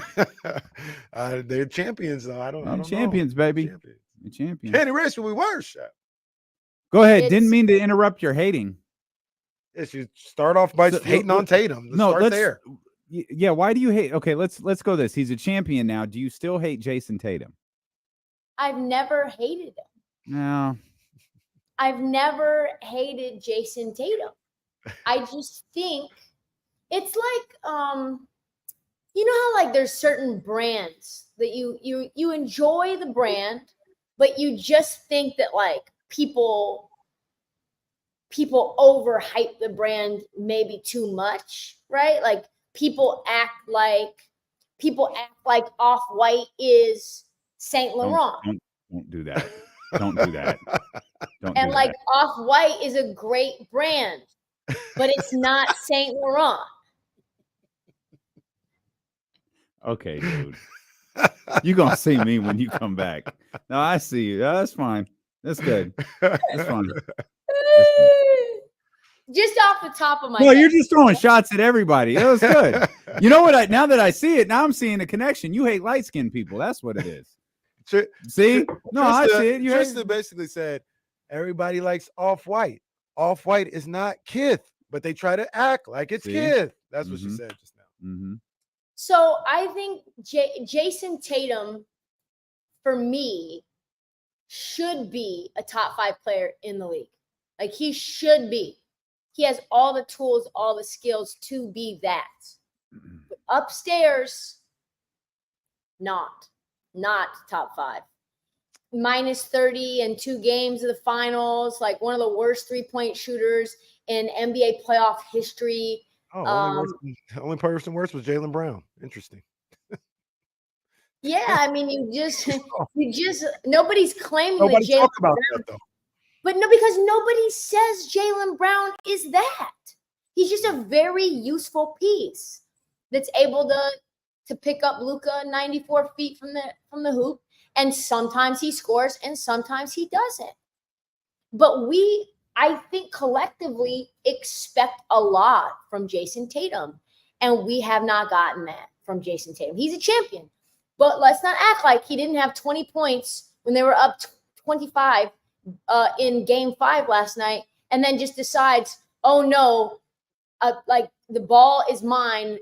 They're champions, though. I don't champions, know. baby. Champions. You're champions. Candy Rich, we were, Chef. Go ahead. Didn't mean to interrupt your hating. Yes, you start off by hating on Tatum. Let's start there. Yeah, why do you hate? Okay, let's go this. He's a champion now. Do you still hate Jason Tatum? I've never hated him. No. I've never hated Jason Tatum. I just think it's like you know how like there's certain brands that you enjoy the brand, but you just think that like people overhype the brand maybe too much, right? Like people act like Off-White is Saint Laurent. Don't do that. Don't do that. And like Off-White is a great brand, but it's not Saint Laurent. Okay, dude. You're going to see me when you come back. No, I see you. That's fine. That's good. That's fine. Just off the top of my No, head. you're just throwing shots at everybody. That was good. You know what? Now that I see it, now I'm seeing the connection. You hate light-skinned people. That's what it is. See? No, I see it. Tristan basically said everybody likes Off-White. Off-White is not Kith, but they try to act like it's Kith. That's what she said just now. Mm-hmm. So I think Jason Tatum for me, should be a top 5 player in the league. Like, he should be. He has all the tools, all the skills to be that. But upstairs, not top 5. Minus 30 in 2 games of the finals, like one of the worst 3-point shooters in NBA playoff history. Only person worse was Jaylen Brown. Interesting. Yeah, I mean, you just nobody's claiming Nobody that Jaylen talk about Brown, that though. but no, because nobody says Jaylen Brown is that. He's just a very useful piece that's able to pick up Luka 94 feet from the hoop, and sometimes he scores and sometimes he doesn't. But I think collectively expect a lot from Jason Tatum, and we have not gotten that from Jason Tatum. He's a champion. But let's not act like he didn't have 20 points when they were up 25 in Game 5 last night, and then just decides, oh no, like the ball is mine.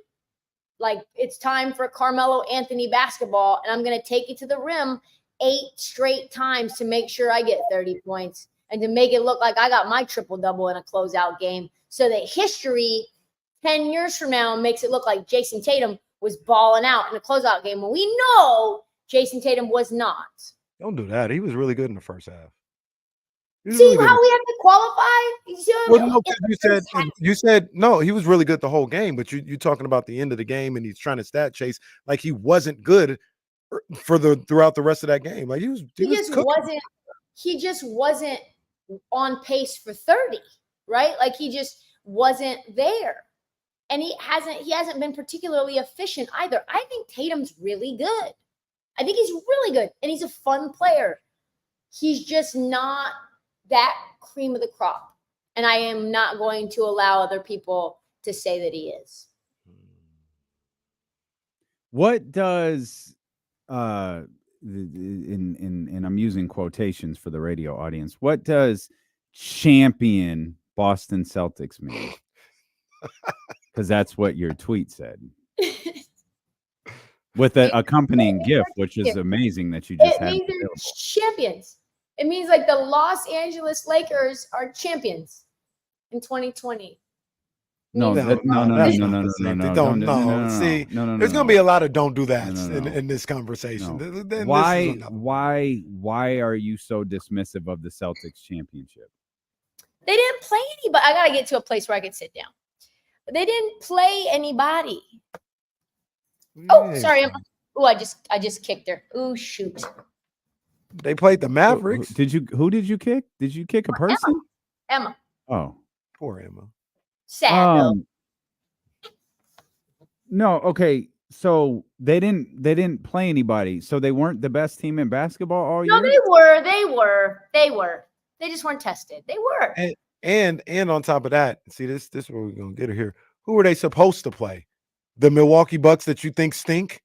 Like, it's time for Carmelo Anthony basketball, and I'm going to take it to the rim 8 straight times to make sure I get 30 points and to make it look like I got my triple-double in a closeout game, so that history 10 years from now makes it look like Jason Tatum was balling out in a closeout game when we know Jason Tatum was not. Don't do that. He was really good in the first half. See how we have to qualify? Well, no, you said no, he was really good the whole game, but you talking about the end of the game and he's trying to stat chase like he wasn't good throughout the rest of that game. Like he just wasn't on pace for 30, right? Like, he just wasn't there. And he hasn't been particularly efficient either. I think Tatum's really good. I think he's really good, and he's a fun player. He's just not that cream of the crop. And I am not going to allow other people to say that he is. What does and I'm using quotations for the radio audience, what does champion Boston Celtics mean? Because that's what your tweet said. With an accompanying GIF, which is amazing that you just had. It means they're champions. It means like the Los Angeles Lakers are champions in 2020. No. See, there's gonna be a lot of don't do that in this conversation. Why are you so dismissive of the Celtics championship? They didn't play anybody. I gotta get to a place where I can sit down. They didn't play anybody. Oh, sorry. I just kicked her. Oh, shoot. They played the Mavericks. Who did you kick? Did you kick a person? Emma. Oh, poor Emma. Sad though. No, okay. So they didn't play anybody. So they weren't the best team in basketball all year? No, they were. They just weren't tested. They were. And on top of that, see this is where we're gonna get her here. Who are they supposed to play? The Milwaukee Bucks that you think stink?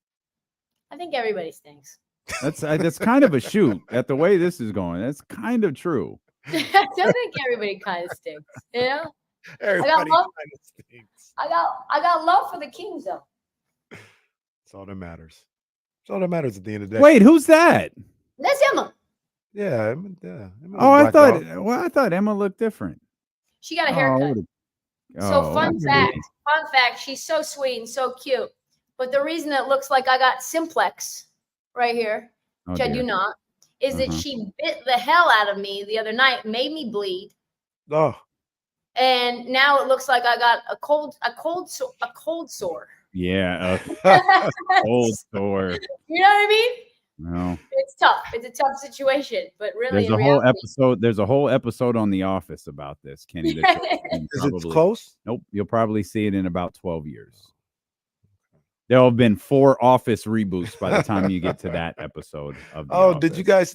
I think everybody stinks. That's kind of a shoot at the way this is going. That's kind of true. I think everybody kind of stinks. You know? Everybody kind of stinks. I got love for the Kings though. That's all that matters. That's all that matters at the end of the day. Wait, who's that? That's Emma. Yeah. Oh, I thought Emma looked different. She got a haircut. Fun fact, she's so sweet and so cute. But the reason it looks like I got Simplex right here, which I do not, is that she bit the hell out of me the other night, made me bleed. Oh. And now it looks like I got a cold sore. Yeah, a cold sore. You know what I mean? No. It's tough. It's a tough situation, but really, there's a whole episode on The Office about this, Kenny. Is it close? Nope. You'll probably see it in about 12 years. There'll have been 4 Office reboots by the time you get to that episode of The Office. Did you guys?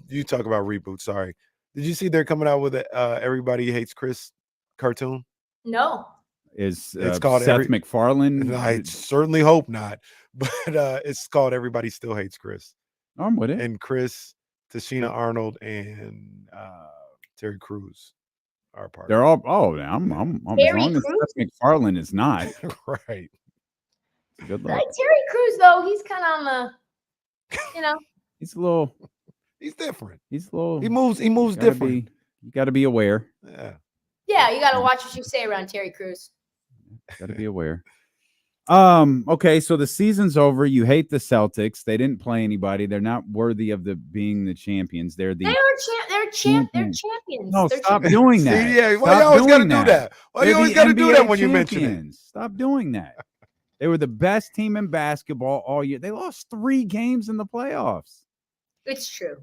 You talk about reboots. Sorry. Did you see they're coming out with Everybody Hates Chris cartoon? No. It's called Seth MacFarlane? I certainly hope not. But it's called Everybody Still Hates Chris. I'm with it. And Chris, Tashina Arnold, and Terry Crews are part. They're all. Oh, I'm as long as Seth MacFarlane is not right. Good luck. Like Terry Crews, though, he's kind of on the, He's a little. He's different. He's a little. He moves different. You got to be aware. Yeah. Yeah, you got to watch what you say around Terry Crews. Got to be aware. Okay, so the season's over. You hate the Celtics. They didn't play anybody. They're not worthy of being the champions. They're champions. No, They're stop champions. doing that. See, yeah, why you always got to do that? Why you They're always the got to do NBA that when you mention it? champions. Stop doing that. They were the best team in basketball all year. They lost 3 games in the playoffs. It's true.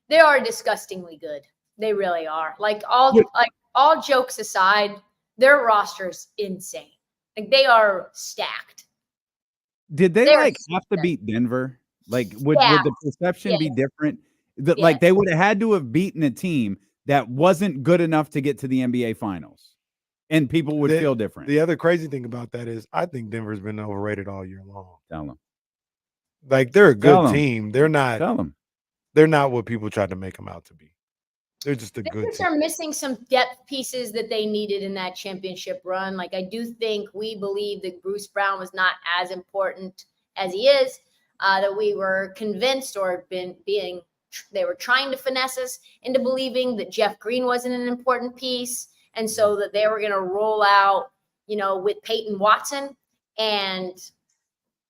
They are disgustingly good. They really are. Like all jokes aside, their roster's insane. Like they are stacked. Did they have to beat Denver? Like would the perception be different? Like they would have had to have beaten a team that wasn't good enough to get to the NBA finals. And people would feel different. The other crazy thing about that is I think Denver's been overrated all year long. Tell them. Like they're a good team. They're not. Tell them. They're not what people tried to make them out to be. They're just a good team. They're missing some depth pieces that they needed in that championship run. Like I do think we believe that Bruce Brown was not as important as he is. That we were convinced or they were trying to finesse us into believing that Jeff Green wasn't an important piece. And so that they were going to roll out, with Peyton Watson and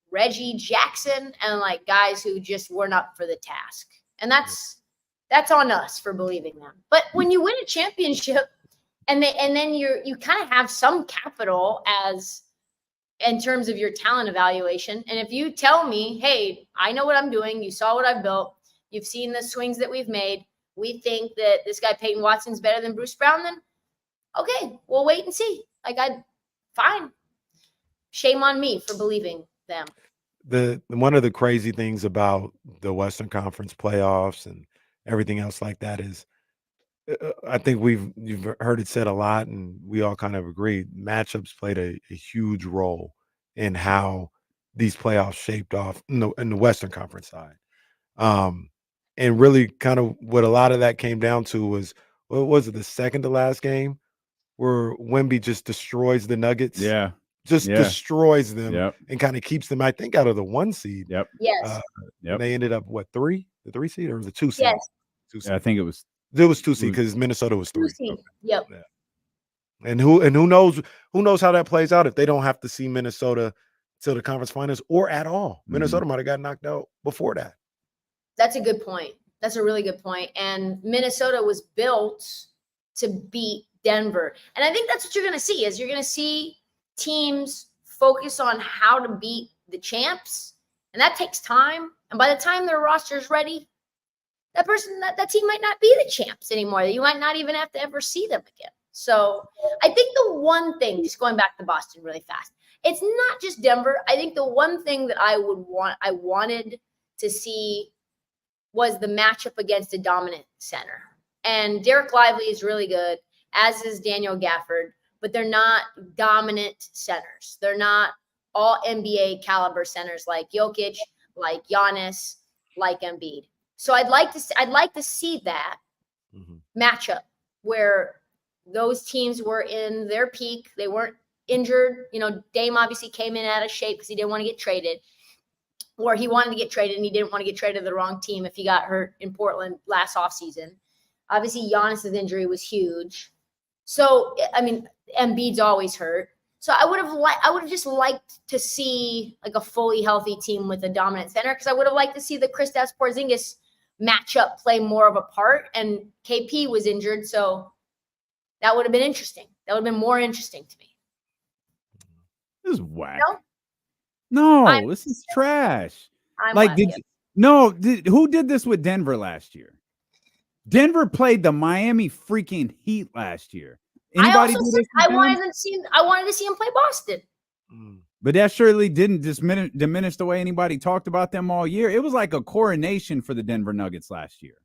Reggie Jackson and like guys who just weren't up for the task. And that's on us for believing them. But when you win a championship and then you kind of have some capital as in terms of your talent evaluation. And if you tell me, hey, I know what I'm doing. You saw what I built. You've seen the swings that we've made. We think that this guy Peyton Watson's better than Bruce Brown, then okay, we'll wait and see. Fine. Shame on me for believing them. One of the crazy things about the Western Conference playoffs and everything else like that is, I think you've heard it said a lot, and we all kind of agree. Matchups played a huge role in how these playoffs shaped off in the Western Conference side, and really kind of what a lot of that came down to was, what was it, the second to last game where Wemby just destroys the Nuggets? Yeah. Destroys them and kind of keeps them, I think, out of the 1 seed. Yep. Yes. They ended up, what, 3? The 3 seed or the 2 seed? Yes. 2 seed. I think it was 2 seed because Minnesota was 3. 2 seed. Okay. Yep. Yeah. And who knows how that plays out if they don't have to see Minnesota till the conference finals or at all. Minnesota might have got knocked out before that. That's a good point. That's a really good point. And Minnesota was built to beat Denver. And I think that's what you're going to see is you're going to see teams focus on how to beat the champs. And that takes time. And by the time their roster is ready, that team might not be the champs anymore. You might not even have to ever see them again. So I think the one thing, just going back to Boston really fast, it's not just Denver. I think the one thing that I wanted to see was the matchup against a dominant center. And Derek Lively is really good, as is Daniel Gafford, but they're not dominant centers. They're not all NBA caliber centers like Jokic, like Giannis, like Embiid. So I'd like to see that matchup where those teams were in their peak. They weren't injured. Dame obviously came in out of shape because he didn't want to get traded, or he wanted to get traded and he didn't want to get traded to the wrong team if he got hurt in Portland last offseason. Obviously, Giannis's injury was huge. So, I mean, Embiid's always hurt. So I would have just liked to see like a fully healthy team with a dominant center, because I would have liked to see the Kristaps Porzingis matchup play more of a part. And KP was injured, so that would have been interesting. That would have been more interesting to me. This is whack. No, this is trash. Who did this with Denver last year? Denver played the Miami freaking Heat last year. Anybody do this? I wanted to see him play Boston. But that surely didn't diminish the way anybody talked about them all year. It was like a coronation for the Denver Nuggets last year.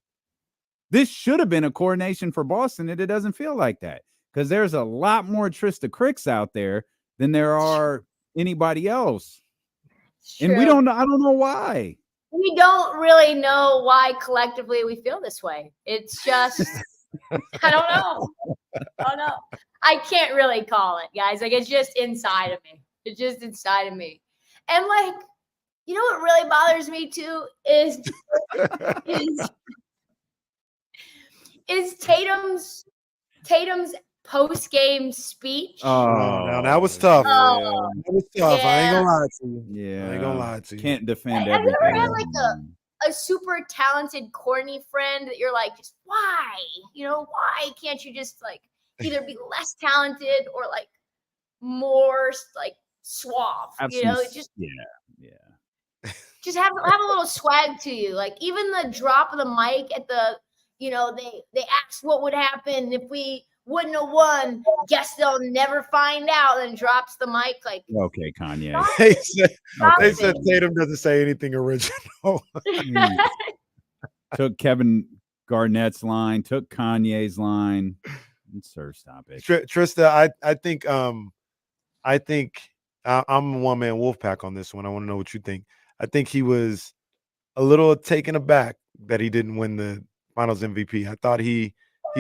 This should have been a coronation for Boston, and it doesn't feel like that because there's a lot more Trista Cricks out there than there are anybody else. And I don't know why. We don't really know why collectively we feel this way. It's just, I don't know. I can't really call it, guys. Like, it's just inside of me. It's just inside of me. And You know what really bothers me too is Tatum's post-game speech. Now that was tough. Oh, That was tough. I ain't yeah. gonna lie to you. Yeah. I ain't gonna lie to you. Can't defend Have you ever everything. had like a super talented, corny friend that you're like, just why? Why can't you just like either be less talented or like more like suave? Just have a little swag to you. Like even the drop of the mic at the, they asked what would happen if we wouldn't have won. Guess they'll never find out. And drops the mic like, okay, Kanye. They said Tatum doesn't say anything original. Took Kevin Garnett's line, took Kanye's line. Sir, stop it. Trista, I think I'm a one-man wolf pack on this one. I want to know what you think. I think he was a little taken aback that he didn't win the Finals MVP. I thought he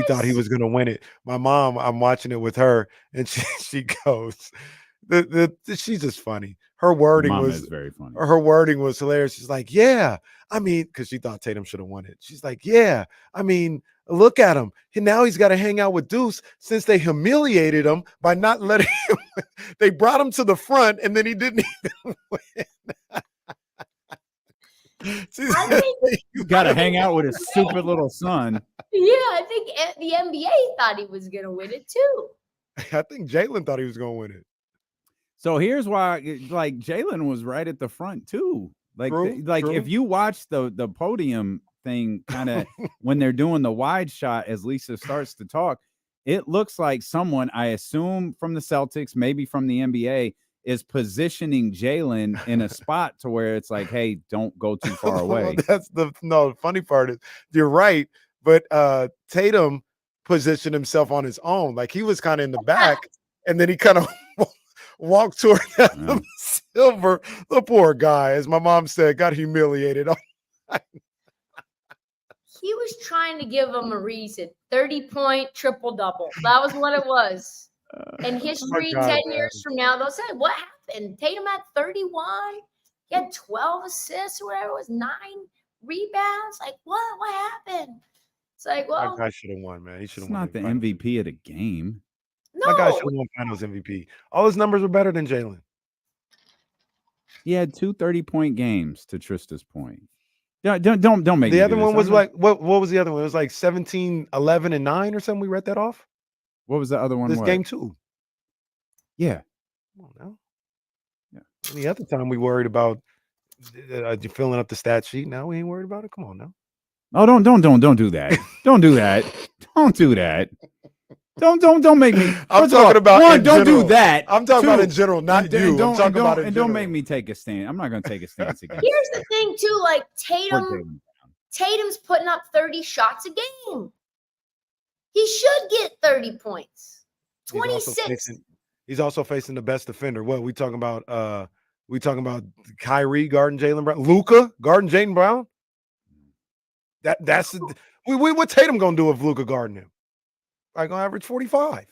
thought he was going to win it. My mom, I'm watching it with her, and she goes, she's just funny. Her wording was very funny. Her wording was hilarious. She's like, yeah, I mean, because she thought Tatum should have won it. She's like, yeah, I mean, look at him. Now he's got to hang out with Deuce since they humiliated him by not letting him. They brought him to the front, and then he didn't even win. You got to hang out with his stupid little son. Yeah, I think the NBA thought he was going to win it too. I think Jalen thought he was going to win it. So here's why, like Jalen was right at the front too. Like, True. If you watch the podium thing, kind of when they're doing the wide shot as Lisa starts to talk, it looks like someone, I assume from the Celtics, maybe from the NBA, is positioning Jalen in a spot to where it's like, hey, don't go too far away. The funny part is you're right, but Tatum positioned himself on his own. Like he was kind of in the back, and then he kind of walked toward Adam Silver. The poor guy, as my mom said, got humiliated. He was trying to give him a reason. 30-point triple-double. That was what it was. And history, 10 years from now, they'll say, what happened? Tatum had 31. He had 12 assists or whatever it was, 9 rebounds. Like, what? What happened? It's like, well. That guy should have won, man. He should have won. Not the MVP of the game. No. My guy should have won Finals MVP. All his numbers were better than Jalen. He had 2 30-point games, to Trista's point. Don't make the other one was like what was the other one? It was like 17, 11, and 9 or something. We read that off. What was the other one? This game 2. Yeah. Come on now. Yeah. Any other time we worried about filling up the stat sheet. Now we ain't worried about it. Come on now. Oh, don't do that. Don't do that. Don't do that. Don't make me. I'm talking about one. Don't do that. I'm talking about in general, not you. I'm talking about in general. Don't make me take a stand. I'm not going to take a stance again. Here's the thing, too. Like Tatum's putting up 30 shots a game. He should get 30 points. 26. He's also facing the best defender. What we talking about? We talking about Kyrie guarding Jaylen Brown, Luka guarding Jaylen Brown. That's what Tatum gonna do if Luka guarding him? Like gonna average 45.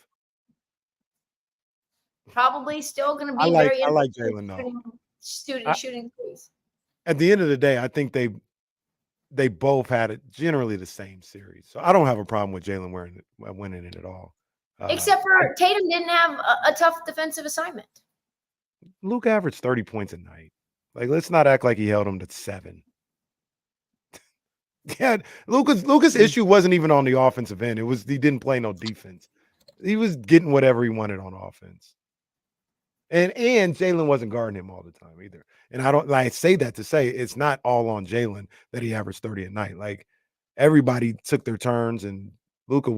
Probably still gonna be I like Jalen though. Shooting threes. At the end of the day, I think they both had it generally the same series. So I don't have a problem with Jalen winning it at all. Except for Tatum didn't have a tough defensive assignment. Luke averaged 30 points a night. Like, let's not act like he held him to 7. Yeah, Luka's issue wasn't even on the offensive end. It was he didn't play no defense. He was getting whatever he wanted on offense. And Jalen wasn't guarding him all the time either. And I say that to say it's not all on Jalen that he averaged 30 a night. Like everybody took their turns, and Luka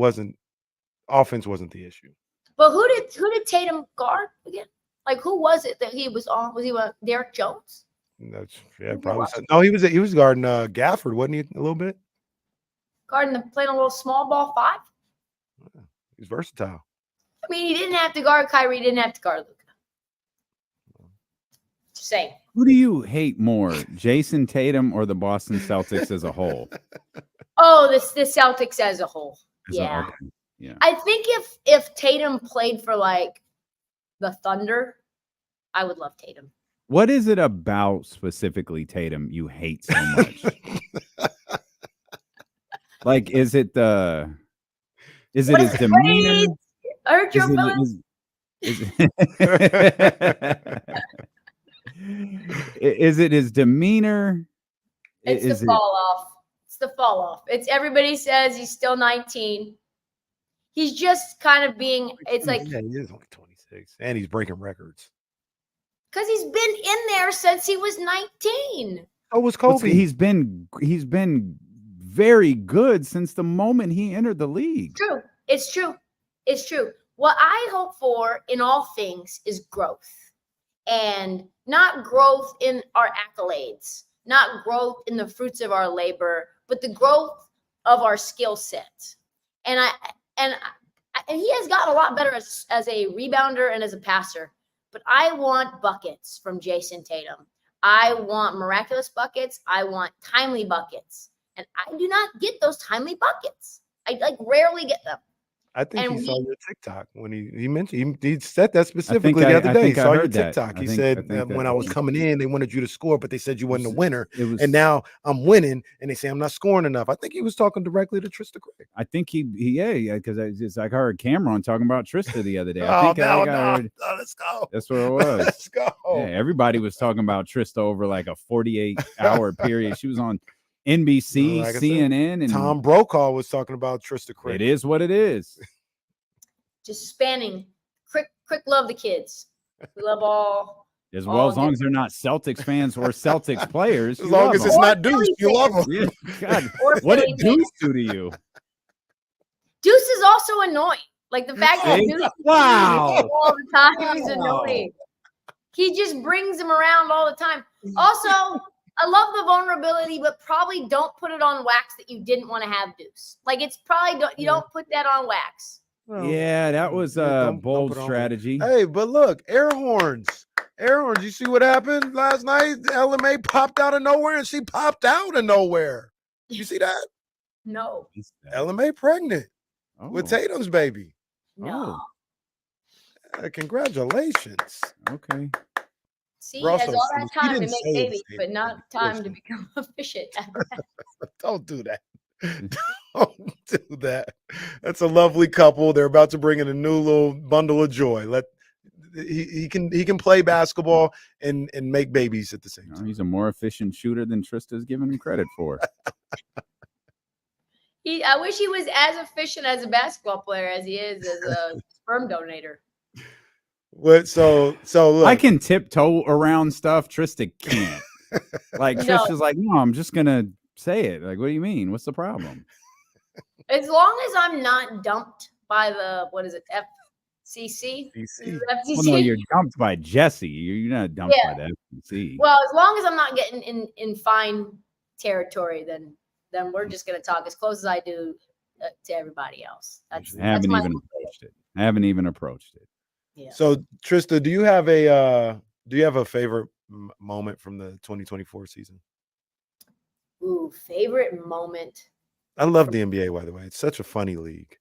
offense wasn't the issue. But who did Tatum guard again? Like who was it that he was on? Was he Derek Jones? Probably. No, he was guarding Gafford, wasn't he? A little bit. Playing a little small ball 5. Yeah, he's versatile. I mean, he didn't have to guard Kyrie. Didn't have to guard Luka. Just saying. Who do you hate more, Jason Tatum or the Boston Celtics as a whole? Oh, the Celtics as a whole. Yeah. Yeah. I think if Tatum played for like the Thunder, I would love Tatum. What is it about specifically Tatum you hate so much? Like, is it his demeanor? Hurt your feelings. Is it his demeanor? It's the fall off. It's the fall off. It's everybody says he's still 19. He's just kind of being. It's like, yeah, he is only 26, and he's breaking records. Because he's been in there since he was 19. So was Kobe. He's been very good since the moment he entered the league. True. It's true. It's true. What I hope for in all things is growth, and not growth in our accolades, not growth in the fruits of our labor, but the growth of our skill set. And he has gotten a lot better as a rebounder and as a passer. But I want buckets from Jason Tatum. I want miraculous buckets. I want timely buckets. And I do not get those timely buckets. I rarely get them. I think he saw your TikTok when he mentioned he said that specifically the other day. He saw your TikTok. He said when I was coming in, they wanted you to score, but they said you wasn't a winner. And now I'm winning, and they say I'm not scoring enough. I think he was talking directly to Trista Crick. I think because I heard Cameron talking about Trista the other day. Let's go. That's where it was. Let's go. Yeah, everybody was talking about Trista over like a 48-hour period. She was on NBC, CNN, and Tom Brokaw was talking about Trista Crick. It is what it is. Just spanning. Crick love the kids. We love all. As long as they're not Celtics fans or Celtics players. As long as it's not Deuce, you love them. Yeah, God, what did Deuce do to you? Deuce is also annoying. Like the fact that Deuce all the time is annoying. He just brings him around all the time. Also, I love the vulnerability, but probably don't put it on wax that you didn't want to have Deuce. Like it's probably you don't put that on wax. Yeah, that was a bold strategy. Hey, but look, air horns. Air horns. You see what happened last night? LMA popped out of nowhere, and she popped out of nowhere. You see that? No. LMA pregnant with Tatum's baby. No. Congratulations. Okay. See, he has all that time to make babies, but not time to become efficient. Don't do that. Don't do that. That's a lovely couple. They're about to bring in a new little bundle of joy. He can play basketball and make babies at the same time. He's a more efficient shooter than Trista's giving him credit for. I wish he was as efficient as a basketball player as he is as a sperm donator. What? So look. I can tiptoe around stuff. Trista can't. Like Trista's like, no, I'm just gonna say it. Like, what do you mean? What's the problem? As long as I'm not dumped by the FCC. Well, no, you're dumped by Jesse. You're not dumped by the FCC. Well, as long as I'm not getting in fine territory, then we're just gonna talk as close as I do to everybody else. I haven't even approached it. Yeah. So Trista, do you have a favorite moment from the 2024 season? Ooh, favorite moment. I love the NBA, by the way. It's such a funny league.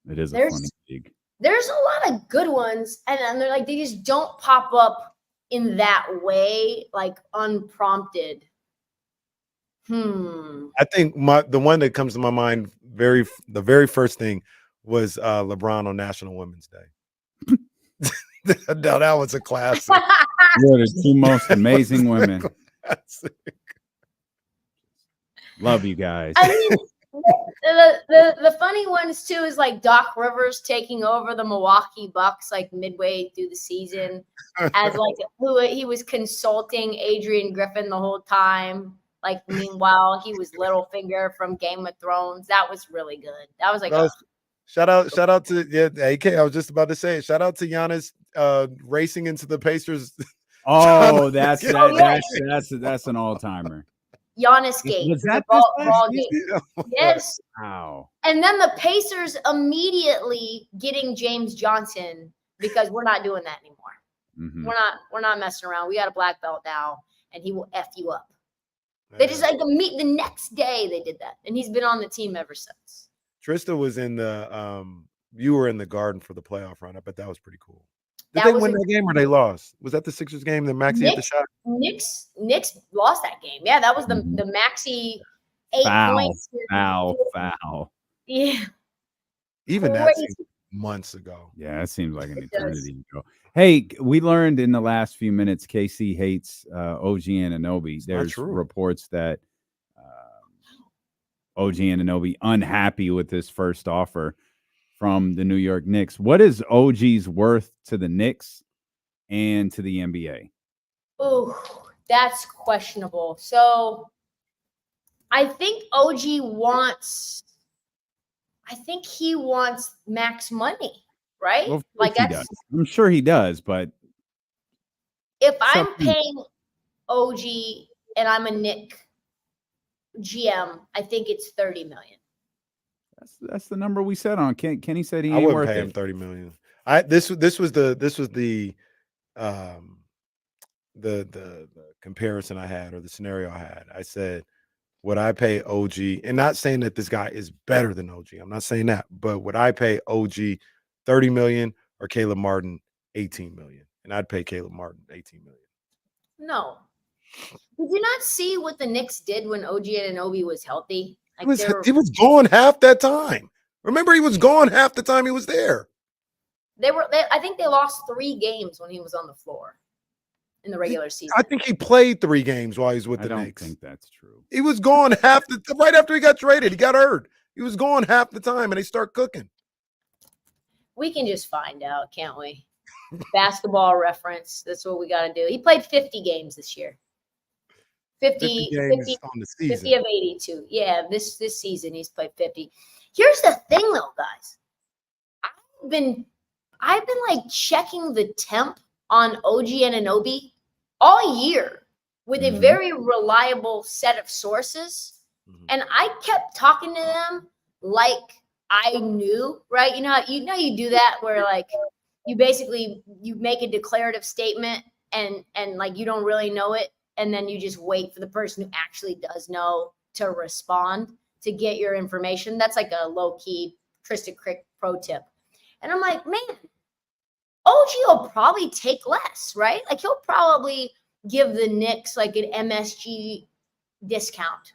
It is a funny league. There's a lot of good ones, and they're like they just don't pop up in that way, like unprompted. I think the one that comes to my mind the very first thing was LeBron on National Women's Day. No, that was a classic. You're the two most amazing women. Love you guys. I mean, the funny ones too is like Doc Rivers taking over the Milwaukee Bucks like midway through the season as like who he was consulting Adrian Griffin the whole time. Like meanwhile he was Littlefinger from Game of Thrones. That was really good. That was like shout out to AK. I was just about to say shout out to Giannis racing into the Pacers. Oh, that's an all-timer. Giannis Gate. Was that ball game? Yes. Wow. And then the Pacers immediately getting James Johnson because we're not doing that anymore. Mm-hmm. We're not messing around. We got a black belt now, and he will F you up. They just like the next day they did that, and he's been on the team ever since. Trista was in the you were in the Garden for the playoff run. I bet that was pretty cool. Did they win that game or they lost? Was that the Sixers game that Maxey hit the shot? Knicks lost that game. Yeah, that was the Maxey 8 points. Foul. Yeah. Even that seems months ago. Yeah, it seems like an eternity ago. Hey, we learned in the last few minutes KC hates OG Anunoby. There's reports that OG Anunoby unhappy with his first offer from the New York Knicks. What is OG's worth to the Knicks and to the NBA? Oh, that's questionable. So I think he wants max money, right? Well, like he does. I'm sure he does, but if I'm paying OG and I'm a Knick GM, I think it's $30 million. That's the number we set on. Kenny said he I ain't wouldn't worth pay it. him $30 million. This was the comparison I had, or the scenario I had. I said, would I pay OG, and not saying that this guy is better than OG. I'm not saying that, but would I pay OG $30 million or Caleb Martin $18 million? And I'd pay Caleb Martin $18 million. No. Did you not see what the Knicks did when OG Anunoby was healthy? He was gone half that time. Remember, he was gone half the time he was there. I think they lost 3 games when he was on the floor in the regular season. I think he played 3 games while he was with the Knicks. I don't think that's true. He was gone right after he got traded. He got hurt. He was gone half the time, and they start cooking. We can just find out, can't we? Basketball reference. That's what we got to do. He played 50 games this year. 50 games on the season. 50 of 82. Yeah, this season he's played 50. Here's the thing, though, guys. I've been like checking the temp on OG Anunoby all year with a very reliable set of sources, and I kept talking to them like I knew, right? You know you do that where like you make a declarative statement and like you don't really know it, and then you just wait for the person who actually does know to respond to get your information. That's like a low-key Krista Crick pro tip. And I'm like, man, OG will probably take less, right? Like he'll probably give the Knicks like an MSG discount.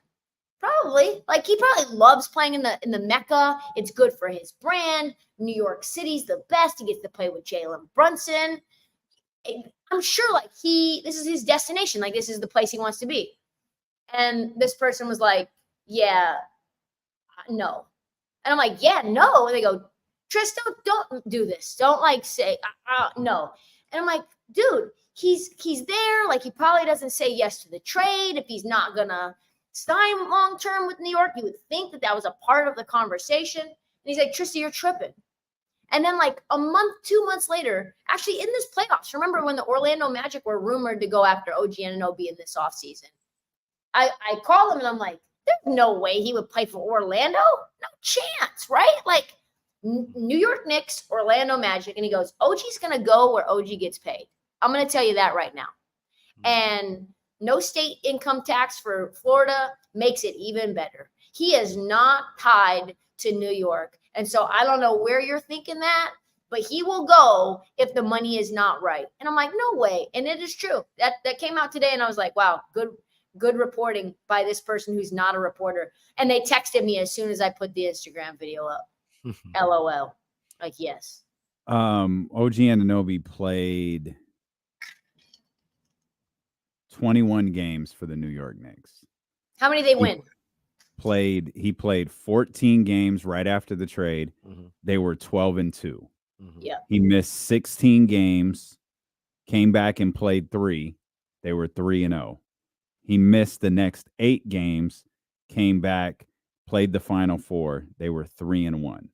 Probably. Like he probably loves playing in the Mecca. It's good for his brand. New York City's the best. He gets to play with Jalen Brunson. I'm sure like this is his destination. Like this is the place he wants to be. And this person was like, yeah, no. And I'm like, yeah, no. And they go, Tristan, don't do this. Don't like say no. And I'm like, dude, he's there. Like he probably doesn't say yes to the trade if he's not gonna sign long term with New York. You would think that was a part of the conversation. And he's like, Tristan, you're tripping. And then like a month, 2 months later, actually in this playoffs, remember when the Orlando Magic were rumored to go after OG Anunoby in this offseason? I called him and I'm like, there's no way he would play for Orlando. No chance, right? Like New York Knicks, Orlando Magic. And he goes, OG's going to go where OG gets paid. I'm going to tell you that right now. And no state income tax for Florida makes it even better. He is not tied to New York. And so I don't know where you're thinking that, but he will go if the money is not right. And I'm like, no way. And it is true. That came out today. And I was like, wow, good reporting by this person who's not a reporter. And they texted me as soon as I put the Instagram video up. LOL. Like, yes. OG Anunoby played 21 games for the New York Knicks. How many they win? He played 14 games right after the trade. They were 12-2. Yeah. He missed 16 games, came back and played 3. They were 3-0. He missed the next 8 games, came back, played the final 4. They were 3-1.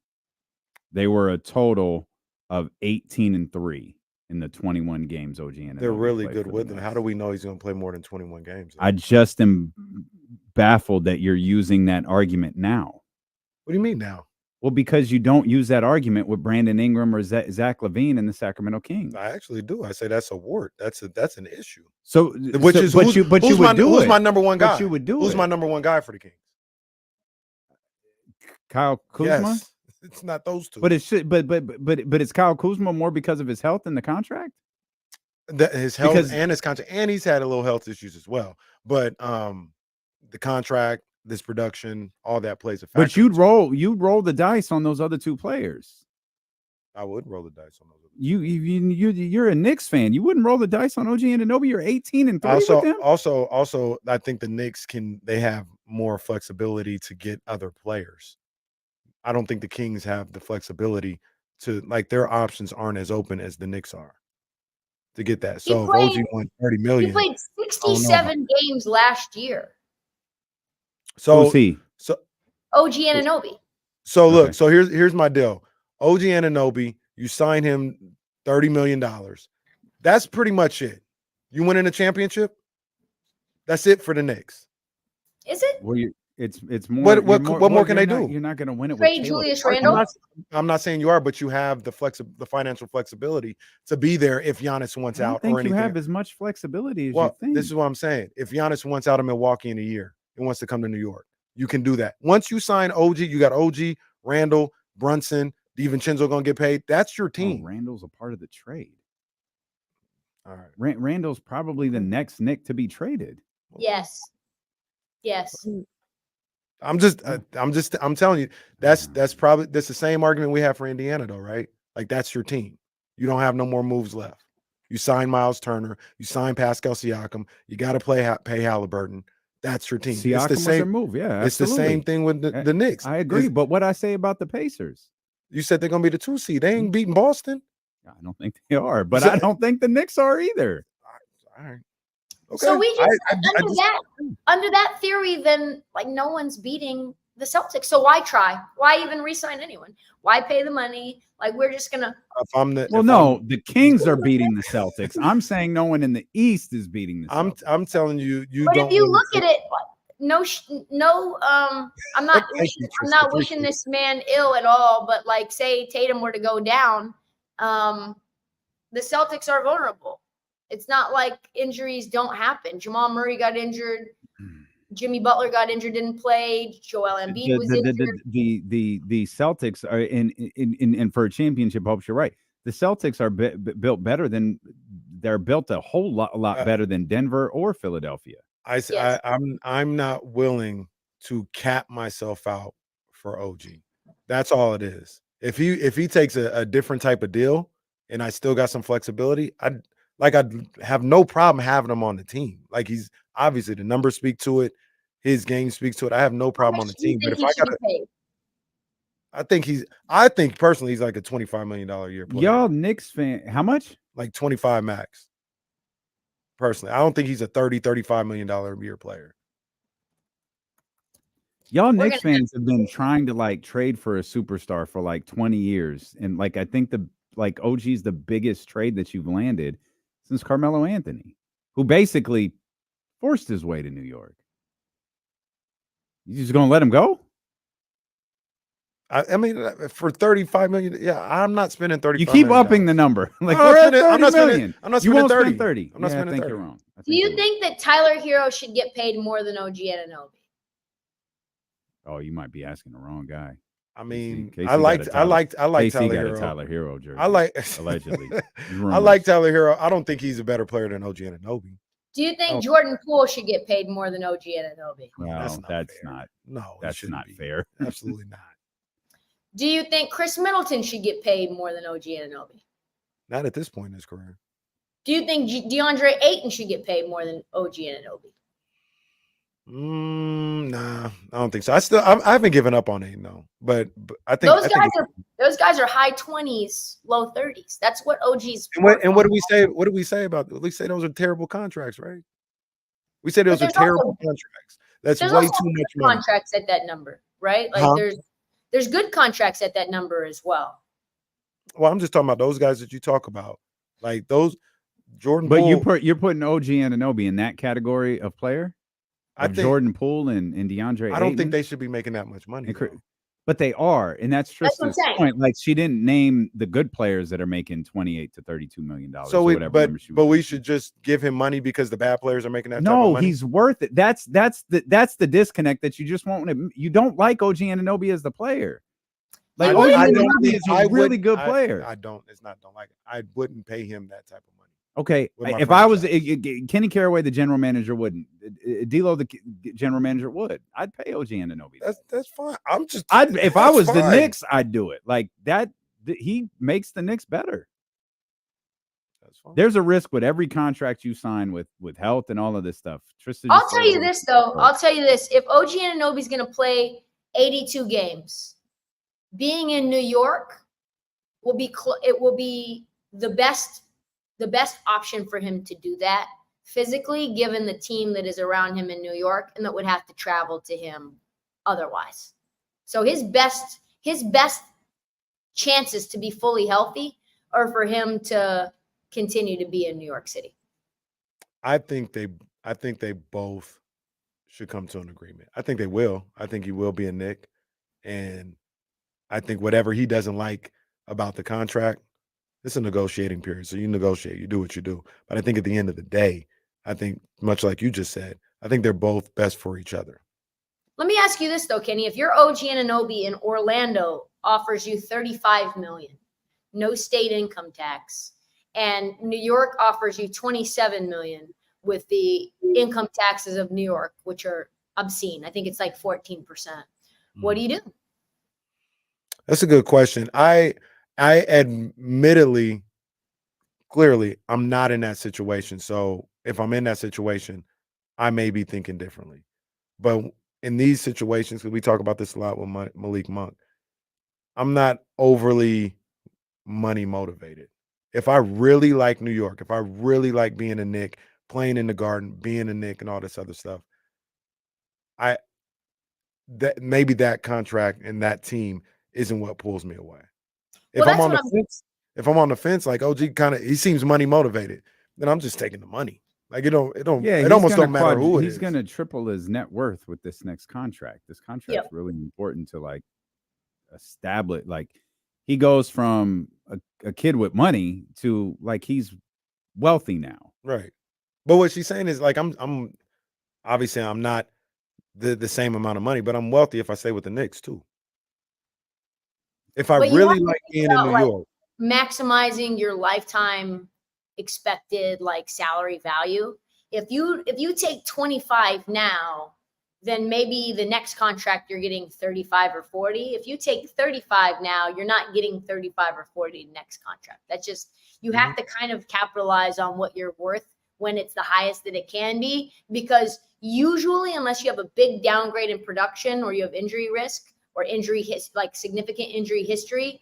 They were a total of 18-3 in the 21 games OG and they're really good with him. How do we know he's going to play more than 21 games? I just am baffled that you're using that argument now. What do you mean now? Well, because you don't use that argument with Brandon Ingram or Zach LaVine and the Sacramento Kings. I actually do. I say that's a wart. That's an issue. So, who's my number one guy? But you would do Who's my number one guy for the Kings? Kyle Kuzma? Yes. It's not those two. But it should. But it's Kyle Kuzma more because of his health and the contract. His health and his contract, and he's had a little health issues as well. But the contract, this production, all that plays a factor. But you'd roll the dice on those other two players. I would roll the dice on those. You're a Knicks fan. You wouldn't roll the dice on OG Anunoby. You're 18-3 with them. Also, I think the Knicks they have more flexibility to get other players. I don't think the Kings have the flexibility to their options aren't as open as the Knicks are to get that. So if OG won $30 million, he played 67 games last year. So who's he? So OG Anunoby. So look, so here's my deal. OG Anunoby, you sign him $30 million. That's pretty much it. You winning a championship? That's it for the Knicks. Is it? Well, it's more. What more can they do? You're not going to win it. Trade with Julius Randle. I'm not saying you are, but you have the financial flexibility to be there if Giannis wants out. I don't think or anything. you have as much flexibility as you think. This is what I'm saying. If Giannis wants out of Milwaukee in a year and wants to come to New York, you can do that. Once you sign OG, you got OG, Randle, Brunson, DiVincenzo going to get paid. That's your team. Randle's a part of the trade. All right. Randle's probably the next Knick to be traded. Yes. I'm telling you, that's the same argument we have for Indiana, though, right? Like, that's your team. You don't have no more moves left. You sign Miles Turner, you sign Pascal Siakam, you got to pay Halliburton. That's your team. Siakam it's the same was a move, yeah. It's the same thing with the Knicks. I agree, but what I say about the Pacers? You said they're gonna be the 2 seed. They ain't beating Boston. I don't think they are, but I don't think the Knicks are either. All right. Okay. So we under that theory, then no one's beating the Celtics. So why try? Why even re-sign anyone? Why pay the money? We're just gonna. The Kings are beating the Celtics. I'm saying no one in the East is beating the Celtics. I'm telling you, But if you look at it, I'm not wishing this man ill at all. But say Tatum were to go down, the Celtics are vulnerable. It's not like injuries don't happen. Jamal Murray got injured. Jimmy Butler got injured, didn't play. Joel Embiid was injured. The Celtics are in for a championship hopes. You're right. The Celtics are built better than they're built a whole lot better than Denver or Philadelphia. I'm not willing to cap myself out for OG. That's all it is. If he takes a different type of deal and I still got some flexibility, I'd have no problem having him on the team. He's obviously the numbers speak to it, his game speaks to it. I have no problem on the team. But if I think personally he's like a $25 million a year player. Y'all Knicks fan, how much? Like 25 max. Personally, I don't think he's a $30-35 million a year player. Y'all Knicks fans have been trying to trade for a superstar for 20 years. And I think OG's the biggest trade that you've landed since Carmelo Anthony, who basically forced his way to New York. You just going to let him go? I mean, for $35 million, yeah, I'm not spending $35 You keep upping the number. I'm not spending 30. I'm not spending 30. You're wrong. Do you think that Tyler Hero should get paid more than OG Anunoby? Oh, you might be asking the wrong guy. I mean, Casey I like Tyler Hero. Tyler Hero jersey. Allegedly. I like Tyler Hero. I don't think he's a better player than OG Anunoby. Do you think Jordan Poole should get paid more than OG Anunoby? No, that's not fair. Absolutely not. Do you think Chris Middleton should get paid more than OG Anunoby? Not at this point in his career. Do you think DeAndre Ayton should get paid more than OG Anunoby? Nah, I don't think so. I haven't given up on Ayton though, but I think those guys are high 20s, low 30s. That's what OG's. And what do we say? What do we say about? We say those are terrible contracts, right? We say those are terrible contracts. That's way too much money. Contracts at that number, right? There's good contracts at that number as well. Well, I'm just talking about those guys that you talk about, like those Jordan. But Poole, you're putting OG Anunoby in that category of player. I think Jordan Poole and DeAndre. I don't think they should be making that much money. But they are, and that's Tristan's point. She didn't name the good players that are making $28 to $32 million. So but we should just give him money because the bad players are making that. No, type of money? He's worth it. That's the disconnect that you just won't. You don't like OG Anunoby as the player. Like Well, OG I Anunoby is a really good I player. don't. It's not. Don't like it. I wouldn't pay him that type of money. Okay, with my if I was franchise. Kenny Caraway, the general manager wouldn't. D'Lo, the general manager, would. I'd pay OG Anunoby. That's fine. I'm just. If I was the fine. Knicks, I'd do it. Like that. He makes the Knicks better. That's fine. There's a risk with every contract you sign with health and all of this stuff. Tristan, I'll tell you this though. I'll tell you this: if OG Anunoby's going to play 82 games, being in New York will be the best option for him to do that physically, given the team that is around him in New York and that would have to travel to him otherwise. So his best chances to be fully healthy are for him to continue to be in New York City. I think they both should come to an agreement. I think they will. I think he will be a Knick, and I think whatever he doesn't like about the contract, it's a negotiating period. So you negotiate, you do what you do. But I think at the end of the day, I think much like you just said, I think they're both best for each other. Let me ask you this though, Kenny. If your OG Anunoby in Orlando offers you $35 million, no state income tax, and New York offers you $27 million with the income taxes of New York, which are obscene. I think it's like 14%. What do you do? That's a good question. I admittedly, clearly, I'm not in that situation. So if I'm in that situation, I may be thinking differently. But in these situations, because we talk about this a lot with Malik Monk, I'm not overly money motivated. If I really like New York, if I really like being a Knick, playing in the Garden, being a Knick, and all this other stuff, maybe that contract and that team isn't what pulls me away. If I'm on the fence, like OG he seems money motivated, then I'm just taking the money. Like it almost don't matter who it is. He's going to triple his net worth with this next contract. This contract's really important to like establish. Like he goes from a kid with money to like he's wealthy now. Right. But what she's saying is like I'm obviously I'm not the same amount of money, but I'm wealthy if I stay with the Knicks too. If I really like being in New York, maximizing your lifetime expected like salary value. If you take 25 now, then maybe the next contract you're getting 35 or 40. If you take 35 now, you're not getting 35 or 40 next contract. That's just, you have to kind of capitalize on what you're worth when it's the highest that it can be, because usually, unless you have a big downgrade in production or you have injury risk or like significant injury history,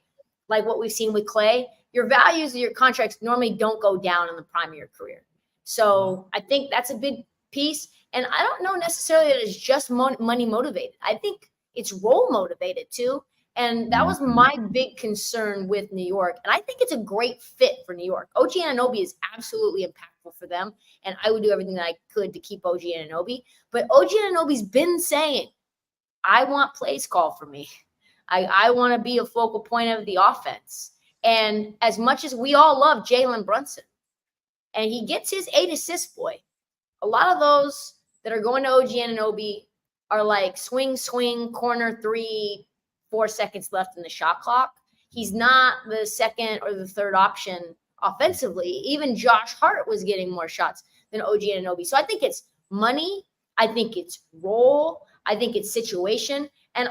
like what we've seen with Clay, your values of your contracts normally don't go down in the prime of your career. So I think that's a big piece. And I don't know necessarily that it's just money motivated. I think it's role motivated too. And that was my big concern with New York. And I think it's a great fit for New York. OG Anunoby is absolutely impactful for them. And I would do everything that I could to keep OG Anunoby. But OG Anunoby's been saying, I want plays called for me. I want to be a focal point of the offense. And as much as we all love Jalen Brunson, and he gets his 8 assist boy, a lot of those that are going to OG Anunoby are like swing, corner 3, 4 seconds left in the shot clock. He's not the second or the third option offensively. Even Josh Hart was getting more shots than OG Anunoby. So I think it's money. I think it's role. I think it's situation. And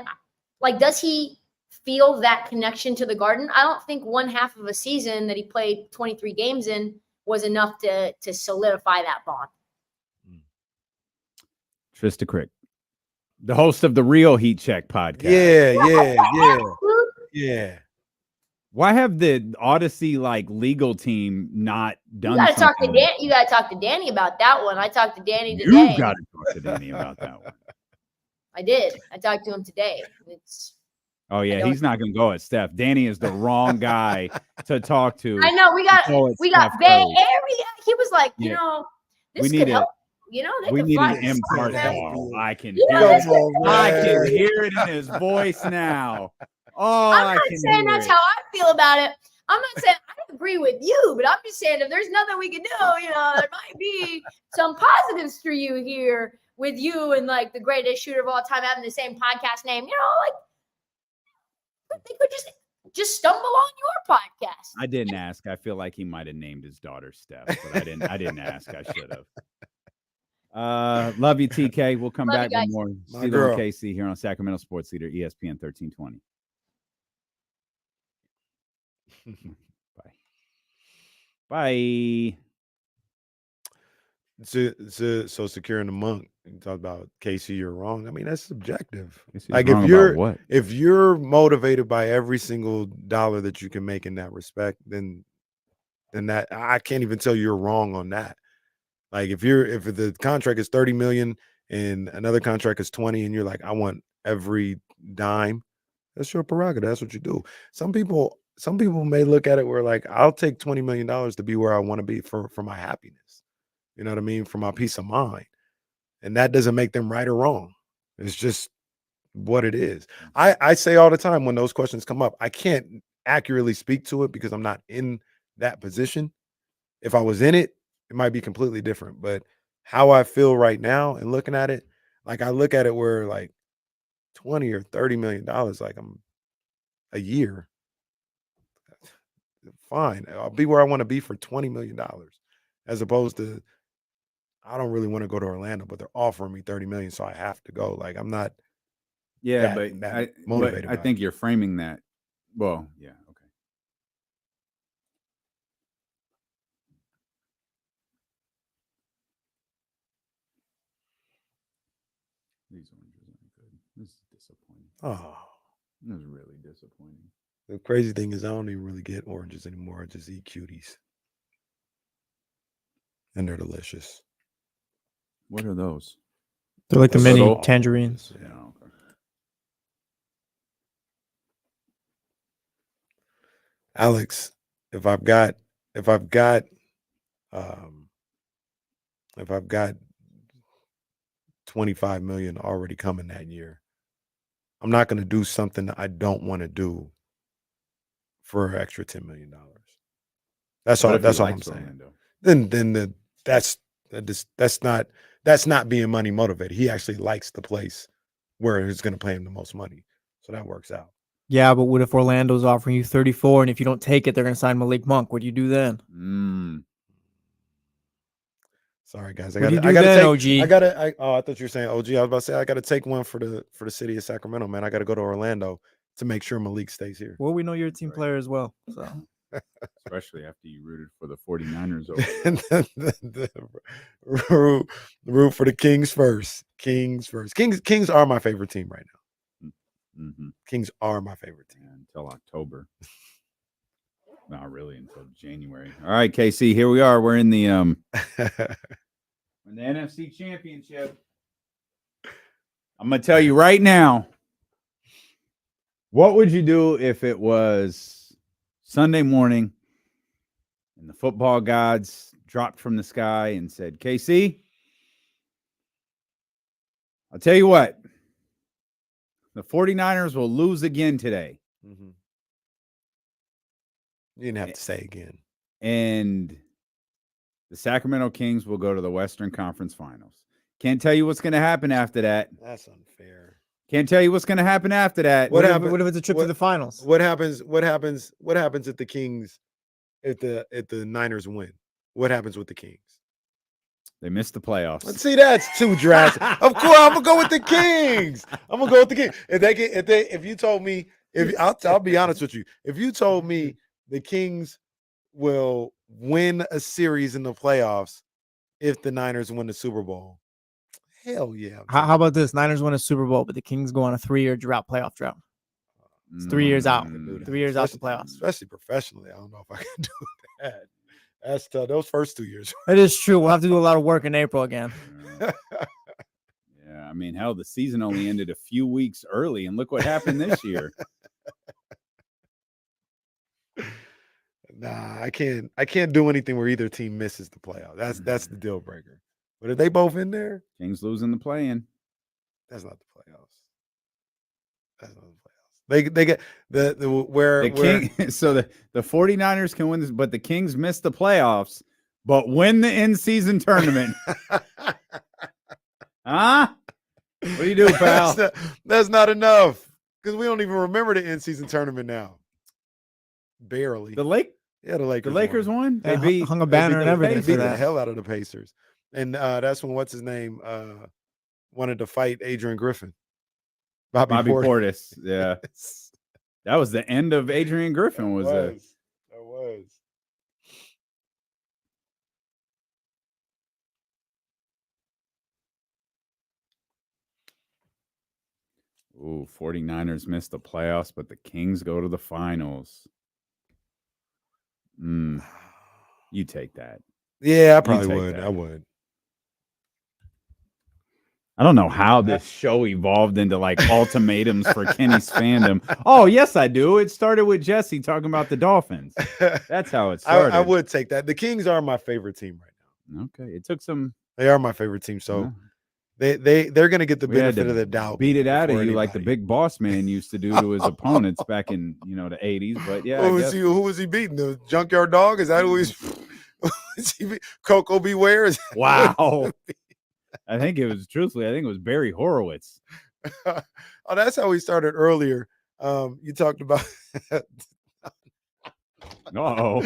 like, does he feel that connection to the Garden? I don't think one half of a season that he played 23 games in was enough to solidify that bond. Trista Crick, the host of the Real Heat Check podcast. Yeah. Why have the Odyssey like legal team not done? You gotta talk to Danny about that one. I talked to Danny today. You got to talk to Danny about that one. I did. I talked to him today. He's not going to go at Steph. Danny is the wrong guy to talk to. I know. We got Bay Area. He was like, this could help. We need an impart. I can hear it. I can hear it in his voice now. Oh, I'm not saying that's how I feel about it. I'm not saying I agree with you, but I'm just saying if there's nothing we can do, there might be some positives for you here with you and like the greatest shooter of all time having the same podcast name. They could just stumble on your podcast. I didn't ask. I feel like he might have named his daughter Steph, but I didn't ask. I should have. Love you, TK. We'll come Love back you with guys. more My Steeler girl. and KC here on Sacramento Sports Leader, ESPN 1320. Bye. Bye. So securing the monk. You talk about KC, you're wrong. I mean, that's subjective. He's Like wrong if you're about what? if you're motivated by every single dollar that you can make in that respect, then that I can't even tell you're wrong on that. Like if the contract is 30 million and another contract is 20, and you're like, I want every dime, that's your prerogative. That's what you do. Some people may look at it where like, I'll take $20 million to be where I want to be for my happiness. You know what I mean? For my peace of mind. And that doesn't make them right or wrong. It's just what it is. I say all the time when those questions come up, I can't accurately speak to it because I'm not in that position. If I was in it, it might be completely different. But how I feel right now and looking at it, like I look at it where like 20 or $30 million, like I'm a year. Fine. I'll be where I want to be for $20 million, as opposed to I don't really want to go to Orlando, but they're offering me 30 million, so I have to go. Like I'm not. Yeah, that motivated. I think you're framing that. Well, yeah, okay. These oranges aren't good. This is disappointing. Oh, this is really disappointing. The crazy thing is I don't even really get oranges anymore. I just eat cuties, and they're delicious. What are those? They're like the mini So- tangerines. Yeah, okay. Alex, if I've got 25 million already coming that year, I'm not going to do something that I don't want to do for an extra $10 million. That's all. That's all I'm saying. Then that's not being money motivated. He actually likes the place where he's going to pay him the most money, so that works out. Yeah, but what if Orlando's offering you 34, and if you don't take it, they're going to sign Malik Monk? What do you do then? Sorry, guys. What do you do then, OG? I thought you were saying OG. I was about to say I got to take one for the city of Sacramento, man. I got to go to Orlando to make sure Malik stays here. Well, we know you're a team player as well. So, especially after you rooted for the 49ers over root for the Kings first. Kings are my favorite team right now. Mm-hmm. Kings are my favorite team until October. Not really until January. All right, KC, here we are. We're in the in the NFC Championship. I'm gonna tell you right now. What would you do if it was Sunday morning and the football gods dropped from the sky and said, KC, I'll tell you what, the 49ers will lose again today. Mm-hmm. You didn't have to say again. And the Sacramento Kings will go to the Western Conference Finals. Can't tell you what's going to happen after that. That's unfair. Can't tell you what's going to happen after that. What if it's a trip to the finals? What happens if the Kings, if the Niners win? What happens with the Kings? They missed the playoffs. Let's see, that's too drastic. Of course, I'm gonna go with the Kings. I'm gonna go with the Kings. If you told me, I'll be honest with you. If you told me the Kings will win a series in the playoffs if the Niners win the Super Bowl, hell yeah. How about this? Niners win a Super Bowl, but the Kings go on a 3-year playoff drought. It's 3 years out. 3 years out the playoffs. Especially professionally. I don't know if I can do that. That's tough. Those first 2 years. That is true. We'll have to do a lot of work in April again. Yeah, I mean, hell, the season only ended a few weeks early, and look what happened this year. Nah, I can't do anything where either team misses the playoff. That's the deal breaker. But if they both in there, Kings losing the play-in. That's not the playoffs. That's not the playoffs. They get the King. So the 49ers can win this, but the Kings miss the playoffs, but win the in-season tournament. Huh? What do you do, pal? That's not enough. Because we don't even remember the in-season tournament now. Barely. The Lakers won. They They hung a banner and everything They for beat the that. hell out of the Pacers. And that's when what's his name wanted to fight Adrian Griffin. Bobby Portis. Yeah. That was the end of Adrian Griffin. That was. Ooh, 49ers missed the playoffs, but the Kings go to the finals. You take that. Yeah, I probably would. I would. I don't know how this show evolved into like ultimatums for Kenny's fandom. Oh, yes, I do. It started with Jesse talking about the Dolphins. That's how it started. I would take that. The Kings are my favorite team right now. Okay. It took some. They are my favorite team. So they're going to get the benefit of the doubt. Beat it out of you like the big boss man used to do to his opponents back in the 80s. But yeah. Who was he beating? The Junkyard Dog? Is that who he's Coco Beware? Wow. I think it was Barry Horowitz. Oh, that's how we started earlier. You talked about No,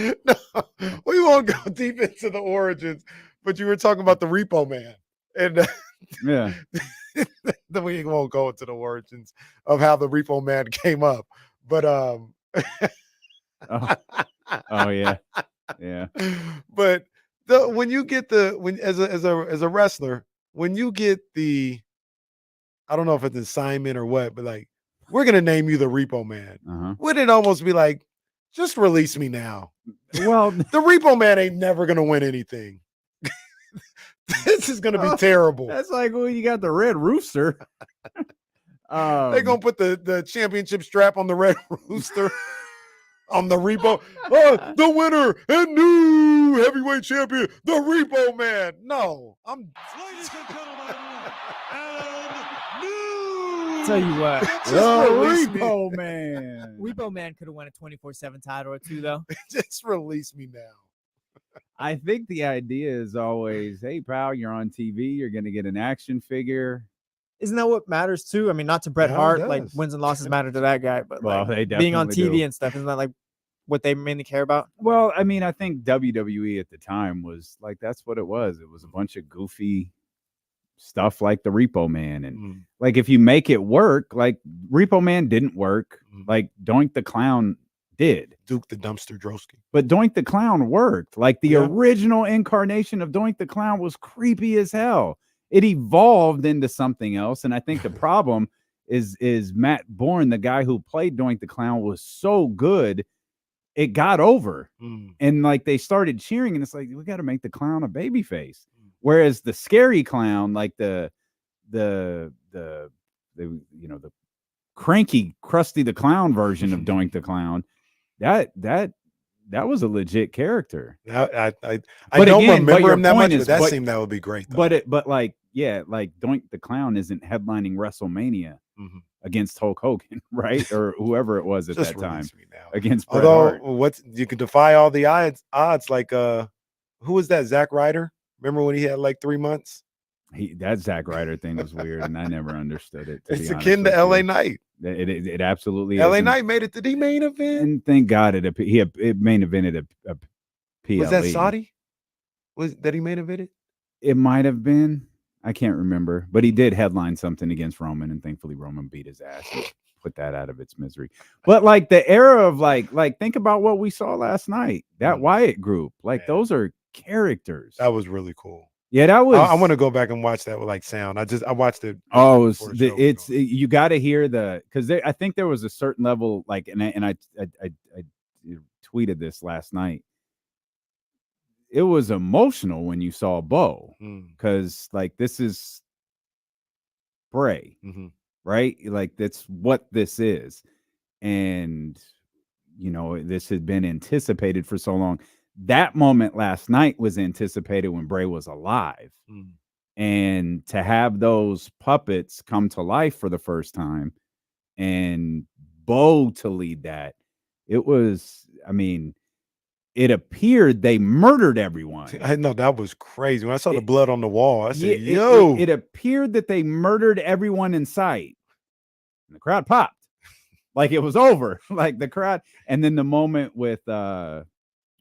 we won't go deep into the origins, but you were talking about the Repo Man. And yeah. Then we won't go into the origins of how the Repo Man came up. But oh yeah. Yeah. But when you get as a wrestler, when you get the, I don't know if it's an assignment or what, but like, we're gonna name you the Repo Man. Wouldn't it almost be like, just release me now? Well, the Repo Man ain't never gonna win anything. This is gonna be terrible. That's like when you got the Red Rooster. They're gonna put the championship strap on the Red Rooster. On the Repo, the winner and new heavyweight champion, the Repo Man. No, ladies and gentlemen, I'll tell you what, the Repo Man. Repo Man could have won a 24/7 title or two, though. Just release me now. I think the idea is always, hey, pal, you're on TV. You're going to get an action figure. Isn't that what matters too? I mean, not to Bret Hart, like wins and losses matter to that guy, but well, like, they being on TV do. and stuff, isn't that like what they mainly care about? Well, I mean, I think WWE at the time was like, that's what it was. It was a bunch of goofy stuff like the Repo Man. And like, if you make it work, like Repo Man didn't work, like Doink the Clown did. Duke the Dumpster Drosky. But Doink the Clown worked. Like the original incarnation of Doink the Clown was creepy as hell. It evolved into something else. And I think the problem is Matt Bourne, the guy who played Doink the Clown, was so good, it got over. And like they started cheering, and it's like, we got to make the clown a baby face. Whereas the scary clown, like the cranky Krusty the Clown version of Doink the Clown, that was a legit character. I don't remember him that much, but that seemed that would be great. Though. But like Doink the Clown isn't headlining WrestleMania against Hulk Hogan, right? Or whoever it was at that time against Bret Hart. You could defy all the odds. Like who was that? Zack Ryder? Remember when he had like 3 months? That Zack Ryder thing was weird, and I never understoed it. It's akin to LA Knight. It absolutely LA Knight made it to the main event, and thank God it main evented a PLE. Was that Saudi? Was that he main evented? It might have been. I can't remember, but he did headline something against Roman, and thankfully Roman beat his ass and put that out of its misery. But like the era of like think about what we saw last night. That Wyatt group, like those are characters. That was really cool. Yeah, that was. I want to go back and watch that with like sound. I watched it. Oh, you got to hear because I think there was a certain level like, and I tweeted this last night. It was emotional when you saw Bo because like this is Bray, right? Like that's what this is, and this had been anticipated for so long. That moment last night was anticipated when Bray was alive. And to have those puppets come to life for the first time and Bo to lead that, it was, I mean, it appeared they murdered everyone. I know, that was crazy. When I saw the blood on the wall, I said, it appeared that they murdered everyone in sight. And the crowd popped. like it was over, like the crowd. And then the moment with the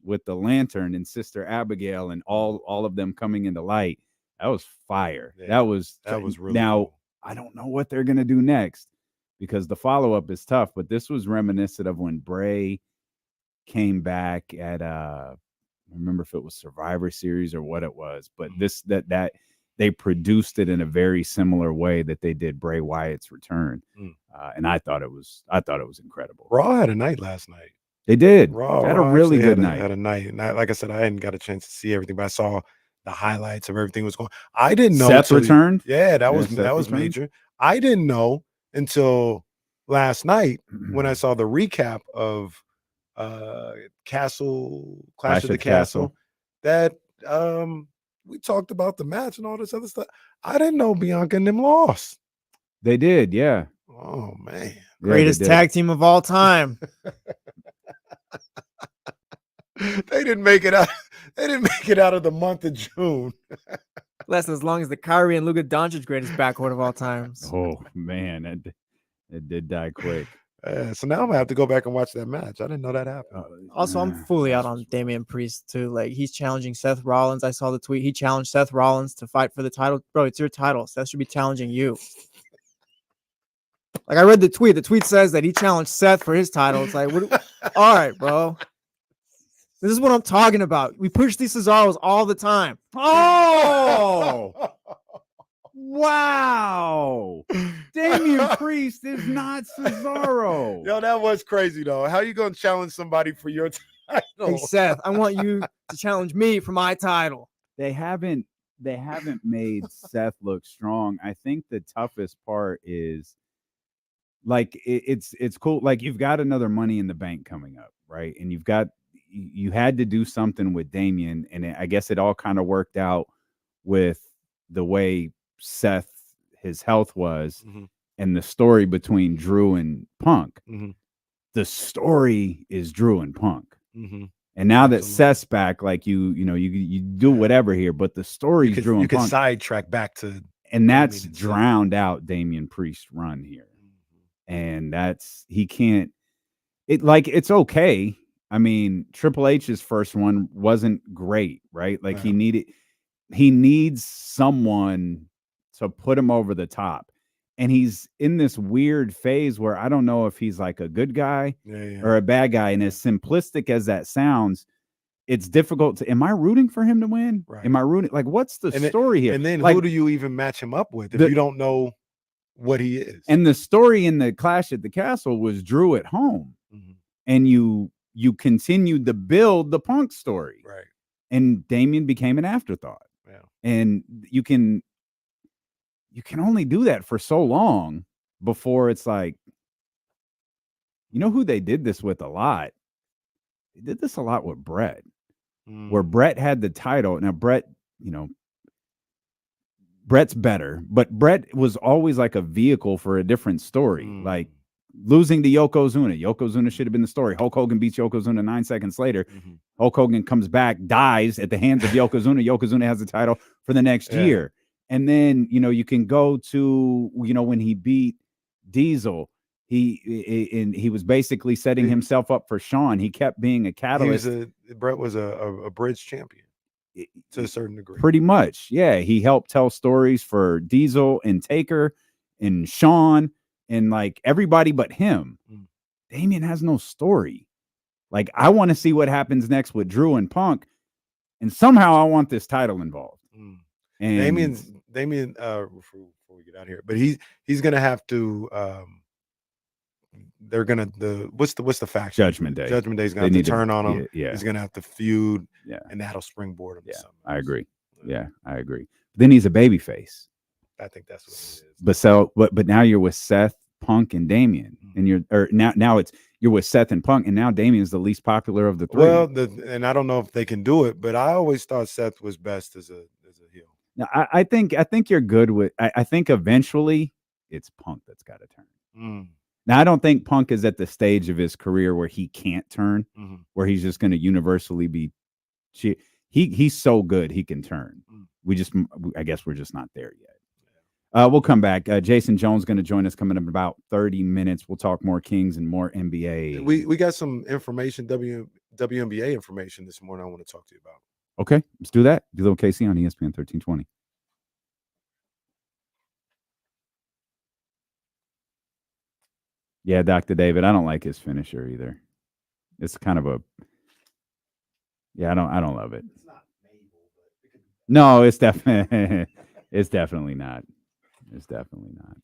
lantern and Sister Abigail and all of them coming into light, that was fire. Yeah, that was really now cool. I don't know what they're gonna do next because the follow-up is tough, but this was reminiscent of when Bray came back at I remember if it was Survivor Series or what it was, but this that they produced it in a very similar way that they did Bray Wyatt's return. And I thought it was incredible. Raw had a night last night. They did. Raw Had a really good actually night. Had a night. And like I said, I hadn't got a chance to see everything, but I saw the highlights of everything was going. I didn't know Seth returned. Yeah, that Seth was returned. major. I didn't know until last night when I saw the recap of Clash of the Castle that we talked about the match and all this other stuff. I didn't know Bianca and them lost. They did, yeah. Oh man. Greatest tag team of all time. They didn't make it out. They didn't make it out of the month of June. Less as long as the Kyrie and Luka Doncic greatest backcourt of all times. Oh man, it did die quick. So now I'm gonna have to go back and watch that match. I didn't know that happened. Also, I'm fully out on Damian Priest too. Like he's challenging Seth Rollins. I saw the tweet. He challenged Seth Rollins to fight for the title. Bro, it's your title. Seth should be challenging you. Like I read the tweet. The tweet says that he challenged Seth for his title. It's like, what, all right, bro. This is what I'm talking about. We push these Cesaros all the time. Oh, wow. Damian Priest is not Cesaro. Yo, that was crazy though. How you gonna challenge somebody for your title? Hey Seth, I want you to challenge me for my title. They haven't made Seth look strong. I think the toughest part is like it's cool. Like you've got another Money in the Bank coming up, right? And you had to do something with Damian, and I guess it all kind of worked out with the way Seth, his health was, and the story between Drew and Punk. The story is Drew and Punk. And now that Seth's back, like you do whatever here, but the story is Drew and Punk. You can sidetrack back to, and that's drowned out Damian Priest's run here. And he can't. It's okay. I mean, Triple H's first one wasn't great, right? Like he needs someone to put him over the top. And he's in this weird phase where I don't know if he's like a good guy or a bad guy. And as simplistic as that sounds, it's difficult to, am I rooting for him to win? Right. Am I rooting? Like, what's the story here? And then like, who do you even match him up with if you don't know what he is? And the story in the Clash at the Castle was Drew at home. And you continued to build the Punk story. Right. And Damian became an afterthought. Yeah. And you can only do that for so long before it's like, you know who they did this with a lot? They did this a lot with Brett, where Brett had the title. Now, Brett, Brett's better, but Brett was always like a vehicle for a different story. Like losing to Yokozuna. Yokozuna should have been the story. Hulk Hogan beats Yokozuna 9 seconds later. Hulk Hogan comes back, dies at the hands of Yokozuna. Yokozuna has the title for the next year. And then, you can go to, when he beat Diesel, he was basically setting himself up for Shawn. He kept being a catalyst. Brett was a bridge champion to a certain degree. Pretty much. Yeah. He helped tell stories for Diesel and Taker and Shawn and like everybody but him. Damian has no story. Like, I want to see what happens next with Drew and Punk. And somehow I want this title involved. And Damian, before we get out here, but he's gonna have to. They're gonna what's the faction? Judgment Day. Judgment Day is gonna have to turn on him. Yeah. He's gonna have to feud. And that'll springboard him. Yeah, I agree. Yeah, I agree. Then he's a babyface. I think that's what it is. But now you're with Seth, Punk, and Damian, and you're with Seth and Punk, and now Damian's the least popular of the three. Well, and I don't know if they can do it, but I always thought Seth was best as a heel. Now, I think you're good with. I think eventually it's Punk that's got to turn. Now, I don't think Punk is at the stage of his career where he can't turn, where he's just going to universally be. He's so good he can turn. I guess we're just not there yet. We'll come back. Jason Jones going to join us coming up in about 30 minutes. We'll talk more Kings and more NBA. We got some information, WNBA information this morning I want to talk to you about. Okay, let's do that. D-Lo Casey on ESPN 1320. Yeah, Dr. David, I don't like his finisher either. It's kind of a I don't love it. It's not Mabel, but it could be. No, it's definitely it's definitely not. It's definitely not.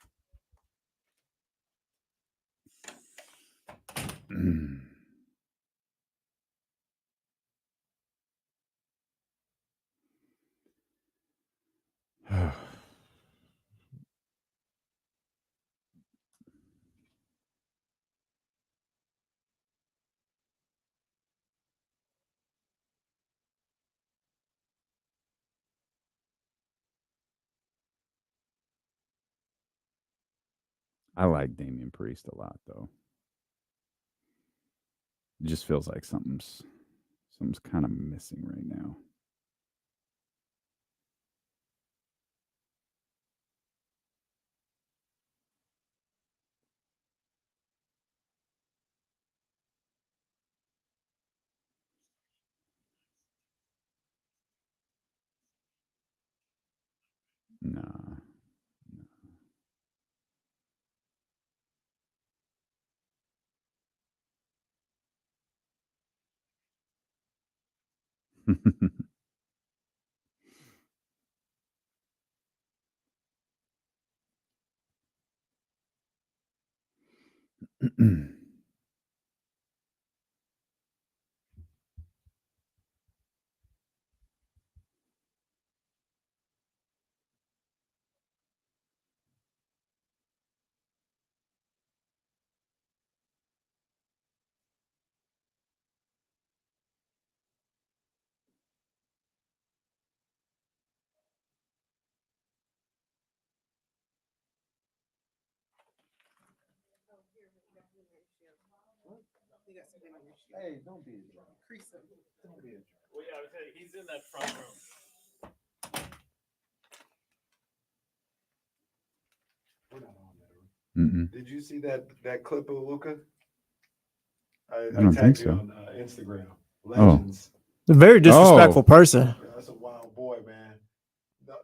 I like Damian Priest a lot, though. It just feels like something's kind of missing right now. Nah. Hey, don't be a jerk. Don't be a jerk. Well, yeah, I was saying he's in that front room. We're not on that. Mm-mm. Did you see that clip of Luka? I don't think tagged you so. on Instagram. Legends. A very disrespectful person. Yeah, that's a wild boy, man.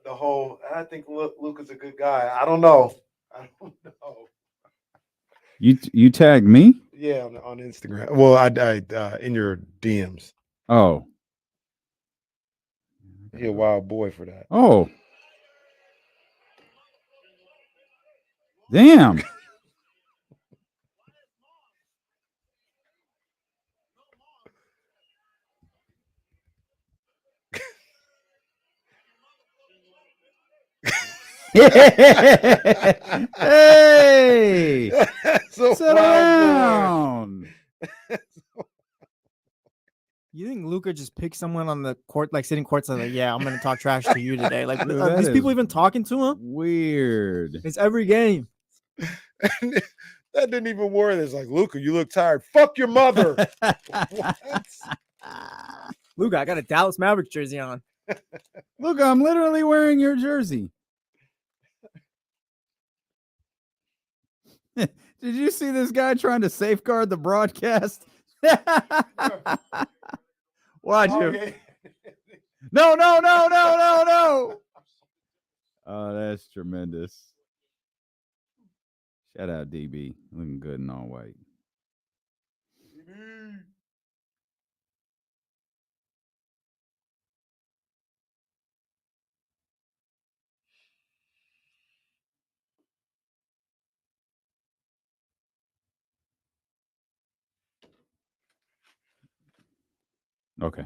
The whole, I think Luka's a good guy. I don't know. You tagged me? Yeah, on Instagram. Well, I in your DMs. Oh. He a wild boy for that. Oh. Damn. Hey, so sit down. You think Luka just picked someone on the court, like sitting courtside, like, yeah, I'm gonna talk trash to you today. Like, Dude, are these that people is even talking to him? Weird. It's every game. That didn't even worry. It's like, Luka, you look tired. Fuck your mother. What? Luka, I got a Dallas Mavericks jersey on. Look, I'm literally wearing your jersey. Did you see this guy trying to safeguard the broadcast? Watch him. Okay. No. Oh, that's tremendous. Shout out DB. Looking good in all white. Okay.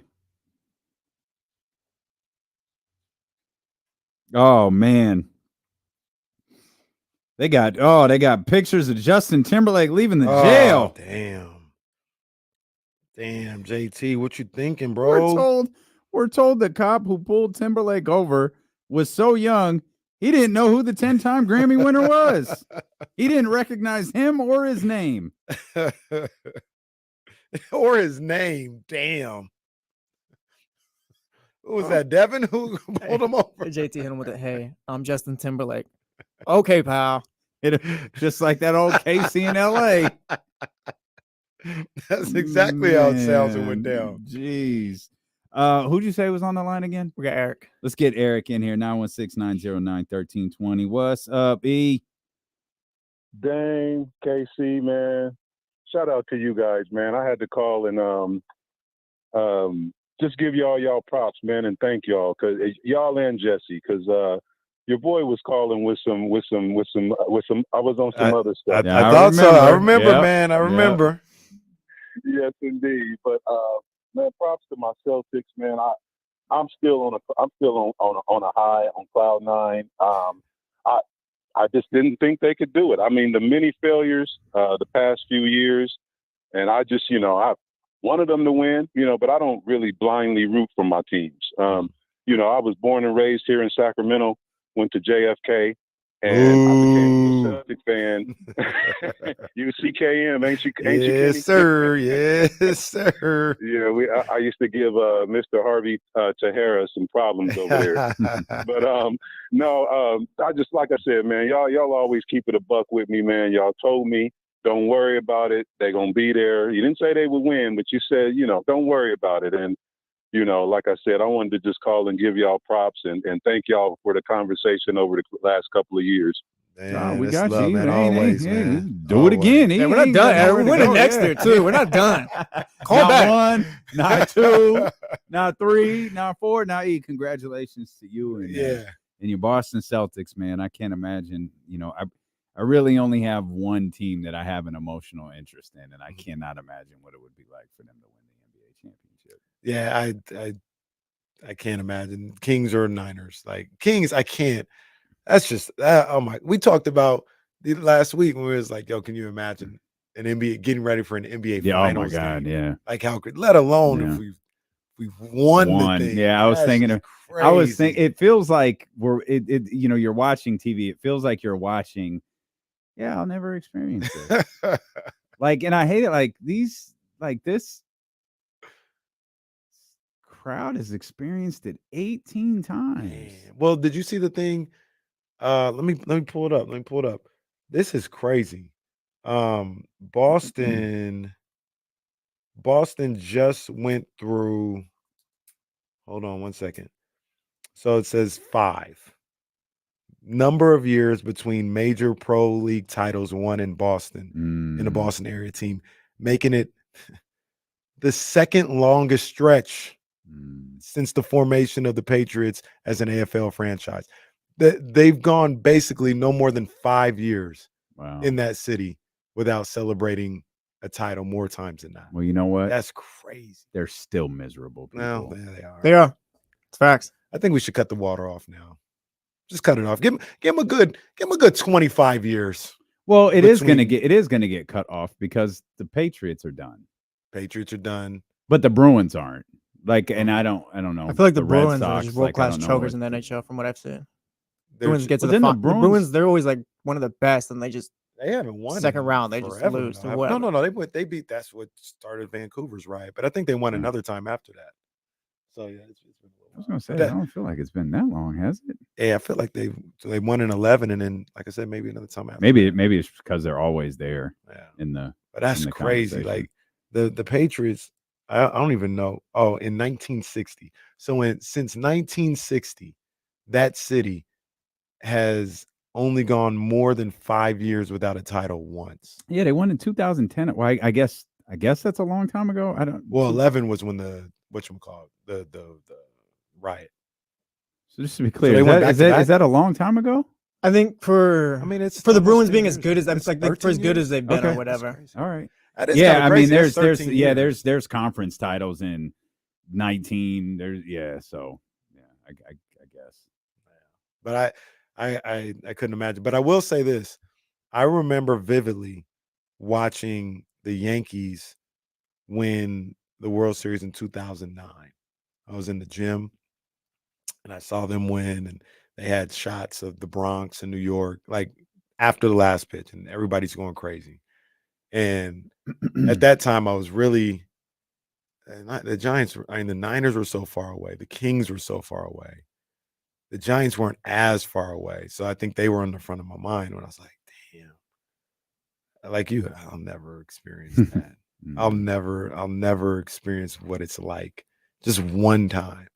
Oh man. They got pictures of Justin Timberlake leaving the jail. Damn, JT, what you thinking, bro? We're told the cop who pulled Timberlake over was so young he didn't know who the 10-time Grammy winner was. He didn't recognize him or his name. Or his name. Damn. Who was that? Devin who pulled him over? JT hit him with it. Hey, I'm Justin Timberlake. Okay, pal. Just like that old KC in LA. That's exactly how it sounds and went down. Jeez. Who'd you say was on the line again? We got Eric. Let's get Eric in here. 916-909-1320. What's up, E? Dang, KC, man. Shout out to you guys, man. I had to call and just give y'all props, man, and thank y'all, cause y'all and Jesse, cause your boy was calling with some. I was on some other stuff. I thought so. I remember, man. I remember. Yes, indeed. But man, props to my Celtics, man. I'm still on a high, on cloud nine. I just didn't think they could do it. I mean, the many failures the past few years, and I just, I wanted them to win, but I don't really blindly root for my teams. I was born and raised here in Sacramento, went to JFK, and I became a Celtic fan. You CKM, ain't you? Yes, sir. Yes, sir. Yeah, I used to give Mr. Harvey Tahara some problems over there. But no, I just, like I said, man, y'all always keep it a buck with me, man. Y'all told me, don't worry about it. They're gonna be there. You didn't say they would win, but you said, don't worry about it. And like I said, I wanted to just call and give y'all props and thank y'all for the conversation over the last couple of years. Man, we got love, you, man. Always, man. Do it again. Yeah, we're not done. We're winning next year, too. We're not done. Call not back. One, not two, not three, not four, not E. Congratulations to you and your Boston Celtics, man. I can't imagine, I really only have one team that I have an emotional interest in, and I cannot imagine what it would be like for them to win the NBA championship. Yeah, I can't imagine. Kings or Niners. Like Kings, I can't. That's just oh my. We talked about the last week when we was like, yo, can you imagine an NBA getting ready for an NBA finals? Oh my God, game? yeah. Like how could, let alone if we've won the thing. Yeah, I was thinking it feels like you're watching TV. It feels like you're watching. Yeah, I'll never experience it. And I hate it. This crowd has experienced it 18 times. Man. Well, did you see the thing? Let me pull it up. Let me pull it up. This is crazy. Boston just went through. Hold on 1 second. So it says 5. Number of years between major pro league titles won in Boston, in the Boston area team, making it the second longest stretch since the formation of the Patriots as an AFL franchise. They've gone basically no more than 5 years in that city without celebrating a title more times than that. Well, you know what? That's crazy. They're still miserable people. No, they are. They are. It's facts. I think we should cut the water off now. Just cut it off. Give him a good 25 years. Well, it is gonna get cut off because the Patriots are done. Patriots are done, but the Bruins aren't. And I don't know. I feel like the Red Bruins Sox, are just world-class chokers in the NHL from what I've seen. Bruins get to the Bruins. They're always like one of the best, and they haven't won second round. They just lose. No. They beat. That's what started Vancouver's riot. But I think they won another time after that. So yeah, it's been a little. I was gonna say I don't feel like it's been that long, has it? Yeah, I feel like they won in 11, and then like I said, maybe another time after. Maybe it's because they're always there. Yeah. But that's crazy. Like the Patriots. I don't even know. Oh, in 1960. So since 1960, that city has only gone more than 5 years without a title once. Yeah, they won in 2010. Well, I guess that's a long time ago. I don't. Well, 11 was when the the riot. So just to be clear, is that a long time ago? I think it's for the Bruins being as good as for as good as they've been or whatever. All right. Yeah, I mean, there's conference titles in 19. So I guess. But I couldn't imagine. But I will say this: I remember vividly watching the Yankees win the World Series in 2009. I was in the gym and I saw them win, and they had shots of the Bronx and New York, like after the last pitch, and everybody's going crazy. And at that time, I was really the Giants. The Niners were so far away. The Kings were so far away. the Giants weren't as far away. So I think they were on the front of my mind when I was like, damn. Like you, I'll never experience that. I'll never experience what it's like just one time.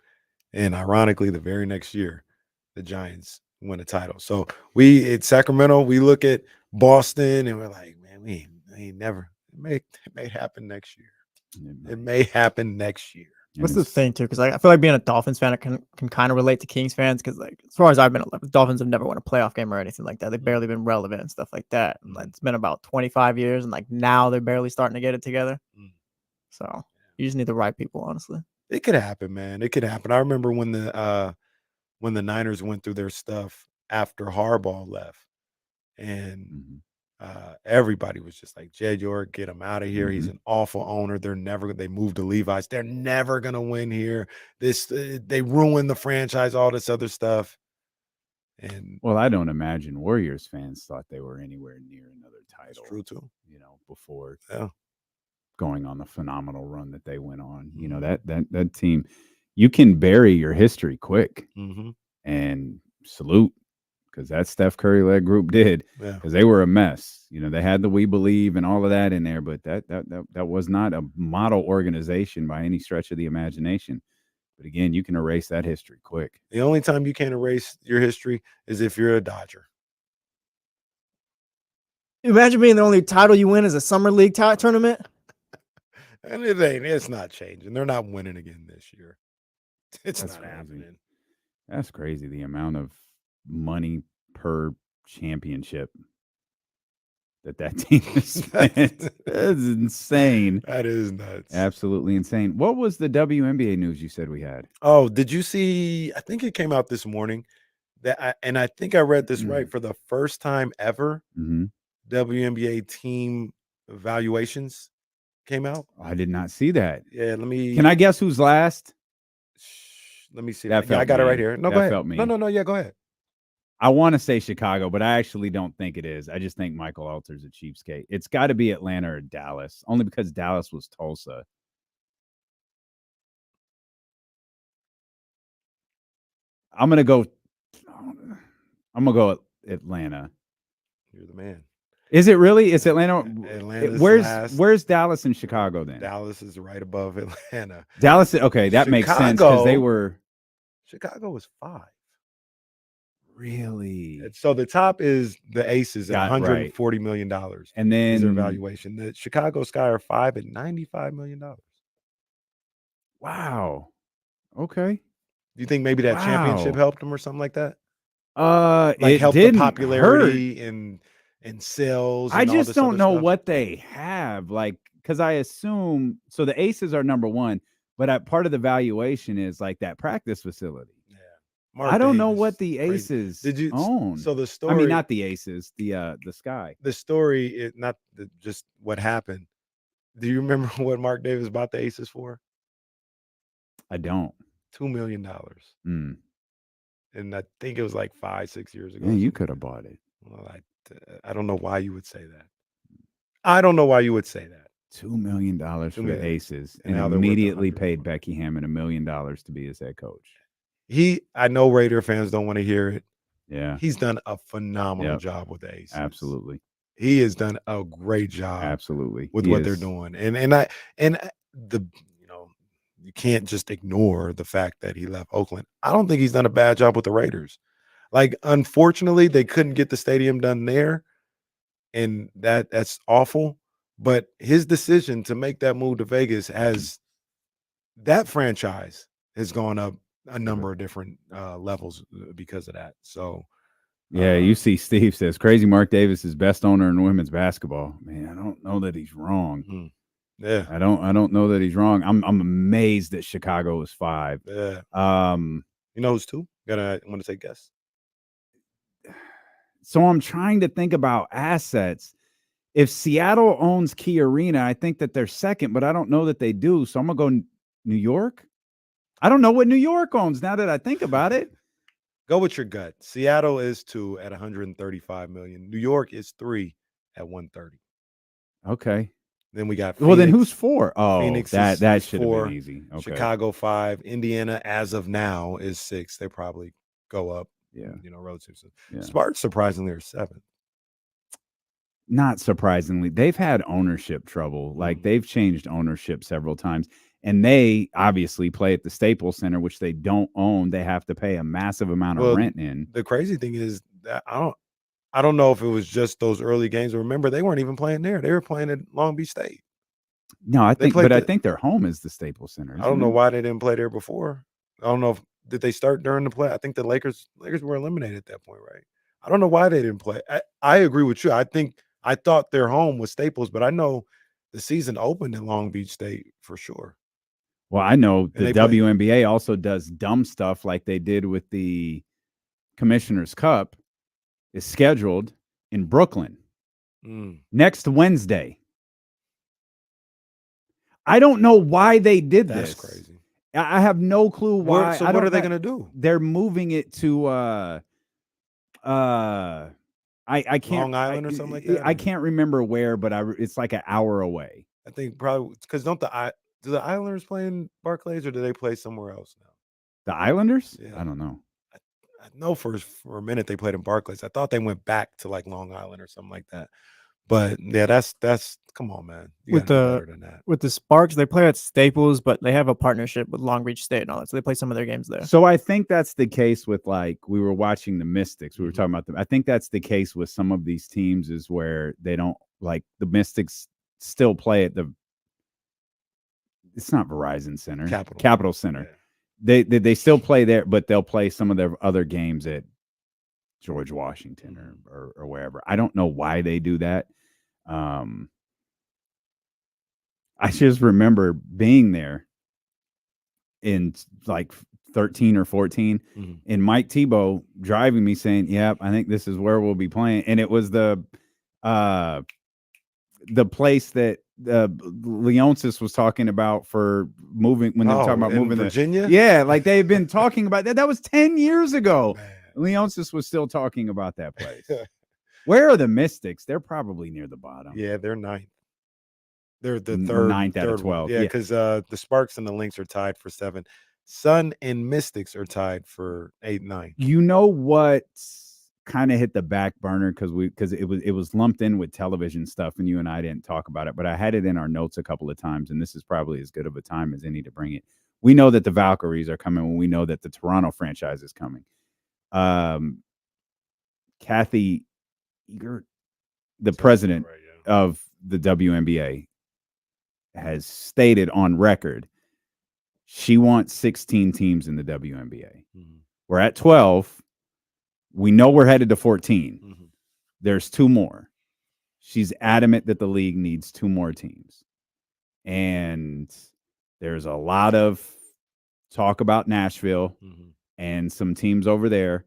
And ironically, the very next year, the Giants win a title. So we at Sacramento, we look at Boston and we're like, man, we ain't never. It may happen next year. It may happen next year. What's the thing too? Because I feel like being a Dolphins fan, I can kind of relate to Kings fans because, like, as far as I've been, the Dolphins have never won a playoff game or anything like that. They've barely been relevant and stuff like that. And, like, it's been about 25 years, and like now they're barely starting to get it together. So you just need the right people, honestly. It could happen, man. It could happen. I remember when the Niners went through their stuff after Harbaugh left, and everybody was just like, Jed York, get him out of here. He's an awful owner. They moved to Levi's. They're never going to win here. They ruined the franchise, all this other stuff. And well, I don't imagine Warriors fans thought they were anywhere near another title. That's true too. Before going on the phenomenal run that they went on. That team, you can bury your history quick and salute. Because that Steph Curry-led group did, because they were a mess. They had the We Believe and all of that in there, but that was not a model organization by any stretch of the imagination. But again, you can erase that history quick. The only time you can't erase your history is if you're a Dodger. Imagine being the only title you win is a summer league tournament. And it's not changing. They're not winning again this year. That's not happening. That's crazy. The amount of money per championship that team has spent. That's insane. That is nuts. Absolutely insane. What was the WNBA news you said we had? Oh, did you see? I think it came out this morning and I think I read this right. For the first time ever, WNBA team evaluations came out. I did not see that. Yeah, Can I guess who's last? Let me see. That I got it right here. No, go ahead. Felt me. No. Yeah, go ahead. I want to say Chicago, but I actually don't think it is. I just think Michael Alter's a cheapskate. It's got to be Atlanta or Dallas, only because Dallas was Tulsa. I'm gonna go Atlanta. You're the man. Is it really? It's Atlanta. Where's Dallas and Chicago then? Dallas is right above Atlanta. Dallas. Okay, that makes sense because they were. Chicago was 5. Really? So the top is the Aces at $140 million. And then is their valuation. The Chicago Sky are 5 at $95 million. Wow. Okay. Do you think maybe that championship helped them or something like that? It helped the popularity and sales. I just don't know what they have, because I assume so. The Aces are number 1, but part of the valuation is like that practice facility. I don't know what the Aces own. So the story, I mean, not the Aces, the Sky. The story is not just what happened. Do you remember what Mark Davis bought the Aces for? I don't. $2 million. And I think it was like 5-6 years ago. Yeah, you could have bought it. Well, I don't know why you would say that. I don't know why you would say that. $2 million for the Aces, and immediately paid Becky Hammond $1 million to be his head coach. I know Raider fans don't want to hear it. Yeah. He's done a phenomenal job with the Aces. Absolutely. He has done a great job. Absolutely. With what they're doing. You can't just ignore the fact that he left Oakland. I don't think he's done a bad job with the Raiders. Unfortunately, they couldn't get the stadium done there, and that's awful. But his decision to make that move to Vegas that franchise has gone up a number of different levels because of that. So, yeah, you see, Steve says Crazy Mark Davis is best owner in women's basketball. Man, I don't know that he's wrong. Yeah, I don't know that he's wrong. I'm amazed that Chicago is 5. Yeah. You know who's 2? I want to say guess. So I'm trying to think about assets. If Seattle owns Key Arena, I think that they're second, but I don't know that they do. So I'm gonna go New York. I don't know what New York owns now that I think about it. Go with your gut. Seattle is 2 at $135 million. New York is 3 at $130. Okay. Then we got Phoenix. Well, then who's 4? Oh, Phoenix that should have 4, been easy. Okay. Chicago 5. Indiana, as of now, is 6. They probably go up. Yeah. Road series. Yeah. Sparks surprisingly are 7th. Not surprisingly, they've had ownership trouble. Like they've changed ownership several times, and they obviously play at the Staples Center, which they don't own. They have to pay a massive amount of rent in. The crazy thing is that I don't know if it was just those early games. Remember, they weren't even playing there. They were playing at Long Beach State. No, I think their home is the Staples Center. I don't know why they didn't play there before. I don't know did they start during the play. I think the Lakers were eliminated at that point, right? I don't know why they didn't play. I agree with you. I thought their home was Staples, but I know the season opened in Long Beach State for sure. Well, I know the WNBA also does dumb stuff like they did with the Commissioner's Cup. Is scheduled in Brooklyn next Wednesday. I don't know why they did this. That's crazy. I have no clue why. So what are they going to do? They're moving it to I can't Long Island or something like that. I can't remember where, but it's like an hour away. I think probably because do the Islanders play in Barclays or do they play somewhere else now? The Islanders? Yeah. I don't know. I know for a minute they played in Barclays. I thought they went back to like Long Island or something like that. But yeah, that's come on, man. With the Sparks, they play at Staples, but they have a partnership with Long Beach State and all that, so they play some of their games there. So I think that's the case with like we were watching the Mystics. We were talking about them. I think that's the case with some of these teams is where they don't like the Mystics still play at the. It's not Verizon Center, Capital Center. Yeah. They still play there, but they'll play some of their other games at George Washington or wherever. I don't know why they do that. I just remember being there in like 13 or 14 and Mike Tebow driving me saying, "Yep, I think this is where we'll be playing." And it was the place that Leonsis was talking about for moving when they were talking about moving to Virginia. Yeah, like they've been talking about that. That was 10 years ago. Leonsis was still talking about that place. Where are the Mystics? They're probably near the bottom. Yeah, they're 9th. They're the third 9th out of 12. Yeah, because the Sparks and the Lynx are tied for 7. Sun and Mystics are tied for 8, 9. You know what kind of hit the back burner because it was lumped in with television stuff and you and I didn't talk about it, but I had it in our notes a couple of times, and this is probably as good of a time as any to bring it. We know that the Valkyries are coming when we know that the Toronto franchise is coming. Kathy Egert, the president of the WNBA, has stated on record she wants 16 teams in the WNBA. We're at 12. We know we're headed to 14. There's 2 more. She's adamant that the league needs 2 more teams. And there's a lot of talk about Nashville and some teams over there.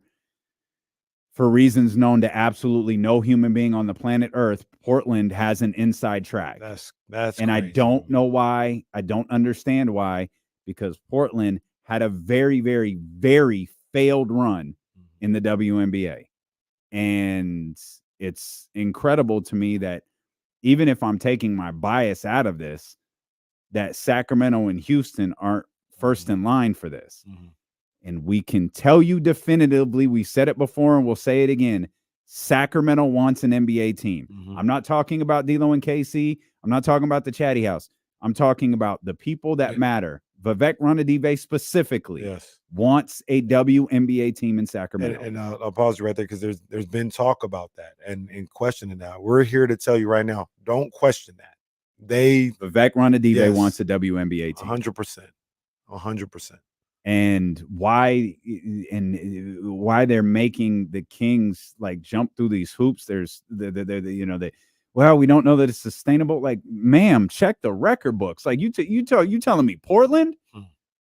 For reasons known to absolutely no human being on the planet Earth, Portland has an inside track. That's and crazy. I don't know why. I don't understand why, because Portland had a very, very, very failed run in the WNBA. And it's incredible to me that even if I'm taking my bias out of this, that Sacramento and Houston aren't first in line for this. And we can tell you definitively, we said it before and we'll say it again, Sacramento wants an NBA team. I'm not talking about D'Lo and KC. I'm not talking about the Chatty House. I'm talking about the people that matter. Vivek Ranadive specifically wants a WNBA team in Sacramento. And I'll pause you right there because there's been talk about that and questioning that. We're here to tell you right now, don't question that. Vivek Ranadive wants a WNBA team. 100%. And why they're making the Kings like jump through these hoops. There's well, we don't know that it's sustainable. Like, ma'am, check the record books. Like you telling me Portland?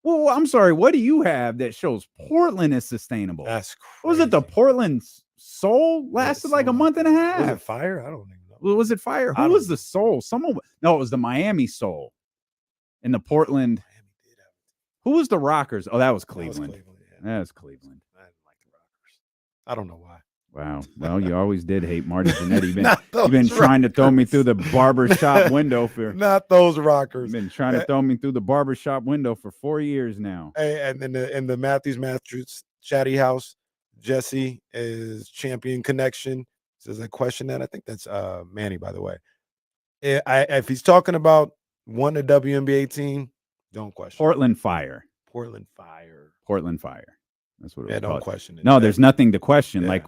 Well, I'm sorry. What do you have that shows Portland is sustainable? That's crazy. What was it? The Portland Soul lasted like a month and a half. Was it Fire? I don't even know. Well, was it Fire? Who was the Soul? No, it was the Miami Soul. And the Portland. Who was the Rockers? Oh, that was Cleveland. That was Cleveland. I didn't like the Rockers. I don't know why. Wow. Well, you always did hate Marty Jannetty. You've been trying to throw me through the barbershop window for not those Rockers. Been trying to throw me through the barbershop window for 4 years now. Hey, and in the Matthews Chatty House, Jesse is champion connection. Says I question that. I think that's Manny, by the way. If he's talking about one a WNBA team, don't question. Portland Fire. Portland Fire. Portland Fire. That's what it was don't called. question it. No, there's nothing to question. Yeah. Like,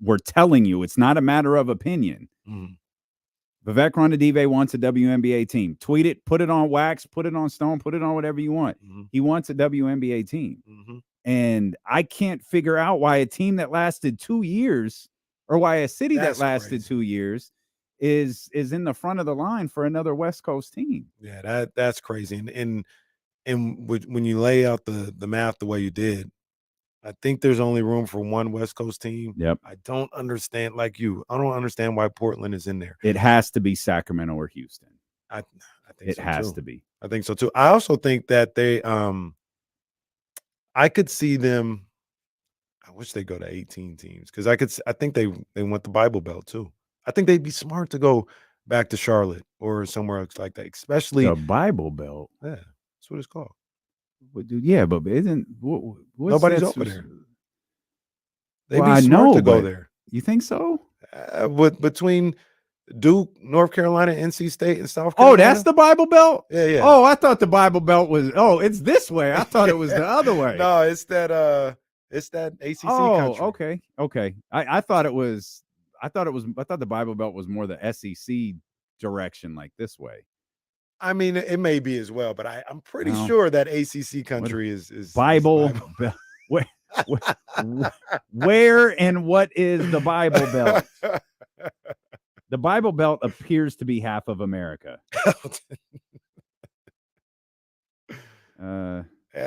we're telling you, it's not a matter of opinion. Vivek Ranadive wants a WNBA team. Tweet it, put it on wax, put it on stone, put it on whatever you want. He wants a WNBA team. And I can't figure out why a team that lasted 2 years, or why a city that lasted 2 years is in the front of the line for another West Coast team. Yeah, that's crazy. And when you lay out the math the way you did, I think there's only room for one West Coast team. Yep. I don't understand, like you, I don't understand why Portland is in there. It has to be Sacramento or Houston. I think it has to be. I think so too. I also think that they I could see them. I wish they go to 18 teams, because I think they want the Bible Belt too. I think they'd be smart to go back to Charlotte or somewhere else like that, especially the Bible Belt. Yeah, that's what it's called. But dude, yeah, but isn't nobody's over there? They'd Well, be smart to go but there. You think so? Between Duke, North Carolina, NC State, and South Carolina. Oh, that's the Bible Belt? Yeah. Oh, I thought the Bible Belt was. Oh, it's this way. I thought it was the other way. No, it's that ACC country. Okay. I thought it was. I thought the Bible Belt was more the SEC direction, like this way. I mean, it may be as well, but I'm pretty sure that ACC country is Bible Belt. Where and what is the Bible Belt? The Bible Belt appears to be half of America. I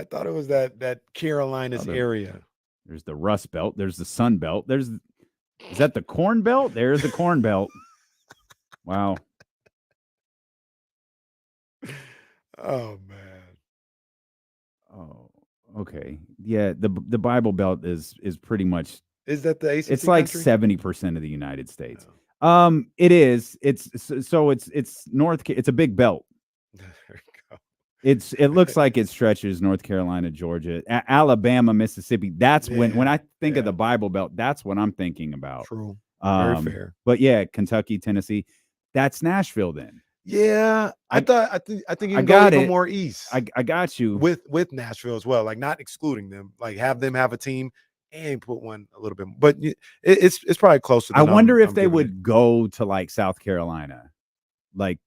thought it was that Carolinas area. There's the Rust Belt. There's the Sun Belt. Is that the Corn Belt? There's the Corn Belt. Wow. Oh man. Oh, okay. Yeah, the Bible Belt is pretty much. Is that the ACC? It's like 70% of the United States. It is. It's North. It's a big belt. There you go. It looks like it stretches North Carolina, Georgia, Alabama, Mississippi. That's when I think of the Bible Belt, that's what I'm thinking about. True. Very fair. But yeah, Kentucky, Tennessee, that's Nashville then. Yeah, I think you can go even more east. I got you with Nashville as well, like not excluding them, like have them have a team and put one a little bit, but it's probably closer. I wonder if they would go to like South Carolina, like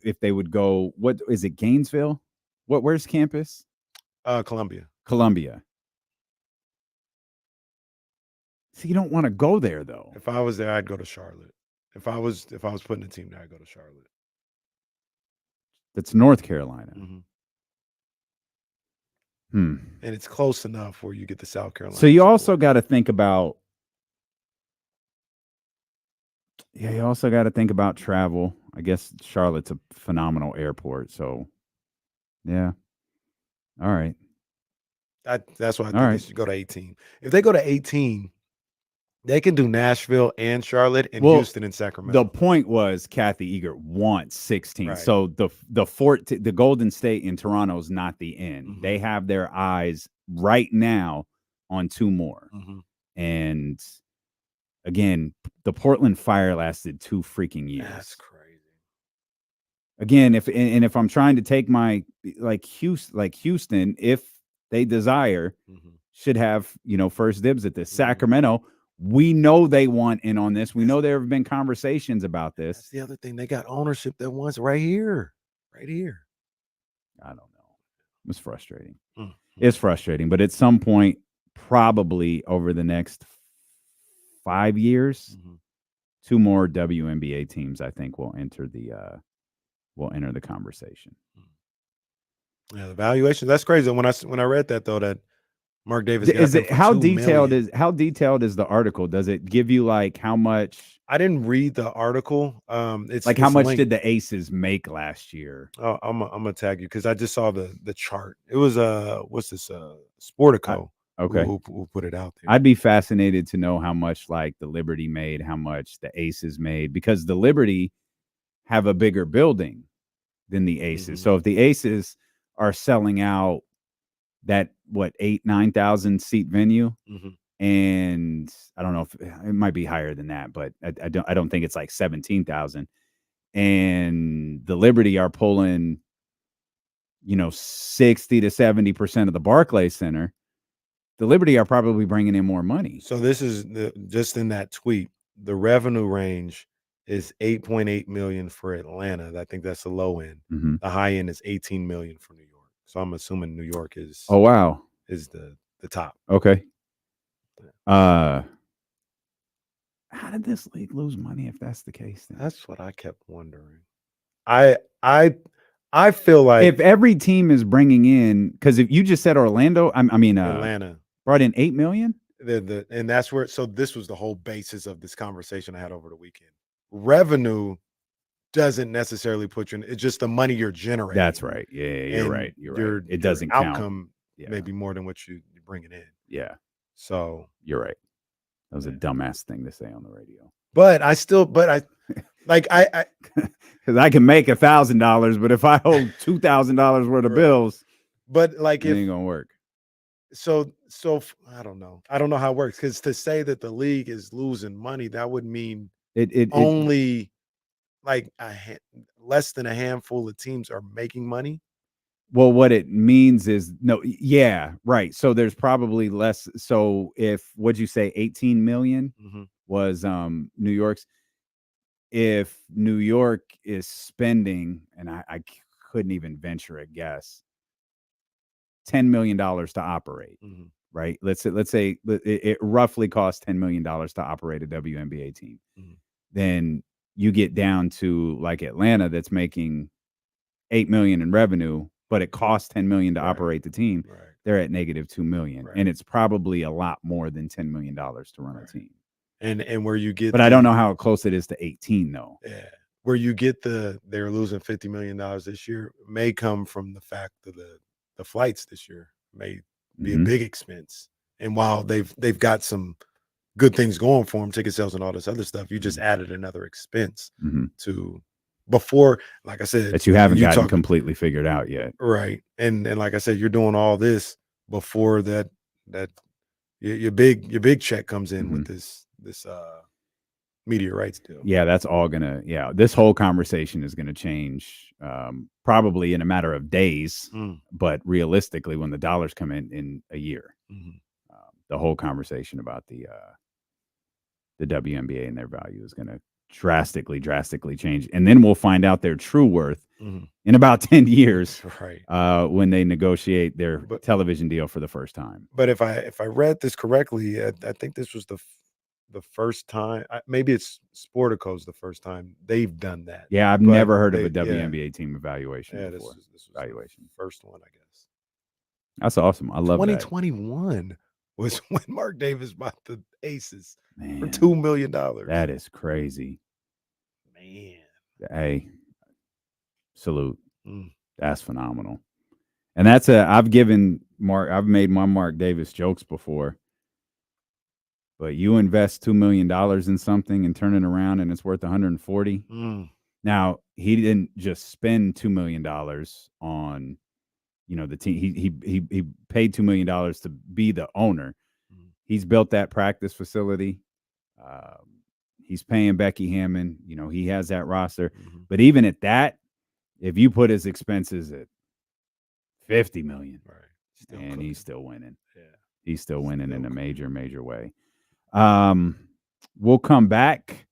if they would go. What is it, Gainesville? Where's campus? Columbia. So you don't want to go there though. If I was there, I'd go to Charlotte. If I was putting a team there, I'd go to Charlotte. That's North Carolina. And it's close enough where you get the South Carolina. So you also got to think about. Yeah, you also got to think about travel. I guess Charlotte's a phenomenal airport. So, yeah. All right. That's why I think they should go to 18. If they go to 18, they can do Nashville and Charlotte and Houston and Sacramento. The point was Kathy Eager wants 16. Right. So the Golden State in Toronto is not the end. They have their eyes right now on 2 more. And again, the Portland Fire lasted 2 freaking years. That's crazy. Again, if I'm trying to take my Houston, if they desire, should have first dibs at this. Sacramento, we know they want in on this. We know there have been conversations about this. That's the other thing. They got ownership that wants right here. I don't know. It's frustrating. It's frustrating, but at some point, probably over the next 5 years, 2 more WNBA teams, I think, will enter the conversation. Yeah, the valuation, that's crazy. When I read that though, that Mark Davis how detailed is the article? Does it give you like how much? I didn't read the article. It's like how much linked. did the Aces make last year? Oh, I'm gonna tag you because I just saw the chart. It was what's this Sportico? Okay, who put it out there? I'd be fascinated to know how much like the Liberty made, how much the Aces made, because the Liberty have a bigger building than the Aces. So if the Aces are selling out that 8,000-9,000 seat venue, and I don't know if it might be higher than that, but I don't think it's like 17,000. And the Liberty are pulling, 60 to 70% of the Barclays Center. The Liberty are probably bringing in more money. So this is just in that tweet, the revenue range is 8.8 million for Atlanta. I think that's the low end. Mhm. The high end is 18 million for New York. So I'm assuming New York is Oh, wow. is the top. Okay. How did this league lose money if that's the case? Then? That's what I kept wondering. I feel like if every team is bringing in, because if you just said Orlando, Atlanta brought in 8 million. And that's where. So this was the whole basis of this conversation I had over the weekend. Revenue doesn't necessarily put you in. It's just the money you're generating. That's right. Yeah, you're right. You're right. It doesn't your count. Outcome maybe more than what you're bringing in. Yeah. So you're right. That was a dumbass thing to say on the radio. But I because I can make $1,000, but if I hold $2,000 worth of bills, but like it ain't gonna work. So I don't know. I don't know how it works, because to say that the league is losing money, that would mean it only like less than a handful of teams are making money. Well, what it means is right. So there's probably less. So if what'd you say, 18 million was New York's. If New York is spending, and I couldn't even venture a guess, $10 million to operate, right? Let's say it roughly costs $10 million to operate a WNBA team. Then you get down to like Atlanta, that's making $8 million in revenue, but it costs $10 million to operate the team. Right. They're at negative $2 million, and it's probably a lot more than $10 million to run a team. And where you get, but I don't know how close it is to 18 though. Yeah, where you get they're losing $50 million this year may come from the fact that the flights this year may be a big expense. And while they've got some good things going for them, ticket sales and all this other stuff, you just added another expense to before, like I said, that you haven't gotten completely figured out yet. Right. And like I said, you're doing all this before that your big check comes in with this media rights deal. Yeah, that's all this whole conversation is gonna change probably in a matter of days, but realistically when the dollars come in a year. The whole conversation about the WNBA and their value is gonna drastically change, and then we'll find out their true worth in about 10 years, right? When they negotiate their television deal for the first time. But if I read this correctly, I think this was the first time. Maybe it's Sportico's the first time they've done that. Yeah, I've never heard of a WNBA team evaluation before. This was evaluation first one, I guess. That's awesome. I love 2021 was when Mark Davis bought the Aces for $2 million. That is crazy, man. Hey, salute. That's phenomenal. And that's I've made my Mark Davis jokes before. But you invest $2 million in something and turn it around and it's worth 140. Now, he didn't just spend $2 million on, the team. He paid $2 million to be the owner. He's built that practice facility. He's paying Becky Hammond. He has that roster. But even at that, if you put his expenses at $50 million, and he's still winning. Yeah, he's still winning in a major way. We'll come back.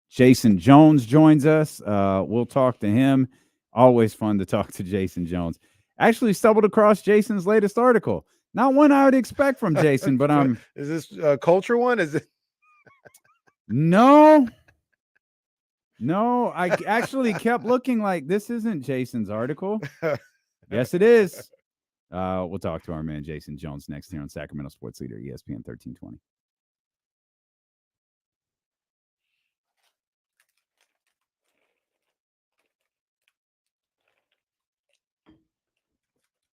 Jason Jones joins us. We'll talk to him. Always fun to talk to Jason Jones. Actually stumbled across Jason's latest article. Not one I would expect from Jason, but is this a culture one? Is it? No, I actually kept looking like this isn't Jason's article. Yes, it is. We'll talk to our man Jason Jones next here on Sacramento Sports Leader, ESPN 1320.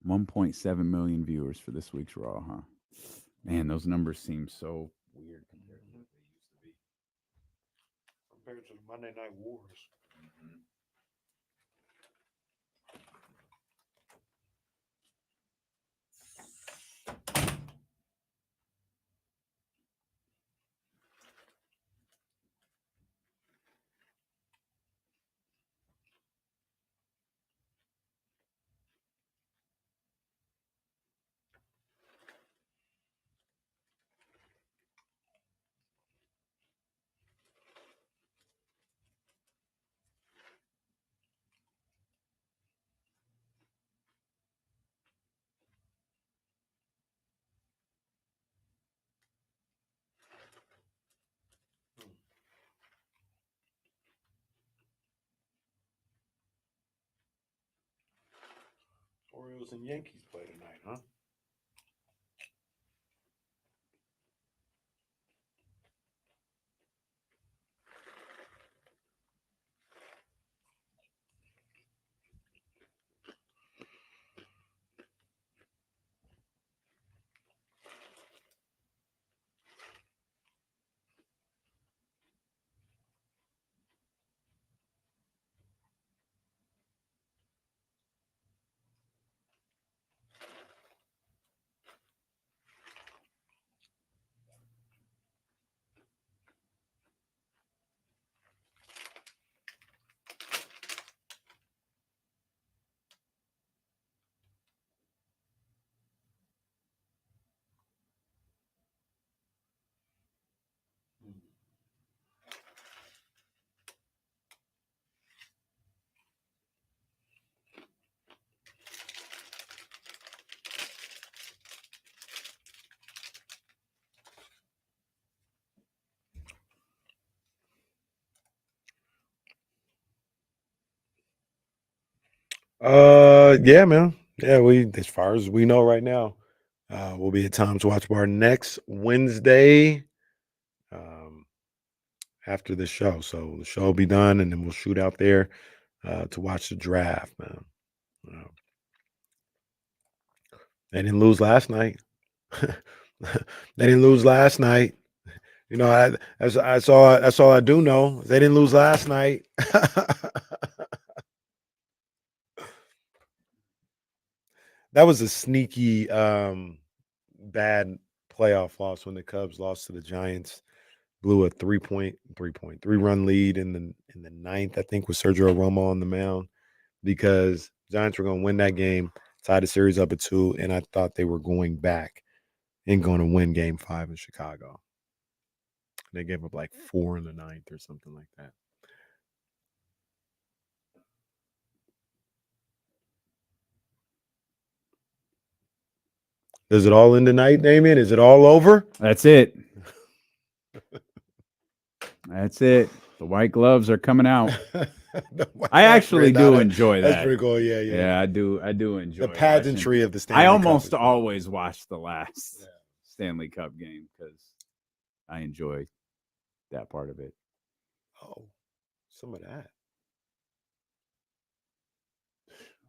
$1.7 million viewers for this week's Raw, huh? Man, those numbers seem so weird compared to what they used to be. Compared to the Monday Night Wars. Royals and Yankees play tonight, huh? Yeah, man. Yeah, as far as we know right now, we'll be at Tom's Watch Bar next Wednesday after the show. So the show will be done, and then we'll shoot out there to watch the draft, man. They didn't lose last night. They didn't lose last night. You know, that's all I do know. They didn't lose last night. That was a sneaky bad playoff loss when the Cubs lost to the Giants. Blew a 3-run lead in the ninth, I think, with Sergio Romo on the mound, because Giants were going to win that game, tie the series up at 2, and I thought they were going back and going to win Game 5 in Chicago. They gave up like 4 in the ninth or something like that. Does it all end tonight, Damien? Is it all over? That's it. That's it. The white gloves are coming out. I actually do enjoy that. That's pretty cool. Yeah. Yeah, I do enjoy the pageantry of the Stanley I Cup almost as well. always watch the last Stanley Cup game because I enjoy that part of it. Oh, some of that.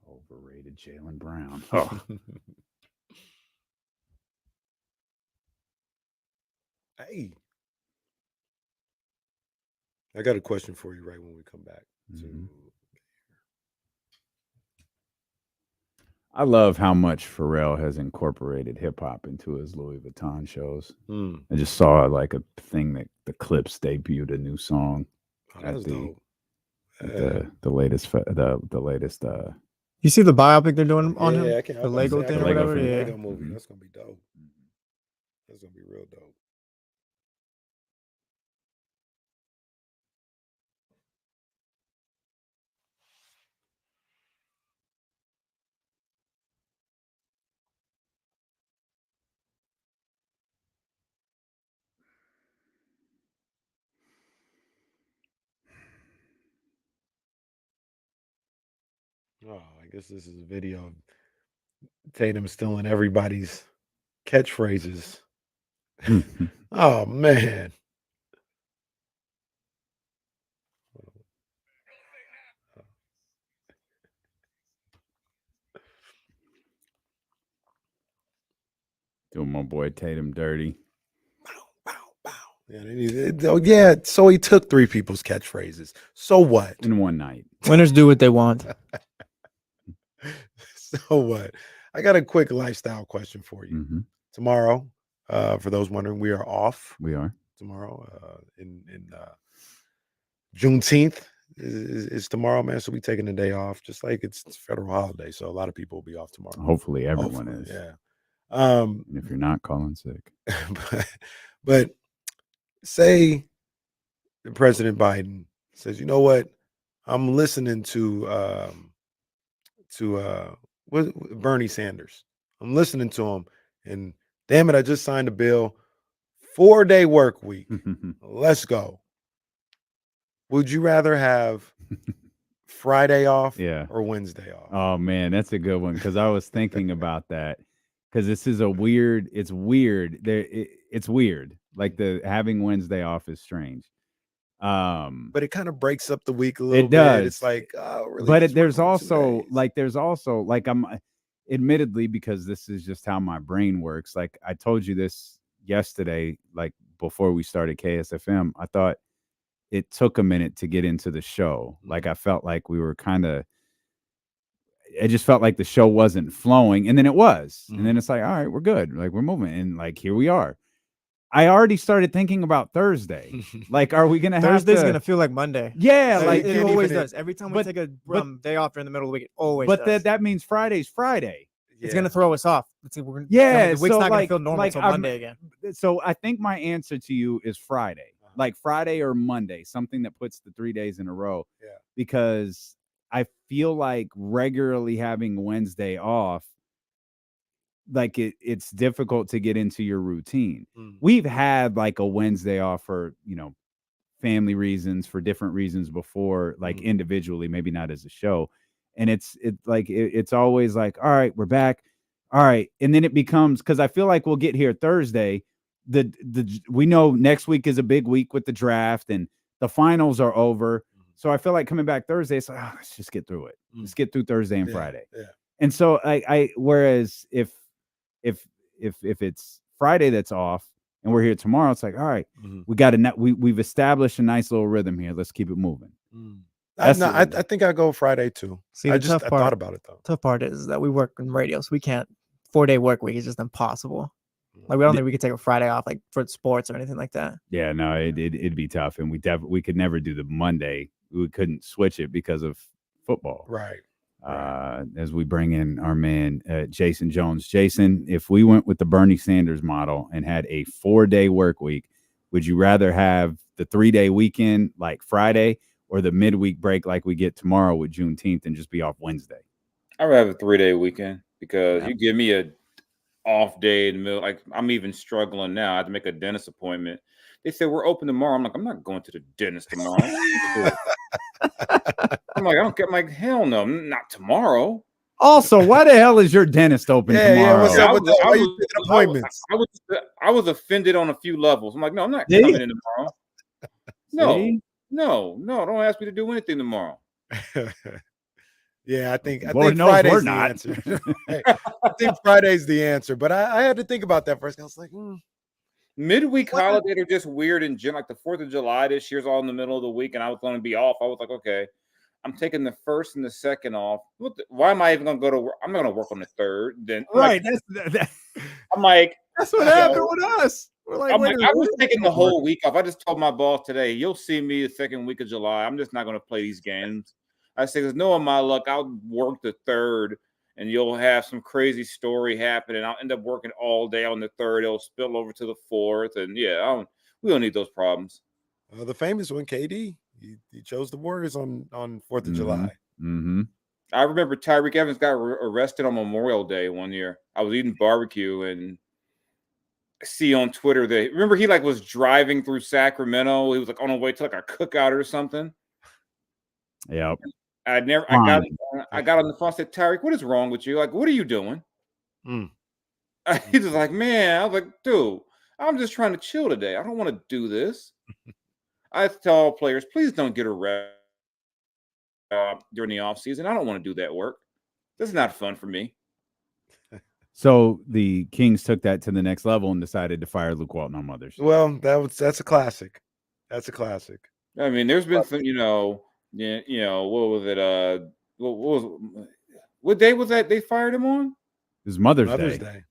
Overrated Jaylen Brown. Oh. Hey. I got a question for you right when we come back. Mm-hmm. I love how much Pharrell has incorporated hip hop into his Louis Vuitton shows. I just saw like a thing that the Clips debuted a new song at the latest the latest. You see the biopic they're doing on him? I can't. The Lego thing or whatever. The Yeah. Lego movie. That's gonna be dope. That's gonna be real dope. Oh, I guess this is a video of Tatum stealing everybody's catchphrases. Oh, man. Doing my boy Tatum dirty. Yeah, so he took 3 people's catchphrases. So what? In one night. Winners do what they want. So what? I got a quick lifestyle question for you. Mm-hmm. Tomorrow, for those wondering, we are off. We are. Tomorrow, in Juneteenth is tomorrow, man. So we taking the day off, just like it's federal holiday. So a lot of people will be off tomorrow. Hopefully everyone is. Yeah. And if you're not, calling sick. but say President Biden says, you know what? I'm listening to Bernie Sanders. I'm listening to him, and damn it, I just signed a bill, 4-day work week. Let's go. Would you rather have Friday off Yeah. or Wednesday off. Oh man, that's a good one because I was thinking about that because this is weird. It's weird. It's weird. Like the having Wednesday off is strange. But it kind of breaks up the week a little It bit. does. It's like, oh, really? But just there's work on 2 also days? like I'm admittedly because this is just how my brain works. Like I told you this yesterday, like before we started KSFM, I thought it took a minute to get into the show. Like I felt like we were it just felt like the show wasn't flowing, and then it was. And then it's like, all right, we're good. Like we're moving, and like here we are. I already started thinking about Thursday. Like, are we gonna have Thursday's gonna feel like Monday? Yeah, So like it always does. Every time we take a day off during the middle of the week, it always. But that means Friday's Friday. It's gonna throw us off. The week's so not gonna like, feel normal until Monday again. So I think my answer to you is Friday, like Friday or Monday, something that puts the 3 days in a row. Yeah. Because I feel like regularly having Wednesday off, like it's difficult to get into your routine. We've had like a Wednesday off for, family reasons, for different reasons before, like individually, maybe not as a show. And it's always like, all right, we're back. All right. And then it becomes, because I feel like we'll get here Thursday. We know next week is a big week with the draft and the finals are over. So I feel like coming back Thursday, it's like, let's just get through it. Let's get through Thursday and Friday. Yeah. And so whereas if it's Friday that's off and we're here tomorrow, it's like, all right, we've established a nice little rhythm here. Let's keep it moving. I think I go Friday too. See, I the thought about it though. Tough part is that we work in radio, so we can't 4-day work week is just impossible. Like we don't think we could take a Friday off like for sports or anything like that. Yeah, no, it'd be tough, and we could never do the Monday. We couldn't switch it because of football. Right. As we bring in our man Jason Jones. Jason, if we went with the Bernie Sanders model and had a 4-day work week, would you rather have the 3-day weekend like Friday or the midweek break like we get tomorrow with Juneteenth and just be off Wednesday? I'd rather have a 3-day weekend because you give me a off day in the middle. Like I'm even struggling now. I have to make a dentist appointment. They said we're open tomorrow. I'm like, I'm not going to the dentist tomorrow. I'm like, hell no, not tomorrow. Also, why the hell is your dentist open tomorrow? Yeah, what's up with the appointments? I was offended on a few levels. I'm like, no, I'm not coming in tomorrow. No, don't ask me to do anything tomorrow. Yeah, I think Lord knows Friday's we're the not. answer. I think Friday's the answer, but I had to think about that first. I was like, midweek holidays are just weird in general. Like the 4th of July this year's all in the middle of the week, and I was going to be off. I was like, okay, I'm taking the 1st and the 2nd off. Why am I even going to go to work? I'm not going to work on the 3rd. Then right, I'm like, that's what happened with us. We're like, I was taking the whole week off. I just told my boss today, you'll see me the 2nd week of July. I'm just not going to play these games. I said, there's no in my luck. I'll work the 3rd, and you'll have some crazy story happen, and I'll end up working all day on the 3rd. It'll spill over to the 4th, and we don't need those problems. The famous one, KD, he chose the Warriors on 4th of July. Mm-hmm. I remember Tyreek Evans got arrested on Memorial Day one year. I was eating barbecue and see on Twitter that remember he was driving through Sacramento. He was on the way to a cookout or something. Yep. I got on the phone. I said, Tyreek, what is wrong with you? What are you doing? He was like, man. I was like, dude, I'm just trying to chill today. I don't want to do this. I tell all players, please don't get arrested during the offseason. I don't want to do that work. This is not fun for me. So the Kings took that to the next level and decided to fire Luke Walton on Mother's Day. Well, that's a classic. That's a classic. I mean, there's been some, what was it? What day was that they fired him on? It was Mother's Day.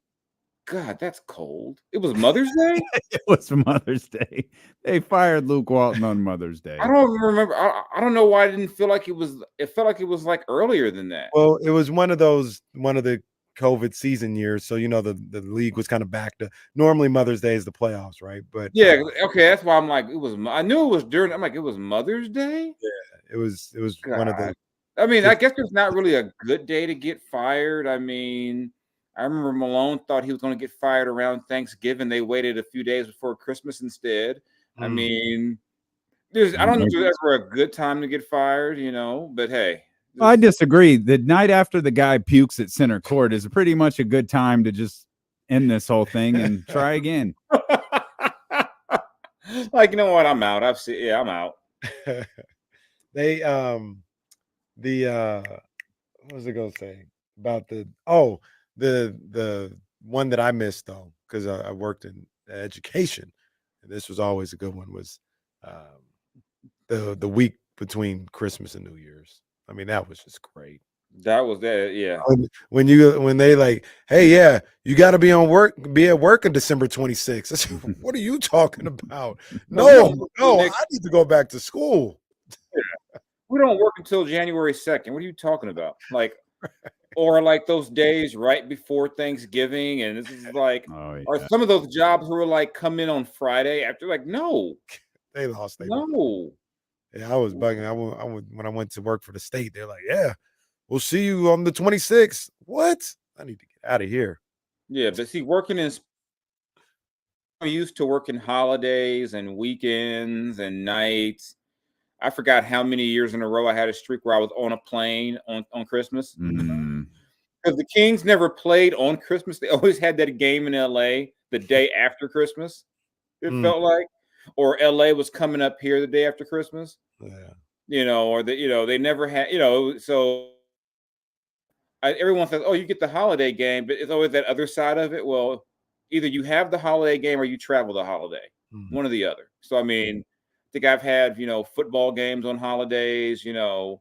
God, that's cold. It was Mother's Day? It was Mother's Day. They fired Luke Walton on Mother's Day. I don't remember. I don't know why I didn't feel like it was. It felt like it was earlier than that. Well, it was one of the COVID season years. So, the league was kind of back to normally Mother's Day is the playoffs, right? But yeah, okay. That's why I'm like, it was. I knew it was during. I'm like, it was Mother's Day. Yeah, it was God. one of the. I mean, I guess there's not really a good day to get fired. I mean, I remember Malone thought he was going to get fired around Thanksgiving. They waited a few days before Christmas instead. I mean, I don't know if there's ever a good time to get fired, but hey. I disagree. The night after the guy pukes at center court is pretty much a good time to just end this whole thing and try again. Like, you know what? I'm out. I'm out. They what was I gonna say about the one that I missed though, because I worked in education, and this was always a good one, was the week between Christmas and New Year's. I mean, that was just great. That was that, yeah. When they like, hey, yeah, you got to be at work on December 26th. I said, what are you talking about? No, I need to go back to school. Yeah. We don't work until January 2nd. What are you talking about? Like, or like those days right before Thanksgiving, and this is like, or some of those jobs who are like come in on Friday after, like, no, they lost. No. Yeah, I was bugging. When I went to work for the state, they're like, yeah, we'll see you on the 26th. What? I need to get out of here. Yeah, but see, I'm used to working holidays and weekends and nights. I forgot how many years in a row I had a streak where I was on a plane on Christmas. Because the Kings never played on Christmas. They always had that game in LA the day after Christmas. It felt like. Or LA was coming up here the day after Christmas. Yeah. Or they never had, so everyone says, oh, you get the holiday game, but it's always that other side of it. Well, either you have the holiday game or you travel the holiday, one or the other. So, I mean, I think I've had, football games on holidays, so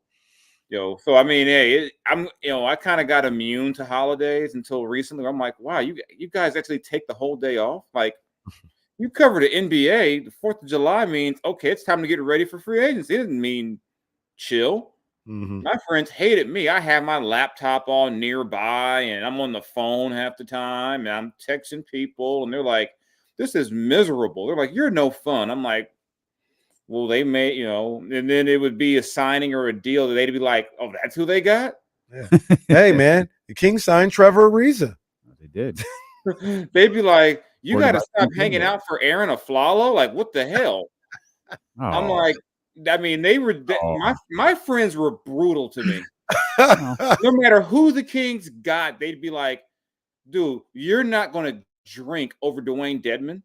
I mean, hey, I kind of got immune to holidays until recently. I'm like, wow, you guys actually take the whole day off. Like, you cover the NBA. The 4th of July means, okay, it's time to get ready for free agency. It doesn't mean chill. My friends hated me. I have my laptop all nearby, and I'm on the phone half the time, and I'm texting people, and they're like, this is miserable. They're like, you're no fun. I'm like, well, they may, and then it would be a signing or a deal that they'd be like, oh, that's who they got? Yeah. Hey, man, the Kings signed Trevor Ariza. They did. They'd be like, you got to stop hanging out for Aaron Aflalo. Like, what the hell? I'm like, I mean, they were my friends were brutal to me. No matter who the Kings got, they'd be like, dude, you're not going to drink over Dwayne Dedman.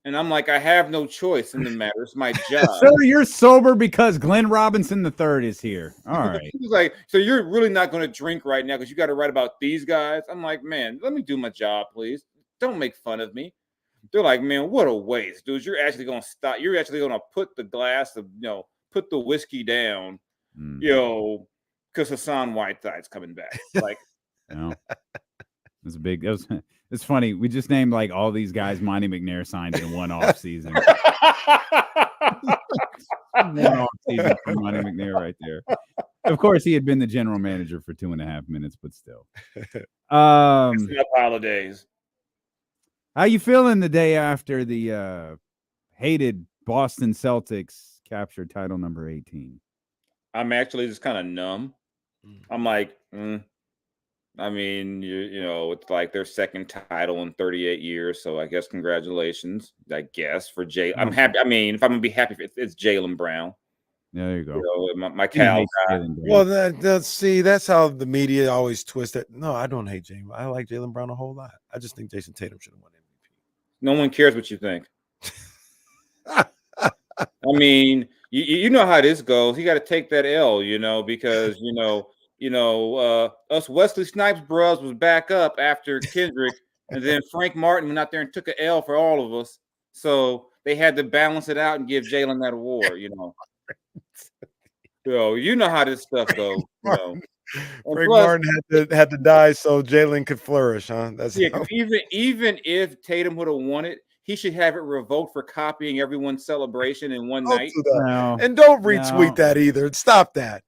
And I'm like, I have no choice in the matter. It's my job. So you're sober because Glenn Robinson III is here. All right. He's like, so you're really not going to drink right now because you got to write about these guys? I'm like, man, let me do my job, please. Don't make fun of me. They're like, man, what a waste, dude. You're actually going to stop. You're actually going to put the glass of, put the whiskey down, because Hassan Whiteside's coming back. Like, It's big. It's funny. We just named like all these guys Monty McNair signed in one off season. One off season for Monty McNair right there. Of course, he had been the general manager for 2.5 minutes, but still. Holidays. How you feeling the day after the hated Boston Celtics captured title number 18? I'm actually just kind of numb. I'm like, I mean, it's like their second title in 38 years. So I guess congratulations, I guess, for Jay. I'm happy. I mean, if I'm going to be happy, it's Jaylen Brown. Yeah, there you go. My Cal guy. Well, that's how the media always twist it. No, I don't hate Jaylen. I like Jaylen Brown a whole lot. I just think Jason Tatum should have won MVP. No one cares what you think. I mean, you know how this goes. You got to take that L, because us Wesley Snipes bros was back up after Kendrick, and then Frank Martin went out there and took an L for all of us. So they had to balance it out and give Jaylen that award. You know how this stuff goes. Frank Martin had to die so Jaylen could flourish, huh? That's even if Tatum would have won it, he should have it revoked for copying everyone's celebration in one night. No. And don't retweet that either. Stop that.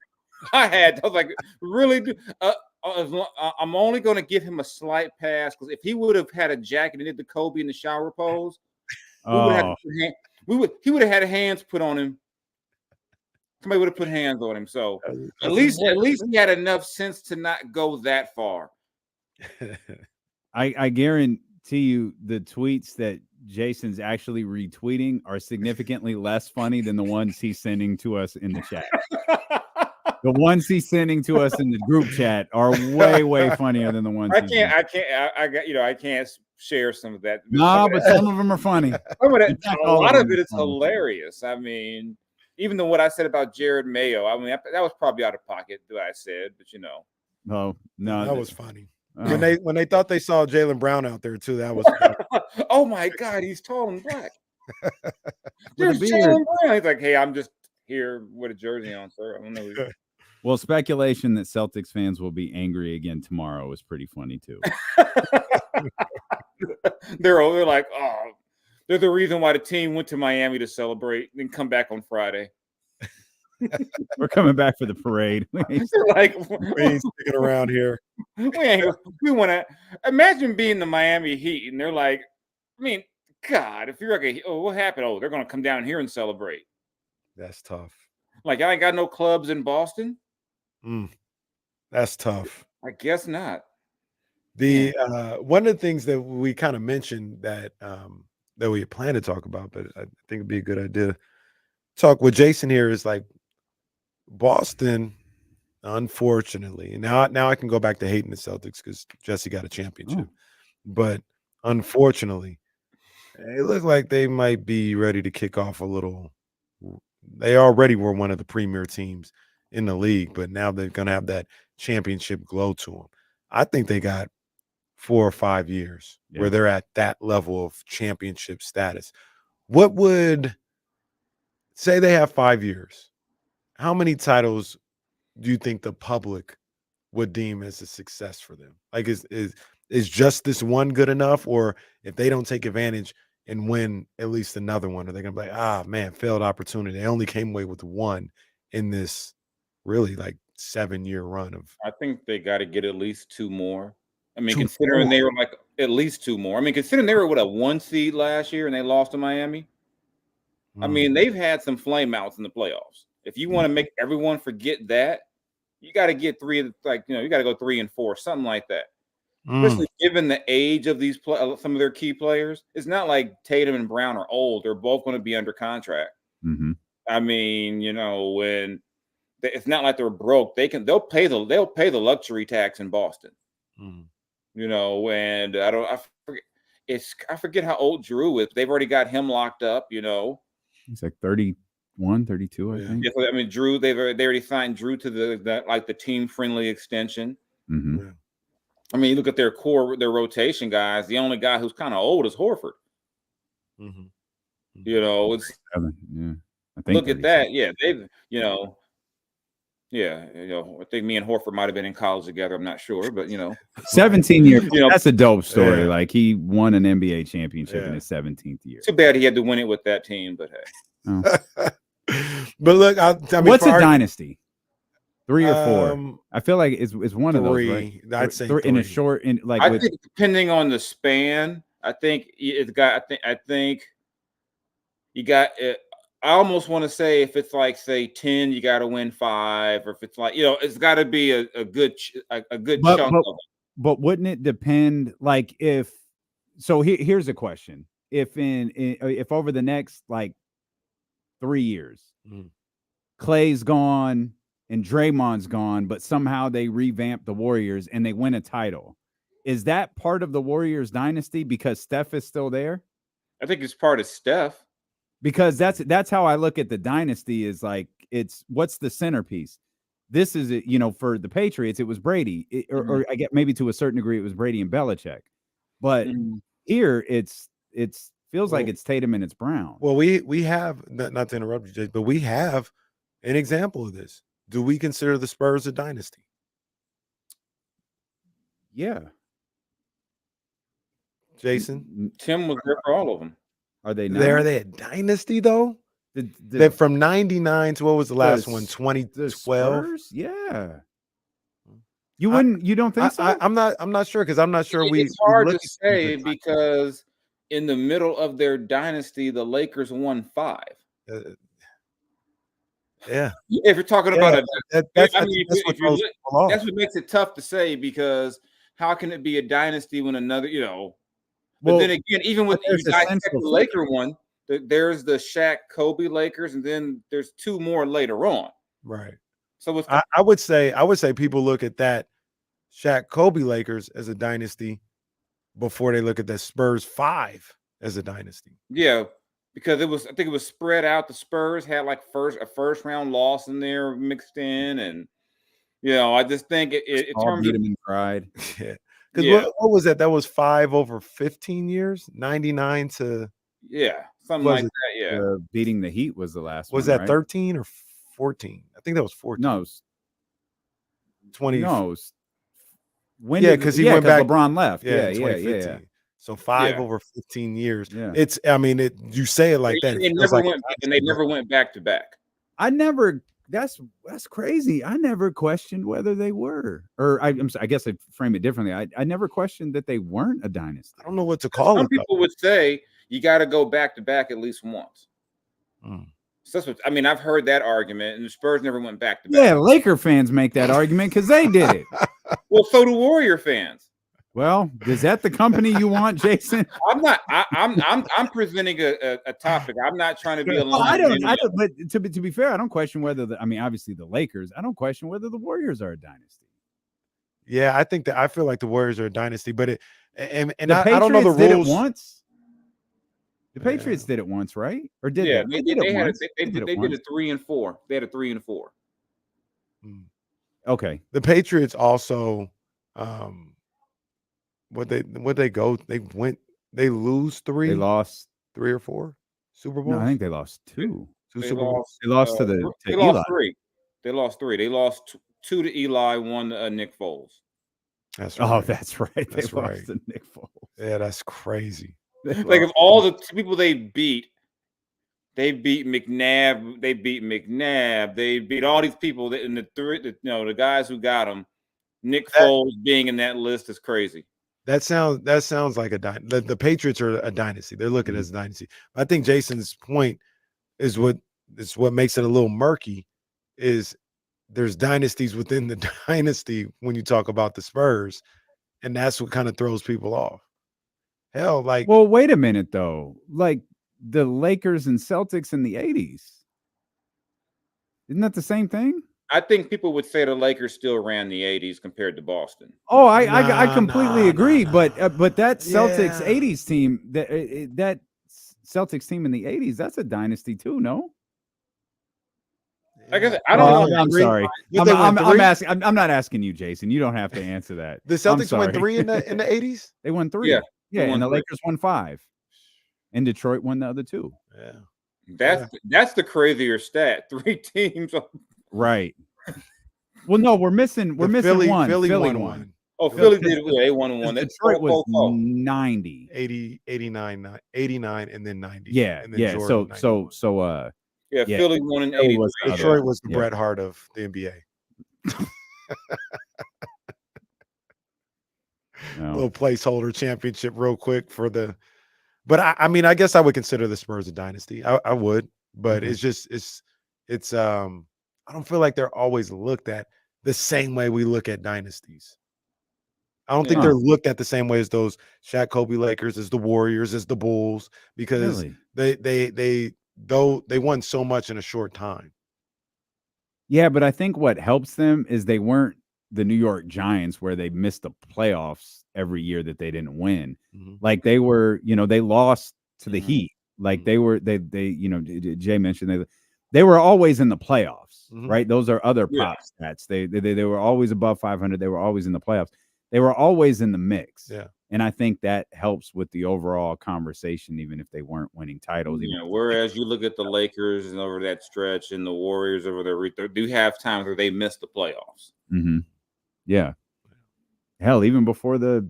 I was like, really? I'm only going to give him a slight pass because if he would have had a jacket and did the Kobe in the shower pose, he would have had hands put on him. Somebody would have put hands on him. So at least he had enough sense to not go that far. I guarantee you the tweets that Jason's actually retweeting are significantly less funny than the ones he's sending to us in the chat. The ones he's sending to us in the group chat are way funnier than the ones. I can't share some of that. No, but some of them are funny. A lot of it is hilarious. I mean, even though what I said about Jared Mayo, I mean, that was probably out of pocket, what I said, but Oh no, that was funny. When they thought they saw Jaylen Brown out there too, that was oh my God, he's tall and black. There's Jaylen Brown. He's like, hey, I'm just here with a jersey on, sir. I don't know. Well, speculation that Celtics fans will be angry again tomorrow is pretty funny too. They're like, oh, they're the reason why the team went to Miami to celebrate, then come back on Friday. We're coming back for the parade. Like, we ain't sticking around here. We want to imagine being the Miami Heat, and they're like, I mean, God, if you're like, what happened? Oh, they're going to come down here and celebrate. That's tough. Like, I ain't got no clubs in Boston. That's tough. I guess not. The one of the things that we kind of mentioned that we had planned to talk about, but I think it'd be a good idea to talk with Jason here is like Boston, unfortunately. Now I can go back to hating the Celtics because Jesse got a championship. But unfortunately, it looked like they might be ready to kick off a little. They already were one of the premier teams in the league, but now they're going to have that championship glow to them. I think they got 4 or 5 years where they're at that level of championship status. What would say they have 5 years? How many titles do you think the public would deem as a success for them? Like, is just this one good enough? Or if they don't take advantage and win at least another one, are they going to be like, man, failed opportunity. They only came away with one in this really like 7-year run of. I think they got to get at least 2 more. I mean, considering they were like at least 2 more. I mean, considering they were with a 1 seed last year and they lost to Miami. I mean, they've had some flame outs in the playoffs. If you want to make everyone forget that, you got to get 3, like, you got to go 3 and 4, something like that. Especially given the age of these some of their key players. It's not like Tatum and Brown are old. They're both going to be under contract. I mean, when it's not like they're broke. They'll pay the luxury tax in Boston. And I forget how old Drew is. They've already got him locked up. He's like 31, 32, I think. I mean, Drew. They already signed Drew to the team friendly extension. I mean, you look at their rotation guys. The only guy who's kind of old is Horford. It's I think look at that. Yeah, they've I think me and Horford might have been in college together. I'm not sure, but 17 years. That's a dope story. Yeah. Like, he won an NBA championship in his 17th year. Too bad he had to win it with that team, but hey. But look, I mean, what's a dynasty? 3 or 4? I feel like it's one of those. Right? I'd say 3 in a short. I think depending on the span, I think it's got. I think you got it. I almost want to say if it's like, say, 10, you got to win 5, or if it's like, it's got to be a good chunk of it. But wouldn't it depend? Like, here's a question: if over the next like 3 years, Clay's gone and Draymond's gone, but somehow they revamp the Warriors and they win a title, is that part of the Warriors dynasty because Steph is still there? I think it's part of Steph. Because that's how I look at the dynasty, is like, it's what's the centerpiece. This is it, for the Patriots, it was Brady, or I get maybe to a certain degree it was Brady and Belichick, but here it feels like it's Tatum and it's Brown. Well, we have, not to interrupt you, Jay, but we have an example of this. Do we consider the Spurs a dynasty? Yeah. Jason? Tim was there for all of them. Are they not? Are they a dynasty, though? They're from 99 to what was the last one? 2012? Yeah. You don't think so? I'm not sure, because I'm not sure it's hard to say, because in the middle of their dynasty, the Lakers won 5. Yeah. If you're talking about that's what makes it tough to say, because how can it be a dynasty when another, But then again, even with there's you guys check essential the Laker one, there's the Shaq Kobe Lakers, and then there's 2 more later on. Right. So it's I would say people look at that Shaq Kobe Lakers as a dynasty before they look at the Spurs 5 as a dynasty. Yeah, because I think it was spread out. The Spurs had like a first round loss in there mixed in, and I just think it all terms beat of him and cried. Yeah. Because what was that? That was 5 over 15 years, 99 to something like that. Yeah, beating the Heat was the last one. Was that right? 13 or 14? I think that was 14. No, it was 20. No, it was, because he went back. LeBron left. Yeah, Yeah. So 5 over 15 years. Yeah. It's. I mean, you say it like that. They never went back to back. That's crazy. I never questioned whether they were, or I guess I frame it differently. I never questioned that they weren't a dynasty. I don't know what to call it. Some people would say you got to go back to back at least once. So that's what I mean. I've heard that argument, and the Spurs never went back to back. Yeah, Laker fans make that argument because they did it. Well, so do Warrior fans. Well, is that the company you want, Jason? I'm not. I'm presenting a topic. I'm not trying to be alone. Well, I don't. But to be fair, I don't question whether obviously the Lakers. I don't question whether the Warriors are a dynasty. Yeah, I feel like the Warriors are a dynasty, but I don't know the Patriots rules. Did it once. The Patriots did it once, right? Or did they? They did a 3 and 4. They had a 3 and 4. Okay. The Patriots also, they lose 3. They lost 3 or 4 Super Bowls. No, I think they lost 2. Super Bowls. They lost to They Eli. lost 3. They lost 3. They lost 2 to Eli, 1 to Nick Foles. That's right. Oh, that's right. That's they right. lost to Nick Foles. Yeah, that's crazy. Like of all the people they beat McNabb. They beat all these people. The guys who got them. Nick Foles being in that list is crazy. That sounds like a dynasty. The Patriots are a dynasty. They're looking as a dynasty. I think Jason's point is what makes it a little murky. Is there's dynasties within the dynasty when you talk about the Spurs, and that's what kind of throws people off. Hell, like, well, wait a minute though. Like the Lakers and Celtics in the 80s. Isn't that the same thing? I think people would say the Lakers still ran the 80s compared to Boston. Oh, I completely agree. But that Celtics 80s team, that Celtics team in the 80s, that's a dynasty too, no? I guess I don't know. I'm sorry. I'm asking. I'm not asking you, Jason. You don't have to answer that. The Celtics won 3 in the 80s. They won 3. Yeah, and the Lakers won 5, and Detroit won the other 2. Yeah, that's the crazier stat. 3 teams. Right. Well, no, we're missing one. Philly won. Oh, Philly did. They won 1. Detroit was 90, 80, 89, 89, and then 90. Yeah, and then yeah. Jordan, Philly won in 83. Detroit was the Bret Hart of the NBA. Little placeholder championship real quick for the, but I mean, I guess I would consider the Spurs a dynasty. I would, but it's I don't feel like they're always looked at the same way we look at dynasties. I don't think they're looked at the same way as those Shaq Kobe Lakers, as the Warriors, as the Bulls, because they won so much in a short time. Yeah, but I think what helps them is they weren't the New York Giants where they missed the playoffs every year that they didn't win. Like they were, they lost to the Heat. Like they Jay mentioned they were always in the playoffs, right? Those are other pop stats. They were always above 500. They were always in the playoffs. They were always in the mix. Yeah. And I think that helps with the overall conversation, even if they weren't winning titles. Whereas you look at the Lakers and over that stretch and the Warriors over there, they do have times where they miss the playoffs. Yeah. Hell, even before the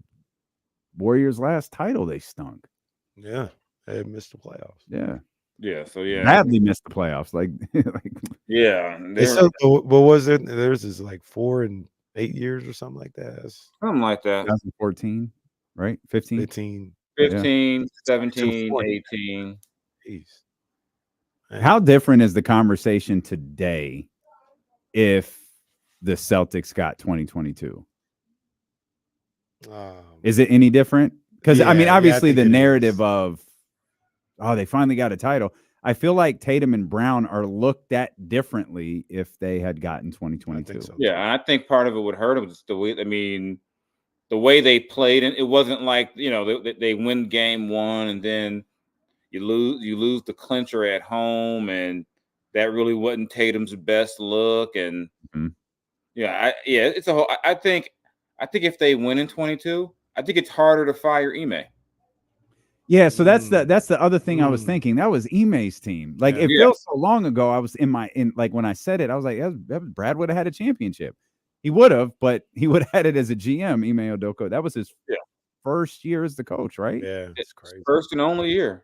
Warriors' last title, they stunk. Yeah. They missed the playoffs. Yeah. Yeah. So badly missed the playoffs. What was it? Theirs is like 4 and 8 years or something like that. Something like that. 2014, right? 15, 17, 18. Jeez. How different is the conversation today if the Celtics got 2022? Is it any different? Because I mean, Yeah, obviously think the it narrative is. of, oh, they finally got a title. I feel like Tatum and Brown are looked at differently if they had gotten 2022. so. Yeah, and I think part of it would hurt them just the way. I mean, the way they played, and it wasn't like, you know, they win game one and then you lose the clincher at home, and that really wasn't Tatum's best look. And it's a whole. I think if they win in 22, I think it's harder to fire Ime. Yeah, so that's the other thing I was thinking. That was Ime's team. Like it feels so long ago. I was like when I said it, I was like, Brad would have had a championship. He would have, but he would have had it as a GM. Ime Udoka. That was his first year as the coach, right? Yeah, it's crazy. First and only year.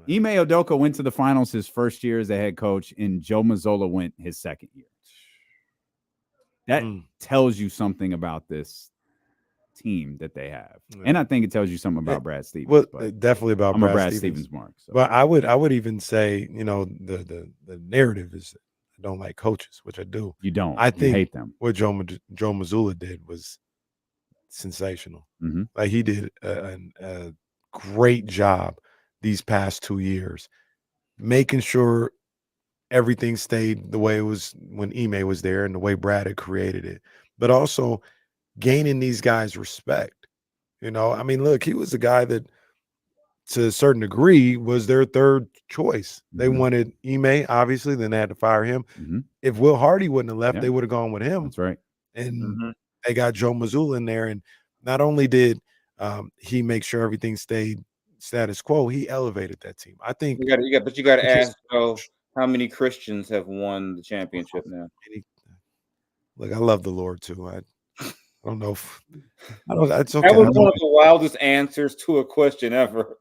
Ime Udoka went to the finals his first year as a head coach, and Joe Mazzola went his second year. That tells you something about this team that they have, and I think it tells you something about Brad Stevens. Well, but definitely about I'm a Brad Stevens. Stevens mark. So. But I would even say, you know, the narrative is I don't like coaches, which I do. You don't. I think hate them. what Joe Mazzola did was sensational. Mm-hmm. Like he did a great job these past 2 years, making sure everything stayed the way it was when Ime was there and the way Brad had created it, but also gaining these guys respect. You know, I mean, look, he was a guy that to a certain degree was their third choice. They wanted Ime, obviously, then they had to fire him. If Will Hardy wouldn't have left, they would have gone with him. That's right. And they got Joe Mazzola in there. And not only did he make sure everything stayed status quo, he elevated that team. I think you got to ask though, how many Christians have won the championship now? Look, I love the Lord too. I don't know if it's okay. That was one of the wildest answers to a question ever.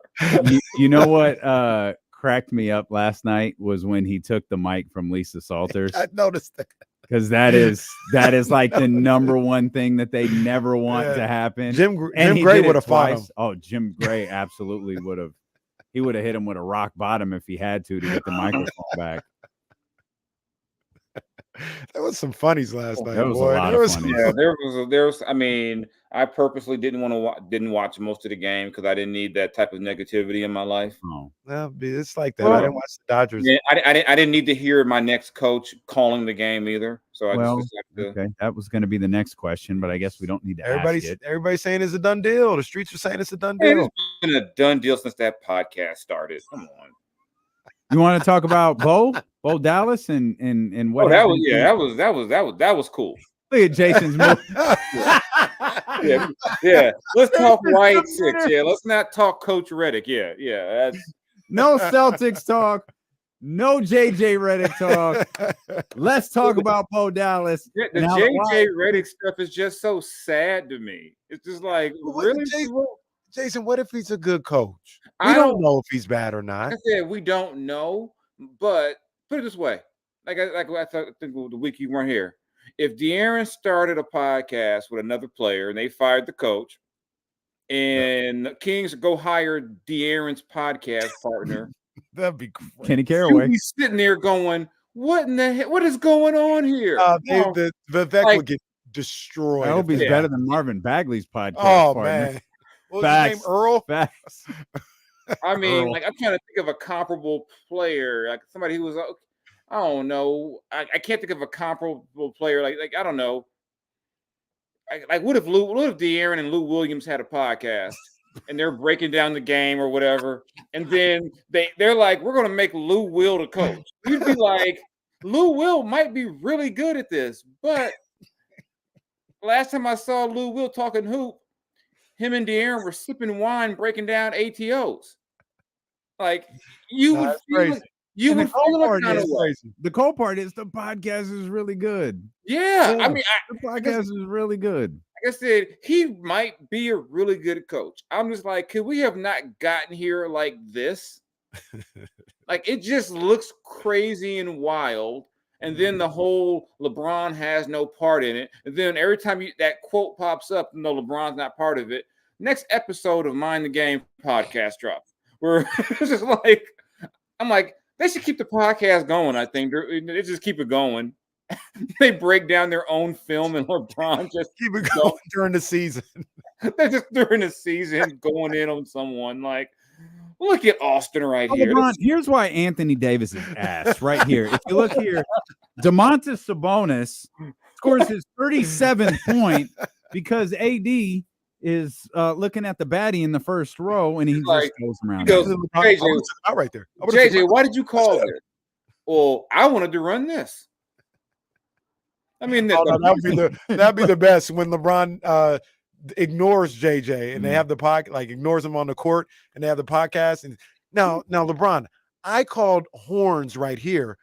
You know what cracked me up last night was when he took the mic from Lisa Salters. I noticed that. Because that is like the number one thing that they never want to happen. Jim Gray would have fought him. Oh, Jim Gray absolutely would have. He would have hit him with a rock bottom if he had to get the microphone back. There was some funnies last night. There was a lot of funnies. Yeah, there was. I mean, I purposely didn't watch most of the game because I didn't need that type of negativity in my life. Oh, no, it's like that. I didn't watch the Dodgers. Yeah, I didn't need to hear my next coach calling the game either. So okay, that was going to be the next question, but I guess we don't need to. Everybody's saying it's a done deal. The streets are saying it's a done Man, deal. It's been a done deal since that podcast started. Come on. You want to talk about Bo Dallas and what? Oh, that was cool. Look at Jason's move. yeah. Let's talk White Six. Yeah, let's not talk Coach Redick. Yeah. That's no Celtics talk. No JJ Redick talk. Let's talk about Bo Dallas. Yeah, the JJ Redick stuff is just so sad to me. It's just like, really? Jason, what if he's a good coach? We don't know if he's bad or not. Like I said, we don't know, but put it this way. Like I think the week you weren't here. If De'Aaron started a podcast with another player and they fired the coach, and the Kings go hire De'Aaron's podcast partner, that'd be great. Kenny Caraway. You'd be sitting there going, what in the heck? What is going on here? Vivek would get destroyed. I hope he's better than Marvin Bagley's podcast partner. Man. What was his name? Earl? Facts. I mean, Earl. like, I'm trying to think of a comparable player, like somebody who was, I don't know. I can't think of a comparable player. Like I don't know. Like what if De'Aaron and Lou Williams had a podcast and they're breaking down the game or whatever, and then they're like, we're gonna make Lou Will the coach. You'd be like, Lou Will might be really good at this, but last time I saw Lou Will talking hoop, him and De'Aaron were sipping wine, breaking down ATOs. Like you would feel it. You would feel it kind of way. The cool part is the podcast is really good. Yeah. I mean, the podcast is really good. Like I said, he might be a really good coach. I'm just like, could we have not gotten here like this? Like it just looks crazy and wild. And then the whole LeBron has no part in it. And then every time that quote pops up, no, LeBron's not part of it. Next episode of Mind the Game podcast drops. Where it's just like, I'm like, they should keep the podcast going. I think they just keep it going. They break down their own film, and LeBron just keep it going during the season. They're just during the season going in on someone like, look at Austin right here. LeBron, here's why Anthony Davis is ass right here. If you look here, Domantas Sabonis scores his 37th point because AD is looking at the baddie in the first row, and he just goes around. He goes, JJ, out right there. JJ, why did you call this? Well, I wanted to run this. I mean, that'd be the best when LeBron ignores JJ and they have the podcast, like ignores him on the court, and they have the podcast. And now LeBron, I called horns right here.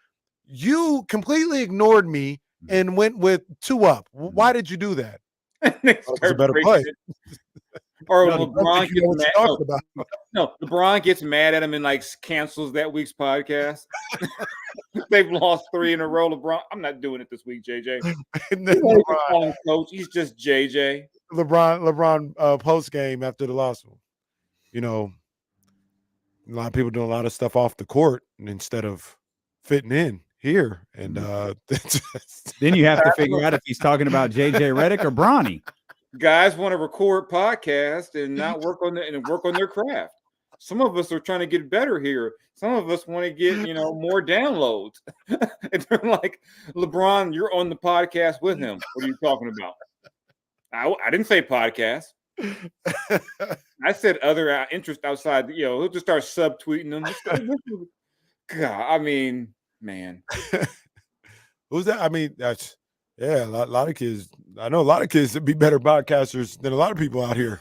You completely ignored me and went with 2 up. Why did you do that? It's a better play. Or LeBron gets mad. No, LeBron gets mad at him and like cancels that week's podcast. They've lost 3 in a row. LeBron, I'm not doing it this week, JJ. And then LeBron, coach, he's just JJ. LeBron post game after the loss. You know, a lot of people doing a lot of stuff off the court instead of fitting in here. And then you have to figure out if he's talking about JJ Redick or Bronny. Guys want to record podcasts and not work on their craft. Some of us are trying to get better here. Some of us want to get, more downloads. And they're like, LeBron, you're on the podcast with him. What are you talking about? I didn't say podcast. I said other interest outside. He'll just start subtweeting them. God, I mean, man. Who's that? I mean, that's a lot of kids. I know a lot of kids that be better podcasters than a lot of people out here.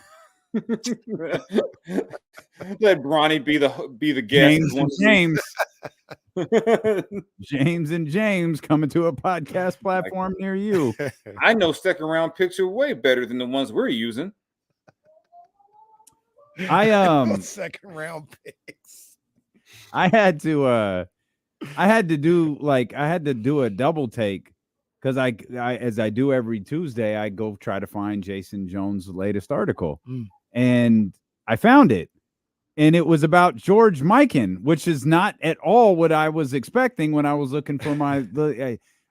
Let Bronny be the guest. James and James coming to a podcast platform near you. I know second round picks are way better than the ones we're using. Second round picks. I had to do a double take because I as I do every Tuesday, I go try to find Jason Jones' latest article. And I found it. And it was about George Mikan, which is not at all what I was expecting when I was looking for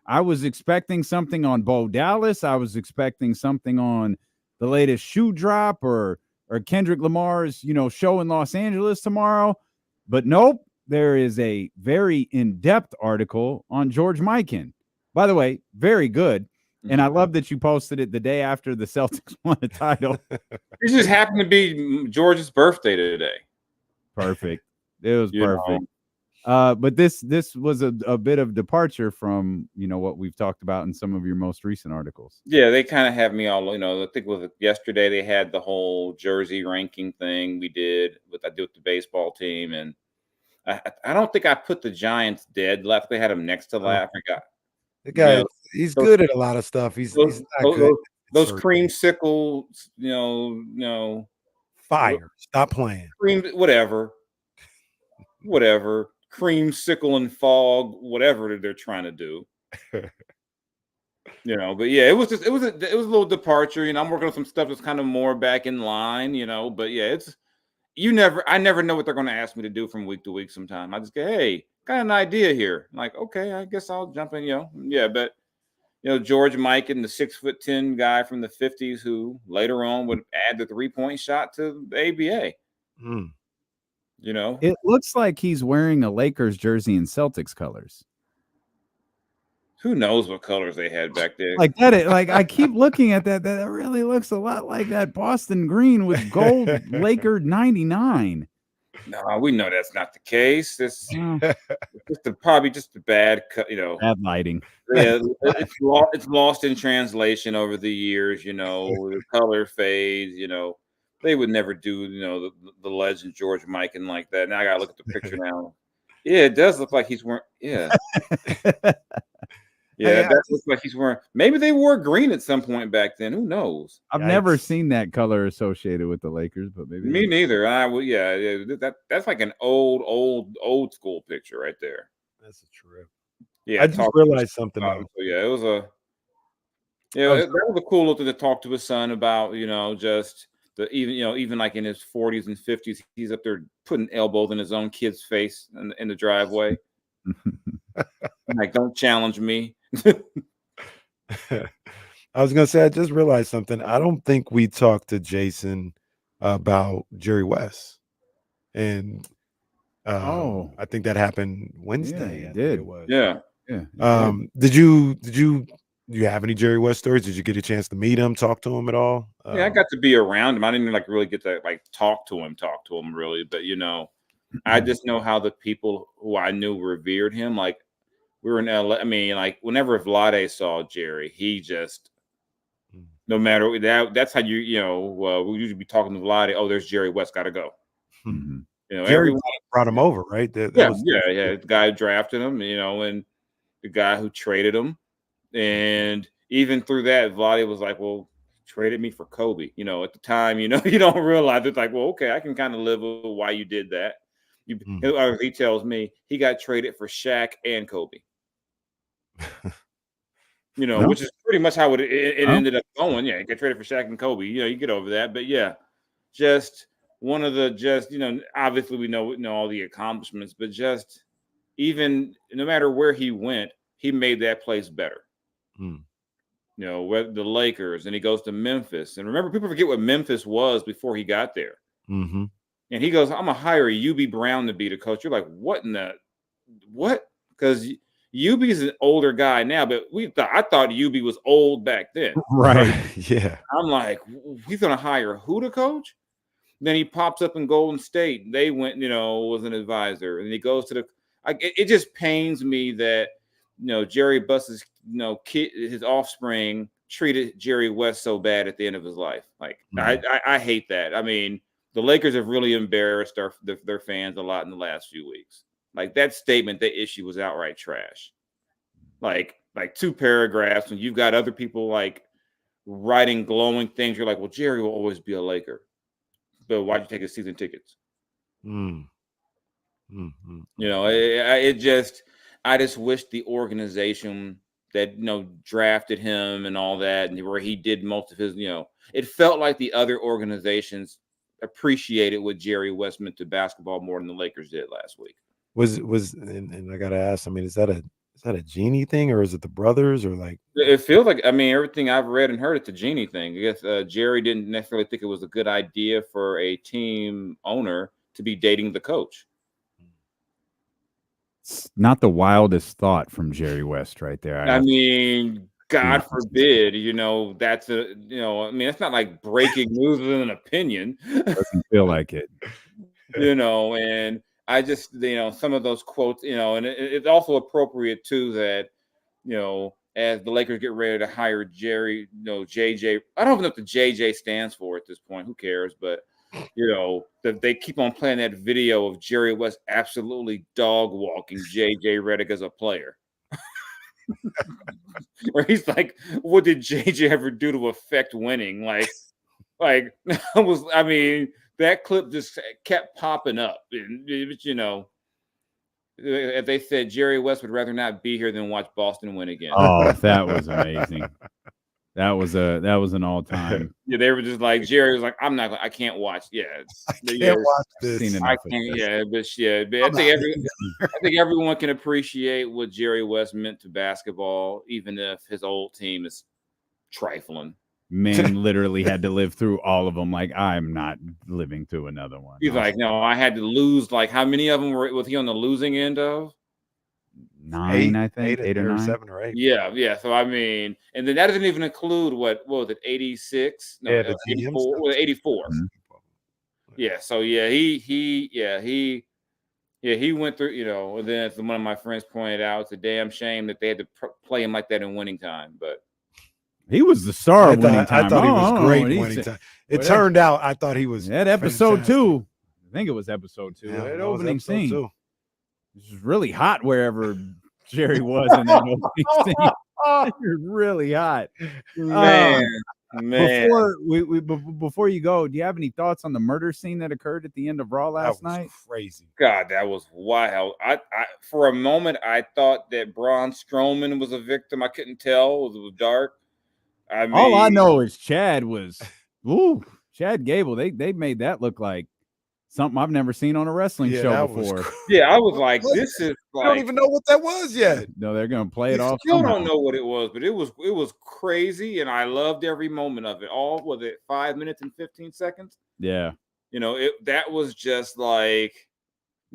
I was expecting something on Bo Dallas. I was expecting something on the latest shoe drop or Kendrick Lamar's, show in Los Angeles tomorrow. But nope, there is a very in-depth article on George Mikan. By the way, very good. And I love that you posted it the day after the Celtics won the title. It just happened to be George's birthday today. Perfect. It was perfect. But this was a bit of departure from, what we've talked about in some of your most recent articles. Yeah, they kind of have me all, I think with yesterday they had the whole jersey ranking thing I did with the baseball team. And I don't think I put the Giants dead left. They had them next to left. I forgot. The guy, he's good at a lot of stuff. He's not good. Those creamsicles, fire. Stop playing. Whatever. Creamsicle and fog, whatever they're trying to do. But yeah, it was a little departure. I'm working on some stuff that's kind of more back in line. But yeah, I never know what they're going to ask me to do from week to week. Sometime I just go, hey, got an idea here. I'm like, okay, I guess I'll jump in. Yeah, but George Mikan, the 6'10" guy from the 50s, who later on would add the 3-point shot to the ABA. It looks like he's wearing a Lakers jersey in Celtics colors. Who knows what colors they had back there? Like that, I keep looking at that. That really looks a lot like that Boston green with gold Laker 99. No, we know that's not the case. It's probably just a bad cut, bad lighting. Yeah, it's lost in translation over the years. The color fades. They would never do the legend George Mikan like that. Now I gotta look at the picture now. Yeah, it does look like he's wearing. Yeah, yeah, that looks like he's wearing. Maybe they wore green at some point back then. Who knows? I've never seen that color associated with the Lakers, but maybe me neither. Yeah, that's like an old school picture right there. That's a trip. Yeah, I just realized something. So yeah, it was that was a cool look to talk to his son about. Just the even like in his 40s and 50s, he's up there putting elbows in his own kid's face in the driveway. Like, don't challenge me. I was gonna say I just realized something. I don't think we talked to Jason about Jerry West, and I think that happened Wednesday. he I think did. it was. Yeah. Yeah. Did you do you have any Jerry West stories? Did you get a chance to meet him, talk to him at all? Yeah, I got to be around him. I didn't like really get to like talk to him really, but I just know how the people who I knew revered him. Like we were in LA. I mean, like whenever Vlade saw Jerry, he just no matter that's how we usually be talking to Vlade. Oh, there's Jerry West, gotta go. Jerry Everyone brought him over, right? That yeah, was the guy who drafted him, and the guy who traded him. And even through that, Vlade was like, well, traded me for Kobe. At the time, you don't realize it's like, well, okay, I can kind of live with why you did that. He tells me he got traded for Shaq and Kobe. Which is pretty much how it ended up going. Yeah, he got traded for Shaq and Kobe. You get over that. But yeah, just one of the obviously we know all the accomplishments, but just even no matter where he went, he made that place better. Whether the Lakers, and he goes to Memphis. And remember, people forget what Memphis was before he got there. Mm-hmm. And he goes, I'm going to hire UB Brown to be the coach. You're like, what? Because UB's an older guy now, but I thought UB was old back then. Right. Yeah. I'm like, he's going to hire who to coach? Then he pops up in Golden State. They went, was an advisor. And he goes to it just pains me that, Jerry Buss's, kid, his offspring treated Jerry West so bad at the end of his life. Like, I hate that. I mean, the Lakers have really embarrassed their fans a lot in the last few weeks. Like that statement they issued was outright trash. Like 2 paragraphs, and you've got other people like writing glowing things. You're like, well, Jerry will always be a Laker, but why'd you take his season tickets? I just wish the organization that drafted him and all that, and where he did most of his, it felt like the other organizations appreciated what Jerry West meant to basketball more than the Lakers did last week. And I gotta ask, I mean, is that a Genie thing, or is it the brothers, or like? It feels like, I mean, everything I've read and heard, it's a Genie thing. I guess Jerry didn't necessarily think it was a good idea for a team owner to be dating the coach. It's not the wildest thought from Jerry West right there. I mean, God forbid, that's I mean, it's not like breaking news with an opinion. Doesn't feel like it. And I just, some of those quotes, and it's also appropriate too that, as the Lakers get ready to hire Jerry, JJ, I don't even know what the JJ stands for at this point. Who cares? But, that they keep on playing that video of Jerry West absolutely dog walking JJ Redick as a player. Where he's like, what did JJ ever do to affect winning? I mean, that clip just kept popping up. And, if they said Jerry West would rather not be here than watch Boston win again. Oh, that was amazing. That was an all-time. Yeah, they were just like, Jerry was like, I can't watch. Yeah, I can't watch this. I can't. Yeah, but I think everyone can appreciate what Jerry West meant to basketball, even if his old team is trifling. Man literally had to live through all of them. Like, I'm not living through another one. He's like, no, I had to lose. Like, how many of them was he on the losing end of? 9, I think. 8 or 9. 7 or 8. Yeah. So I mean, and then that doesn't even include what was it, 86? No, 84. Well, 84. Mm-hmm. Yeah. So yeah, he went through. And then as one of my friends pointed out, it's a damn shame that they had to play him like that in winning time. But he was the star of winning time. I thought he was great winning time. It turned out I thought he was that episode 2. I think it was episode 2. Yeah, that opening scene. Too. It was really hot wherever Jerry was in that opening scene. It was really hot. Man. Before you go, do you have any thoughts on the murder scene that occurred at the end of Raw last night? Crazy. God, that was wild. I for a moment I thought that Braun Strowman was a victim. I couldn't tell. It was dark. I mean, all I know is Chad Gable. They made that look like something I've never seen on a wrestling show before. Yeah, I was like, this is like, I don't even know what that was yet. No, they're gonna play it off. Still somehow. don't know what it was, but it was crazy, and I loved every moment of it. All was it 5 minutes and 15 seconds? Yeah. That was just like.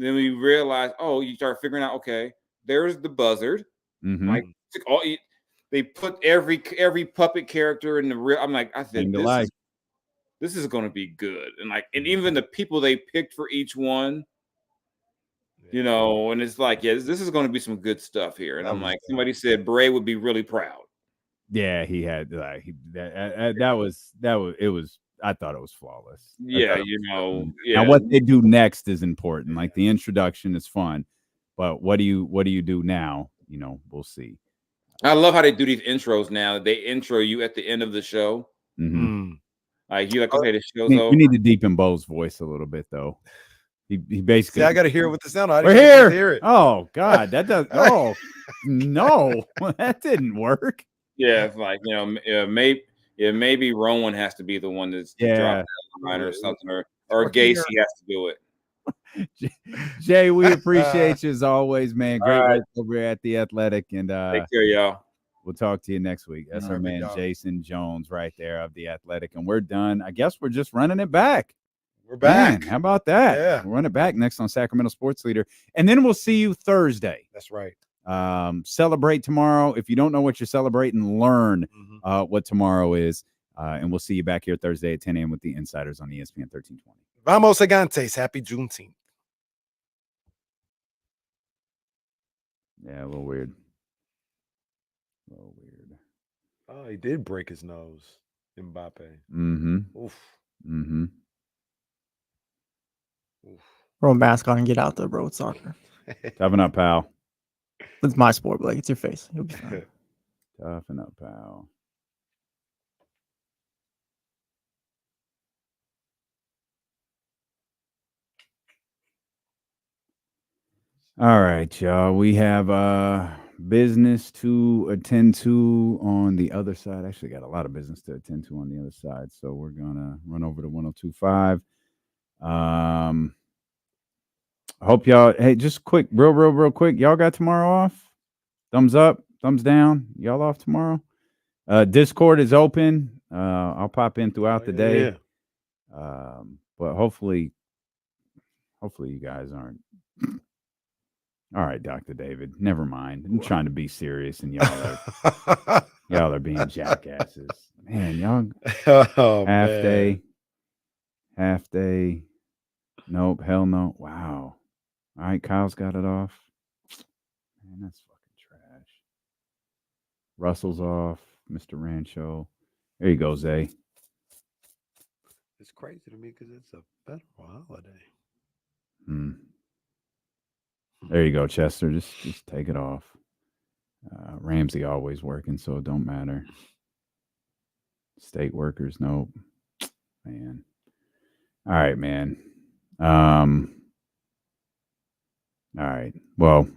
Then we realized, you start figuring out, okay, there's the buzzard. Mm-hmm. Like they put every puppet character in the real. I'm like, I said, this is going to be good, and even the people they picked for each one, and it's like, this is going to be some good stuff here. And I'm like, somebody said Bray would be really proud. Yeah, he had that was it was. I thought it was flawless. Yeah, Now what they do next is important. Like the introduction is fun, but what do you do now? We'll see. I love how they do these intros now. They intro you at the end of the show. Mm-hmm. Like you okay, the show's over. We need to deepen Bo's voice a little bit though. He basically. See, I got to hear what the sound. We're here. Hear it. Oh God, that does. Oh no, that didn't work. Yeah, it's like maybe Rowan has to be the one that's drop that line or something, or Gacy has to do it. Jay, we appreciate you as always, man. Great work over at The Athletic, and take care, y'all. We'll talk to you next week. That's our man Jason Jones right there of The Athletic, and we're done. I guess we're just running it back. We're back. Man, how about that? Yeah, we'll run it back next on Sacramento Sports Leader, and then we'll see you Thursday. That's right. Celebrate tomorrow. If you don't know what you're celebrating, learn what tomorrow is. And we'll see you back here Thursday at 10 a.m. with the Insiders on ESPN 1320. Vamos Gigantes. Happy Juneteenth. Yeah, a little weird. Oh, he did break his nose. Mbappe. Mm-hmm. Oof. Mm-hmm. Oof. Throw a mask on and get out there, bro. It's soccer. Toughen up, pal. It's my sport, Blake. It's your face. You'll be fine. Toughen up, pal. All right, y'all. We have business to attend to on the other side. Actually, got a lot of business to attend to on the other side. So we're gonna run over to 102.5. I hope y'all. Hey, just quick, real quick. Y'all got tomorrow off? Thumbs up, thumbs down. Y'all off tomorrow? Discord is open. I'll pop in throughout the day. Yeah. But hopefully you guys aren't. All right, Dr. David. Never mind. I'm trying to be serious, and y'all are being jackasses. Man, y'all half day. Nope, hell no. Wow. All right, Kyle's got it off. Man, that's fucking trash. Russell's off. Mr. Rancho. There you go, Zay. It's crazy to me because it's a federal holiday. There you go, Chester. Just take it off. Ramsey always working, so it don't matter. State workers, nope. Man. All right, man. All right. Well,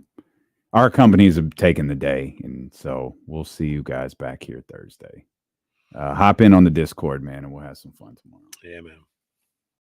our companies have taken the day, and so we'll see you guys back here Thursday. Hop in on the Discord, man, and we'll have some fun tomorrow. Yeah, man.